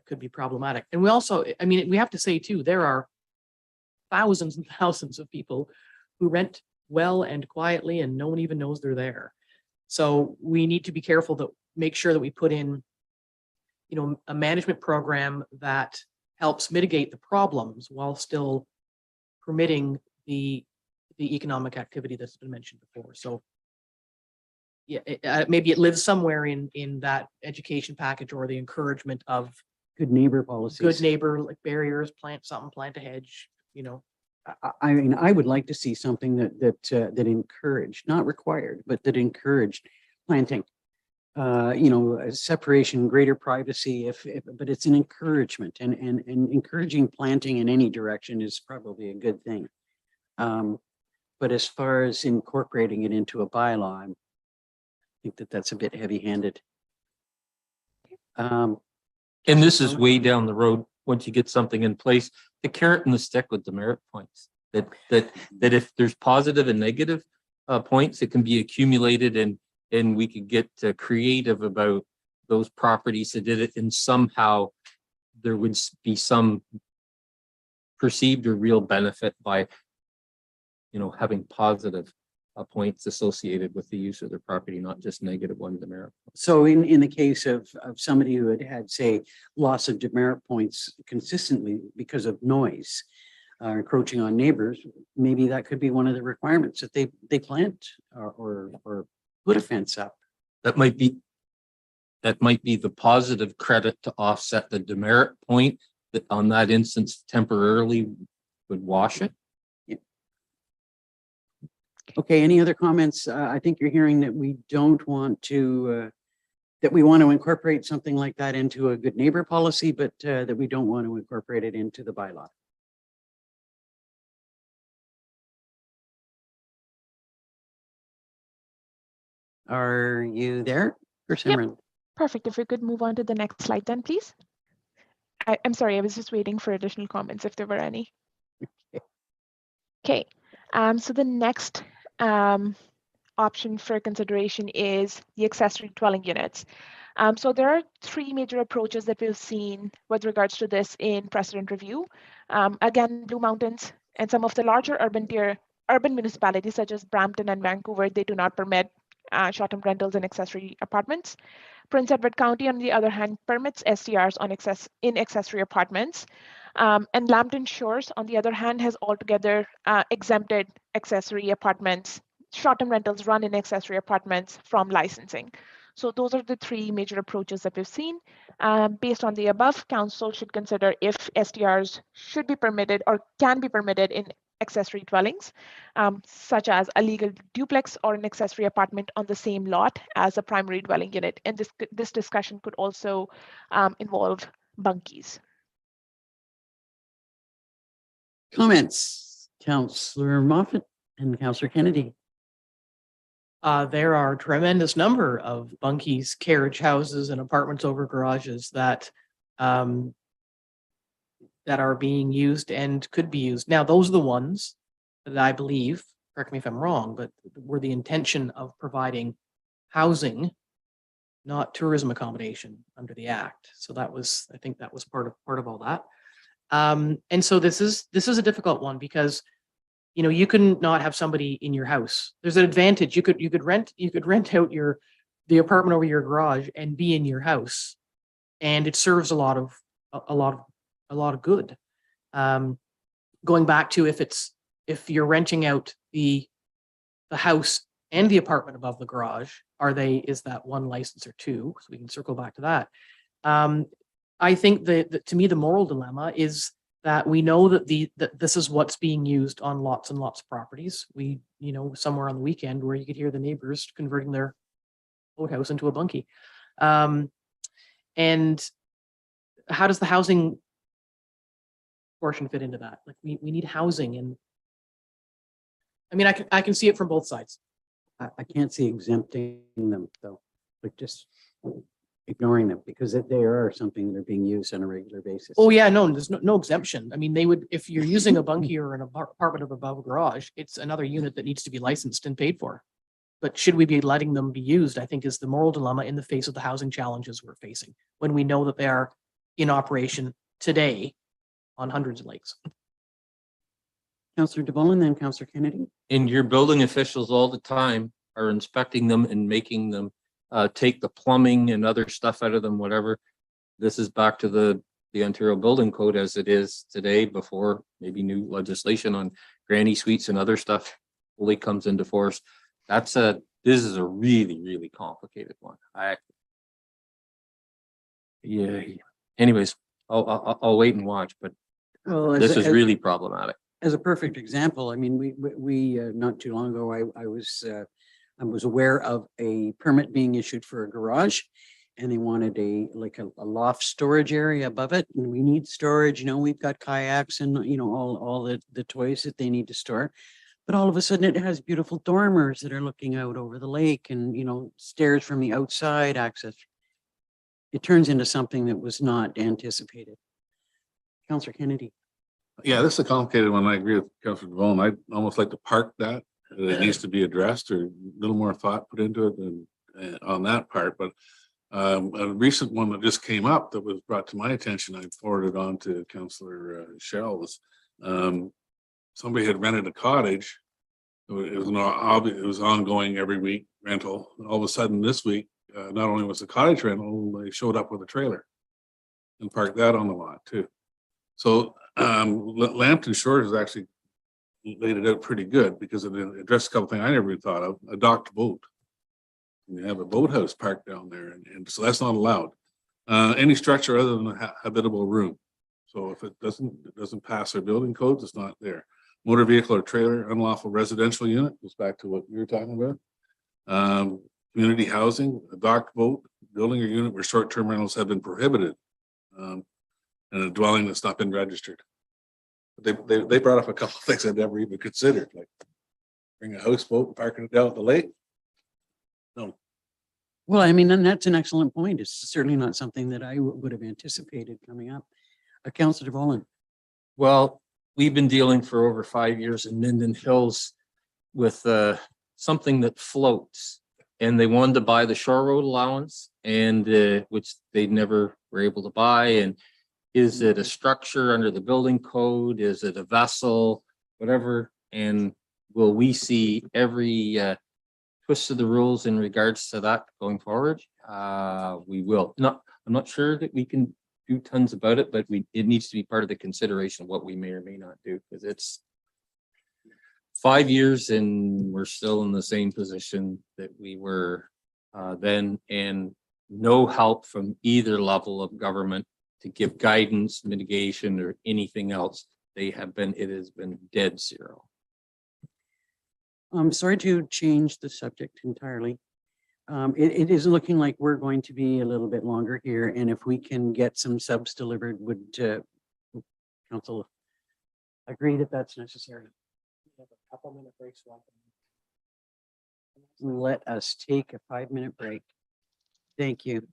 could be problematic. And we also, I mean, we have to say too, there are thousands and thousands of people who rent well and quietly and no one even knows they're there. So we need to be careful to make sure that we put in, you know, a management program that helps mitigate the problems while still permitting the economic activity that's been mentioned before. So yeah, maybe it lives somewhere in that education package or the encouragement of good neighbor policies. Good neighbor, like barriers, plant something, plant a hedge, you know. I mean, I would like to see something that encouraged, not required, but that encouraged planting. You know, separation, greater privacy, but it's an encouragement, and encouraging planting in any direction is probably a good thing. But as far as incorporating it into a bylaw, I think that's a bit heavy-handed. And this is way down the road. Once you get something in place, the carrot and the stick with demerit points, that if there's positive and negative points, it can be accumulated and and we could get creative about those properties that did it, and somehow there would be some perceived or real benefit by, having positive points associated with the use of their property, not just negative one demerit. So in the case of somebody who had, say, loss of demerit points consistently because of noise, encroaching on neighbors, maybe that could be one of the requirements that they plant or put a fence up. That might be the positive credit to offset the demerit point that on that instance temporarily would wash it. Okay, any other comments? I think you're hearing that we don't want to, that we want to incorporate something like that into a good neighbor policy, but that we don't want to incorporate it into the bylaw. Are you there? Yep. Perfect. If we could move on to the next slide then, please. I'm sorry, I was just waiting for additional comments if there were any. Okay, so the next option for consideration is the accessory dwelling units. So there are three major approaches that we've seen with regards to this in precedent review. Again, Blue Mountains and some of the larger urban municipalities such as Brampton and Vancouver, they do not permit short-term rentals and accessory apartments. Prince Edward County, on the other hand, permits STRs on accessory apartments. And Lambton Shores, on the other hand, has altogether exempted accessory apartments, short-term rentals run in accessory apartments from licensing. So those are the three major approaches that we've seen. Based on the above, council should consider if STRs should be permitted or can be permitted in accessory dwellings, such as a legal duplex or an accessory apartment on the same lot as a primary dwelling unit. And this discussion could also involve bunkies. Comments, Councillor Moffat and Councillor Kennedy. There are a tremendous number of bunkies, carriage houses, and apartments over garages that that are being used and could be used. Now, those are the ones that I believe, correct me if I'm wrong, but were the intention of providing housing, not tourism accommodation under the Act. So that was, I think that was part of all that. And so this is a difficult one because, you can not have somebody in your house. There's an advantage. You could rent out the apartment over your garage and be in your house, and it serves a lot of good. Going back to if you're renting out the house and the apartment above the garage, is that one license or two? So we can circle back to that. I think that to me the moral dilemma is that we know that this is what's being used on lots and lots of properties. We, somewhere on the weekend where you could hear the neighbors converting their boathouse into a bunkie. And how does the housing portion fit into that? Like we need housing, and I mean I can see it from both sides. I can't see exempting them though, but just ignoring them because they are something that are being used on a regular basis. Oh yeah, no, there's no exemption. I mean, they would, if you're using a bunkie or an apartment above a garage, it's another unit that needs to be licensed and paid for. But should we be letting them be used, I think is the moral dilemma in the face of the housing challenges we're facing when we know that they are in operation today on hundreds of lakes. Councillor DeBolen, then Councillor Kennedy. And your building officials all the time are inspecting them and making them take the plumbing and other stuff out of them, whatever. This is back to the Ontario Building Code as it is today, before maybe new legislation on granny suites and other stuff fully comes into force. This is a really, really complicated one. Anyways, I'll wait and watch, but this is really problematic. As a perfect example, I mean, we not too long ago, I was aware of a permit being issued for a garage, and they wanted a loft storage area above it. And we need storage, we've got kayaks and, all the toys that they need to store. But all of a sudden it has beautiful dormers that are looking out over the lake and, stairs from the outside access. It turns into something that was not anticipated. Councillor Kennedy. Yeah, this is a complicated one. I agree with Councillor DeVone. I'd almost like to park that. It needs to be addressed or a little more thought put into it than on that part, but a recent one that just came up that was brought to my attention, I forwarded on to Councillor Shell, was somebody had rented a cottage. It was ongoing every week rental. And all of a sudden this week, not only was the cottage rental, they showed up with a trailer and parked that on the lot too. So Lambton Shores has actually laid it out pretty good because it addressed a couple things I never even thought of. A docked boat. You have a boathouse parked down there, and so that's not allowed. Any structure other than a habitable room. So if it doesn't pass our building codes, it's not there. Motor vehicle or trailer, unlawful residential unit, goes back to what you were talking about. Community housing, a docked boat, building or unit where short-term rentals have been prohibited, and a dwelling that's not been registered. They brought up a couple of things I'd never even considered, like bring a houseboat and parking it down at the lake. No. Well, I mean, and that's an excellent point. It's certainly not something that I would have anticipated coming up. Councillor Boland. Well, we've been dealing for over 5 years in Minden Hills with something that floats, and they wanted to buy the shore road allowance, and which they never were able to buy. And is it a structure under the building code? Is it a vessel? Whatever. And will we see every twist of the rules in regards to that going forward? We will. I'm not sure that we can do tons about it, but it needs to be part of the consideration of what we may or may not do, because it's 5 years and we're still in the same position that we were then, and no help from either level of government to give guidance, mitigation, or anything else. It has been dead zero. I'm sorry to change the subject entirely. It is looking like we're going to be a little bit longer here, and if we can get some subs delivered, would council agree that that's necessary? We have a couple minute break, so Let us take a 5-minute break. Thank you.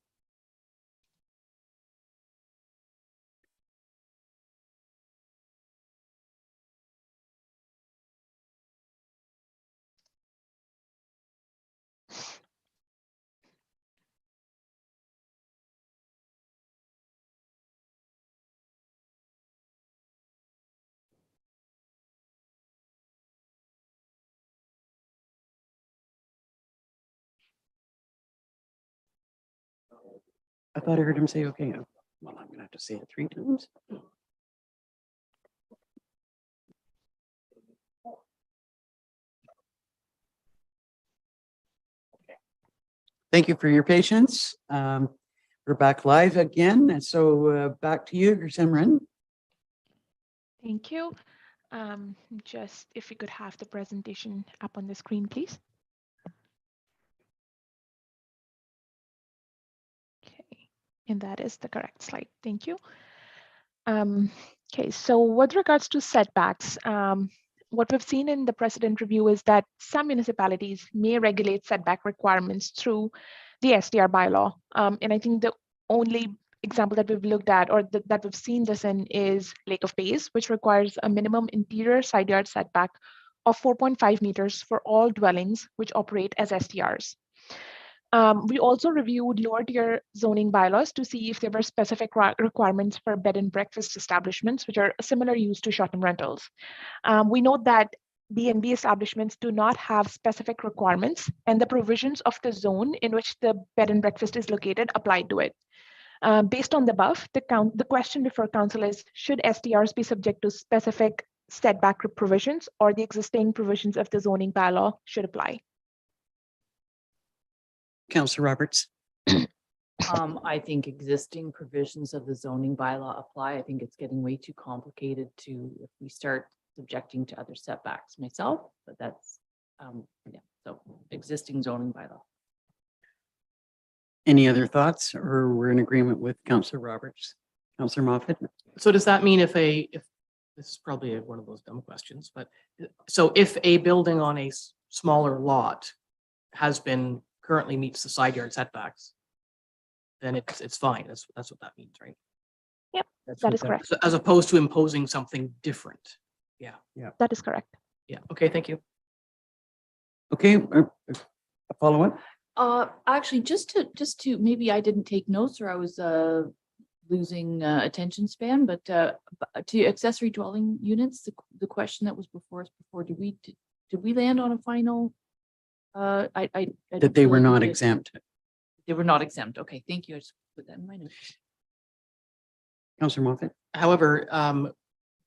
I thought I heard him say, okay, well, I'm gonna have to say it 3 times. Thank you for your patience. We're back live again. And so back to you, Simran. Thank you. Just if you could have the presentation up on the screen, please. Okay, and that is the correct slide. Thank you. Okay, so with regards to setbacks, what we've seen in the precedent review is that some municipalities may regulate setback requirements through the STR bylaw. And I think the only example that we've looked at or that we've seen this in is Lake of Bays, which requires a minimum interior side yard setback of 4.5 meters for all dwellings which operate as STRs. We also reviewed lower tier zoning bylaws to see if there were specific requirements for bed and breakfast establishments, which are a similar use to short-term rentals. We note that B&B establishments do not have specific requirements, and the provisions of the zone in which the bed and breakfast is located apply to it. Based on the above, the question before council is, should STRs be subject to specific setback provisions, or the existing provisions of the zoning bylaw should apply? Councillor Roberts. I think existing provisions of the zoning bylaw apply. I think it's getting way too complicated if we start subjecting to other setbacks myself, but that's, yeah, so existing zoning bylaw. Any other thoughts, or we're in agreement with Councillor Roberts? Councillor Moffat. So does that mean if this is probably one of those dumb questions, but so if a building on a smaller lot currently meets the side yard setbacks, then it's fine. That's what that means, right? Yep, that is correct. So as opposed to imposing something different. Yeah. That is correct. Yeah. Okay. Thank you. Okay. A follow-up. Actually, just to, maybe I didn't take notes or I was losing attention span, but to accessory dwelling units, the question that was before us before, did we land on a final? I That didn't they feel were like we not did. exempt. They were not exempt. Okay, thank you. I just put that in my notes. Councillor Moffat? However,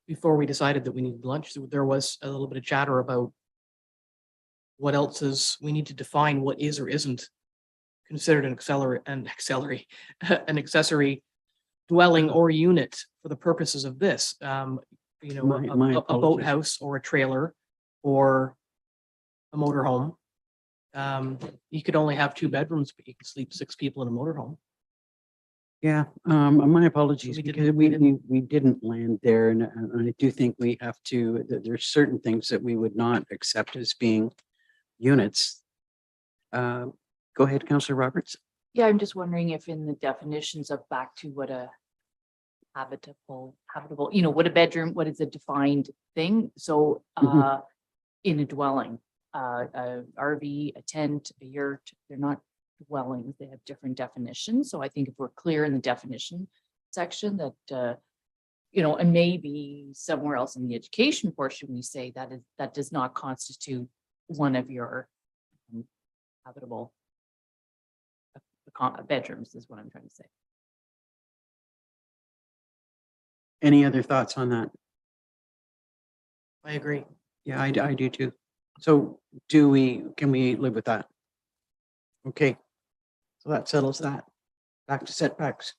before we decided that we needed lunch, there was a little bit of chatter about what else is, we need to define what is or isn't considered an accessory dwelling or unit for the purposes of this. You know, My a apologies. boathouse or a trailer or a motorhome. You could only have 2 bedrooms, but you can sleep 6 people in a motorhome. Yeah, my apologies, We because didn't- we didn't land there, and I do think we have to, that there's certain things that we would not accept as being units. Go ahead, Councillor Roberts. Yeah, I'm just wondering if in the definitions of back to what a habitable, you know, what a bedroom, what is a defined thing? So in a dwelling, a RV, a tent, a yurt, they're not dwellings, they have different definitions. So I think if we're clear in the definition section that you know, and maybe somewhere else in the education portion, we say that does not constitute one of your habitable bedrooms is what I'm trying to say. Any other thoughts on that? I agree. Yeah, I do too. So can we live with that? Okay, so that settles that. Back to setbacks.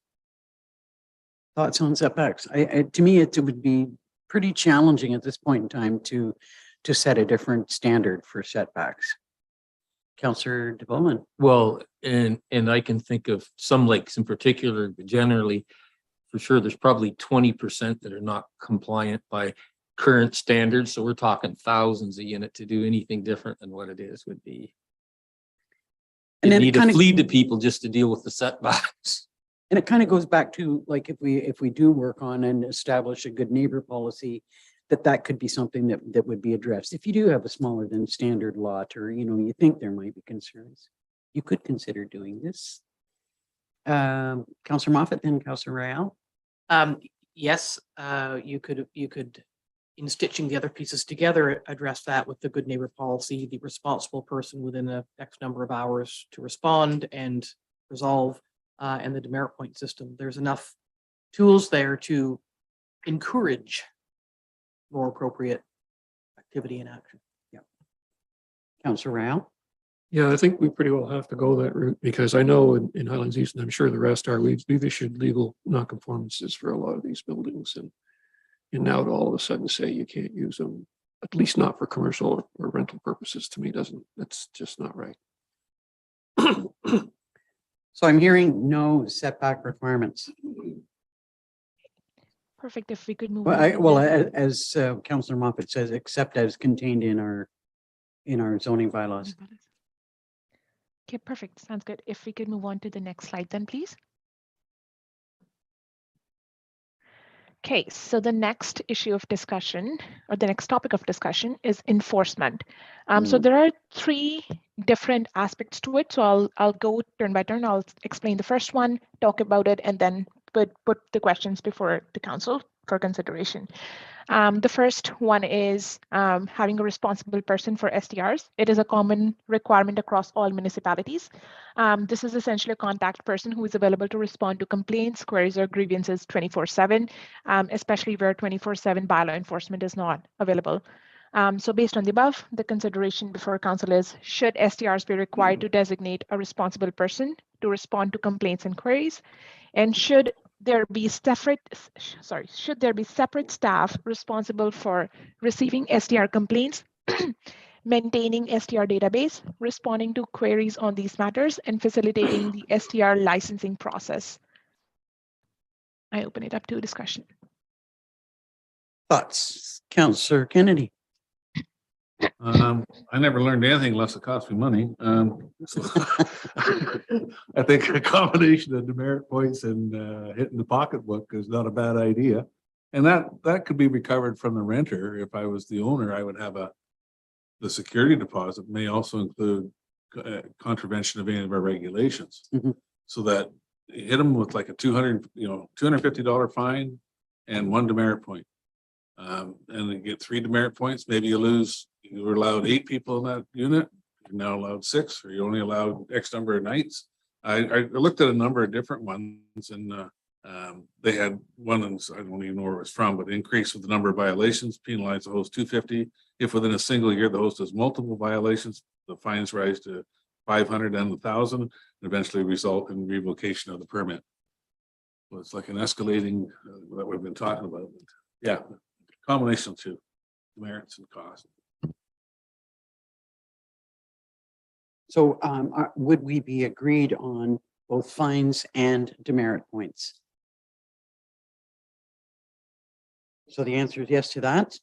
Thoughts on setbacks? To me, it would be pretty challenging at this point in time to set a different standard for setbacks. Councillor de Boman. Well, and I can think of some lakes in particular, but generally, for sure, there's probably 20% that are not compliant by current standards. So we're talking thousands a unit. To do anything different than what it is would be. And You then it need to kinda- flee to people just to deal with the setbacks. And it kind of goes back to, like, if we do work on and establish a good neighbor policy, that could be something that would be addressed. If you do have a smaller than standard lot, or, you know, you think there might be concerns, you could consider doing this. Councillor Moffat, then Councillor Royale. Yes, you could, in stitching the other pieces together, address that with the good neighbor policy, the responsible person within a X number of hours to respond and resolve, and the demerit point system. There's enough tools there to encourage more appropriate activity and action. Yeah. Councillor Royale. Yeah, I think we pretty well have to go that route, because I know in Highlands East, and I'm sure the rest are, we've issued legal nonconformances for a lot of these buildings, and now to all of a sudden say you can't use them, at least not for commercial or rental purposes, to me that's just not right. So I'm hearing no setback requirements. Perfect. If we could move. Well, on to the- as Councillor Moffat says, except as contained in our zoning bylaws. Okay, perfect. Sounds good. If we could move on to the next slide then, please. Okay, so the next issue of discussion, or the next topic of discussion, is enforcement. So there are 3 different aspects to it. So I'll go turn by turn. I'll explain the first one, talk about it, and then put the questions before the council for consideration. The first one is having a responsible person for STRs. It is a common requirement across all municipalities. This is essentially a contact person who is available to respond to complaints, queries, or grievances 24/7, especially where 24/7 bylaw enforcement is not available. So based on the above, the consideration before council is, should STRs be required to designate a responsible person to respond to complaints and queries? And should there be separate staff responsible for receiving STR complaints, maintaining STR database, responding to queries on these matters, and facilitating the STR licensing process? I open it up to discussion. Thoughts, Councillor Kennedy. I never learned anything unless it cost me money. So I think a combination of demerit points and hitting the pocketbook is not a bad idea. And that could be recovered from the renter. If I was the owner, I would have the security deposit may also include contravention of any of our regulations. Mhm. So that you hit them with like a $250 fine and 1 demerit point. And you get 3 demerit points, maybe you lose, you were allowed 8 people in that unit, you're now allowed 6, or you're only allowed X number of nights. I looked at a number of different ones, and they had one, and I don't even know where it was from, but increase with the number of violations, penalize the host $250. If within a single year the host has multiple violations, the fines rise to $500 and $1,000, and eventually result in revocation of the permit. So it's like an escalating that we've been talking about. Yeah, combination of two, merits and costs. So would we be agreed on both fines and demerit points? So the answer is yes to that.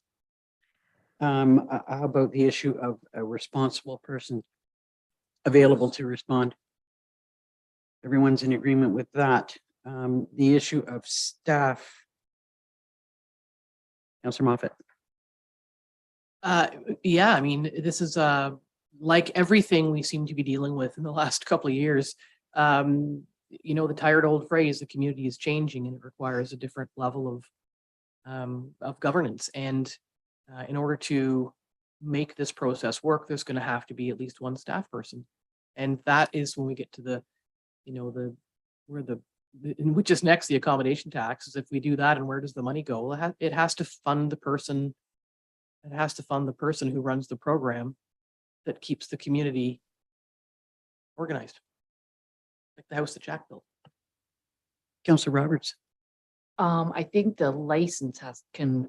How about the issue of a responsible person available to respond? Everyone's in agreement with that. The issue of staff. Councillor Moffat. Yeah, I mean, this is like everything we seem to be dealing with in the last couple of years. You know, the tired old phrase, the community is changing and it requires a different level of governance. And in order to make this process work, there's going to have to be at least one staff person. And that is when we get to the, you know, which is next, the accommodation tax. Is if we do that, and where does the money go? Well, it has to fund the person. It has to fund the person who runs the program that keeps the community organized, like the house that Jack built. Councillor Roberts. I think the license can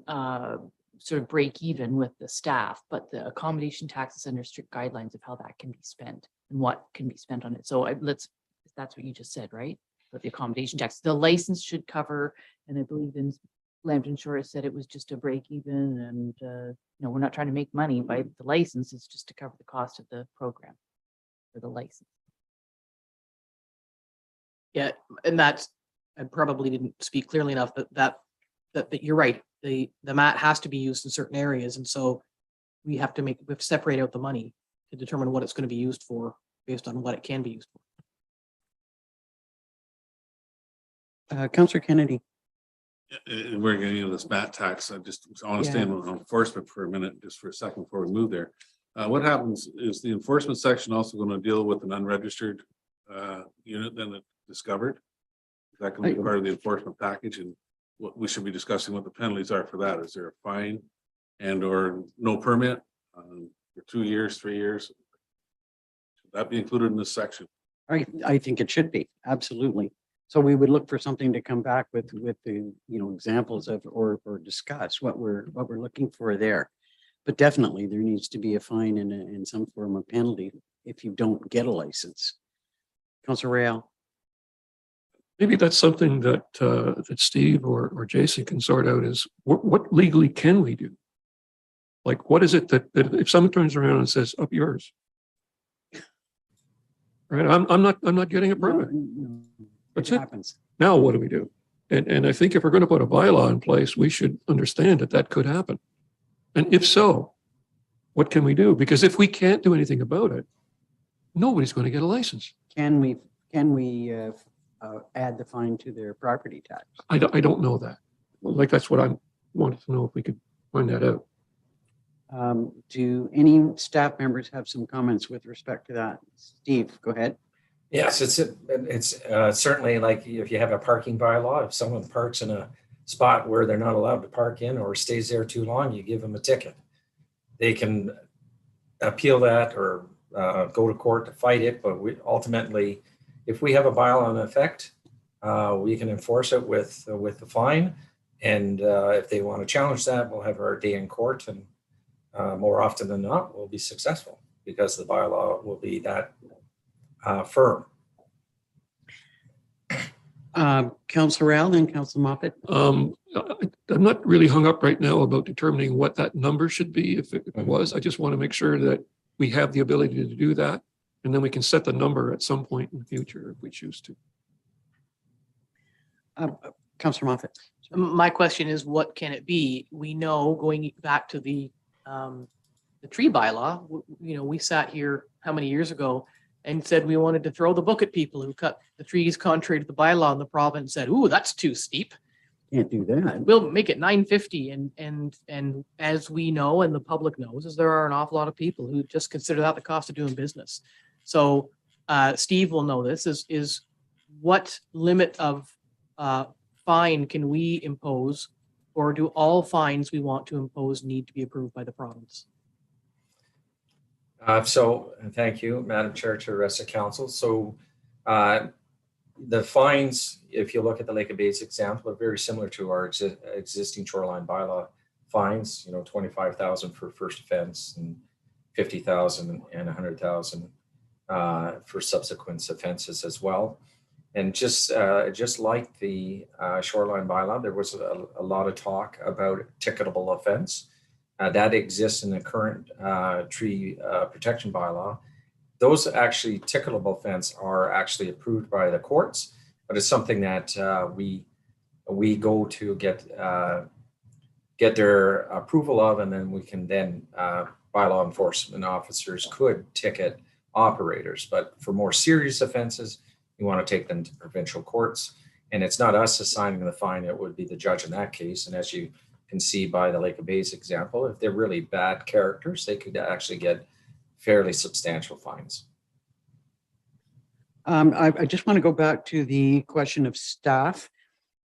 sort of break even with the staff, but the accommodation tax is under strict guidelines of how that can be spent and what can be spent on it. So that's what you just said, right? But the accommodation tax, the license should cover, and I believe in Lambton Shore said it was just a break even, and you know, we're not trying to make money by the license, it's just to cover the cost of the program for the license. Yeah, and that's, I probably didn't speak clearly enough, that you're right. The mat has to be used in certain areas, and so we have to separate out the money to determine what it's going to be used for based on what it can be used for. Councillor Kennedy. We're getting into this mat tax. I want to stay on enforcement for a minute, just for a second before we move there. What happens is the enforcement section also going to deal with an unregistered unit then it discovered. That can be part of the enforcement package, and what we should be discussing what the penalties are for that. Is there a fine and or no permit for 2 years, 3 years? Should that be included in this section? I think it should be, absolutely. So we would look for something to come back with the, you know, examples of or discuss what we're looking for there. But definitely there needs to be a fine and some form of penalty if you don't get a license. Councillor Real. Maybe that's something that that Steve or Jason can sort out, is what legally can we do? Like, what is it that if someone turns around and says, up yours, right? I'm not getting a permit. No, That's it it. happens. Now what do we do? And I think if we're going to put a bylaw in place, we should understand that could happen. And if so, what can we do? Because if we can't do anything about it, nobody's going to get a license. Can we add the fine to their property tax? I don't know that. Like, that's what I wanted to know, if we could find that out. Do any staff members have some comments with respect to that? Steve, go ahead. Yes, it's certainly like if you have a parking bylaw, if someone parks in a spot where they're not allowed to park in or stays there too long, you give them a ticket. They can appeal that or go to court to fight it, but ultimately, if we have a bylaw in effect, we can enforce it with the fine. And if they want to challenge that, we'll have our day in court, and more often than not, we'll be successful because the bylaw will be that firm. Councillor Al and Councillor Moffat. I'm not really hung up right now about determining what that number should be. If it was, I just want to make sure that we have the ability to do that, and then we can set the number at some point in the future if we choose to. Councillor Moffat. My question is, what can it be? We know, going back to the the tree bylaw, we sat here how many years ago and said we wanted to throw the book at people who cut the trees contrary to the bylaw, and the province said, "Ooh, that's too steep. Can't do that. We'll make it 950." And as we know, and the public knows, is there are an awful lot of people who just consider that the cost of doing business. So Steve will know this is what limit of fine can we impose, or do all fines we want to impose need to be approved by the province? And thank you, Madam Chair, to the rest of council. So the fines, if you look at the Lake of Bays example, are very similar to our existing shoreline bylaw fines, 25,000 for first offense and 50,000 and 100,000 for subsequent offenses as well. And just like the shoreline bylaw, there was a lot of talk about ticketable offense. That exists in the current tree protection bylaw. Those actually ticketable offense are actually approved by the courts, but it's something that we go to get their approval of, and then we can then bylaw enforcement officers could ticket operators. But for more serious offenses, you want to take them to provincial courts, and it's not us assigning the fine; it would be the judge in that case. And as you can see by the Lake of Bays example, if they're really bad characters, they could actually get fairly substantial fines. I just want to go back to the question of staff.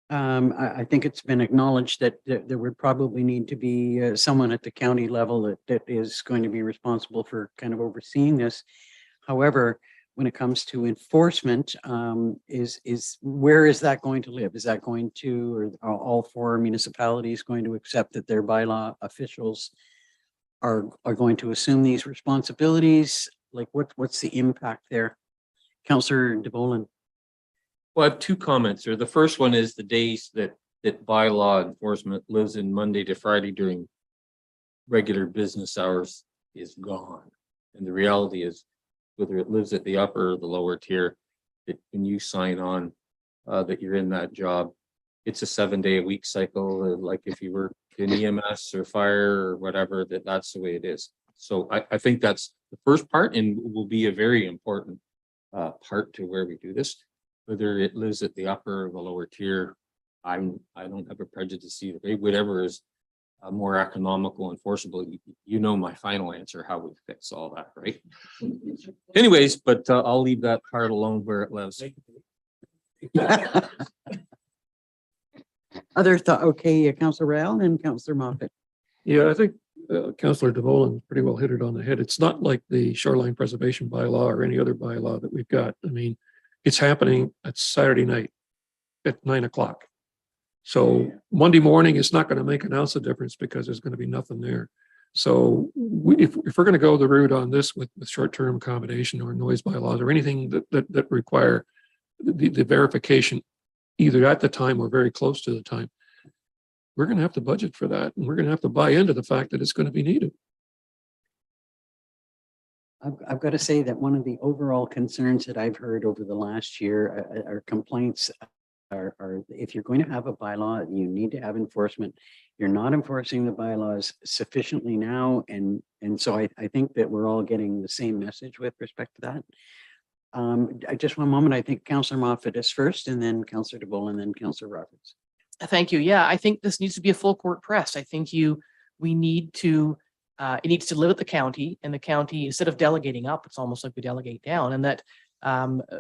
I think it's been acknowledged that there would probably need to be someone at the county level that is going to be responsible for kind of overseeing this. However, when it comes to enforcement, where is that going to live? Is that going to, or are all 4 municipalities going to accept that their bylaw officials are going to assume these responsibilities? Like what's the impact there? Councillor DeBolen. Well, I have 2 comments here. The first one is the days that bylaw enforcement lives in Monday to Friday during regular business hours is gone. And the reality is, whether it lives at the upper or the lower tier, that when you sign on that you're in that job, it's a 7-day-a-week cycle. Like if you were in EMS or fire or whatever, that's the way it is. So I think that's the first part, and will be a very important part to where we do this. Whether it lives at the upper or the lower tier, I don't have a prejudice either way. Whatever is more economical, enforceable. My final answer, how we fix all that, right? Anyways, but I'll leave that part alone where it lives. Other thought, okay, Councillor Rowell and Councillor Moffat. Yeah, I think Councillor DeVolen pretty well hit it on the head. It's not like the Shoreline Preservation Bylaw or any other bylaw that we've got. I mean, it's happening at Saturday night at 9 o'clock. So Monday morning, it's not going to make an ounce of difference because there's going to be nothing there. So if we're going to go the route on this with short-term accommodation or noise bylaws or anything that require the verification either at the time or very close to the time, we're going to have to budget for that, and we're going to have to buy into the fact that it's going to be needed. I've got to say that one of the overall concerns that I've heard over the last year are complaints are if you're going to have a bylaw, you need to have enforcement. You're not enforcing the bylaws sufficiently now. And so I think that we're all getting the same message with respect to that. Just one moment. I think Councillor Moffat is first, and then Councillor DeBolen, and then Councillor Roberts. Thank you. Yeah, I think this needs to be a full court press. I think we need to, it needs to live at the county, and the county, instead of delegating up, it's almost like we delegate down, and that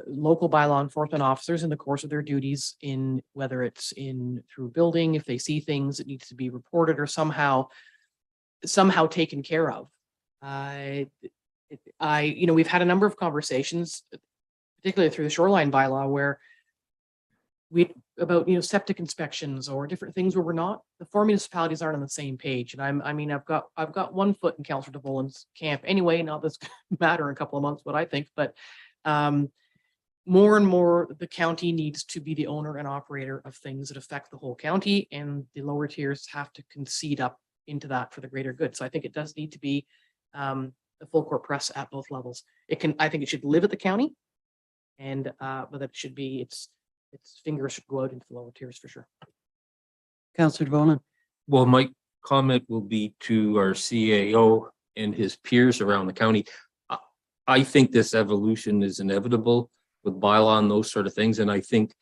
local bylaw enforcement officers in the course of their duties, in whether it's through building, if they see things that needs to be reported or somehow taken care of. We've had a number of conversations, particularly through the shoreline bylaw, where about septic inspections or different things where the 4 municipalities aren't on the same page. And I've got one foot in Councillor DeVolen's camp anyway. Not this matter in a couple of months, what I think, but more and more the county needs to be the owner and operator of things that affect the whole county, and the lower tiers have to concede up into that for the greater good. So I think it does need to be a full court press at both levels. I think it should live at the county, and but it should be its fingers should go out into the lower tiers for sure. Councillor DeBolen. Well, my comment will be to our CAO and his peers around the county. I think this evolution is inevitable with bylaw and those sort of things. And I think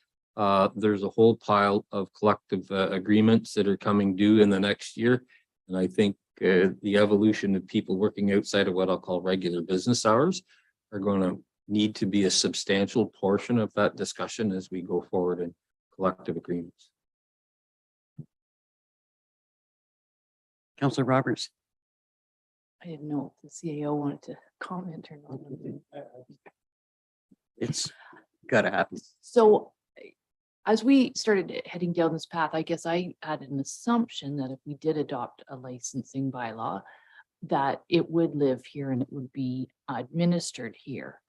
there's a whole pile of collective agreements that are coming due in the next year. And I think the evolution of people working outside of what I'll call regular business hours are going to need to be a substantial portion of that discussion as we go forward in collective agreements. Councillor Roberts. I didn't know if the CAO wanted to comment or not. It's gotta happen. So as we started heading down this path, I guess I had an assumption that if we did adopt a licensing bylaw, that it would live here and it would be administered here.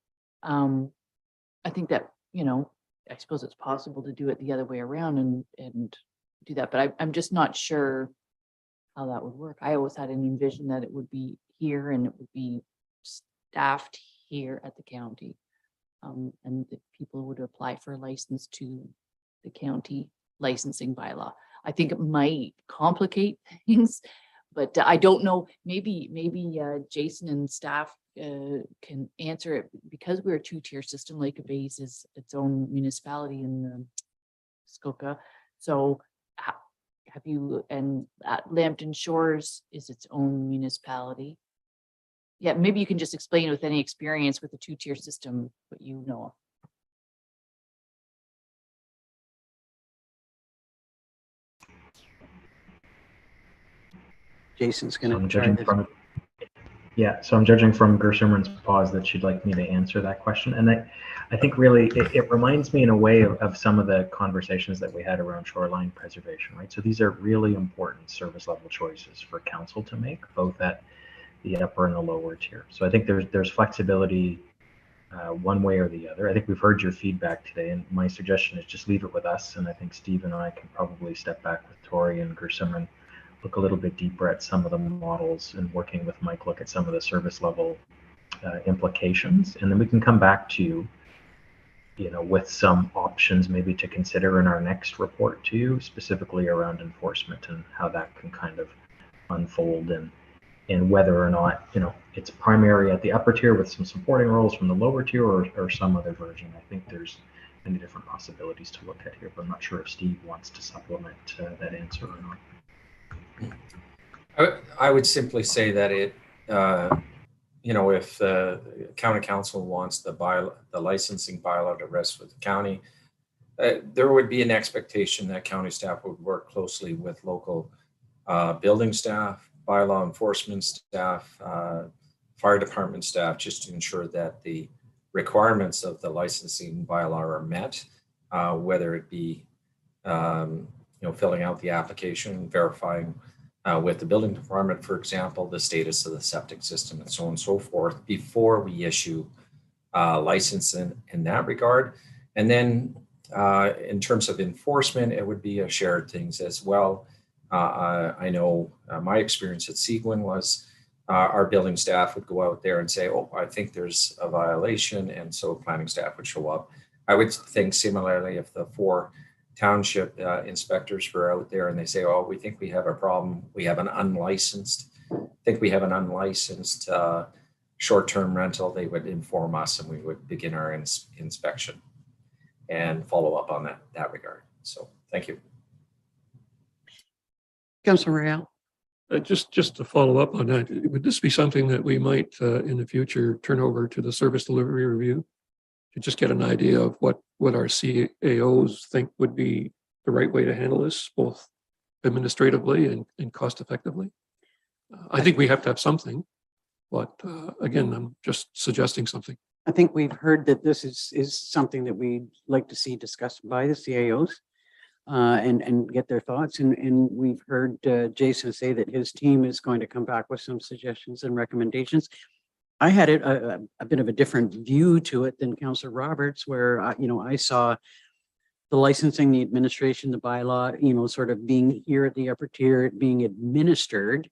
I think that, you know, I suppose it's possible to do it the other way around and do that, but I'm just not sure how that would work. I always had an envision that it would be here and it would be staffed here at the county. And that people would apply for a license to the county licensing bylaw. I think it might complicate things, but I don't know, maybe Jason and staff can answer it, because we're a two-tier system. Lake Bays is its own municipality in Muskoka. So have you, and Lambton Shores is its own municipality. Yeah, maybe you can just explain with any experience with the two-tier system what you know of. Jason's So gonna. I'm judging from, so I'm judging from Gershomran's pause that she'd like me to answer that question. And I think really it reminds me in a way of some of the conversations that we had around shoreline preservation, right? So these are really important service level choices for council to make, both at the upper and the lower tier. So I think there's flexibility one way or the other. I think we've heard your feedback today, and my suggestion is just leave it with us. And I think Steve and I can probably step back with Tori and Gershomran, look a little bit deeper at some of the models, and working with Mike, look at some of the service level implications. And then we can come back to you know, with some options maybe to consider in our next report to you, specifically around enforcement and how that can kind of unfold, and whether or not, you know, it's primary at the upper tier with some supporting roles from the lower tier, or some other version. I think there's many different possibilities to look at here, but I'm not sure if Steve wants to supplement that answer or not. I would simply say that it, you know, if the county council wants the licensing bylaw to rest with the county, there would be an expectation that county staff would work closely with local building staff, bylaw enforcement staff, fire department staff, just to ensure that the requirements of the licensing bylaw are met, whether it be, you know, filling out the application, verifying with the building department, for example, the status of the septic system and so on and so forth before we issue license in that regard. And then in terms of enforcement, it would be a shared things as well. I know my experience at Seguin was our building staff would go out there and say, oh, I think there's a violation. And so planning staff would show up. I would think similarly if the 4 township inspectors were out there and they say, oh, we think we have a problem. We have an unlicensed short-term rental. They would inform us and we would begin our inspection and follow up on that regard. So thank you. Councillor Royale. Just to follow up on that, would this be something that we might in the future turn over to the service delivery review to just get an idea of what our CAOs think would be the right way to handle this, both administratively and cost effectively? I think we have to have something, but again, I'm just suggesting something. I think we've heard that this is something that we'd like to see discussed by the CAOs and get their thoughts. And we've heard Jason say that his team is going to come back with some suggestions and recommendations. I had a bit of a different view to it than Councillor Roberts, where you know, I saw the licensing, the administration, the bylaw, you know, sort of being here at the upper tier, being administered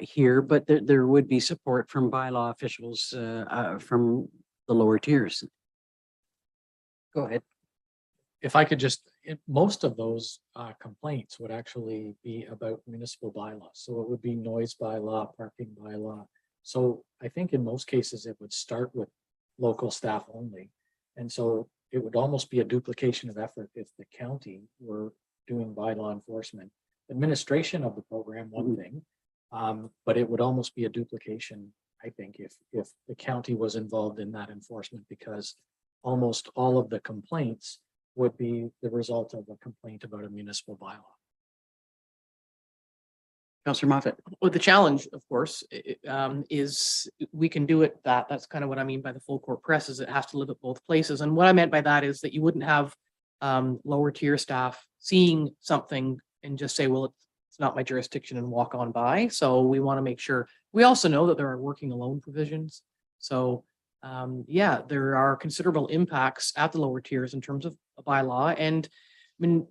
here, but there would be support from bylaw officials from the lower tiers. Go ahead. If I could just, most of those complaints would actually be about municipal bylaws. So it would be noise bylaw, parking bylaw, So I think in most cases, it would start with local staff only. And so it would almost be a duplication of effort if the county were doing bylaw enforcement. Administration of the program, one thing, but it would almost be a duplication, I think, if the county was involved in that enforcement, because almost all of the complaints would be the result of a complaint about a municipal bylaw. Councillor Moffat. Well, the challenge, of course, is we can do it that's kind of what I mean by the full court press, is it has to live at both places. And what I meant by that is that you wouldn't have lower tier staff seeing something and just say, well, it's not my jurisdiction, and walk on by. So we want to make sure. We also know that there are working alone provisions. So yeah, there are considerable impacts at the lower tiers in terms of a bylaw. And I mean,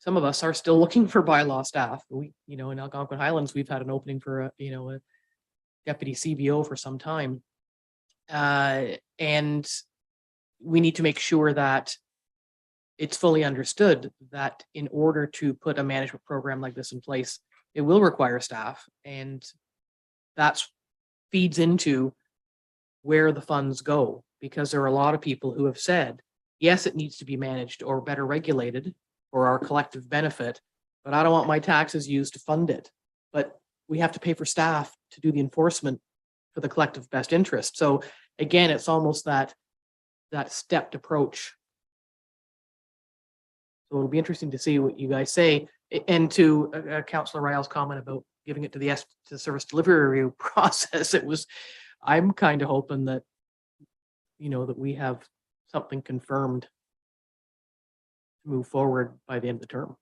some of us are still looking for bylaw staff. We, in Algonquin Highlands, we've had an opening for a deputy CBO for some time. And we need to make sure that it's fully understood that in order to put a management program like this in place, it will require staff. And that feeds into where the funds go, because there are a lot of people who have said, yes, it needs to be managed or better regulated for our collective benefit, but I don't want my taxes used to fund it. But we have to pay for staff to do the enforcement for the collective best interest. So again, it's almost that stepped approach. So it'll be interesting to see what you guys say. And to Councillor Ryle's comment about giving it to the service delivery review process, I'm kind of hoping that, that we have something confirmed to move forward by the end of the term.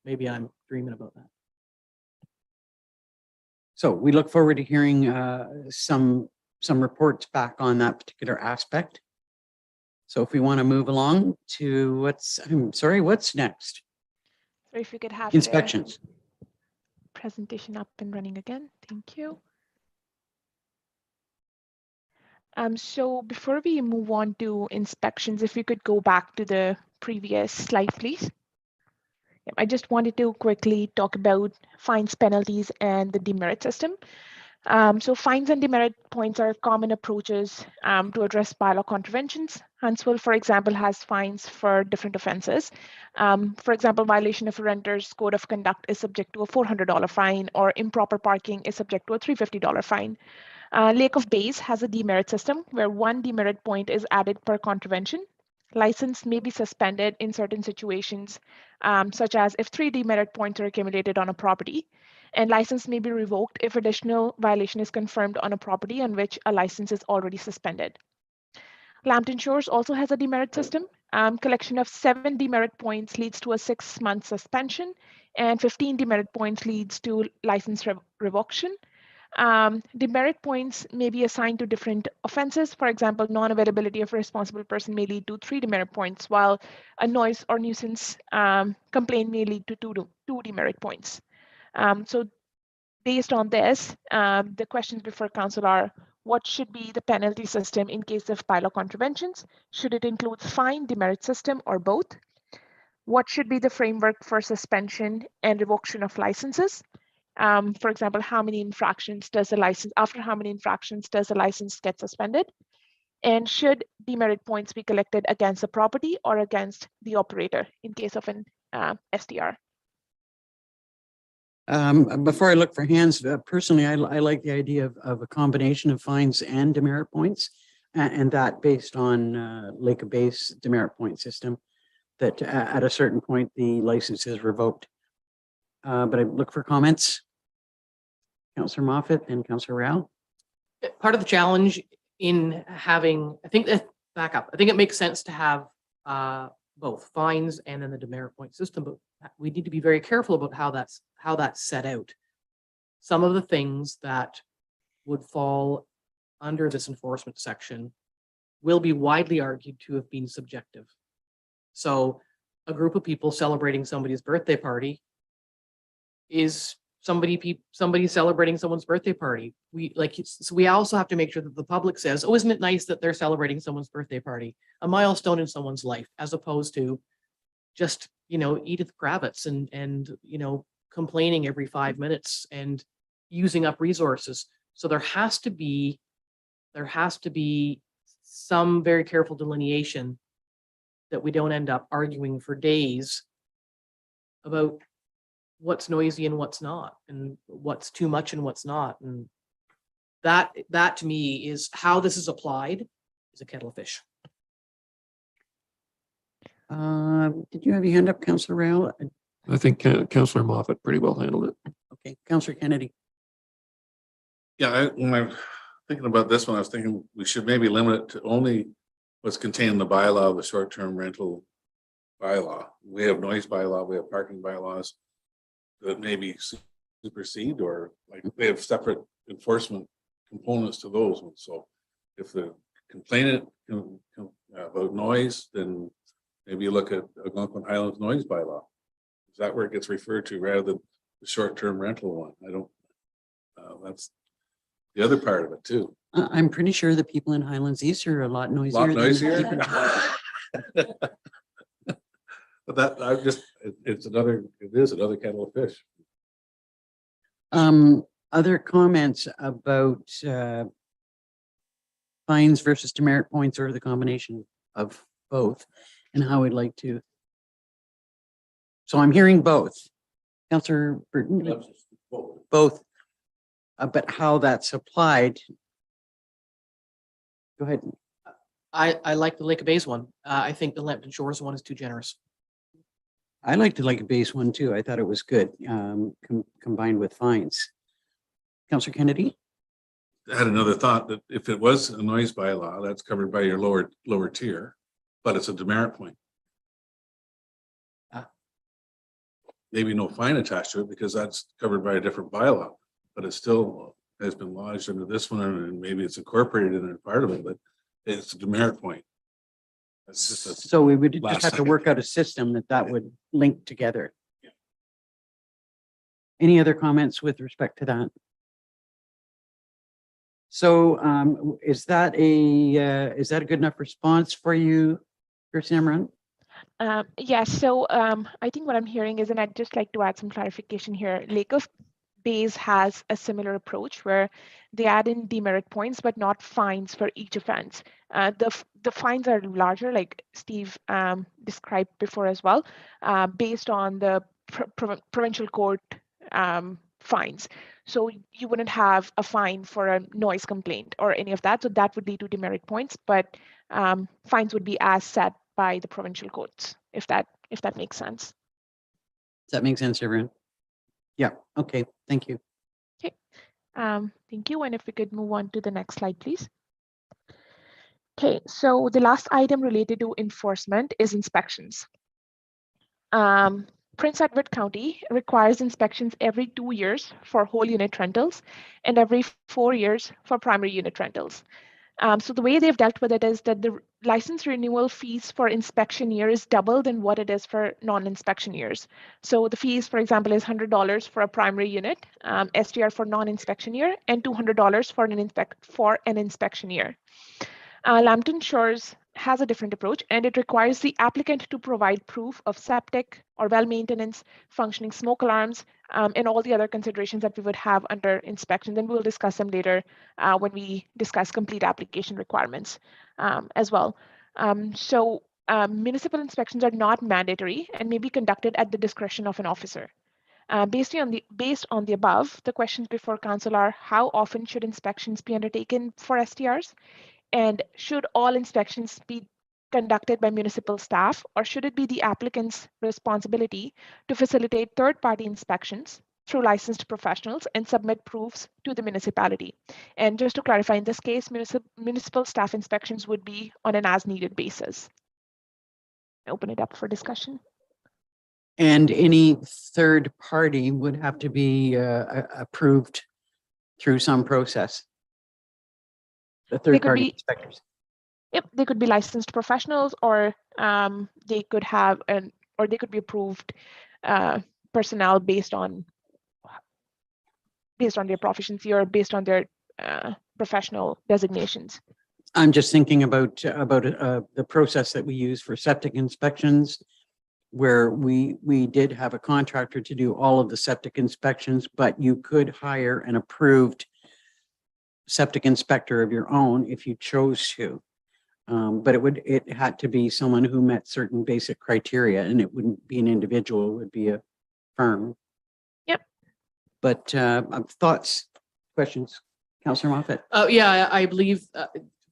Maybe I'm dreaming about that. So we look forward to hearing some reports back on that particular aspect. So if we want to move along to what's next? So if you could have Inspections. the presentation up and running again. Thank you. So before we move on to inspections, if you could go back to the previous slide, please. I just wanted to quickly talk about fines, penalties, and the demerit system. So fines and demerit points are common approaches to address bylaw contraventions. Huntsville, for example, has fines for different offenses. For example, violation of a renter's code of conduct is subject to a $400 fine, or improper parking is subject to a $350 fine. Lake of Bays has a demerit system where 1 demerit point is added per contravention. License may be suspended in certain situations, such as if 3 demerit points are accumulated on a property, and license may be revoked if additional violation is confirmed on a property on which a license is already suspended. Lambton Shores also has a demerit system. Collection of 7 demerit points leads to a 6-month suspension, and 15 demerit points leads to license revocation. Demerit points may be assigned to different offenses. For example, non-availability of a responsible person may lead to 3 demerit points, while a noise or nuisance complaint may lead to 2 demerit points. So based on this, the questions before council are, what should be the penalty system in case of bylaw contraventions? Should it include fine, demerit system, or both? What should be the framework for suspension and revocation of licenses? For example, how many infractions does a license, after how many infractions does a license get suspended? And should demerit points be collected against the property or against the operator in case of an SDR? Before I look for hands, personally, I like the idea of a combination of fines and demerit points, and that based on Lake of Bays demerit point system, that at a certain point, the license is revoked. But I look for comments. Councillor Moffat and Councillor Rao. Part of the challenge in having, I think it makes sense to have both fines and then the demerit point system, but we need to be very careful about how that's set out. Some of the things that would fall under this enforcement section will be widely argued to have been subjective. So a group of people celebrating somebody's birthday party is somebody celebrating someone's birthday party. So we also have to make sure that the public says, oh, isn't it nice that they're celebrating someone's birthday party, a milestone in someone's life, as opposed to just, Edith Kravitz and complaining every 5 minutes. And using up resources. So there has to be some very careful delineation that we don't end up arguing for days about what's noisy and what's not, and what's too much and what's not. And that to me is how this is applied is a kettle of fish. Did you have your hand up, Councillor Rail? I think Councillor Moffat pretty well handled it. Okay, Councillor Kennedy. Yeah, when I'm thinking about this one, I was thinking we should maybe limit it to only what's contained in the bylaw, the short-term rental bylaw. We have noise bylaw, we have parking bylaws that maybe supersede, or like they have separate enforcement components to those ones. So if the complainant about noise, then maybe you look at Algonquin Highlands noise bylaw. Is that where it gets referred to rather than the short-term rental one? I don't, that's the other part of it too. I'm pretty sure the people in Highlands East are a lot noisier. Lot than the noisier? people- But that, I just, it is another kettle of fish. Other comments about fines versus demerit points, or the combination of both, and how we'd like to. So I'm hearing both. Councillor Burton, both, but how that's applied. Go ahead. I like the Lake of Bays one. I think the Lambton Shores one is too generous. I liked the Lake of Base one too. I thought it was good, combined with fines. Councillor Kennedy? I had another thought that if it was a noise bylaw, that's covered by your lower tier, but it's a demerit point. Maybe no fine attached to it because that's covered by a different bylaw, but it still has been lodged under this one, and maybe it's incorporated in a part of it, but it's a demerit point. That's just a So we would just last have to second. work out a system that would link together. Any other comments with respect to that? So is that a good enough response for you, Samran? Yes, so I think what I'm hearing is, and I'd just like to add some clarification here. Lake of Bays has a similar approach where they add in demerit points, but not fines for each offense. The fines are larger, like Steve described before as well, based on the provincial court fines. So you wouldn't have a fine for a noise complaint or any of that. So that would lead to demerit points, but fines would be as set by the provincial courts, if that makes sense. Does that make sense, everyone? Yeah, okay, thank you. Okay, thank you. And if we could move on to the next slide, please. Okay, so the last item related to enforcement is inspections. Prince Edward County requires inspections every 2 years for whole unit rentals and every 4 years for primary unit rentals. So the way they've dealt with it is that the license renewal fees for inspection year is double than what it is for non-inspection years. So the fees, for example, is $100 for a primary unit, STR for non-inspection year, and $200 for an inspection year. Lambton Shores has a different approach, and it requires the applicant to provide proof of septic or well maintenance, functioning smoke alarms, and all the other considerations that we would have under inspection. Then we'll discuss them later when we discuss complete application requirements as well. Municipal inspections are not mandatory and may be conducted at the discretion of an officer. Based on the above, the questions before council are: how often should inspections be undertaken for STRs? And should all inspections be conducted by municipal staff, or should it be the applicant's responsibility to facilitate third-party inspections through licensed professionals and submit proofs to the municipality? And just to clarify, in this case, municipal staff inspections would be on an as-needed basis. Open it up for discussion. And any third party would have to be approved through some process. The third party inspectors. Yep, they could be licensed professionals, or they could have they could be approved personnel based on their proficiency or based on their professional designations. I'm just thinking about the process that we use for septic inspections. where we did have a contractor to do all of the septic inspections, but you could hire an approved septic inspector of your own if you chose to. But it had to be someone who met certain basic criteria, and it wouldn't be an individual, it would be a firm. Yep. But thoughts, questions, Councillor Moffat? Yeah, I believe,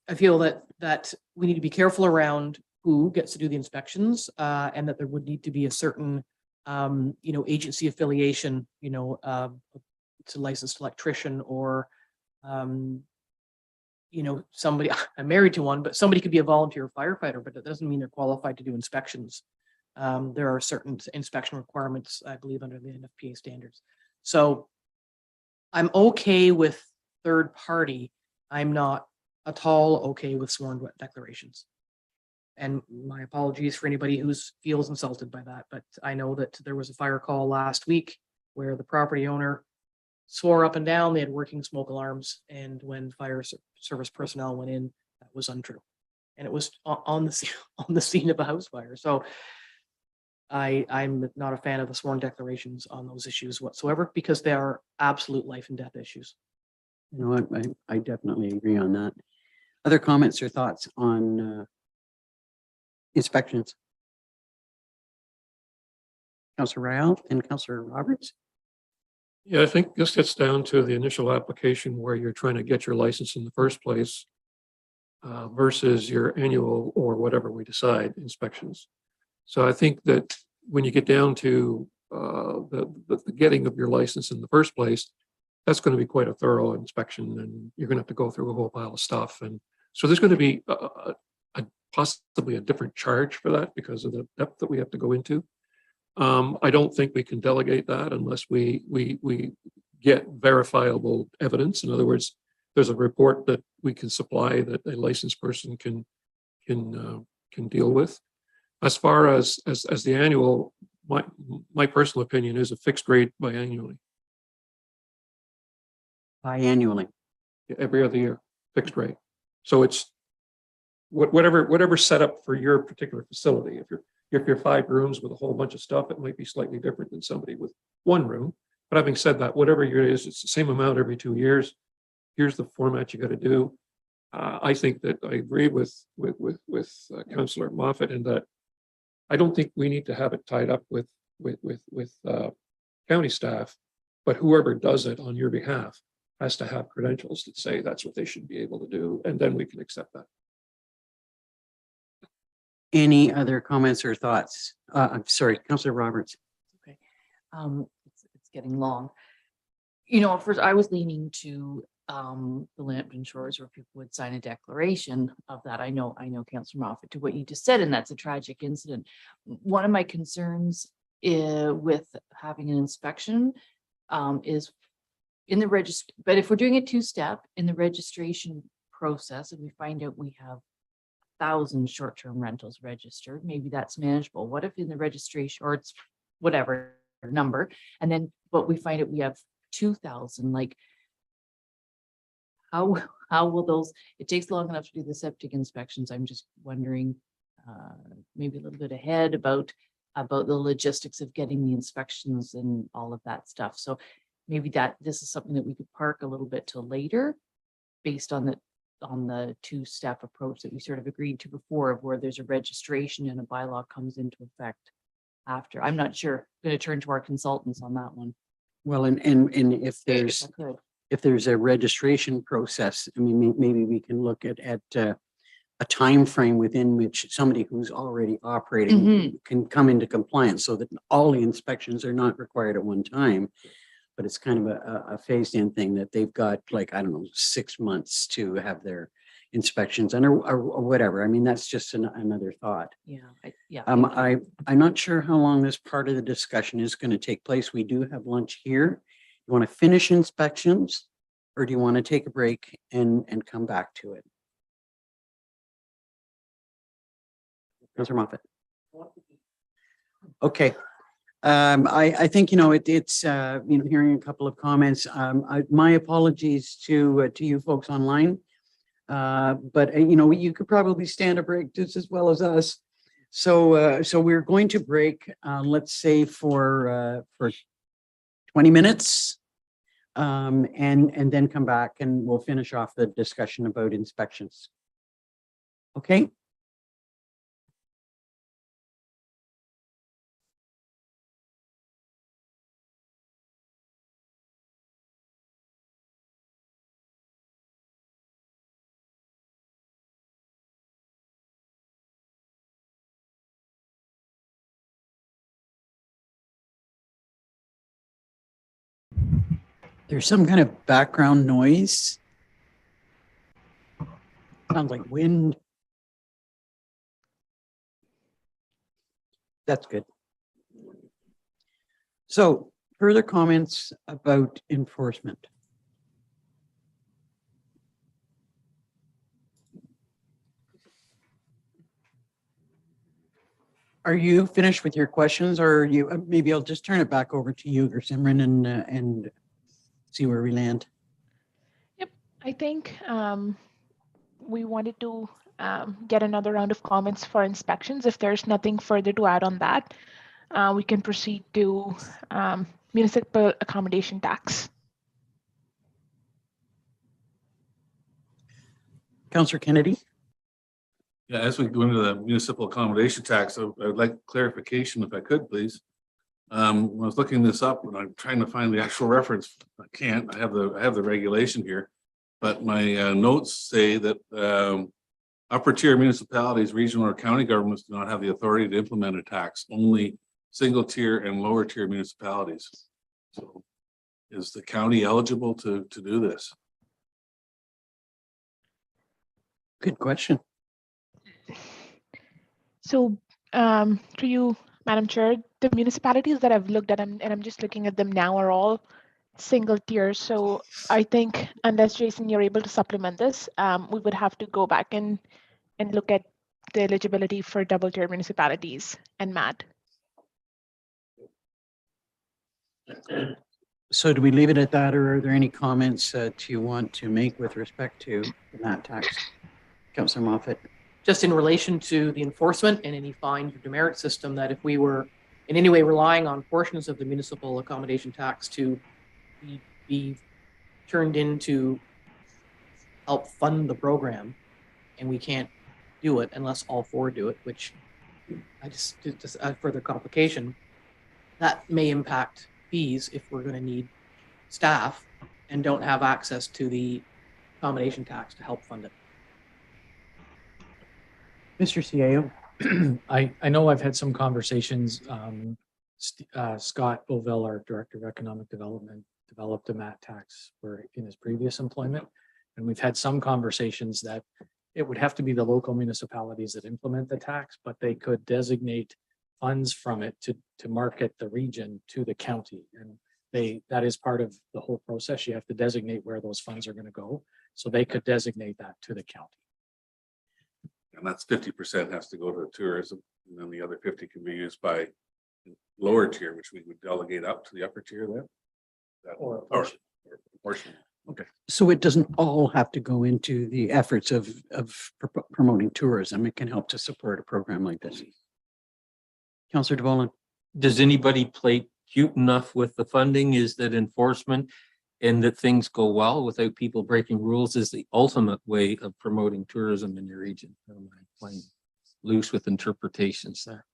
I feel that we need to be careful around who gets to do the inspections, and that there would need to be a certain, agency affiliation, to licensed electrician or, somebody, I'm married to one, but somebody could be a volunteer firefighter, but that doesn't mean they're qualified to do inspections. There are certain inspection requirements, I believe, under the NFPA standards. So I'm okay with third party. I'm not at all okay with sworn declarations. And my apologies for anybody who feels insulted by that, but I know that there was a fire call last week where the property owner swore up and down they had working smoke alarms, and when fire service personnel went in, that was untrue, and it was on the scene of a house fire. So I'm not a fan of the sworn declarations on those issues whatsoever, because they are absolute life and death issues. You know what, I definitely agree on that. Other comments or thoughts on inspections? Councillor Ryall and Councillor Roberts? Yeah, I think this gets down to the initial application where you're trying to get your license in the first place versus your annual or whatever we decide inspections. So I think that when you get down to the getting of your license in the first place, that's going to be quite a thorough inspection, and you're going to have to go through a whole pile of stuff. And so there's going to be possibly a different charge for that because of the depth that we have to go into. I don't think we can delegate that unless we get verifiable evidence. In other words, there's a report that we can supply that a licensed person can deal with. As far as the annual, my personal opinion is a fixed rate biannually. Biannually. Every other year, fixed rate. So it's whatever set up for your particular facility. If you're 5 rooms with a whole bunch of stuff, it might be slightly different than somebody with 1 room. But having said that, whatever it is, it's the same amount every 2 years. Here's the format you got to do. I think that I agree with Councillor Moffat in that I don't think we need to have it tied up with county staff, but whoever does it on your behalf has to have credentials that say that's what they should be able to do, and then we can accept that. Any other comments or thoughts? I'm sorry, Councillor Roberts. Okay, it's getting long. At first I was leaning to the Lambton Shores where people would sign a declaration of that. I know, Councillor Moffat, to what you just said, and that's a tragic incident. One of my concerns with having an inspection is in the register, but if we're doing it 2-step in the registration process, and we find out we have 1,000 short-term rentals registered, maybe that's manageable. What if in the registration, or it's whatever number, and then but we find out we have 2,000, like how will those, it takes long enough to do the septic inspections. I'm just wondering, maybe a little bit ahead about the logistics of getting the inspections and all of that stuff. So maybe this is something that we could park a little bit till later, based on the 2-step approach that we sort of agreed to before, of where there's a registration and a bylaw comes into effect after. I'm not sure. I'm going to turn to our consultants on that one. Well, and if there's a registration process, I mean, maybe we can look at a time frame within which somebody who's already operating can come into compliance, so that all the inspections are not required at one time, but it's kind of a phased in thing that they've got, like, I don't know, 6 months to have their inspections and or whatever. I mean, that's just another thought. Yeah. I'm not sure how long this part of the discussion is going to take place. We do have lunch here. You want to finish inspections, or do you want to take a break and come back to it? Councillor Moffat. Okay. I think, it's, hearing a couple of comments. My apologies to you folks online. But, you could probably stand a break just as well as us. So we're going to break, let's say for 20 minutes. And then come back and we'll finish off the discussion about inspections. Okay? There's some kind of background noise. Sounds like wind. That's good. So further comments about enforcement. Are you finished with your questions, or are you, maybe I'll just turn it back over to you, Simran, and see where we land. Yep, I think we wanted to get another round of comments for inspections. If there's nothing further to add on that, we can proceed to municipal accommodation tax. Councillor Kennedy. Yeah, as we go into the municipal accommodation tax, I'd like clarification if I could, please. When I was looking this up and I'm trying to find the actual reference, I can't. I have the regulation here, but my notes say that upper tier municipalities, regional or county governments do not have the authority to implement a tax. Only single tier and lower tier municipalities. So, is the county eligible to do this? Good question. So to you, Madam Chair, the municipalities that I've looked at, and I'm just looking at them now, are all single tier. So I think unless, Jason, you're able to supplement this, we would have to go back and look at the eligibility for double tier municipalities and MAD. So do we leave it at that, or are there any comments that you want to make with respect to that tax? Councillor Moffat. Just in relation to the enforcement and any fine or demerit system, that if we were in any way relying on portions of the municipal accommodation tax to be turned into help fund the program, and we can't do it unless all four do it, which I just add further complication, that may impact fees if we're going to need staff and don't have access to the accommodation tax to help fund it. Mr. CAO. I know I've had some conversations. Scott Bovell, our Director of Economic Development, developed a MAT tax in his previous employment. And we've had some conversations that it would have to be the local municipalities that implement the tax, but they could designate funds from it to market the region to the county. And that is part of the whole process. You have to designate where those funds are going to go. So they could designate that to the county. And that's 50% has to go to tourism, and then the other 50 can be used by lower tier, which we would delegate up to the upper tier then. Or a portion. Okay. So it doesn't all have to go into the efforts of promoting tourism. It can help to support a program like this. Councillor DeVolen. Does anybody play cute enough with the funding? Is that enforcement and that things go well without people breaking rules is the ultimate way of promoting tourism in your region? I'm playing loose with interpretations there.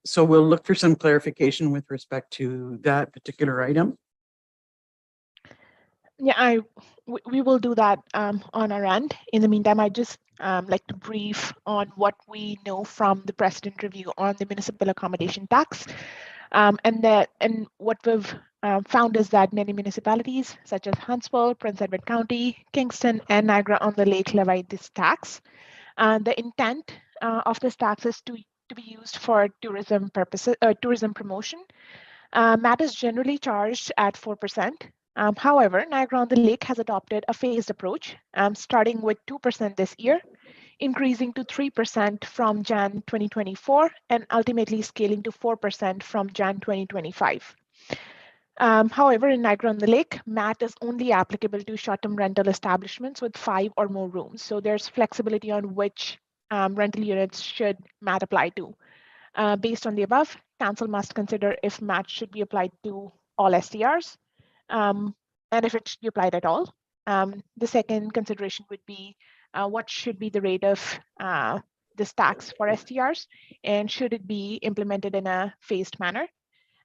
So we'll look for some clarification with respect to that particular item. Yeah, we will do that on our end. In the meantime, I just like to brief on what we know from the precedent review on the municipal accommodation tax. And what we've found is that many municipalities such as Huntsville, Prince Edward County, Kingston, and Niagara-on-the-Lake levy this tax. The intent of this tax is to be used for tourism purposes, tourism promotion. MAT is generally charged at 4%. However, Niagara-on-the-Lake has adopted a phased approach, starting with 2% this year, increasing to 3% from Jan 2024, and ultimately scaling to 4% from Jan 2025. However, in Niagara-on-the-Lake, MAT is only applicable to short-term rental establishments with 5 or more rooms. So there's flexibility on which rental units should MAT apply to. Based on the above, council must consider if MAT should be applied to all STRs, and if it should be applied at all. The second consideration would be what should be the rate of this tax for STRs, and should it be implemented in a phased manner?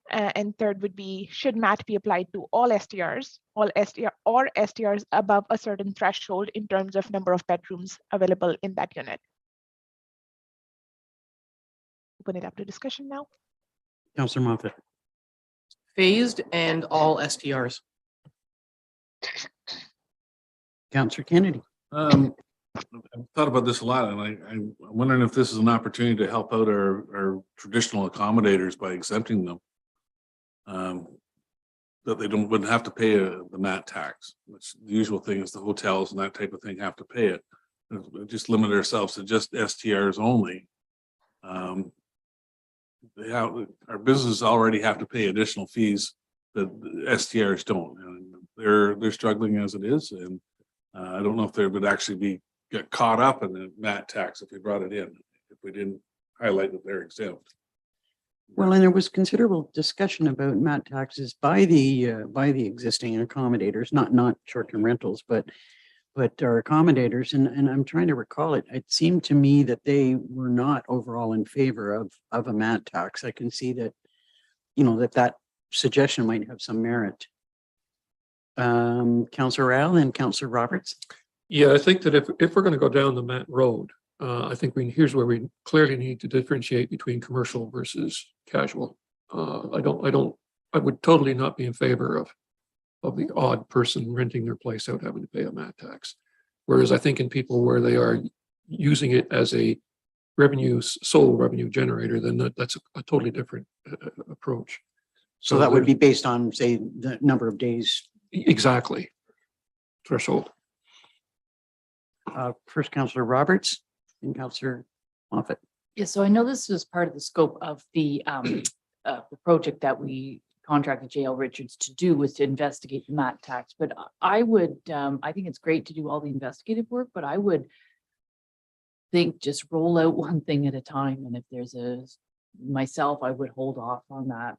And third would be, should MAT be applied to all STRs, or STRs above a certain threshold in terms of number of bedrooms available in that unit? Open it up to discussion now. Councillor Moffat. Phased and all STRs. Councillor Kennedy. I've thought about this a lot, and I'm wondering if this is an opportunity to help out our traditional accommodators by exempting them. That they wouldn't have to pay the MAT tax, which the usual thing is the hotels and that type of thing have to pay it. Just limit ourselves to just STRs only. Our businesses already have to pay additional fees that STRs don't, and they're struggling as it is. And I don't know if they would actually get caught up in the MAT tax if we brought it in, if we didn't highlight that they're exempt. Well, and there was considerable discussion about MAT taxes by the existing accommodators, not short-term rentals, but our accommodators. And I'm trying to recall it. It seemed to me that they were not overall in favor of a MAT tax. I can see that, that suggestion might have some merit. Councillor Rowell and Councillor Roberts. Yeah, I think that if we're going to go down the MAT road, I think here's where we clearly need to differentiate between commercial versus casual. I would totally not be in favor of the odd person renting their place out having to pay a MAT tax. Whereas I think in people where they are using it as a sole revenue generator, then that's a totally different approach. So that would be based on, say, the number of days. Exactly. Threshold. First, Councillor Roberts and Councillor Moffat. Yeah, so I know this was part of the scope of the project that we contracted JL Richards to do, was to investigate the MAT tax. But I would, I think it's great to do all the investigative work, but I would think just roll out one thing at a time. And if there's myself, I would hold off on that.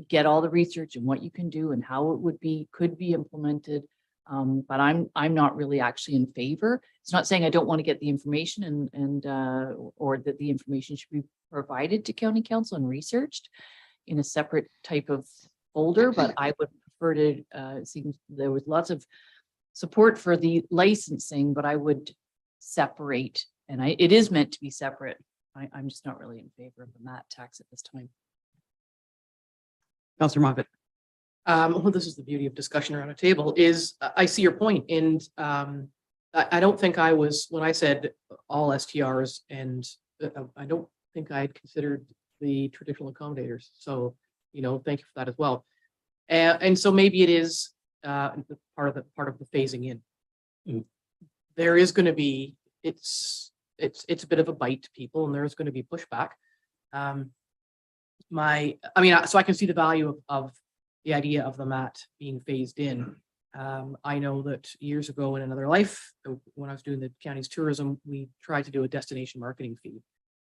Get all the research and what you can do and how it could be implemented. But I'm not really actually in favor. It's not saying I don't want to get the information or that the information should be provided to county council and researched in a separate type of folder, but I would prefer to, it seems there was lots of support for the licensing, but I would separate, and it is meant to be separate. I'm just not really in favor of the MAT tax at this time. Councillor Moffat. Well, this is the beauty of discussion around a table, is I see your point. And I don't think I was, when I said all STRs, and I don't think I had considered the traditional accommodators. So, thank you for that as well. And so maybe it is part of the phasing in. There is going to be, it's a bit of a bite to people, and there's going to be pushback. So I can see the value of the idea of the MAT being phased in. I know that years ago in another life, when I was doing the county's tourism, we tried to do a destination marketing fee,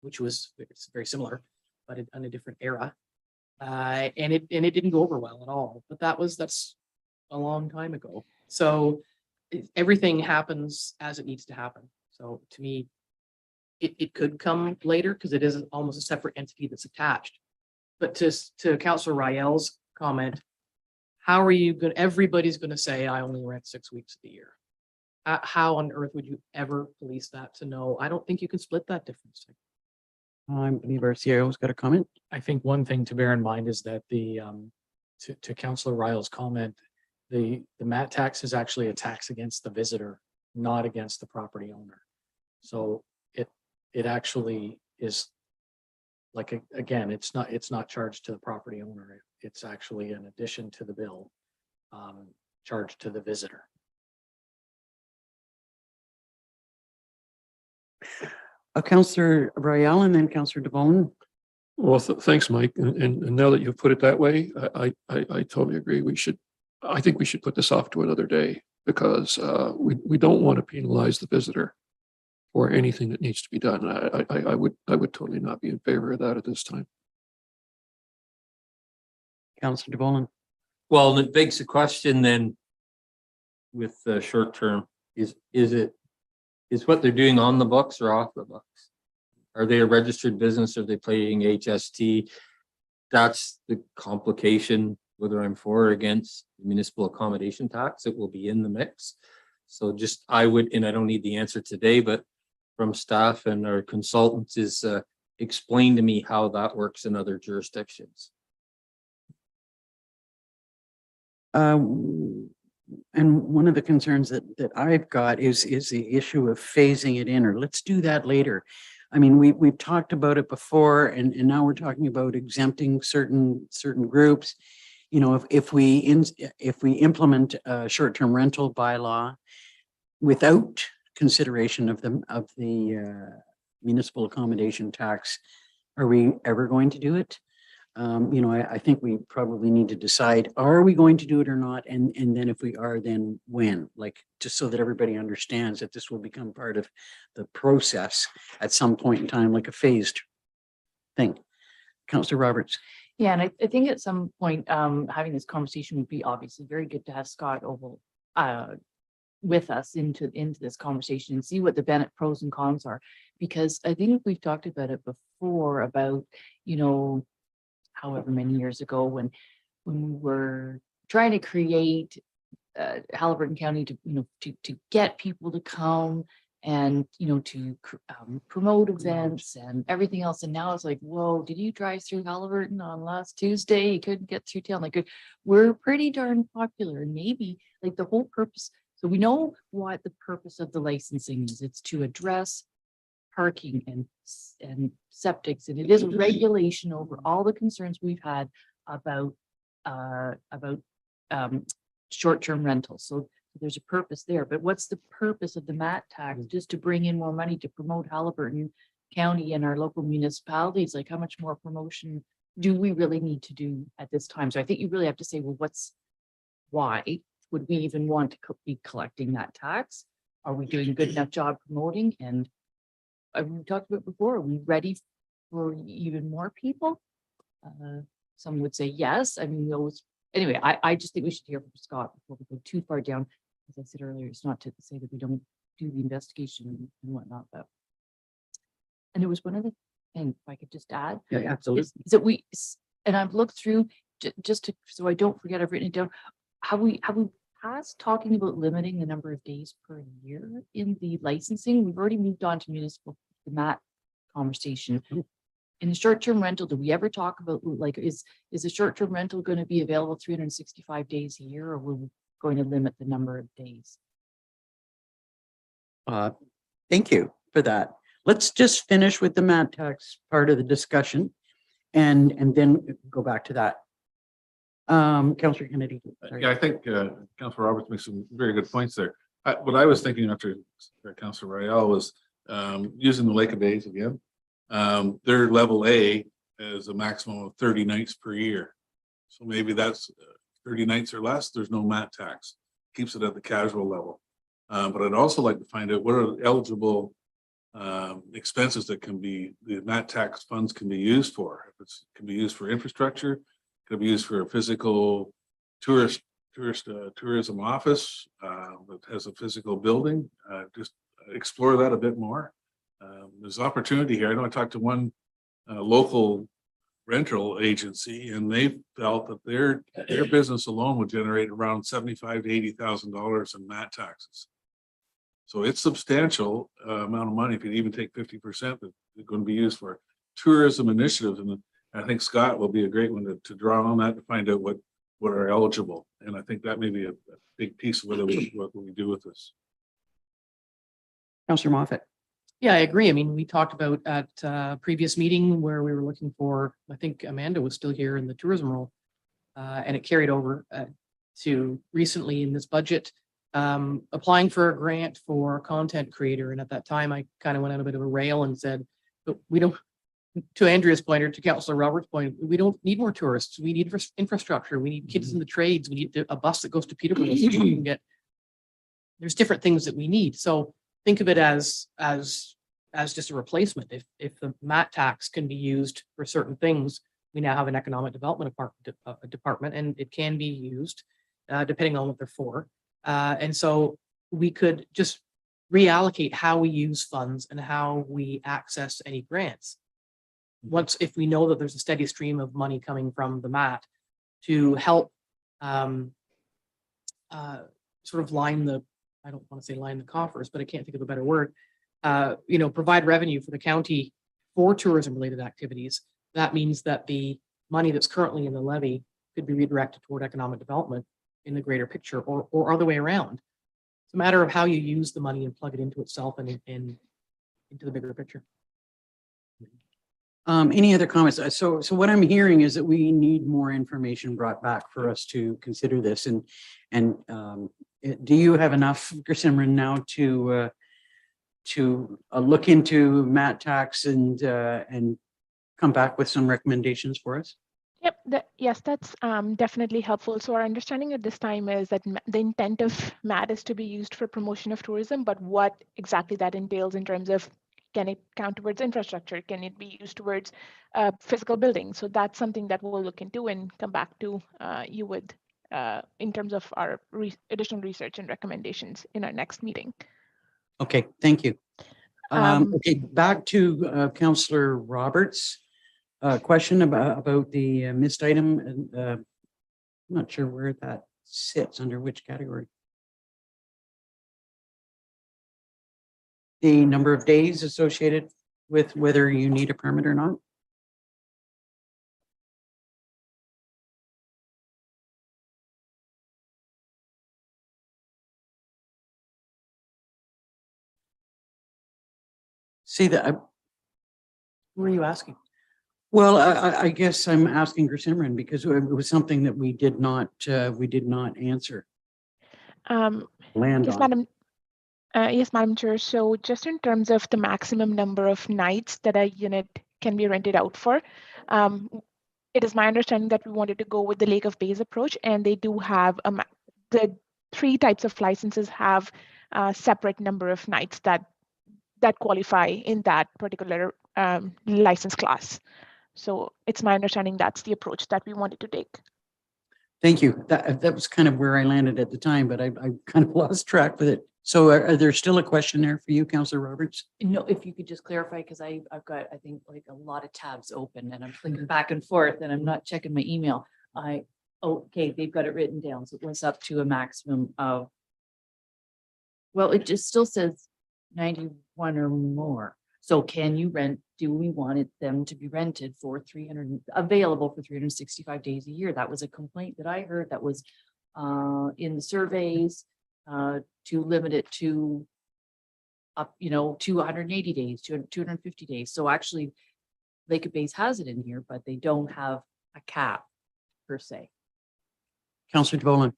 which was very similar, but in a different era. And it didn't go over well at all, but that's a long time ago. So everything happens as it needs to happen. So to me, it could come later because it is almost a separate entity that's attached. But to Councillor Rael's comment, how are you going? Everybody's going to say, I only rent 6 weeks of the year. How on earth would you ever police that to know? I don't think you can split that difference. I believe our CIO's got a comment. I think one thing to bear in mind is that to Councillor Ryle's comment, the MAT tax is actually a tax against the visitor, not against the property owner. So it actually is like, again, it's not charged to the property owner. It's actually an addition to the bill, charged to the visitor. Councillor Rael and then Councillor DeVolen. Well, thanks, Mike. And now that you've put it that way, I totally agree. I think we should put this off to another day because we don't want to penalize the visitor or anything that needs to be done. I would totally not be in favor of that at this time. Councillor DeBolen. Well, and it begs the question then with the short term, is what they're doing on the books or off the books? Are they a registered business? Are they paying HST? That's the complication, whether I'm for or against municipal accommodation tax, it will be in the mix. So just, I would, and I don't need the answer today, but from staff and our consultants is explain to me how that works in other jurisdictions. And one of the concerns that I've got is the issue of phasing it in, or let's do that later. I mean, we've talked about it before, and now we're talking about exempting certain groups. You know, if we implement a short-term rental bylaw without consideration of the municipal accommodation tax, are we ever going to do it? You know, I think we probably need to decide, are we going to do it or not? And then if we are, then when? Like, just so that everybody understands that this will become part of the process at some point in time, like a phased thing. Councillor Roberts. Yeah, and I think at some point, having this conversation would be obviously very good to have Scott Oval with us into this conversation and see what the pros and cons are. Because I think we've talked about it before about, you know, however many years ago when we were trying to create Haliburton County to, you know, to get people to come and, you know, to promote events and everything else. And now it's like, whoa, did you drive through Haliburton on last Tuesday? You couldn't get through town. Like, we're pretty darn popular, and maybe like the whole purpose. So we know what the purpose of the licensing is. It's to address parking and septics, and it is a regulation over all the concerns we've had about short-term rentals. So there's a purpose there, but what's the purpose of the MAT tax? Just to bring in more money to promote Haliburton County and our local municipalities? Like, how much more promotion do we really need to do at this time? So I think you really have to say, well, why would we even want to be collecting that tax? Are we doing a good enough job promoting? And we talked about before, are we ready for even more people? Some would say yes. I mean, those, anyway, I just think we should hear from Scott before we go too far down. As I said earlier, it's not to say that we don't do the investigation and whatnot, but. And there was one other thing, if I could just add. Yeah, absolutely. Is that and I've looked through just to, so I don't forget, I've written it down. Have we past talking about limiting the number of days per year in the licensing? We've already moved on to municipal, the MAT conversation. In the short-term rental, do we ever talk about, like, is a short-term rental going to be available 365 days a year, or we're going to limit the number of days? Thank you for that. Let's just finish with the MAT tax part of the discussion and then go back to that. Councillor Kennedy. Sorry. Yeah, I think Councillor Roberts makes some very good points there. What I was thinking after Councillor Royale was using the Lake of Bays again. Their level A is a maximum of 30 nights per year. So maybe that's 30 nights or less, there's no MAT tax. Keeps it at the casual level. But I'd also like to find out what are the eligible expenses that can be, the MAT tax funds can be used for. If it's can be used for infrastructure, could be used for a physical tourism office that has a physical building. Just explore that a bit more. There's opportunity here. I know I talked to one local rental agency, and they felt that their business alone would generate around $75,000 to $80,000 in MAT taxes. So it's substantial amount of money. If you even take 50%, that is going to be used for tourism initiatives. And I think Scott will be a great one to draw on that to find out what are eligible. And I think that may be a big piece of what we do with this. Councillor Moffat. Yeah, I agree. I mean, we talked about at a previous meeting where we were looking for, I think Amanda was still here in the tourism role, and it carried over to recently in this budget, applying for a grant for content creator. And at that time, I kind of went on a bit of a rail and said, but we don't, to Andrea's point or to Councillor Roberts' point, we don't need more tourists. We need infrastructure. We need kids in the trades. We need a bus that goes to Peterborough so we can get, there's different things that we need. So think of it as just a replacement. If the MAT tax can be used for certain things, we now have an economic development department, and it can be used depending on what they're for. And so we could just reallocate how we use funds and how we access any grants. Once, if we know that there's a steady stream of money coming from the MAT to help sort of line the, I don't want to say line the coffers, but I can't think of a better word, provide revenue for the county for tourism related activities. That means that the money that's currently in the levy could be redirected toward economic development in the greater picture, or other way around. It's a matter of how you use the money and plug it into itself and into the bigger picture. Any other comments? So what I'm hearing is that we need more information brought back for us to consider this. And do you have enough, Simran, now to look into MAT tax and come back with some recommendations for us? Yep, yes, that's definitely helpful. So our understanding at this time is that the intent of MAT is to be used for promotion of tourism, but what exactly that entails in terms of, can it count towards infrastructure? Can it be used towards physical buildings? So that's something that we'll look into and come back to you with in terms of our additional research and recommendations in our next meeting. Okay, thank you. Okay, back to Councillor Roberts. Question about the missed item. And I'm not sure where that sits, under which category. The number of days associated with whether you need a permit or not. See that? Who are you asking? Well, I guess I'm asking Simran because it was something that we did not answer. Land Yes, on. Madam. Yes, Madam Chair. So just in terms of the maximum number of nights that a unit can be rented out for, it is my understanding that we wanted to go with the Lake of Bays approach, and they do have the 3 types of licenses have a separate number of nights that qualify in that particular license class. So it's my understanding that's the approach that we wanted to take. Thank you. That was kind of where I landed at the time, but I kind of lost track with it. So are there still a question there for you, Councillor Roberts? No, if you could just clarify, because I've got, I think, like a lot of tabs open and I'm clicking back and forth and I'm not checking my email. Okay, they've got it written down. So it was up to a maximum of, well, it just still says 91 or more. So can you rent, do we want them to be rented for available for 365 days a year? That was a complaint that I heard that was in the surveys to limit it to up, 280 days, 250 days. So actually Lake of Bays has it in here, but they don't have a cap per se. Councillor DeVolen.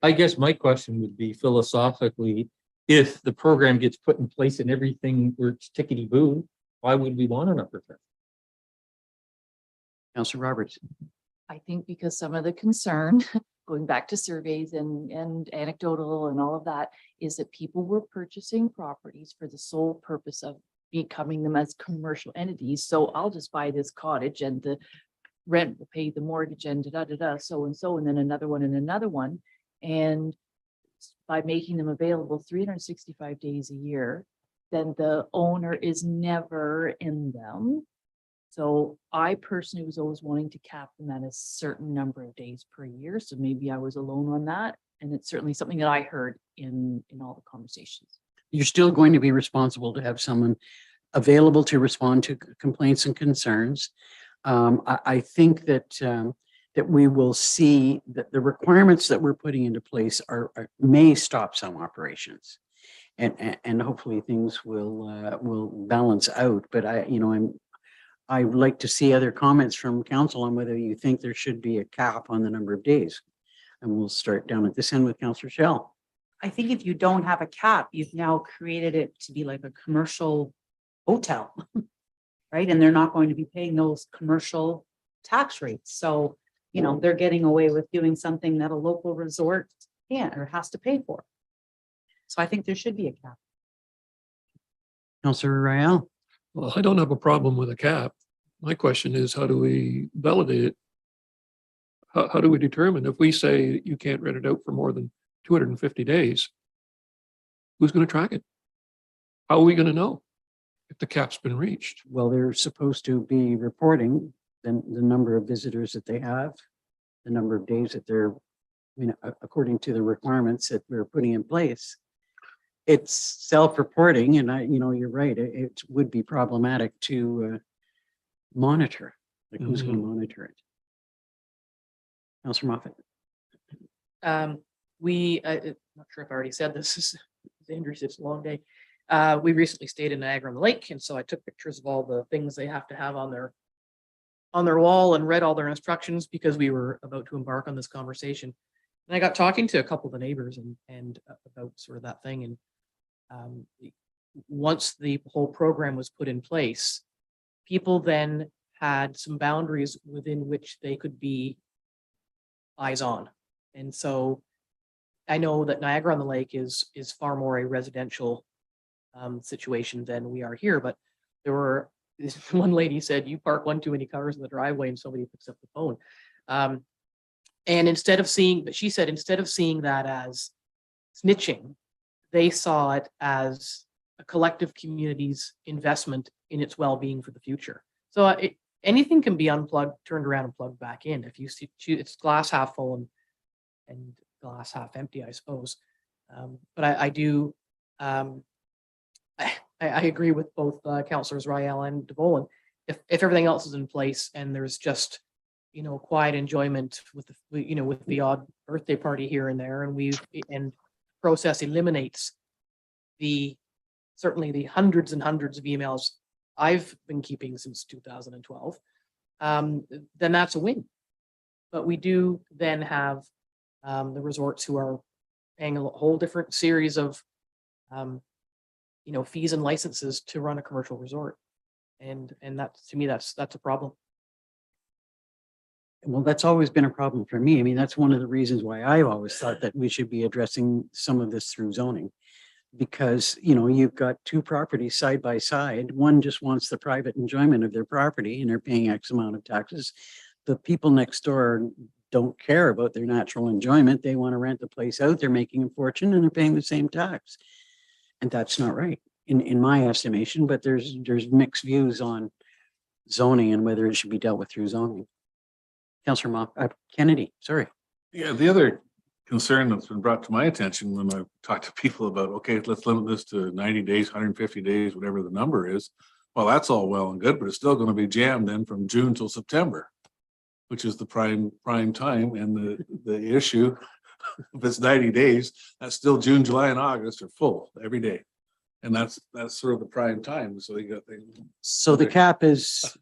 I guess my question would be philosophically, if the program gets put in place and everything works tickety-boo, why would we want an upper term? Councillor Roberts. I think because some of the concern, going back to surveys and anecdotal and all of that, is that people were purchasing properties for the sole purpose of becoming them as commercial entities. So I'll just buy this cottage and the rent will pay the mortgage and so and so, and then another one and another one. And by making them available 365 days a year, then the owner is never in them. So I personally was always wanting to cap them at a certain number of days per year. So maybe I was alone on that. And it's certainly something that I heard in all the conversations. You're still going to be responsible to have someone available to respond to complaints and concerns. I think that we will see that the requirements that we're putting into place may stop some operations, and hopefully things will balance out. But I would like to see other comments from council on whether you think there should be a cap on the number of days. And we'll start down at this end with Councillor Schell. I think if you don't have a cap, you've now created it to be like a commercial hotel, right? And they're not going to be paying those commercial tax rates. So, they're getting away with doing something that a local resort can't or has to pay for. So I think there should be a cap. Councillor Royale. Well, I don't have a problem with a cap. My question is, how do we validate it? How do we determine if we say you can't rent it out for more than 250 days? Who's going to track it? How are we going to know if the cap's been reached? Well, they're supposed to be reporting the number of visitors that they have, the number of days that they're, according to the requirements that we're putting in place. It's self-reporting, and you're right, it would be problematic to monitor, like who's going to monitor it. Councillor Moffat. I'm not sure if I already said this, is Andrew said it's a long day. We recently stayed in Niagara on the Lake, and so I took pictures of all the things they have to have on their wall and read all their instructions because we were about to embark on this conversation. And I got talking to a couple of the neighbors and about sort of that thing. And once the whole program was put in place, people then had some boundaries within which they could be eyes on. And so I know that Niagara on the Lake is far more a residential situation than we are here, but there were one lady said, you park one too many cars in the driveway and somebody picks up the phone. And she said, instead of seeing that as snitching, they saw it as a collective community's investment in its well-being for the future. So anything can be unplugged, turned around and plugged back in. If you see it's glass half full and glass half empty, I suppose. But I do, I agree with both councillors Royale and DeVolen. If everything else is in place and there's just, quiet enjoyment with the odd birthday party here and there, and process eliminates certainly the hundreds and hundreds of emails I've been keeping since 2012, then that's a win. But we do then have the resorts who are paying a whole different series of fees and licenses to run a commercial resort. And that, to me, that's a problem. Well, that's always been a problem for me. I mean, that's one of the reasons why I've always thought that we should be addressing some of this through zoning. Because, you've got two properties side by side. One just wants the private enjoyment of their property and they're paying X amount of taxes. The people next door don't care about their natural enjoyment. They want to rent the place out. They're making a fortune and they're paying the same tax. And that's not right in my estimation, but there's mixed views on zoning and whether it should be dealt with through zoning. Councillor Kennedy, sorry. Yeah, the other concern that's been brought to my attention when I've talked to people about, okay, let's limit this to 90 days, 150 days, whatever the number is. Well, that's all well and good, but it's still going to be jammed then from June till September, which is the prime time. And the issue, if it's 90 days, that's still June, July, and August are full every day. And that's sort of the prime time. So So the cap is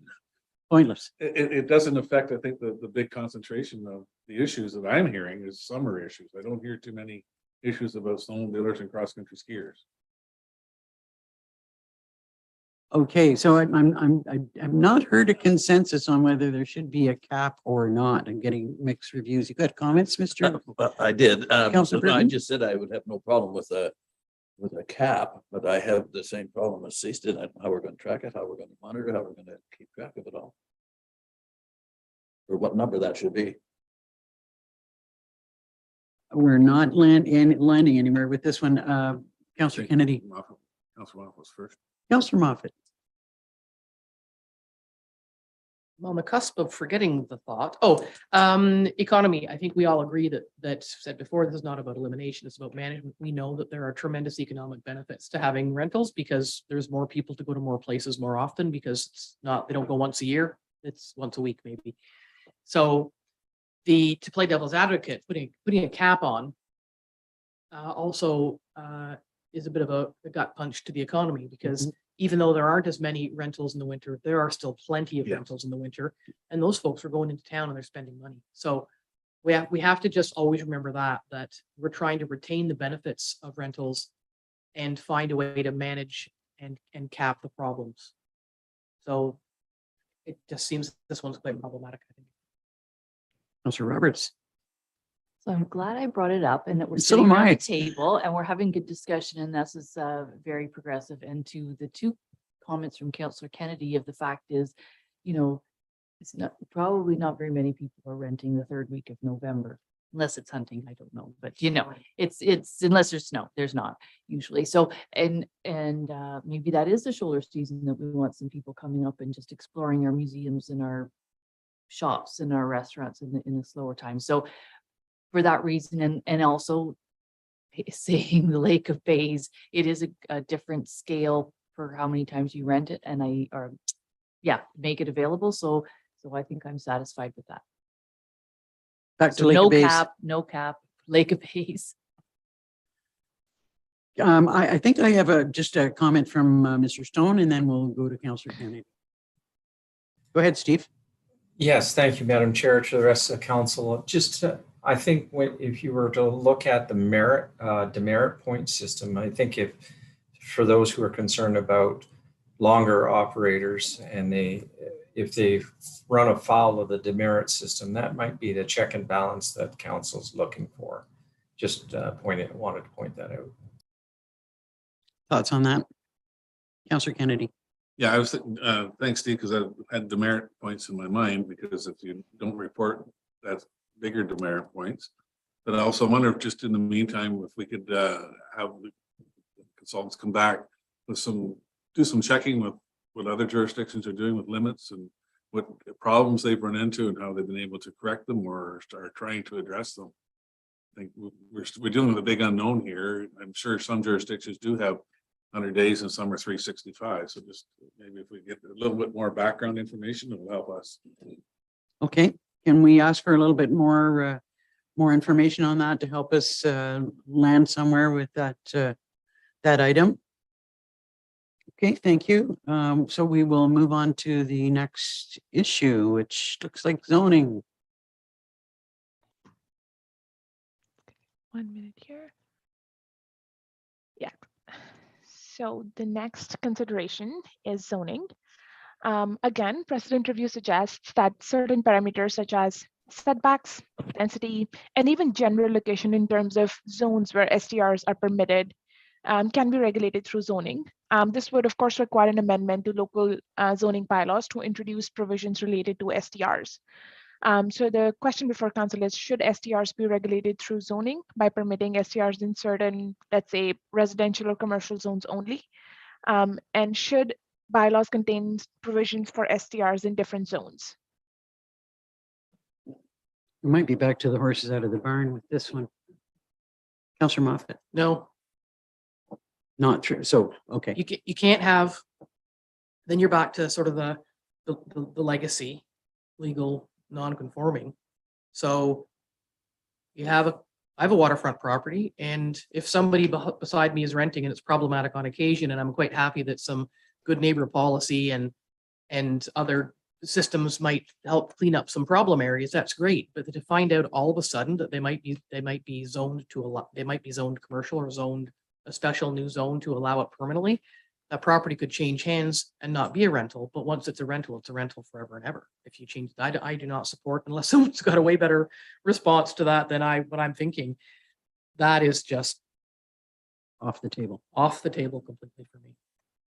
pointless. It doesn't affect, I think, the big concentration of the issues that I'm hearing is summer issues. I don't hear too many issues about snowmobilers and cross-country skiers. Okay, so I've not heard a consensus on whether there should be a cap or not. I'm getting mixed reviews. You got comments, Mr.? Well, I did. Councillor I Britton? just said I would have no problem with a cap, but I have the same problem as Cease did. I don't know how we're going to track it, how we're going to monitor, how we're going to keep track of it all, or what number that should be. We're not landing anywhere with this one. Councillor Kennedy. Councillor Moffat was first. Councillor Moffat. I'm on the cusp of forgetting the thought. Economy. I think we all agree that said before, this is not about elimination, it's about management. We know that there are tremendous economic benefits to having rentals because there's more people to go to more places more often because they don't go once a year, it's once a week maybe. So to play devil's advocate, putting a cap on also is a bit of a gut punch to the economy because even though there aren't as many rentals in the winter, there are still plenty of rentals in the winter, and those folks are going into town and they're spending money. So we have to just always remember that we're trying to retain the benefits of rentals and find a way to manage and cap the problems. So it just seems this one's quite problematic, I think. Councillor Roberts. So I'm glad I brought it up and that we're So sitting am around I. the table and we're having good discussion, and this is very progressive. And to the two comments from Councillor Kennedy of the fact is, you know, it's not, probably not very many people are renting the third week of November, unless it's hunting, I don't know, but you know, it's unless there's snow, there's not usually. So, and maybe that is the shoulder season that we want some people coming up and just exploring our museums and our shops and our restaurants in the slower time. So for that reason, and also saying the Lake of Bays, it is a different scale for how many times you rent it, and make it available. So I think I'm satisfied with that. Back So to Lake no of Bays. cap, no cap, Lake of Bays. I think I have just a comment from Mr. Stone, and then we'll go to Councillor Kennedy. Go ahead, Steve. Yes, thank you, Madam Chair, to the rest of the council. Just, I think if you were to look at the demerit point system, I think for those who are concerned about longer operators and if they run afoul of the demerit system, that might be the check and balance that council's looking for. Just wanted to point that out. Thoughts on that? Councillor Kennedy. Yeah, I was thanks, Steve, because I had demerit points in my mind, because if you don't report, that's bigger demerit points. But I also wonder if just in the meantime, if we could have the consultants come back with do some checking with what other jurisdictions are doing with limits and what problems they've run into and how they've been able to correct them or are trying to address them. I think we're dealing with a big unknown here. I'm sure some jurisdictions do have 100 days and some are 365. So just maybe if we get a little bit more background information, it will help us. Okay, can we ask for a little bit more information on that to help us land somewhere with that item? Okay, thank you. So we will move on to the next issue, which looks like zoning. 1 minute here. Yeah. So the next consideration is zoning. Again, precedent review suggests that certain parameters such as setbacks, density, and even general location in terms of zones where STRs are permitted can be regulated through zoning. This would, of course, require an amendment to local zoning bylaws to introduce provisions related to STRs. So the question before council is, should STRs be regulated through zoning by permitting STRs in certain, let's say, residential or commercial zones only? And should bylaws contain provisions for STRs in different zones? We might be back to the horses out of the barn with this one. Councillor Moffat. No, Not true. So, okay. you can't have, then you're back to sort of the legacy, legal non-conforming. So I have a waterfront property, and if somebody beside me is renting and it's problematic on occasion, and I'm quite happy that some good neighbor policy and other systems might help clean up some problem areas, that's great. But to find out all of a sudden that they might be zoned commercial or zoned a special new zone to allow it permanently, that property could change hands and not be a rental. But once it's a rental forever and ever. If you change, I do not support, unless someone's got a way better response to that than what I'm thinking. That is just Off the table. completely for me.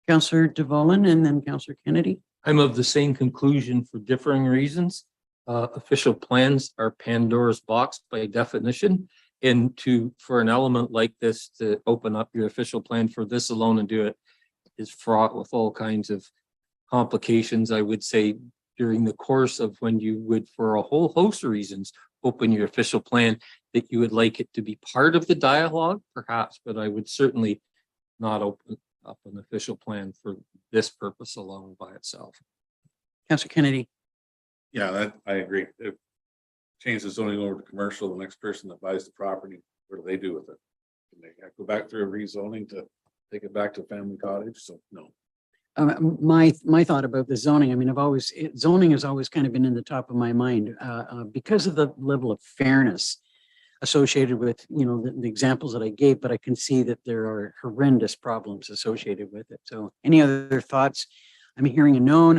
Councillor DeVolen and then Councillor Kennedy. I'm of the same conclusion for differing reasons. Official plans are Pandora's box by definition. And for an element like this to open up your official plan for this alone and do it is fraught with all kinds of complications. I would say during the course of when you would, for a whole host of reasons, open your official plan, that you would like it to be part of the dialogue, perhaps, but I would certainly not open up an official plan for this purpose alone by itself. Councillor Kennedy. Yeah, I agree. If change the zoning over to commercial, the next person that buys the property, what do they do with it? Can they go back through a rezoning to take it back to family cottage? So no. My thought about the zoning, I mean, zoning has always kind of been in the top of my mind because of the level of fairness associated with, the examples that I gave, but I can see that there are horrendous problems associated with it. So any other thoughts? I'm hearing a no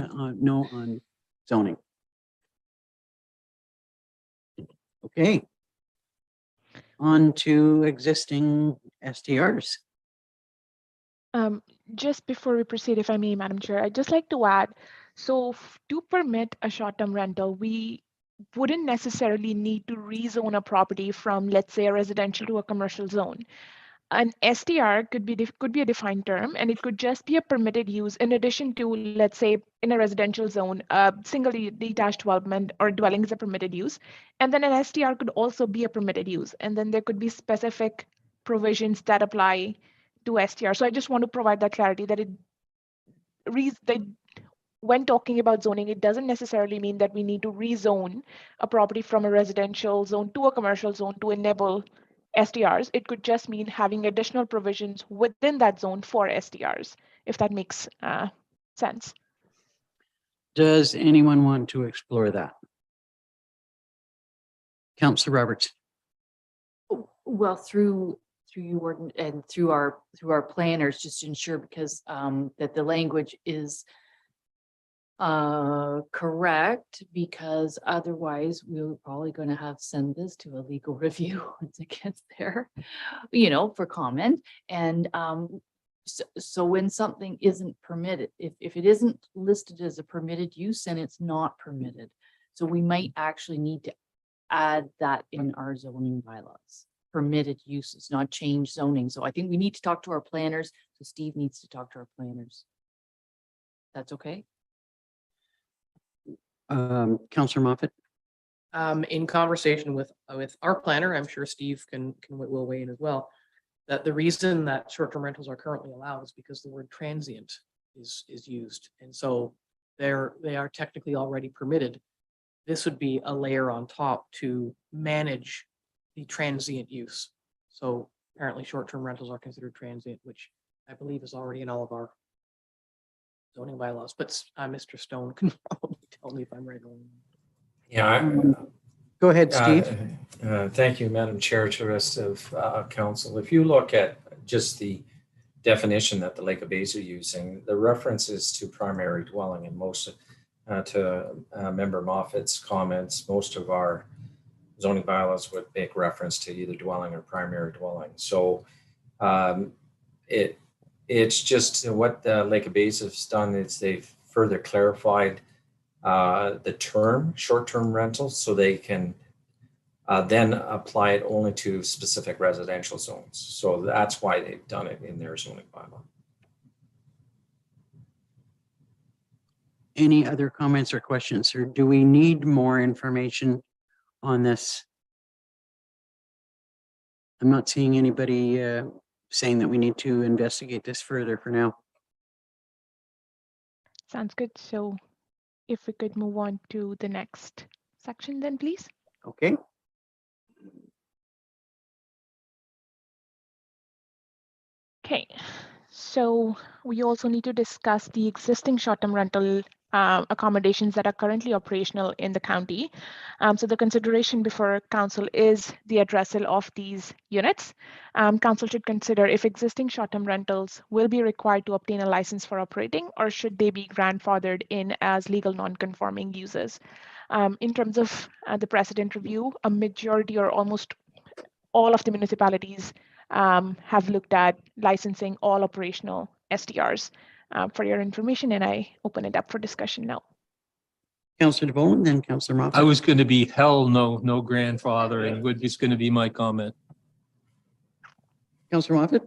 on zoning. Okay. on to existing STRs. Just before we proceed, if I may, Madam Chair, I'd just like to add, so to permit a short-term rental, we wouldn't necessarily need to rezone a property from, let's say, a residential to a commercial zone. An STR could be a defined term, and it could just be a permitted use in addition to, let's say, in a residential zone, a single detached development or dwelling is a permitted use. And then an STR could also be a permitted use. And then there could be specific provisions that apply to STR. So I just want to provide that clarity that when talking about zoning, it doesn't necessarily mean that we need to rezone a property from a residential zone to a commercial zone to enable STRs. It could just mean having additional provisions within that zone for STRs, if that makes sense. Does anyone want to explore that? Councillor Roberts. Well, through you, Warden, and through our planners, just to ensure, because that the language is correct, because otherwise we're probably going to have to send this to a legal review once it gets there, for comment. And so when something isn't permitted, if it isn't listed as a permitted use, then it's not permitted. So we might actually need to add that in our zoning bylaws. Permitted uses, not change zoning. So I think we need to talk to our planners. So Steve needs to talk to our planners. That's okay. Councillor Moffat. In conversation with our planner, I'm sure Steve will weigh in as well, that the reason that short-term rentals are currently allowed is because the word transient is used. And so they are technically already permitted. This would be a layer on top to manage the transient use. So apparently short-term rentals are considered transient, which I believe is already in all of our zoning bylaws, but Mr. Stone can probably tell me if I'm right or wrong. Yeah. Go ahead, Steve. Thank you, Madam Chair, to the rest of council. If you look at just the definition that the Lake of Bays are using, the references to primary dwelling, and most to Member Moffat's comments, most of our zoning bylaws would make reference to either dwelling or primary dwelling. So it's just what the Lake of Bays has done is they've further clarified the term short-term rentals, so they can then apply it only to specific residential zones. So that's why they've done it in their zoning bylaw. Any other comments or questions, or do we need more information on this? I'm not seeing anybody saying that we need to investigate this further for now. Sounds good. So if we could move on to the next section then, please. Okay. Okay, so we also need to discuss the existing short-term rental accommodations that are currently operational in the county. So the consideration before council is the addressal of these units. Council should consider if existing short-term rentals will be required to obtain a license for operating, or should they be grandfathered in as legal non-conforming uses. In terms of the precedent review, a majority or almost all of the municipalities have looked at licensing all operational STRs. For your information, and I open it up for discussion now. Councillor DeVolen, then Councillor Moffat. I was going to be hell no grandfathering, would just going to be my comment. Councillor Moffat.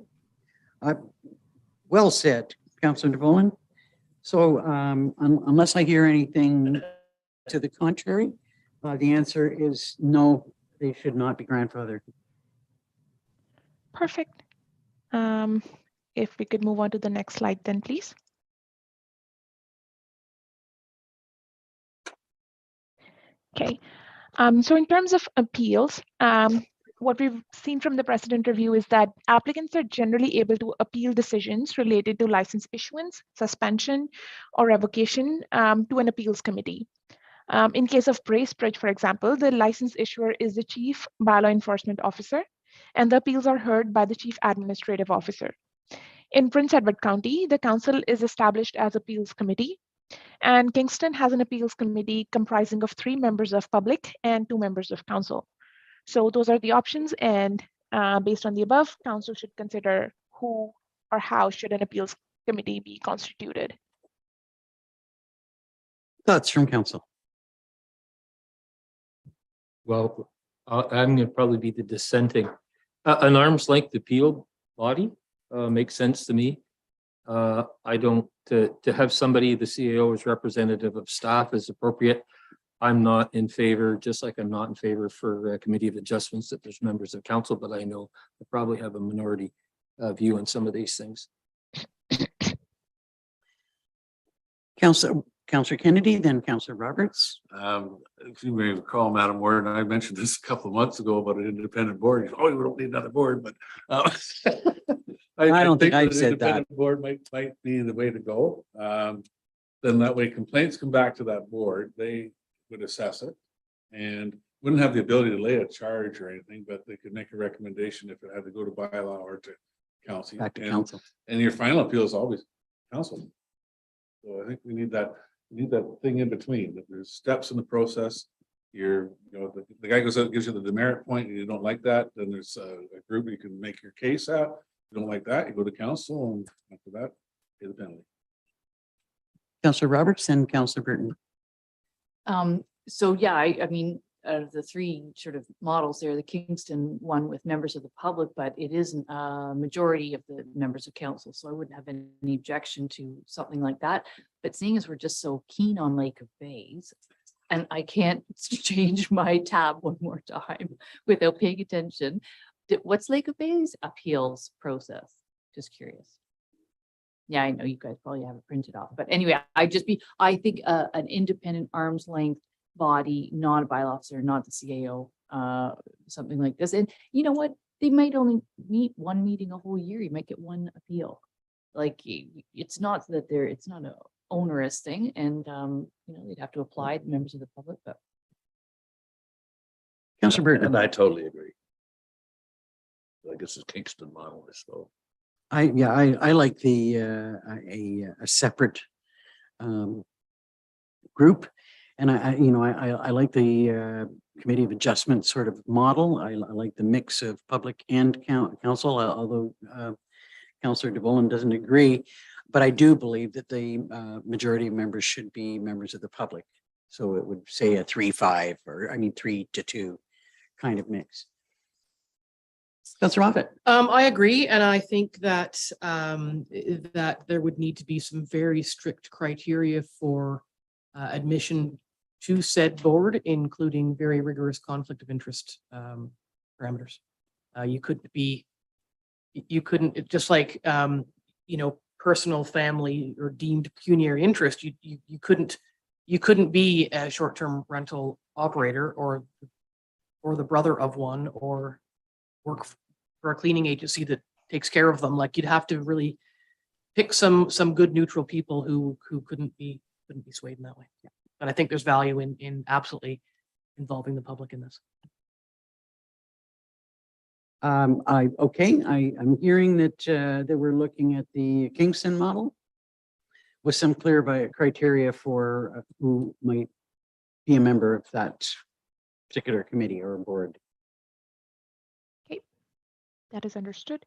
Well said, Councillor DeVolen. So unless I hear anything to the contrary, the answer is no, they should not be grandfathered. Perfect. If we could move on to the next slide then, please. Okay, so in terms of appeals, what we've seen from the precedent review is that applicants are generally able to appeal decisions related to license issuance, suspension, or revocation to an appeals committee. In case of Bracebridge, for example, the license issuer is the Chief Bylaw Enforcement Officer, and the appeals are heard by the Chief Administrative Officer. In Prince Edward County, the council is established as appeals committee, and Kingston has an appeals committee comprising of 3 members of public and 2 members of council. So those are the options, and based on the above, council should consider who or how should an appeals committee be constituted. Thoughts from council? Well, I'm going to probably be the dissenting. An arm's length appeal body makes sense to me. I don't, to have somebody, the CAO as representative of staff is appropriate. I'm not in favor, just like I'm not in favor for a committee of adjustments that there's members of council, but I know I probably have a minority view on some of these things. Councillor Kennedy, then Councillor Roberts. If you may recall, Madam Warden, I mentioned this a couple of months ago about an independent board. Oh, we don't need another board, but I don't think an I've said that. independent board might be the way to go. Then that way complaints come back to that board, they would assess it and wouldn't have the ability to lay a charge or anything, but they could make a recommendation if it had to go to bylaw or to council. Back to council. And your final appeal is always council. So I think we need that thing in between, that there's steps in the process. The guy goes out and gives you the demerit point and you don't like that, then there's a group you can make your case at. You don't like that, you go to council, and after that, pay the penalty. Councillor Roberts and Councillor Burton. So yeah, I mean, out of the three sort of models there, the Kingston one with members of the public, but it isn't a majority of the members of council. So I wouldn't have any objection to something like that. But seeing as we're just so keen on Lake of Bays, and I can't change my tab one more time without paying attention. What's Lake of Bays appeals process? Just curious. Yeah, I know you guys probably have it printed off, but anyway, I think an independent arm's length body, not a bylaw officer, not the CAO, something like this. And you know what? They might only meet one meeting a whole year. You might get one appeal. Like it's not that it's not an onerous thing, and they'd have to apply to members of the public. But Councillor Burton. And I totally agree. I guess it's Kingston model, so. I like the a separate group, and I like the committee of adjustment sort of model. I like the mix of public and council, although Councillor de Bolen doesn't agree, but I do believe that the majority of members should be members of the public. So it would say a 3-5 or 3-2 kind of mix. Councillor Moffat. I agree, and I think that that there would need to be some very strict criteria for admission to said board, including very rigorous conflict of interest parameters. You couldn't just like personal, family, or deemed pecuniary interest. You couldn't be a short-term rental operator or the brother of one, or work for a cleaning agency that takes care of them. Like, you'd have to really pick some good neutral people who couldn't be swayed in that way. Yeah. But I think there's value in absolutely involving the public in this. I'm hearing that we're looking at the Kingston model with some clear criteria for who might be a member of that particular committee or board. Okay, that is understood.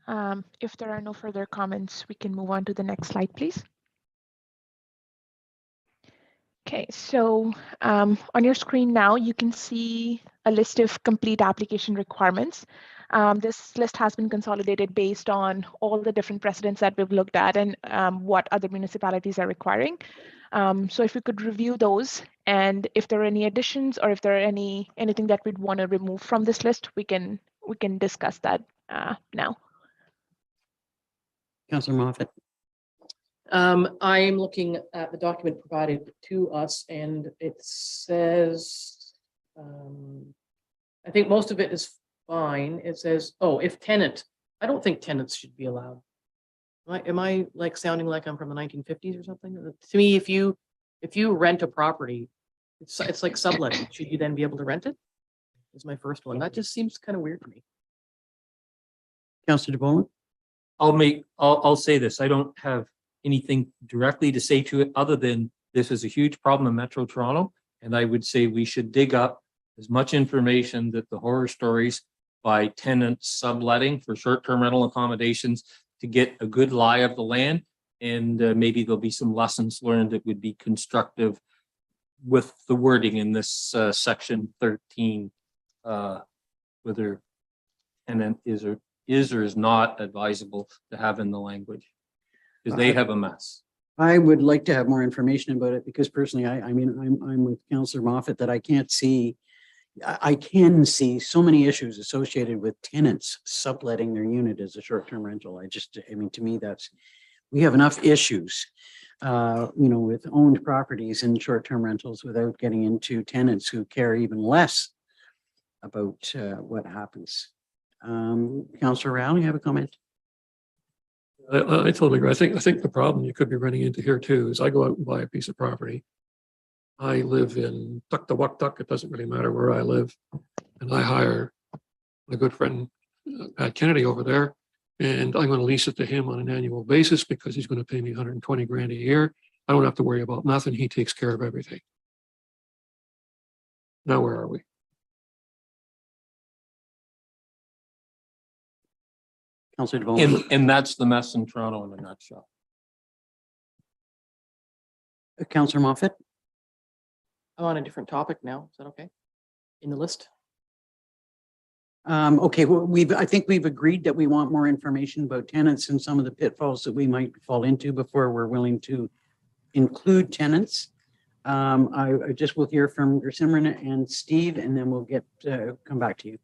If there are no further comments, we can move on to the next slide, please. Okay, so on your screen now, you can see a list of complete application requirements. This list has been consolidated based on all the different precedents that we've looked at and what other municipalities are requiring. So if we could review those, and if there are any additions or if there are anything that we'd want to remove from this list, we can discuss that now. Councillor Moffat. I am looking at the document provided to us, and it says, I think most of it is fine. It says, if tenant. I don't think tenants should be allowed. Am I like sounding like I'm from the 1950s or something? To me, if you rent a property, it's like subletting. Should you then be able to rent it? Is my first one. That just seems kind of weird to me. Councillor de Bolen. I'll say this. I don't have anything directly to say to it other than this is a huge problem in Metro Toronto. And I would say we should dig up as much information that the horror stories by tenants subletting for short-term rental accommodations to get a good lie of the land. And maybe there'll be some lessons learned that would be constructive with the wording in this section 13, whether tenant is or is not advisable to have in the language, because they have a mess. I would like to have more information about it because personally, I mean, I'm with Councillor Moffat that I can see so many issues associated with tenants subletting their unit as a short-term rental. I mean, to me, we have enough issues, with owned properties and short-term rentals without getting into tenants who care even less about what happens. Councillor Rowley, you have a comment? I totally agree. I think the problem you could be running into here too is I go out and buy a piece of property. I live in Tuktoyaktuk. It doesn't really matter where I live. And I hire my good friend, Pat Kennedy over there. And I'm going to lease it to him on an annual basis because he's going to pay me 120 grand a year. I don't have to worry about nothing. He takes care of everything. Now, where are we? Councillor DeVoe. And that's the mess in Toronto in a nutshell. Councillor Moffat? I'm on a different topic now. Is that okay? In the list? Okay, well, I think we've agreed that we want more information about tenants and some of the pitfalls that we might fall into before we're willing to include tenants. I just will hear from Simran and Steve, and then we'll come back to you.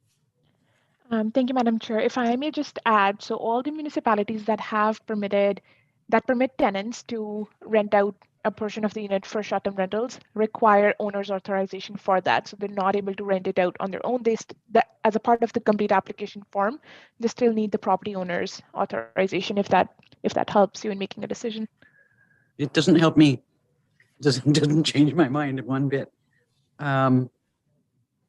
Thank you, Madam Chair. If I may just add, so all the municipalities that permit tenants to rent out a portion of the unit for short-term rentals require owner's authorization for that. So they're not able to rent it out on their own. As a part of the complete application form, they still need the property owner's authorization if that helps you in making a decision. It doesn't help me. It doesn't change my mind one bit.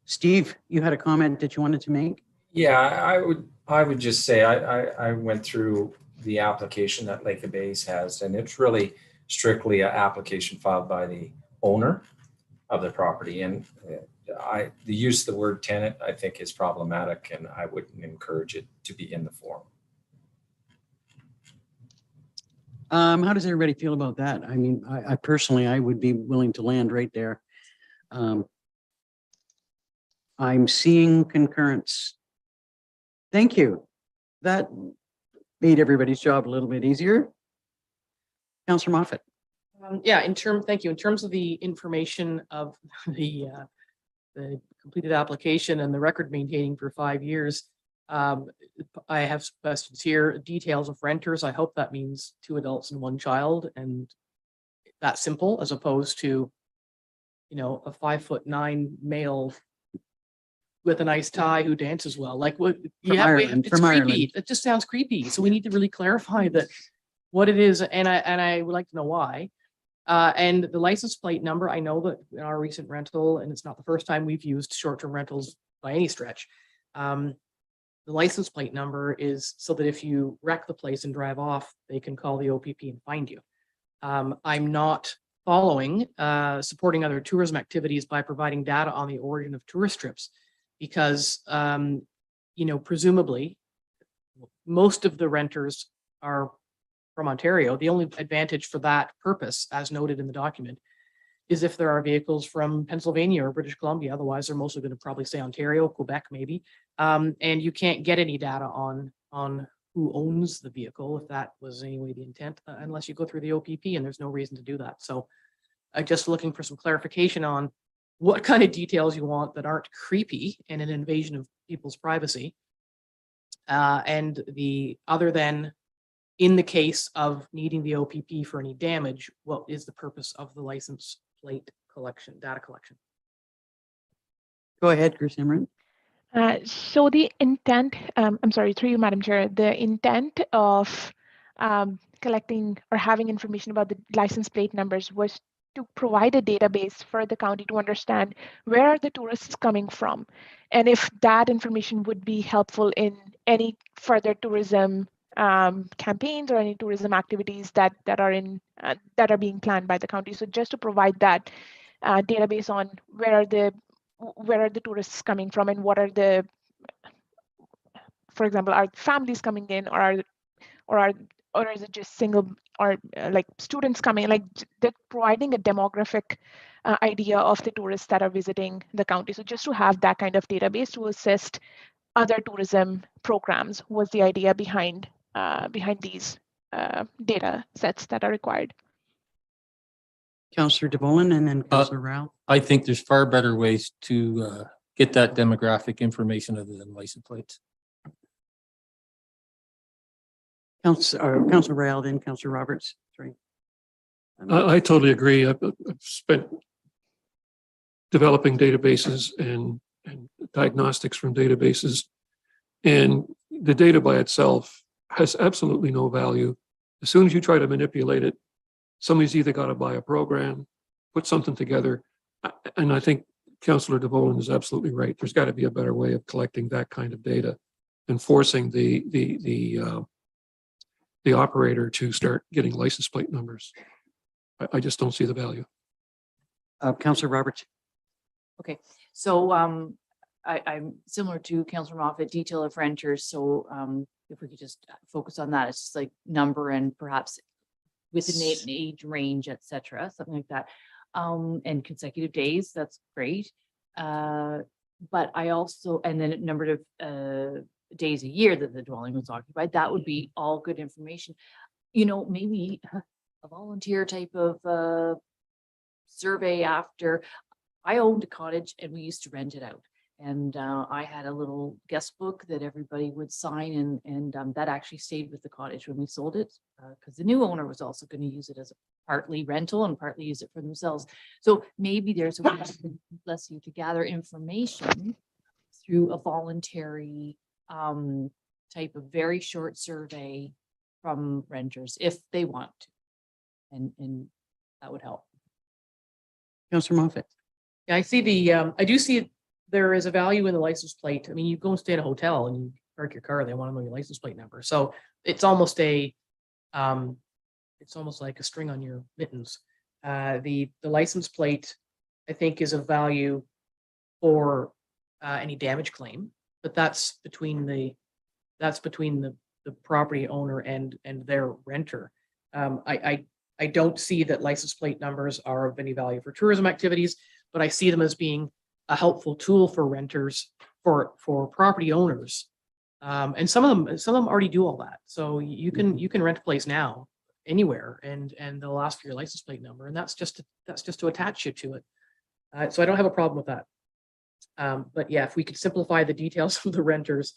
Steve, you had a comment that you wanted to make? Yeah, I would just say I went through the application that Lake of Bays has, and it's really strictly an application filed by the owner of the property. And the use of the word tenant, I think, is problematic, and I wouldn't encourage it to be in the form. How does everybody feel about that? I mean, I personally, I would be willing to land right there. I'm seeing concurrence. Thank you. That made everybody's job a little bit easier. Councillor Moffat. Yeah, thank you. In terms of the information of the completed application and the record maintaining for 5 years, I have questions here. Details of renters. I hope that means 2 adults and 1 child, and that simple, as opposed to, a 5'9" male with a nice tie who dances well. Like what? It's creepy. Ireland. It just sounds creepy. So we need to really clarify that what it is, and I would like to know why. And the license plate number, I know that in our recent rental, and it's not the first time we've used short-term rentals by any stretch. The license plate number is so that if you wreck the place and drive off, they can call the OPP and find you. I'm not following supporting other tourism activities by providing data on the origin of tourist trips, because presumably most of the renters are from Ontario. The only advantage for that purpose, as noted in the document, is if there are vehicles from Pennsylvania or British Columbia. Otherwise, they're mostly going to probably say Ontario, Quebec, maybe. And you can't get any data on who owns the vehicle, if that was anyway the intent, unless you go through the OPP, and there's no reason to do that. So I'm just looking for some clarification on what kind of details you want that aren't creepy and an invasion of people's privacy. And the other than, in the case of needing the OPP for any damage, what is the purpose of the license plate collection, data collection? Go ahead, Chris Simran. So the intent, I'm sorry, through you, Madam Chair, the intent of collecting or having information about the license plate numbers was to provide a database for the county to understand where are the tourists coming from, and if that information would be helpful in any further tourism campaigns or any tourism activities that are being planned by the county. So just to provide that database on where are the where are the tourists coming from, and what are the, for example, are families coming in, or is it just single, or like students coming, like they're providing a demographic idea of the tourists that are visiting the county. So just to have that kind of database to assist other tourism programs was the idea behind these data sets that are required. Councillor DeBolen and then Councillor Rao. I think there's far better ways to get that demographic information other than license plates. Councillor Rao, then Councillor Roberts. Sorry. I totally agree. I've spent developing databases and diagnostics from databases, and the data by itself has absolutely no value. As soon as you try to manipulate it, somebody's either got to buy a program, put something together, and I think Councillor DeBolen is absolutely right. There's got to be a better way of collecting that kind of data and forcing the operator to start getting license plate numbers. I just don't see the value. Councillor Roberts. Okay, so I'm similar to Councillor Moffat, detail of renters. So if we could just focus on that, it's just like number and perhaps within an age range, etc., something like that. And consecutive days, that's great. But I also, and then number of days a year that the dwelling was occupied, that would be all good information. You know, maybe a volunteer type of survey after. I owned a cottage and we used to rent it out. And I had a little guest book that everybody would sign, and that actually stayed with the cottage when we sold it, because the new owner was also going to use it as a partly rental and partly use it for themselves. So maybe there's a way, bless you, to gather information through a voluntary type of very short survey from renters if they want to, and that would help. Councillor Moffat. Yeah, I see the, I do see there is a value in the license plate. I mean, you go and stay at a hotel and you park your car, they want to know your license plate number. So it's almost like a string on your mittens. The license plate, I think, is of value for any damage claim, but that's between the property owner and their renter. I don't see that license plate numbers are of any value for tourism activities, but I see them as being a helpful tool for renters, for property owners. And some of them already do all that. So you can rent a place now anywhere and they'll ask for your license plate number, and that's just to attach you to it. So I don't have a problem with that. But yeah, if we could simplify the details of the renters,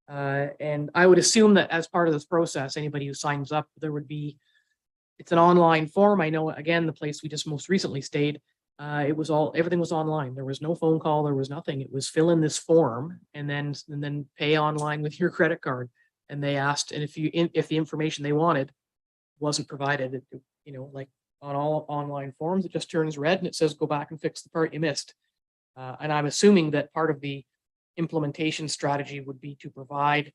and I would assume that as part of this process, anybody who signs up, it's an online form. I know, again, the place we just most recently stayed, everything was online. There was no phone call, there was nothing. It was fill in this form and then pay online with your credit card. And they asked, and if the information they wanted wasn't provided, like on all online forms, it just turns red and it says, go back and fix the part you missed. And I'm assuming that part of the implementation strategy would be to provide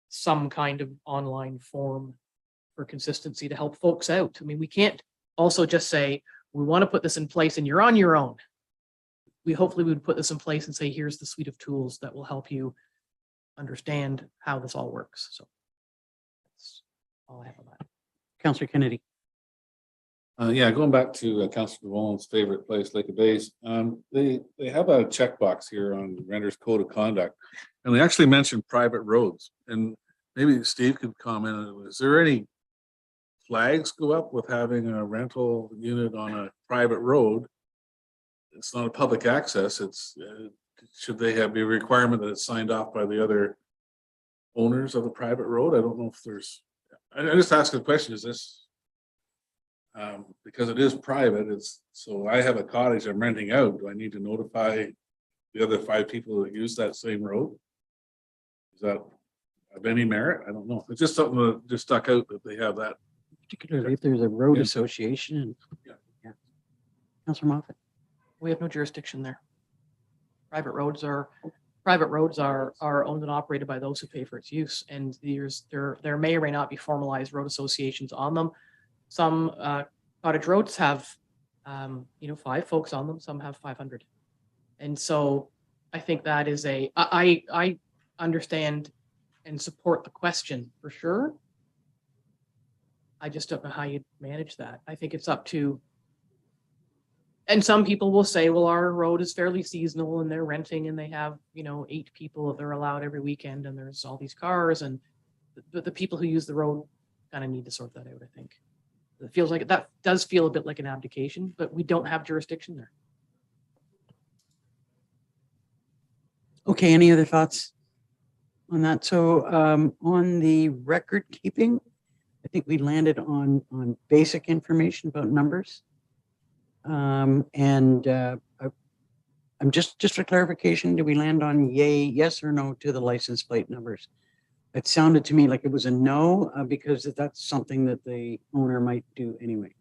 some kind of online form for consistency to help folks out. I mean, we can't also just say, we want to put this in place and you're on your own. Hopefully we would put this in place and say, here's the suite of tools that will help you understand how this all works. So that's all I have on that. Councillor Kennedy. Yeah, going back to Councillor DeBolen's favorite place, Lake of Bays, they have a checkbox here on Renter's Code of Conduct, and they actually mentioned private roads. And maybe Steve could comment. Is there any flags go up with having a rental unit on a private road? It's not a public access. It's should they be a requirement that it's signed off by the other owners of the private road? I don't know if there's. I just ask the question: is this because it is private? So I have a cottage I'm renting out. Do I need to notify the other 5 people that use that same road? Is that of any merit? I don't know. It's just something that just stuck out that they have that. Particularly if there's a road association. And, yeah. Councillor Moffat. We have no jurisdiction there. Private roads are owned and operated by those who pay for its use, and there may or may not be formalized road associations on them. Some cottage roads have 5 folks on them. Some have 500. And so I think that is I understand and support the question for sure. I just don't know how you manage that. I think it's up to, and some people will say, well, our road is fairly seasonal and they're renting and they have, 8 people that they're allowed every weekend and there's all these cars, and the people who use the road kind of need to sort that out, I think. It feels like that does feel a bit like an abdication, but we don't have jurisdiction there. Okay, any other thoughts on that? So on the record keeping, I think we landed on basic information about numbers. I'm just for clarification, did we land on yes or no to the license plate numbers? It sounded to me like it was a no, because that's something that the owner might do anyway.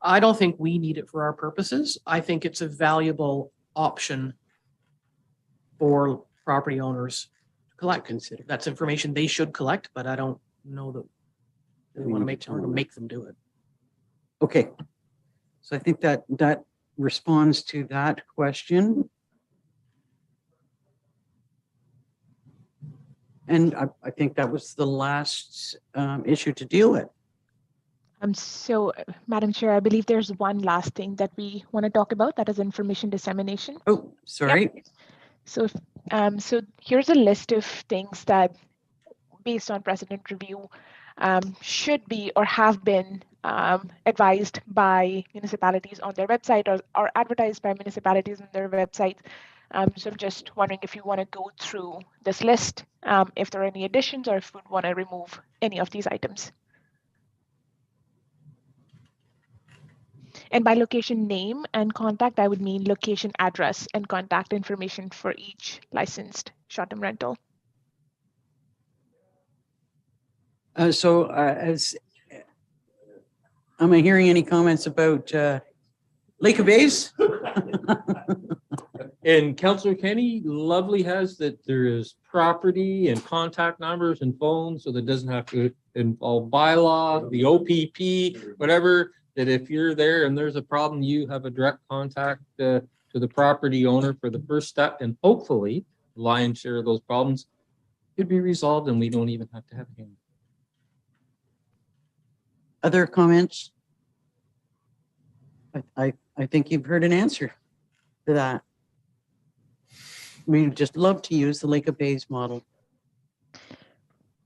I don't think we need it for our purposes. I think it's a valuable option for property owners to collect. Consider. That's information they should collect, but I don't know that we want to make them do it. Okay. So I think that responds to that question. And I think that was the last issue to deal with. So, Madam Chair, I believe there's one last thing that we want to talk about, that is information dissemination. Oh, sorry. Yep. So, so here's a list of things that, based on precedent review, should be or have been advised by municipalities on their website, or advertised by municipalities on their websites. So I'm just wondering if you want to go through this list, if there are any additions, or if we want to remove any of these items. And by location name and contact, I would mean location address and contact information for each licensed short-term rental. Am I hearing any comments about Lake of Bays? And Councillor Kenny lovely has that there is property and contact numbers and phones, so that doesn't have to involve bylaw, the OPP, whatever, that if you're there and there's a problem, you have a direct contact to the property owner for the first step, and hopefully the lion's share of those problems could be resolved and we don't even have to have a hearing. Other comments? I think you've heard an answer to that. We'd just love to use the Lake of Bays model.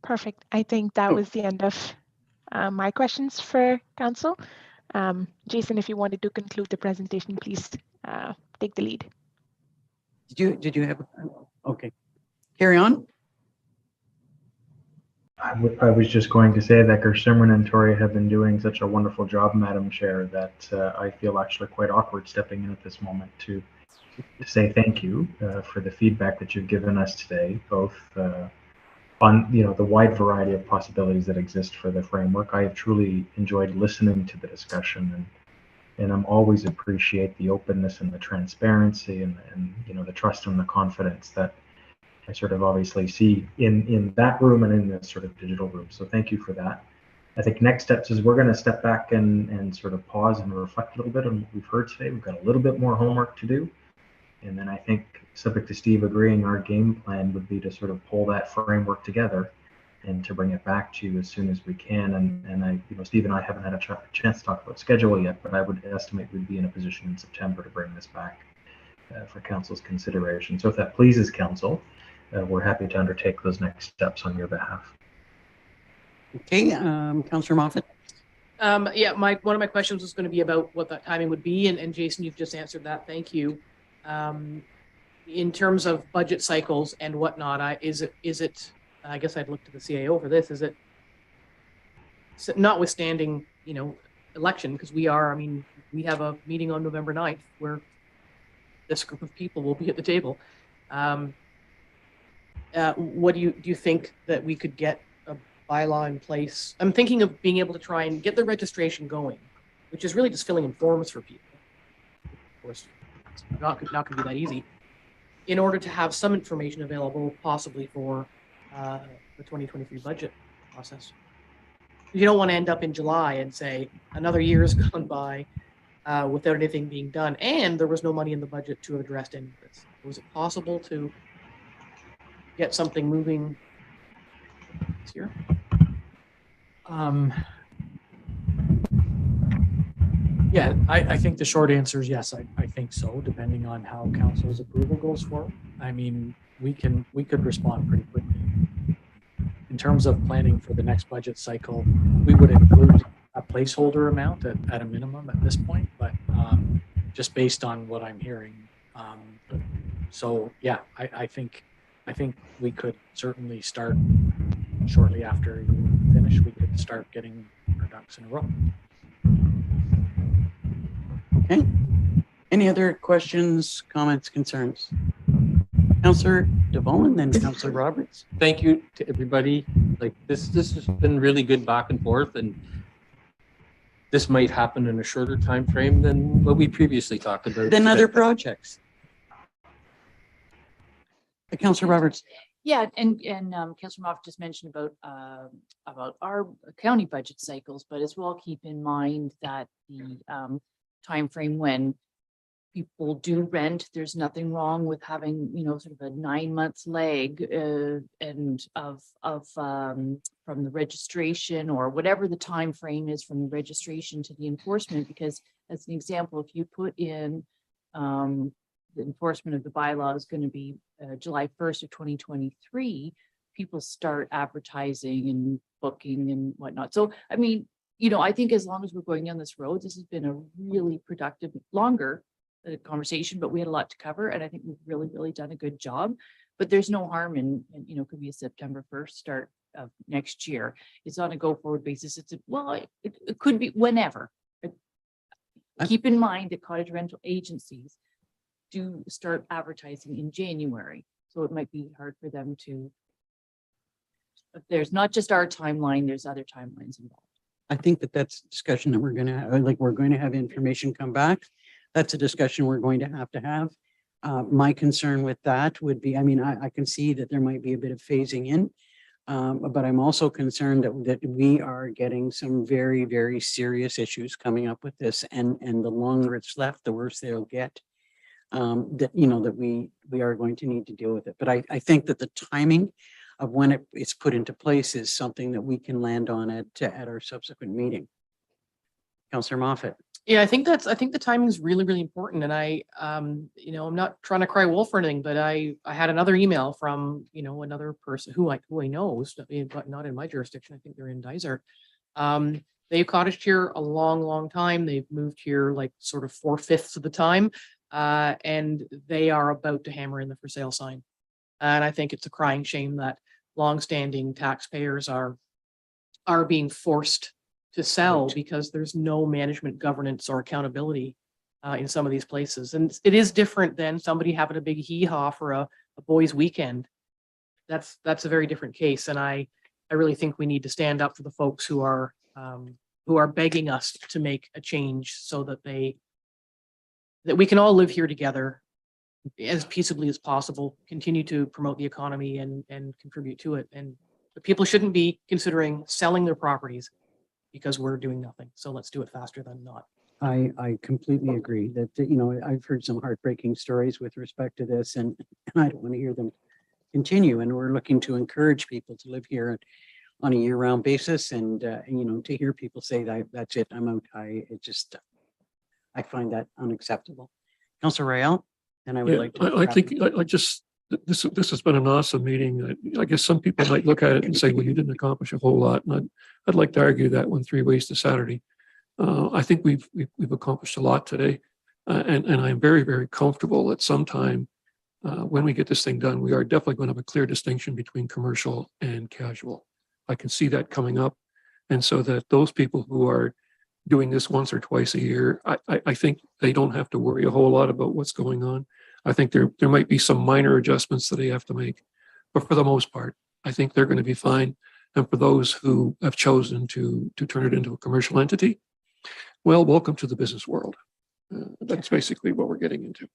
Perfect. I think that was the end of my questions for council. Jason, if you wanted to conclude the presentation, please take the lead. Did you have? Okay, carry on. I was just going to say that Gershimran and Tori have been doing such a wonderful job, Madam Chair, that I feel actually quite awkward stepping in at this moment to say thank you for the feedback that you've given us today, both on the wide variety of possibilities that exist for the framework. I have truly enjoyed listening to the discussion, and I'm always appreciate the openness and the transparency and the trust and the confidence that I sort of obviously see in that room and in this sort of digital room. So thank you for that. I think next steps is we're going to step back and sort of pause and reflect a little bit on what we've heard today. We've got a little bit more homework to do. And then I think, subject to Steve agreeing, our game plan would be to sort of pull that framework together and to bring it back to you as soon as we can. And I, Steve and I haven't had a chance to talk about schedule yet, but I would estimate we'd be in a position in September to bring this back for council's consideration. So if that pleases council, we're happy to undertake those next steps on your behalf. Okay, Councillor Moffat. Yeah, one of my questions was going to be about what that timing would be, and Jason, you've just answered that. Thank you. In terms of budget cycles and whatnot, is it? I guess I'd look to the CAO for this. Is it, notwithstanding election, because we have a meeting on November 9th where this group of people will be at the table. What do you think that we could get a bylaw in place? I'm thinking of being able to try and get the registration going, which is really just filling in forms for people. Of course, it's not going to be that easy. In order to have some information available, possibly for the 2023 budget process. You don't want to end up in July and say another year has gone by, without anything being done, and there was no money in the budget to address any of this. Was it possible to get something moving this year? Yeah, I think the short answer is yes, I think so, depending on how council's approval goes forward. I mean, we could respond pretty quickly. In terms of planning for the next budget cycle, we would include a placeholder amount at a minimum at this point, but just based on what I'm hearing. So yeah, I think we could certainly start shortly after you finish, we could start getting our ducks in a row. Okay. Any other questions, comments, concerns? Councillor DeVolen, then Councillor Roberts. Thank you to everybody. Like this has been really good back and forth, and this might happen in a shorter time frame than what we previously talked about. Then other projects. Councillor Roberts. Yeah, and Councillor Moff just mentioned about our county budget cycles, but as well keep in mind that the timeframe when people do rent, there's nothing wrong with having, you know, sort of a 9 months lag and from the registration or whatever the time frame is from the registration to the enforcement. Because as an example, if you put in the enforcement of the bylaw is going to be July 1st of 2023, people start advertising and booking and whatnot. So, I mean, you know, I think as long as we're going down this road, this has been a really productive, longer conversation, but we had a lot to cover. And I think we've really done a good job. But there's no harm in you know, could be a September 1st start of next year. It's on a go forward basis. It's it could be whenever. Keep in mind that cottage rental agencies do start advertising in January. So it might be hard for them to, but there's not just our timeline, there's other timelines involved. I think that that's a discussion that we're going to have, like, we're going to have information come back. That's a discussion we're going to have. My concern with that would be, I mean, I can see that there might be a bit of phasing in, but I'm also concerned that we are getting some very serious issues coming up with this, and the longer it's left, the worse they'll get. That, you know, that we are going to need to deal with it. But I think that the timing of when it's put into place is something that we can land on at our subsequent meeting. Councillor Moffat. Yeah, I think the timing is really important. And I, you know, I'm not trying to cry wolf or anything, but I had another email from, you know, another person who I knows, but not in my jurisdiction. I think they're in Dysart. They've cottaged here a long time. They've moved here like sort of 4/5 of the time. And they are about to hammer in the for sale sign. And I think it's a crying shame that longstanding taxpayers are being forced to sell because there's no management governance or accountability in some of these places. And it is different than somebody having a big hee-haw for a boys' weekend. That's a very different case. And I really think we need to stand up for the folks who are begging us to make a change so that we can all live here together as peaceably as possible, continue to promote the economy and contribute to it. And the people shouldn't be considering selling their properties because we're doing nothing. So let's do it faster than not. I completely agree that, you know, I've heard some heartbreaking stories with respect to this, and I don't want to hear them continue. And we're looking to encourage people to live here on a year-round basis. And, you know, to hear people say that's it, I'm out. I find that unacceptable. Councillor Royale, and I would like to. I think this has been an awesome meeting. I guess some people might look at it and say, well, you didn't accomplish a whole lot. And I'd like to argue that one 3 ways to Saturday. I think we've accomplished a lot today. And I'm very comfortable that sometime when we get this thing done, we are definitely going to have a clear distinction between commercial and casual. I can see that coming up. And so that those people who are doing this once or twice a year, I think they don't have to worry a whole lot about what's going on. I think there might be some minor adjustments that they have to make, but for the most part, I think they're going to be fine. And for those who have chosen to turn it into a commercial entity, well, welcome to the business world. That's basically what we're getting into.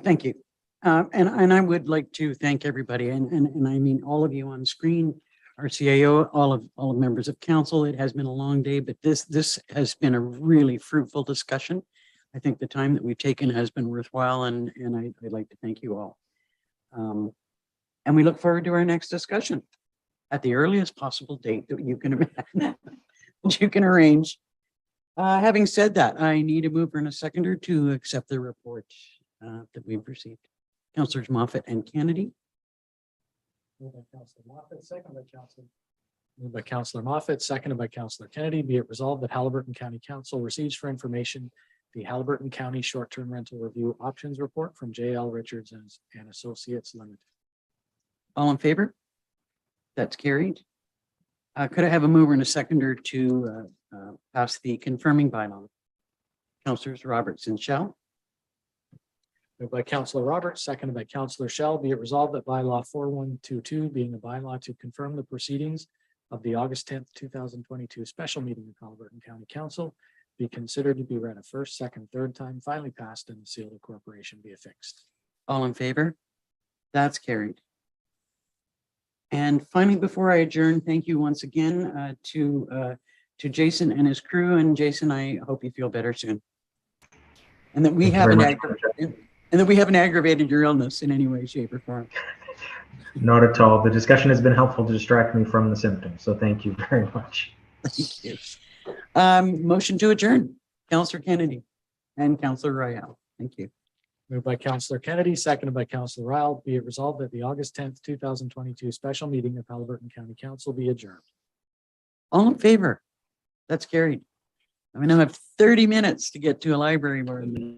Thank you. And I would like to thank everybody, and I mean all of you on screen our CAO, all of members of council. It has been a long day, but this has been a really fruitful discussion. I think the time that we've taken has been worthwhile, and I'd like to thank you all. And we look forward to our next discussion at the earliest possible date that you can that you can arrange. Having said that, I need a mover and a seconder to accept the report that we've received. Councillors Moffat and Kennedy. Moved by Councillor Moffat, seconded by Councillor. Moved by Councillor Moffat, seconded by Councillor Kennedy. Be it resolved that Haliburton County Council receives for information the Haliburton County Short-Term Rental Review Options Report from JL Richards and Associates Limited. All in favor? That's carried. Could I have a mover and a seconder to pass the confirming bylaw? Councillors Roberts and Shell. Moved by Councillor Roberts, seconded by Councillor Shell. Be it resolved that bylaw 4122 being a bylaw to confirm the proceedings of the August 10th, 2022 special meeting of Haliburton County Council be considered to be read a first, second, third time, finally passed, and the seal of corporation be affixed. All in favor? That's carried. And finally, before I adjourn, thank you once again to Jason and his crew. And Jason, I hope you feel better soon. And that we haven't aggravated your illness in any way, shape, or form. Not at all. The discussion has been helpful to distract me from the symptoms. So thank you very much. Thank you. Motion to adjourn. Councillor Kennedy and Councillor Royale. Thank you. Moved by Councillor Kennedy, seconded by Councillor Ryle. Be it resolved that the August 10th, 2022 special meeting of Haliburton County Council be adjourned. All in favor? That's carried. I now have 30 minutes to get to a library board meeting.